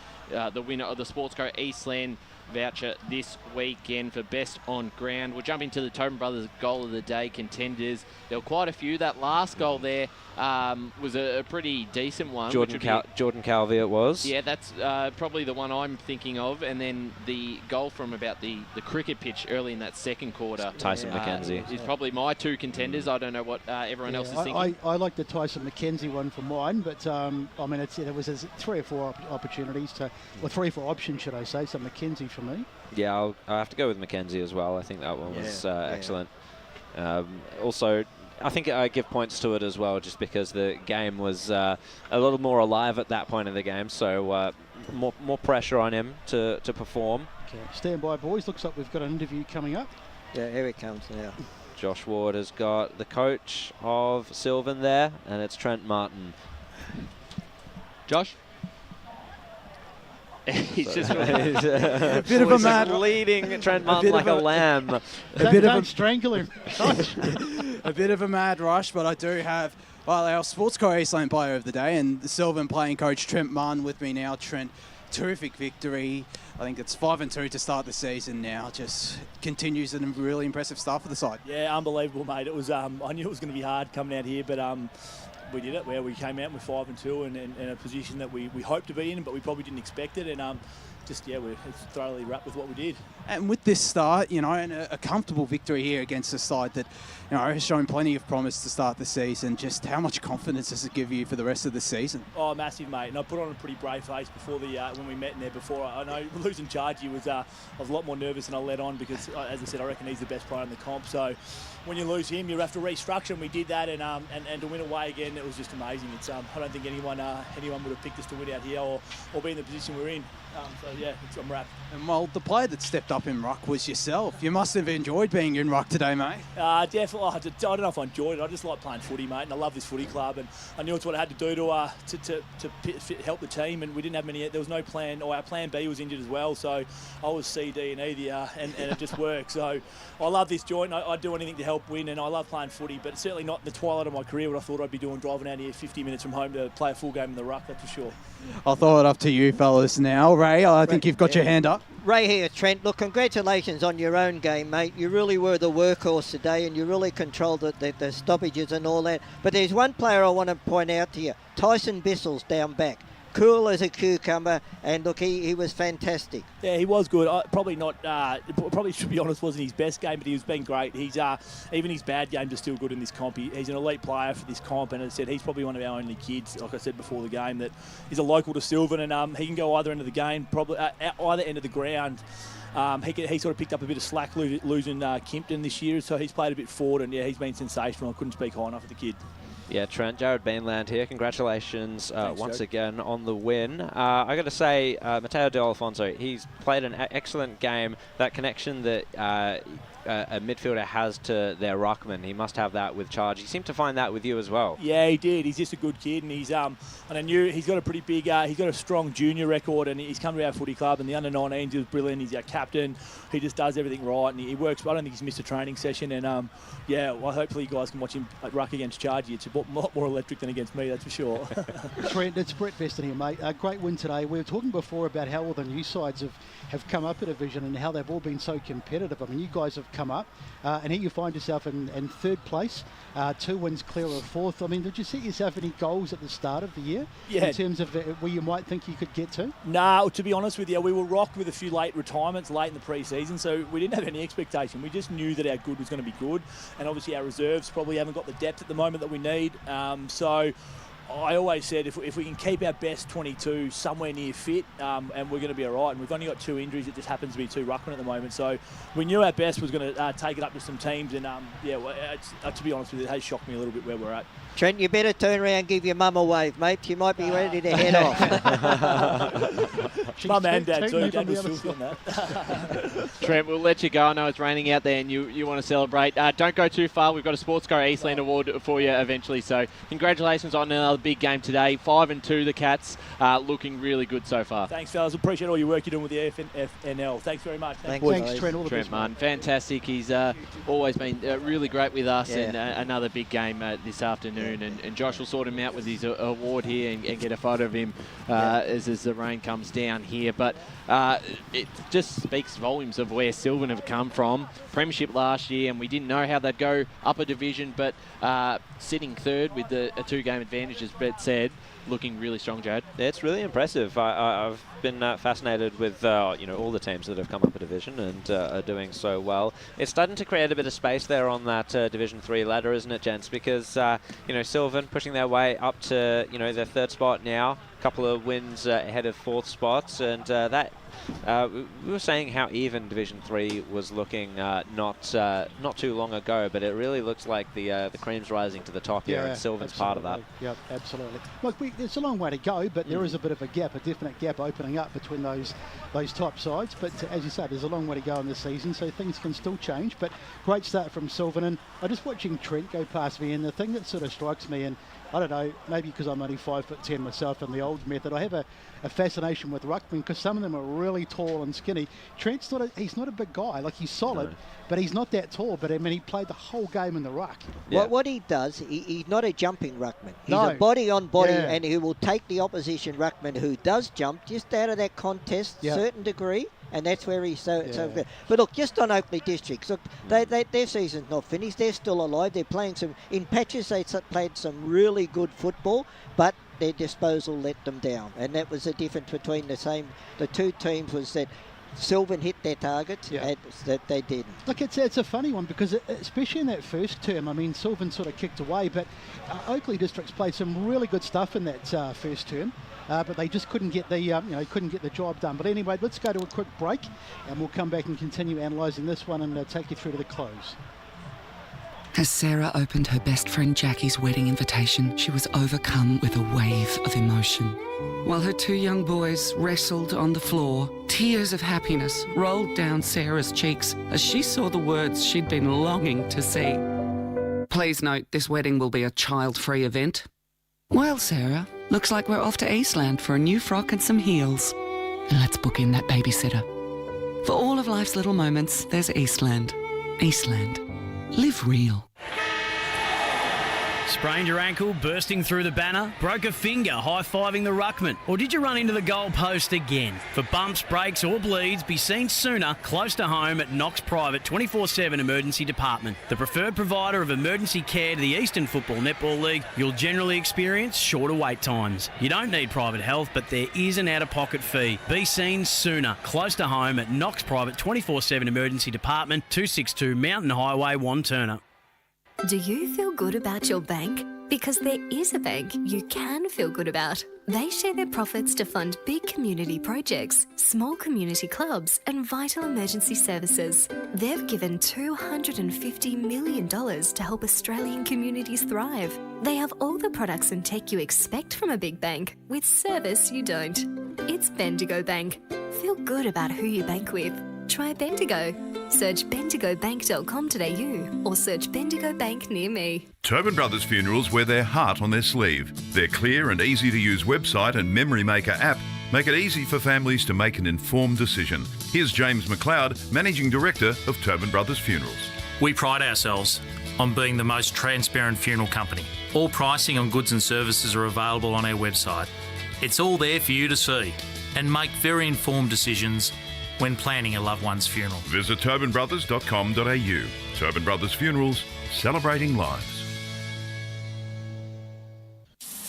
the winner of the Sportsco Eastland voucher this weekend for best on ground. We'll jump into the Tobin Brothers goal of the day contenders. There were quite a few. That last goal there was a pretty decent one. Jordan Calvi it was. Yeah, that's probably the one I'm thinking of. And then the goal from about the cricket pitch early in that second quarter. Tyson McKenzie. Is probably my 2 contenders. I don't know what everyone else is thinking. I like the Tyson McKenzie one for mine, but I mean, it was 3 or 4 opportunities or 3 or 4 options, should I say. So McKenzie for me. Yeah, I'll have to go with McKenzie as well. I think that one was excellent. Also, I think I give points to it as well, just because the game was a little more alive at that point of the game. So more pressure on him to perform. Okay. Stand by, boys. Looks like we've got an interview coming up. Yeah, here it comes now. Josh Ward has got the coach of Sylvan there, and it's Trent Martin. Josh? He's just a bit of a mad leading Trent Martin like a lamb. Don't strangle him. A bit of a mad rush, but I do have our Sportsco Eastland player of the day and the Sylvan playing coach Trent Martin with me now. Trent, terrific victory. I think it's 5-2 to start the season now. Just continues a really impressive start for the side. Yeah, unbelievable, mate. It was. I knew it was going to be hard coming out here, but we did it. Where we came out with 5-2 and in a position that we hoped to be in, but we probably didn't expect it. And we're thoroughly wrapped with what we did. And with this start, and a comfortable victory here against a side that, has shown plenty of promise to start the season. Just how much confidence does it give you for the rest of the season? Oh, massive, mate. And I put on a pretty brave face before when we met in there before. I know losing Chargy I was a lot more nervous than I let on because, as I said, I reckon he's the best player in the comp. So when you lose him, you have to restructure, and we did that. And to win away again, it was just amazing. It's I don't think anyone would have picked us to win out here or be in the position we're in. I'm wrapped. And the player that stepped up in ruck was yourself. You must have enjoyed being in ruck today, mate. Definitely. I don't know if I enjoyed it. I just like playing footy, mate, and I love this footy club. And I knew it's what I had to do to help the team. And we didn't have many. There was no plan. Or our plan B was injured as well. So I was C, D, and E and it just worked. So I love this joint. I'd do anything to help win, and I love playing footy. But certainly not the twilight of my career. What I thought I'd be doing, driving out here 50 minutes from home to play a full game in the ruck. That's for sure. I'll throw it up to you, fellas. Now, Ray. I think you've got your hand up. Ray here, Trent. Look, congratulations on your own game, mate. You really were the workhorse today, and you really controlled the stoppages and all that. But there's one player I want to point out to you. Tyson Bissell's down back. Cool as a cucumber, and look, he was fantastic. Yeah, he was good. Probably not. Probably, to be honest, wasn't his best game, but he's been great. He's even his bad games are still good in this comp. He's an elite player for this comp, and as I said, he's probably one of our only kids. Like I said before the game, that is a local to Sylvan, and he can go either end of the game, probably either end of the ground. He sort of picked up a bit of slack losing Kimpton this year, so he's played a bit forward, and yeah, he's been sensational. I couldn't speak high enough of the kid. Yeah, Trent, Jared Bainland here. Congratulations once again on the win. I got to say, Matteo De Alfonso, he's played an excellent game. That connection that a midfielder has to their ruckman, he must have that with Charge. He seemed to find that with you as well. Yeah, he did. He's just a good kid, and and I knew he's got a pretty big, he's got a strong junior record, and he's come to our footy club, and the under-19s, he was brilliant. He's our captain. He just does everything right, and he works. I don't think he's missed a training session, and yeah, well, hopefully you guys can watch him at ruck against Chargy. It's a lot more electric than against me, that's for sure. Trent, it's Brett Veston here, mate. A great win today. We were talking before about how all the new sides have come up a division and how they've all been so competitive. I mean, you guys have come up, and here you find yourself in third place, 2 wins clear of fourth. I mean, did you set yourself any goals at the start of the year in terms of where you might think you could get to? No, to be honest with you, we were rocked with a few late retirements late in the pre-season, so we didn't have any expectation. We just knew that our good was going to be good, and obviously our reserves probably haven't got the depth at the moment that we need. So I always said if we can keep our best 22 somewhere near fit, and we're going to be all right. And we've only got 2 injuries. It just happens to be 2 ruckmen at the moment. So we knew our best was going to take it up to some teams. And yeah, well, to be honest with you, it has shocked me a little bit where we're at. Trent, you better turn around and give your mum a wave, mate. You might be ready to head off. Mum and Dad too. Dad was filthy on that. Trent, we'll let you go. I know it's raining out there and you want to celebrate. Don't go too far. We've got a Sportscar Eastland Award for you eventually. So congratulations on another big game today. 5-2 the Cats, looking really good so far. Thanks, fellas. Appreciate all your work you're doing with the FNL. Thanks very much. Thanks, Trent. All the best, Martin. Fantastic. He's always been really great with us, and another big game this afternoon. And Josh will sort him out with his award here and get a photo of him as the rain comes down here. But it just speaks volumes of where Sylvan have come from. Premiership last year, and we didn't know how they'd go up a division, but sitting third with a 2-game advantage, as Brett said, looking really strong, Jared. Yeah, it's really impressive. I've been fascinated with all the teams that have come up a division and are doing so well. It's starting to create a bit of space there on that Division 3 ladder, isn't it, gents? Because Sylvan pushing their way up to their 3rd spot now, a couple of wins ahead of 4th spots, and that. We were saying how even Division 3 was looking not too long ago, but it really looks like the cream's rising to the top here, and Sylvan's part of that. Yep, absolutely. Look, it's a long way to go, but there is a bit of a gap, a definite gap opening up between those top sides. But as you say, there's a long way to go in this season, so things can still change. But great start from Sylvan, and I'm just watching Trent go past me, and the thing that sort of strikes me, and I don't know, maybe because I'm only 5'10" myself in the old method, I have a fascination with ruckmen because some of them are really tall and skinny. Trent's he's not a big guy, like he's solid, but he's not that tall. But I mean, he played the whole game in the ruck. Yeah. What he does, he's not a jumping ruckman. He's a body on body, and he will take the opposition ruckman who does jump just out of that contest, certain degree. And that's where he's so good. But look, just on Oakley District, look, their season's not finished. They're still alive. They're playing in patches. They played some really good football, but their disposal let them down. And that was the difference between the 2 teams, was that Sylvan hit their targets, and that they didn't. Look, it's a funny one because especially in that first term, I mean, Sylvan sort of kicked away, but Oakley District's played some really good stuff in that first term. But they just couldn't get the job done. But anyway, let's go to a quick break, and we'll come back and continue analysing this one and take you through to the close. As Sarah opened her best friend Jackie's wedding invitation, she was overcome with a wave of emotion. While her 2 young boys wrestled on the floor, tears of happiness rolled down Sarah's cheeks as she saw the words she'd been longing to see. Please note, this wedding will be a child-free event. Well, Sarah, looks like we're off to Eastland for a new frock and some heels. And let's book in that babysitter. For all of life's little moments, there's Eastland. Eastland. Live real. Sprained your ankle, bursting through the banner? Broke a finger, high-fiving the ruckman? Or did you run into the goal post again? For bumps, breaks or bleeds, be seen sooner close to home at Knox Private 24/7 Emergency Department. The preferred provider of emergency care to the Eastern Football Netball League, you'll generally experience shorter wait times. You don't need private health, but there is an out-of-pocket fee. Be seen sooner close to home at Knox Private 24/7 Emergency Department, 262 Mountain Highway, Wanturna. Do you feel good about your bank? Because there is a bank you can feel good about. They share their profits to fund big community projects, small community clubs and vital emergency services. They've given $250 million to help Australian communities thrive. They have all the products and tech you expect from a big bank, with service you don't. It's Bendigo Bank. Feel good about who you bank with. Try Bendigo. Search bendigobank.com.au or search Bendigo Bank near me. Tobin Brothers Funerals wear their heart on their sleeve. Their clear and easy to use website and Memory Maker app make it easy for families to make an informed decision. Here's James McLeod, Managing Director of Tobin Brothers Funerals. We pride ourselves on being the most transparent funeral company. All pricing on goods and services are available on our website. It's all there for you to see and make very informed decisions when planning a loved one's funeral. Visit tobinbrothers.com.au. Tobin Brothers Funerals, celebrating lives.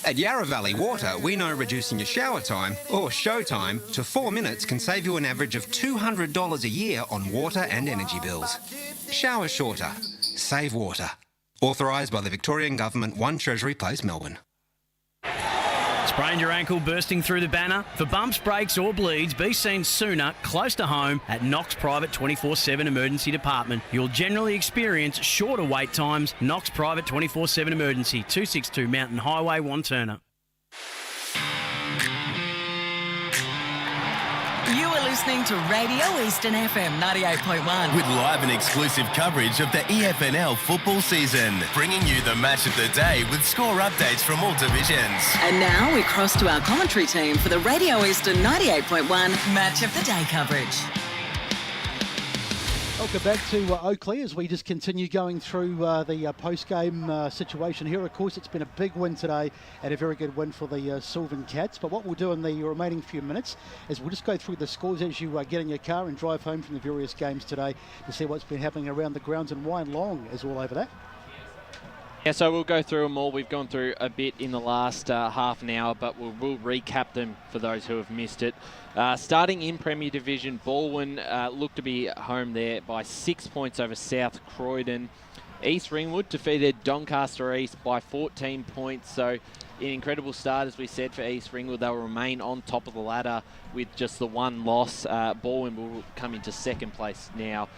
At Yarra Valley Water, we know reducing your shower time, or show time, to 4 minutes can save you an average of $200 a year on water and energy bills. Shower shorter. Save water. Authorised by the Victorian Government, 1 Treasury Place, Melbourne. Sprained your ankle, bursting through the banner? For bumps, breaks or bleeds, be seen sooner close to home at Knox Private 24/7 Emergency Department. You'll generally experience shorter wait times. Knox Private 24/7 Emergency, 262 Mountain Highway, Wanturna. You are listening to Radio Eastern FM 98.1. With live and exclusive coverage of the EFNL football season, bringing you the match of the day with score updates from all divisions. And now we cross to our commentary team for the Radio Eastern 98.1 Match of the Day coverage. Welcome back to Oakley as we just continue going through the post-game situation here. Of course, it's been a big win today and a very good win for the Sylvan Cats. But what we'll do in the remaining few minutes is we'll just go through the scores as you get in your car and drive home from the various games today to see what's been happening around the grounds, and Ryan Long is all over that. Yeah, so we'll go through them all. We've gone through a bit in the last half an hour, but we'll recap them for those who have missed it. Starting in Premier Division, Baldwin looked to be home there by 6 points over South Croydon. East Ringwood defeated Doncaster East by 14 points. So an incredible start, as we said, for East Ringwood. They'll remain on top of the ladder with just the one loss. Baldwin will come into second place now,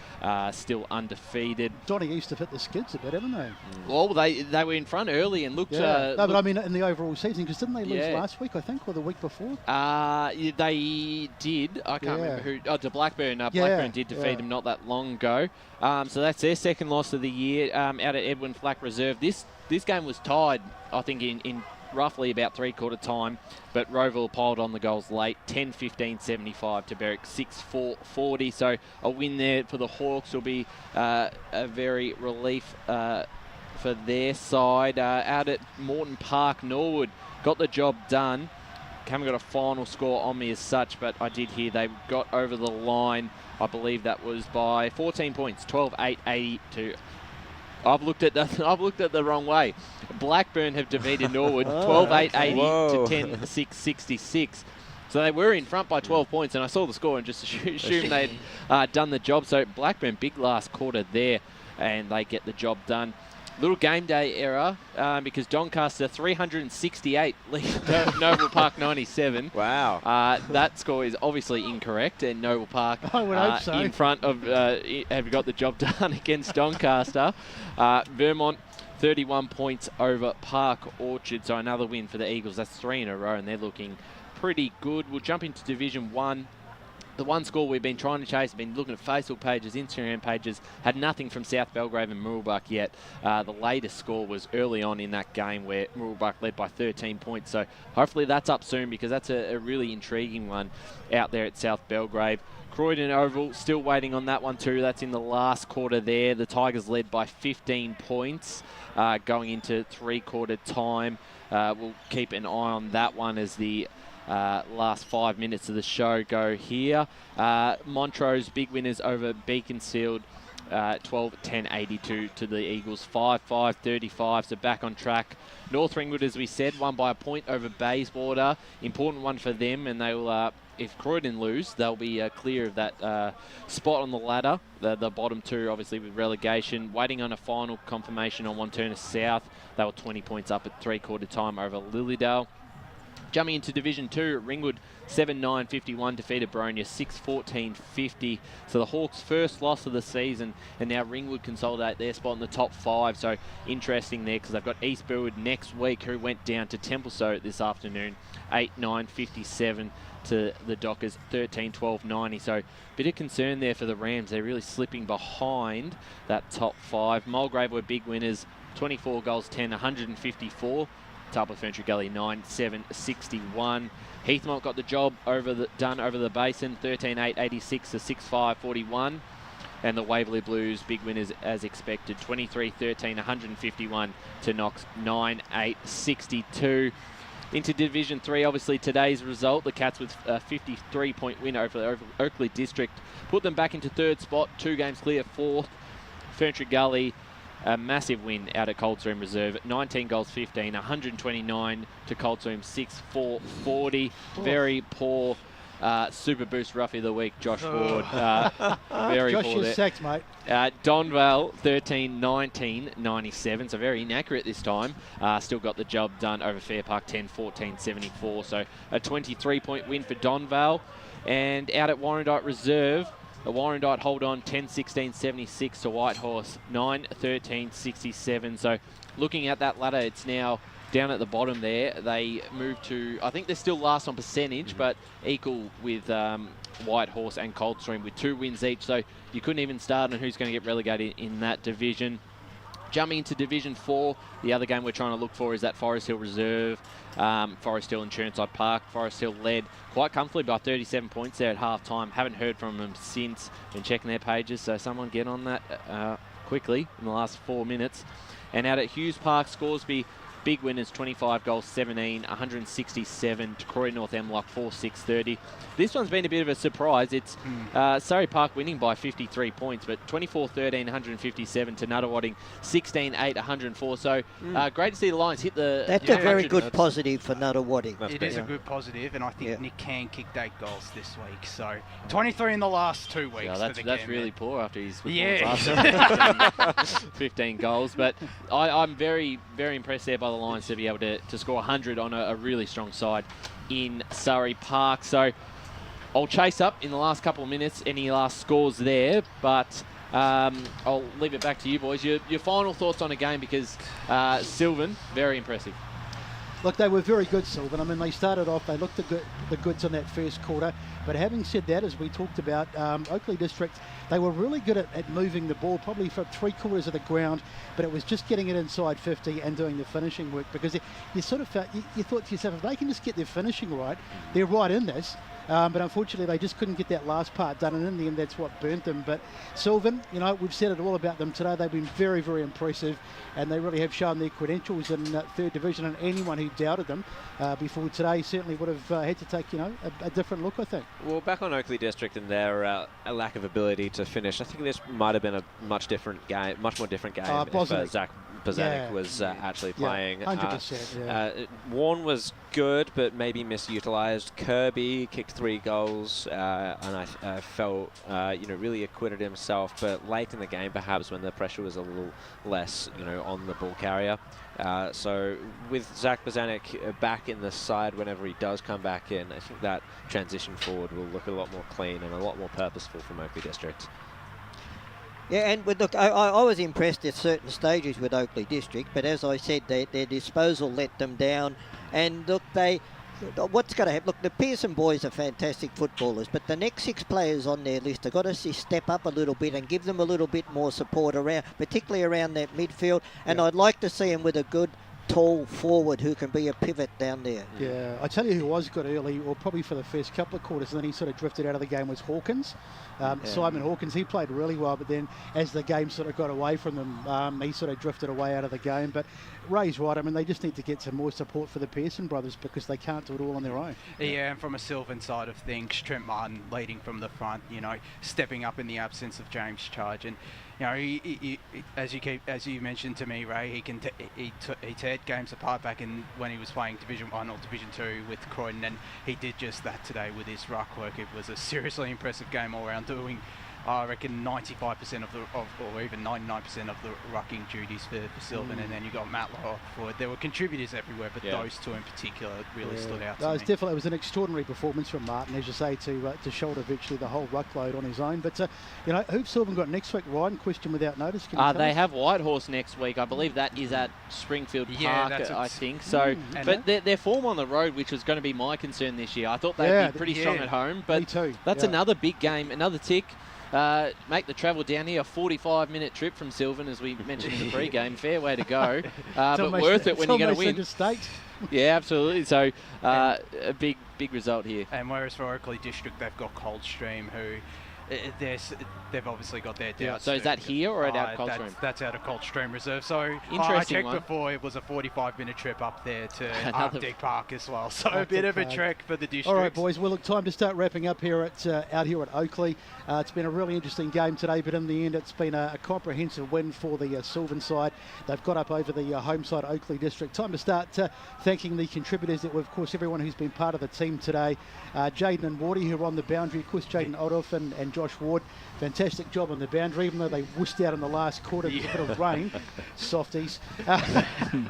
still undefeated. Donny used to hit the skids a bit, haven't they? Well, they were in front early and looked... No, but I mean in the overall season, because didn't they lose last week, I think, or the week before? They did. I can't remember who. Oh, to Blackburn. Blackburn did defeat them not that long ago. So that's their second loss of the year out at Edwin Flack Reserve. This game was tied, I think, in roughly about three-quarter time, but Roeville piled on the goals late, 10-15-75 to Berwick, 6-4-40. So a win there for the Hawks will be a very relief for their side. Out at Moreton Park, Norwood got the job done. Haven't got a final score on me as such, but I did hear they got over the line. I believe that was by 14 points, 12-8-80 to... I've looked at the wrong way. Blackburn have defeated Norwood 12-8-80 to 10-6-66. So they were in front by 12 points, and I saw the score and just assumed they'd done the job. So Blackburn, big last quarter there, and they get the job done. Little game day error because Doncaster 368, Noble Park 97. Wow. That score is obviously incorrect, and Noble Park I would hope so. in front of have got the job done against Doncaster. Vermont 31 points over Park Orchard, so another win for the Eagles. That's 3 in a row, and they're looking pretty good. We'll jump into Division 1. the one score we've been trying to chase, been looking at Facebook pages, Instagram pages, had nothing from South Belgrave and Mooroolbark yet. The latest score was early on in that game where Mooroolbark led by 13 points. So hopefully that's up soon, because that's a really intriguing one out there at South Belgrave. Croydon Oval, still waiting on that one too. That's in the last quarter there. The Tigers led by 15 points going into three-quarter time. We'll keep an eye on that one as the last 5 minutes of the show go here. Montrose, big winners over Beaconsfield, 12-10-82 to the Eagles, 5-5-35, so back on track. North Ringwood, as we said, won by a point over Bayswater. Important one for them, and they will, if Croydon lose, they'll be clear of that spot on the ladder. The bottom two, obviously, with relegation. Waiting on a final confirmation on Wantirna South. They were 20 points up at three-quarter time over Lilydale. Jumping into Division 2, Ringwood 7-9-51 defeated Bronia 6-14-50. So the Hawks' first loss of the season, and now Ringwood consolidate their spot in the top 5. So interesting there, because they've got East Burwood next week, who went down to Templestowe this afternoon, 8-9-57 to the Dockers, 13-12-90. So bit of concern there for the Rams. They're really slipping behind that top 5. Mulgrave were big winners, 24 goals, 10, 154. Tarpa Ferntree Gully 9-7-61. Heathmont got the job done over the Basin, 13-8-86 to 6-5-41. And the Waverley Blues, big winners as expected, 23-13, 151 to Knox, 9-8-62. Into Division 3, obviously today's result, the Cats with a 53-point win over Oakleigh District, put them back into third spot, 2 games clear, fourth. Ferntree Gully, a massive win out at Coldstream Reserve, 19 goals, 15, 129 to Coldstream, 6-4-40. Very poor Super Boost Roughie of the Week, Josh Ward. Very Josh, poor you're there. sacked, mate. Donvale, 13-19-97, so very inaccurate this time. Still got the job done over Fair Park, 10-14-74. So a 23-point win for Donvale. And out at Warrandyte Reserve, the Warrandyte hold on 10-16-76 to Whitehorse, 9-13-67. So looking at that ladder, it's now down at the bottom there. They move to, I think they're still last on percentage, but equal with Whitehorse and Coldstream with 2 wins each. So you couldn't even start on who's going to get relegated in that division. Jumping into Division 4, the other game we're trying to look for is that Forest Hill Reserve, Forest Hill and Churnside Park. Forest Hill led quite comfortably by 37 points there at half-time. Haven't heard from them since. Been checking their pages, so someone get on that quickly in the last 4 minutes. And out at Hughes Park, Scoresby, big winners, 25 goals, 17, 167 to Croydon North Hemlock, 4-6-30. This one's been a bit of a surprise. It's Surrey Park winning by 53 points, but 24-13, 157 to Nuttawading, 16-8, 104. So great to see the Lions hit the... That's a very good positive for Nuttawading. It is a good positive, and I think Nick Can kicked 8 goals this week. So 23 in the last 2 weeks. Yeah, that's really poor after his 15 goals. But I'm very, very impressed there by the Lions to be able to score 100 on a really strong side in Surrey Park. So I'll chase up in the last couple of minutes any last scores there, but I'll leave it back to you boys. Your final thoughts on a game, because Sylvan, very impressive. Look, they were very good, Sylvan. I mean, they started off, they looked the goods in that first quarter. But having said that, as we talked about, Oakley District, they were really good at moving the ball, probably from 3/4 of the ground, but it was just getting it inside 50 and doing the finishing work, because you sort of felt, you thought to yourself, if they can just get their finishing right, they're right in this. But unfortunately, they just couldn't get that last part done, and in the end, that's what burnt them. But Sylvan, you know, we've said it all about them today. They've been very, very impressive, and they really have shown their credentials in third division. And anyone who doubted them before today certainly would have had to take, you know, a different look, I think. Well, back on Oakley District and their lack of ability to finish, I think this might have been a much more different game if Zach Bozanic was actually playing. 100%. Warren was good, but maybe misused. Kirby kicked 3 goals, and I felt really acquitted himself. But late in the game, perhaps when the pressure was a little less, on the ball carrier. So with Zach Bozanic back in the side whenever he does come back in, I think that transition forward will look a lot more clean and a lot more purposeful from Oakley District. Yeah, and look, I was impressed at certain stages with Oakley District, but as I said, their disposal let them down. And look, they what's going to happen? Look, the Pearson boys are fantastic footballers, but the next 6 players on their list have got to step up a little bit and give them a little bit more support around, particularly around that midfield. And I'd like to see them with a good, tall forward who can be a pivot down there. Yeah, I tell you who was good early, or probably for the first couple of quarters, and then he sort of drifted out of the game, was Hawkins. Simon Hawkins, he played really well, but then as the game sort of got away from them, he sort of drifted away out of the game. But Ray's right, I mean, they just need to get some more support for the Pearson brothers because they can't do it all on their own. Yeah, and from a Sylvan side of things, Trent Martin leading from the front, you know, stepping up in the absence of James Charge. And you know, he as you mentioned to me, Ray, he teared games apart back when he was playing Division 1 or Division 2 with Croydon, and he did just that today with his ruck work. It was a seriously impressive game all around, doing I reckon 95% or even 99% of the rucking duties for Sylvan, and then you got Matt Lowe forward. There were contributors everywhere, but those two in particular really stood out to me. It was an extraordinary performance from Martin, as you say, to shoulder virtually the whole ruck load on his own. But you know, who've Sylvan got next week? Ryan, question without notice. They have Whitehorse next week. I believe that is at Springfield Park, I think. So, but their form on the road, which was going to be my concern this year, I thought they'd be pretty strong at home. But me too. That's another big game, another tick. Make the travel down here, a 45-minute trip from Sylvan, as we mentioned in the pre-game. Fair way to go, but worth it when you're going to win. Yeah, absolutely. So a big result here. And whereas for Oakleigh District, they've got Coldstream, who they've obviously got their doubts. So is that here or at Coldstream? That's out of Coldstream Reserve. So I checked before, it was a 45-minute trip up there to Arctic Park as well. So a bit of a trek for the district. All right, boys. Well, look, time to start wrapping up here out here at Oakley. It's been a really interesting game today, but in the end, it's been a comprehensive win for the Sylvan side. They've got up over the home side, Oakley District. Time to start thanking the contributors, that were, of course, everyone who's been part of the team today. Jaden and Wardy, who are on the boundary. Of course, Jaden Odoff and Josh Ward. Fantastic job on the boundary, even though they whooshed out in the last quarter with a bit of rain. Softies.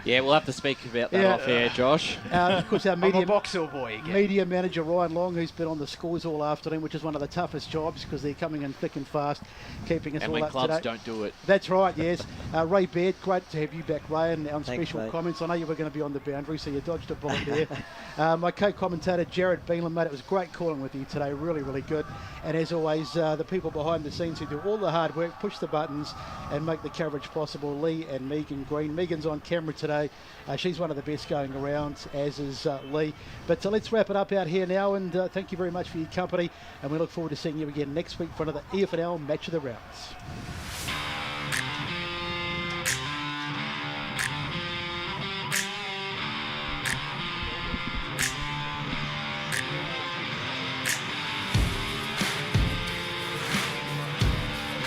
Yeah, we'll have to speak about that off air, Josh. Of course, our media boy again. Media manager Ryan Long, who's been on the scores all afternoon, which is one of the toughest jobs because they're coming in thick and fast, keeping us all up to date. And when clubs don't do it. That's right, yes. Ray Baird, great to have you back, Ray, and on special comments. I know you were going to be on the boundary, so you dodged a bullet there. My co-commentator Jared Beanland, mate, it was great calling with you today, really, really good. And as always, the people behind the scenes who do all the hard work, push the buttons and make the coverage possible, Lee and Megan Green. Megan's on camera today. She's one of the best going around, as is Lee. But let's wrap it up out here now, and thank you very much for your company, and we look forward to seeing you again next week for another EFNL Match of the Rounds.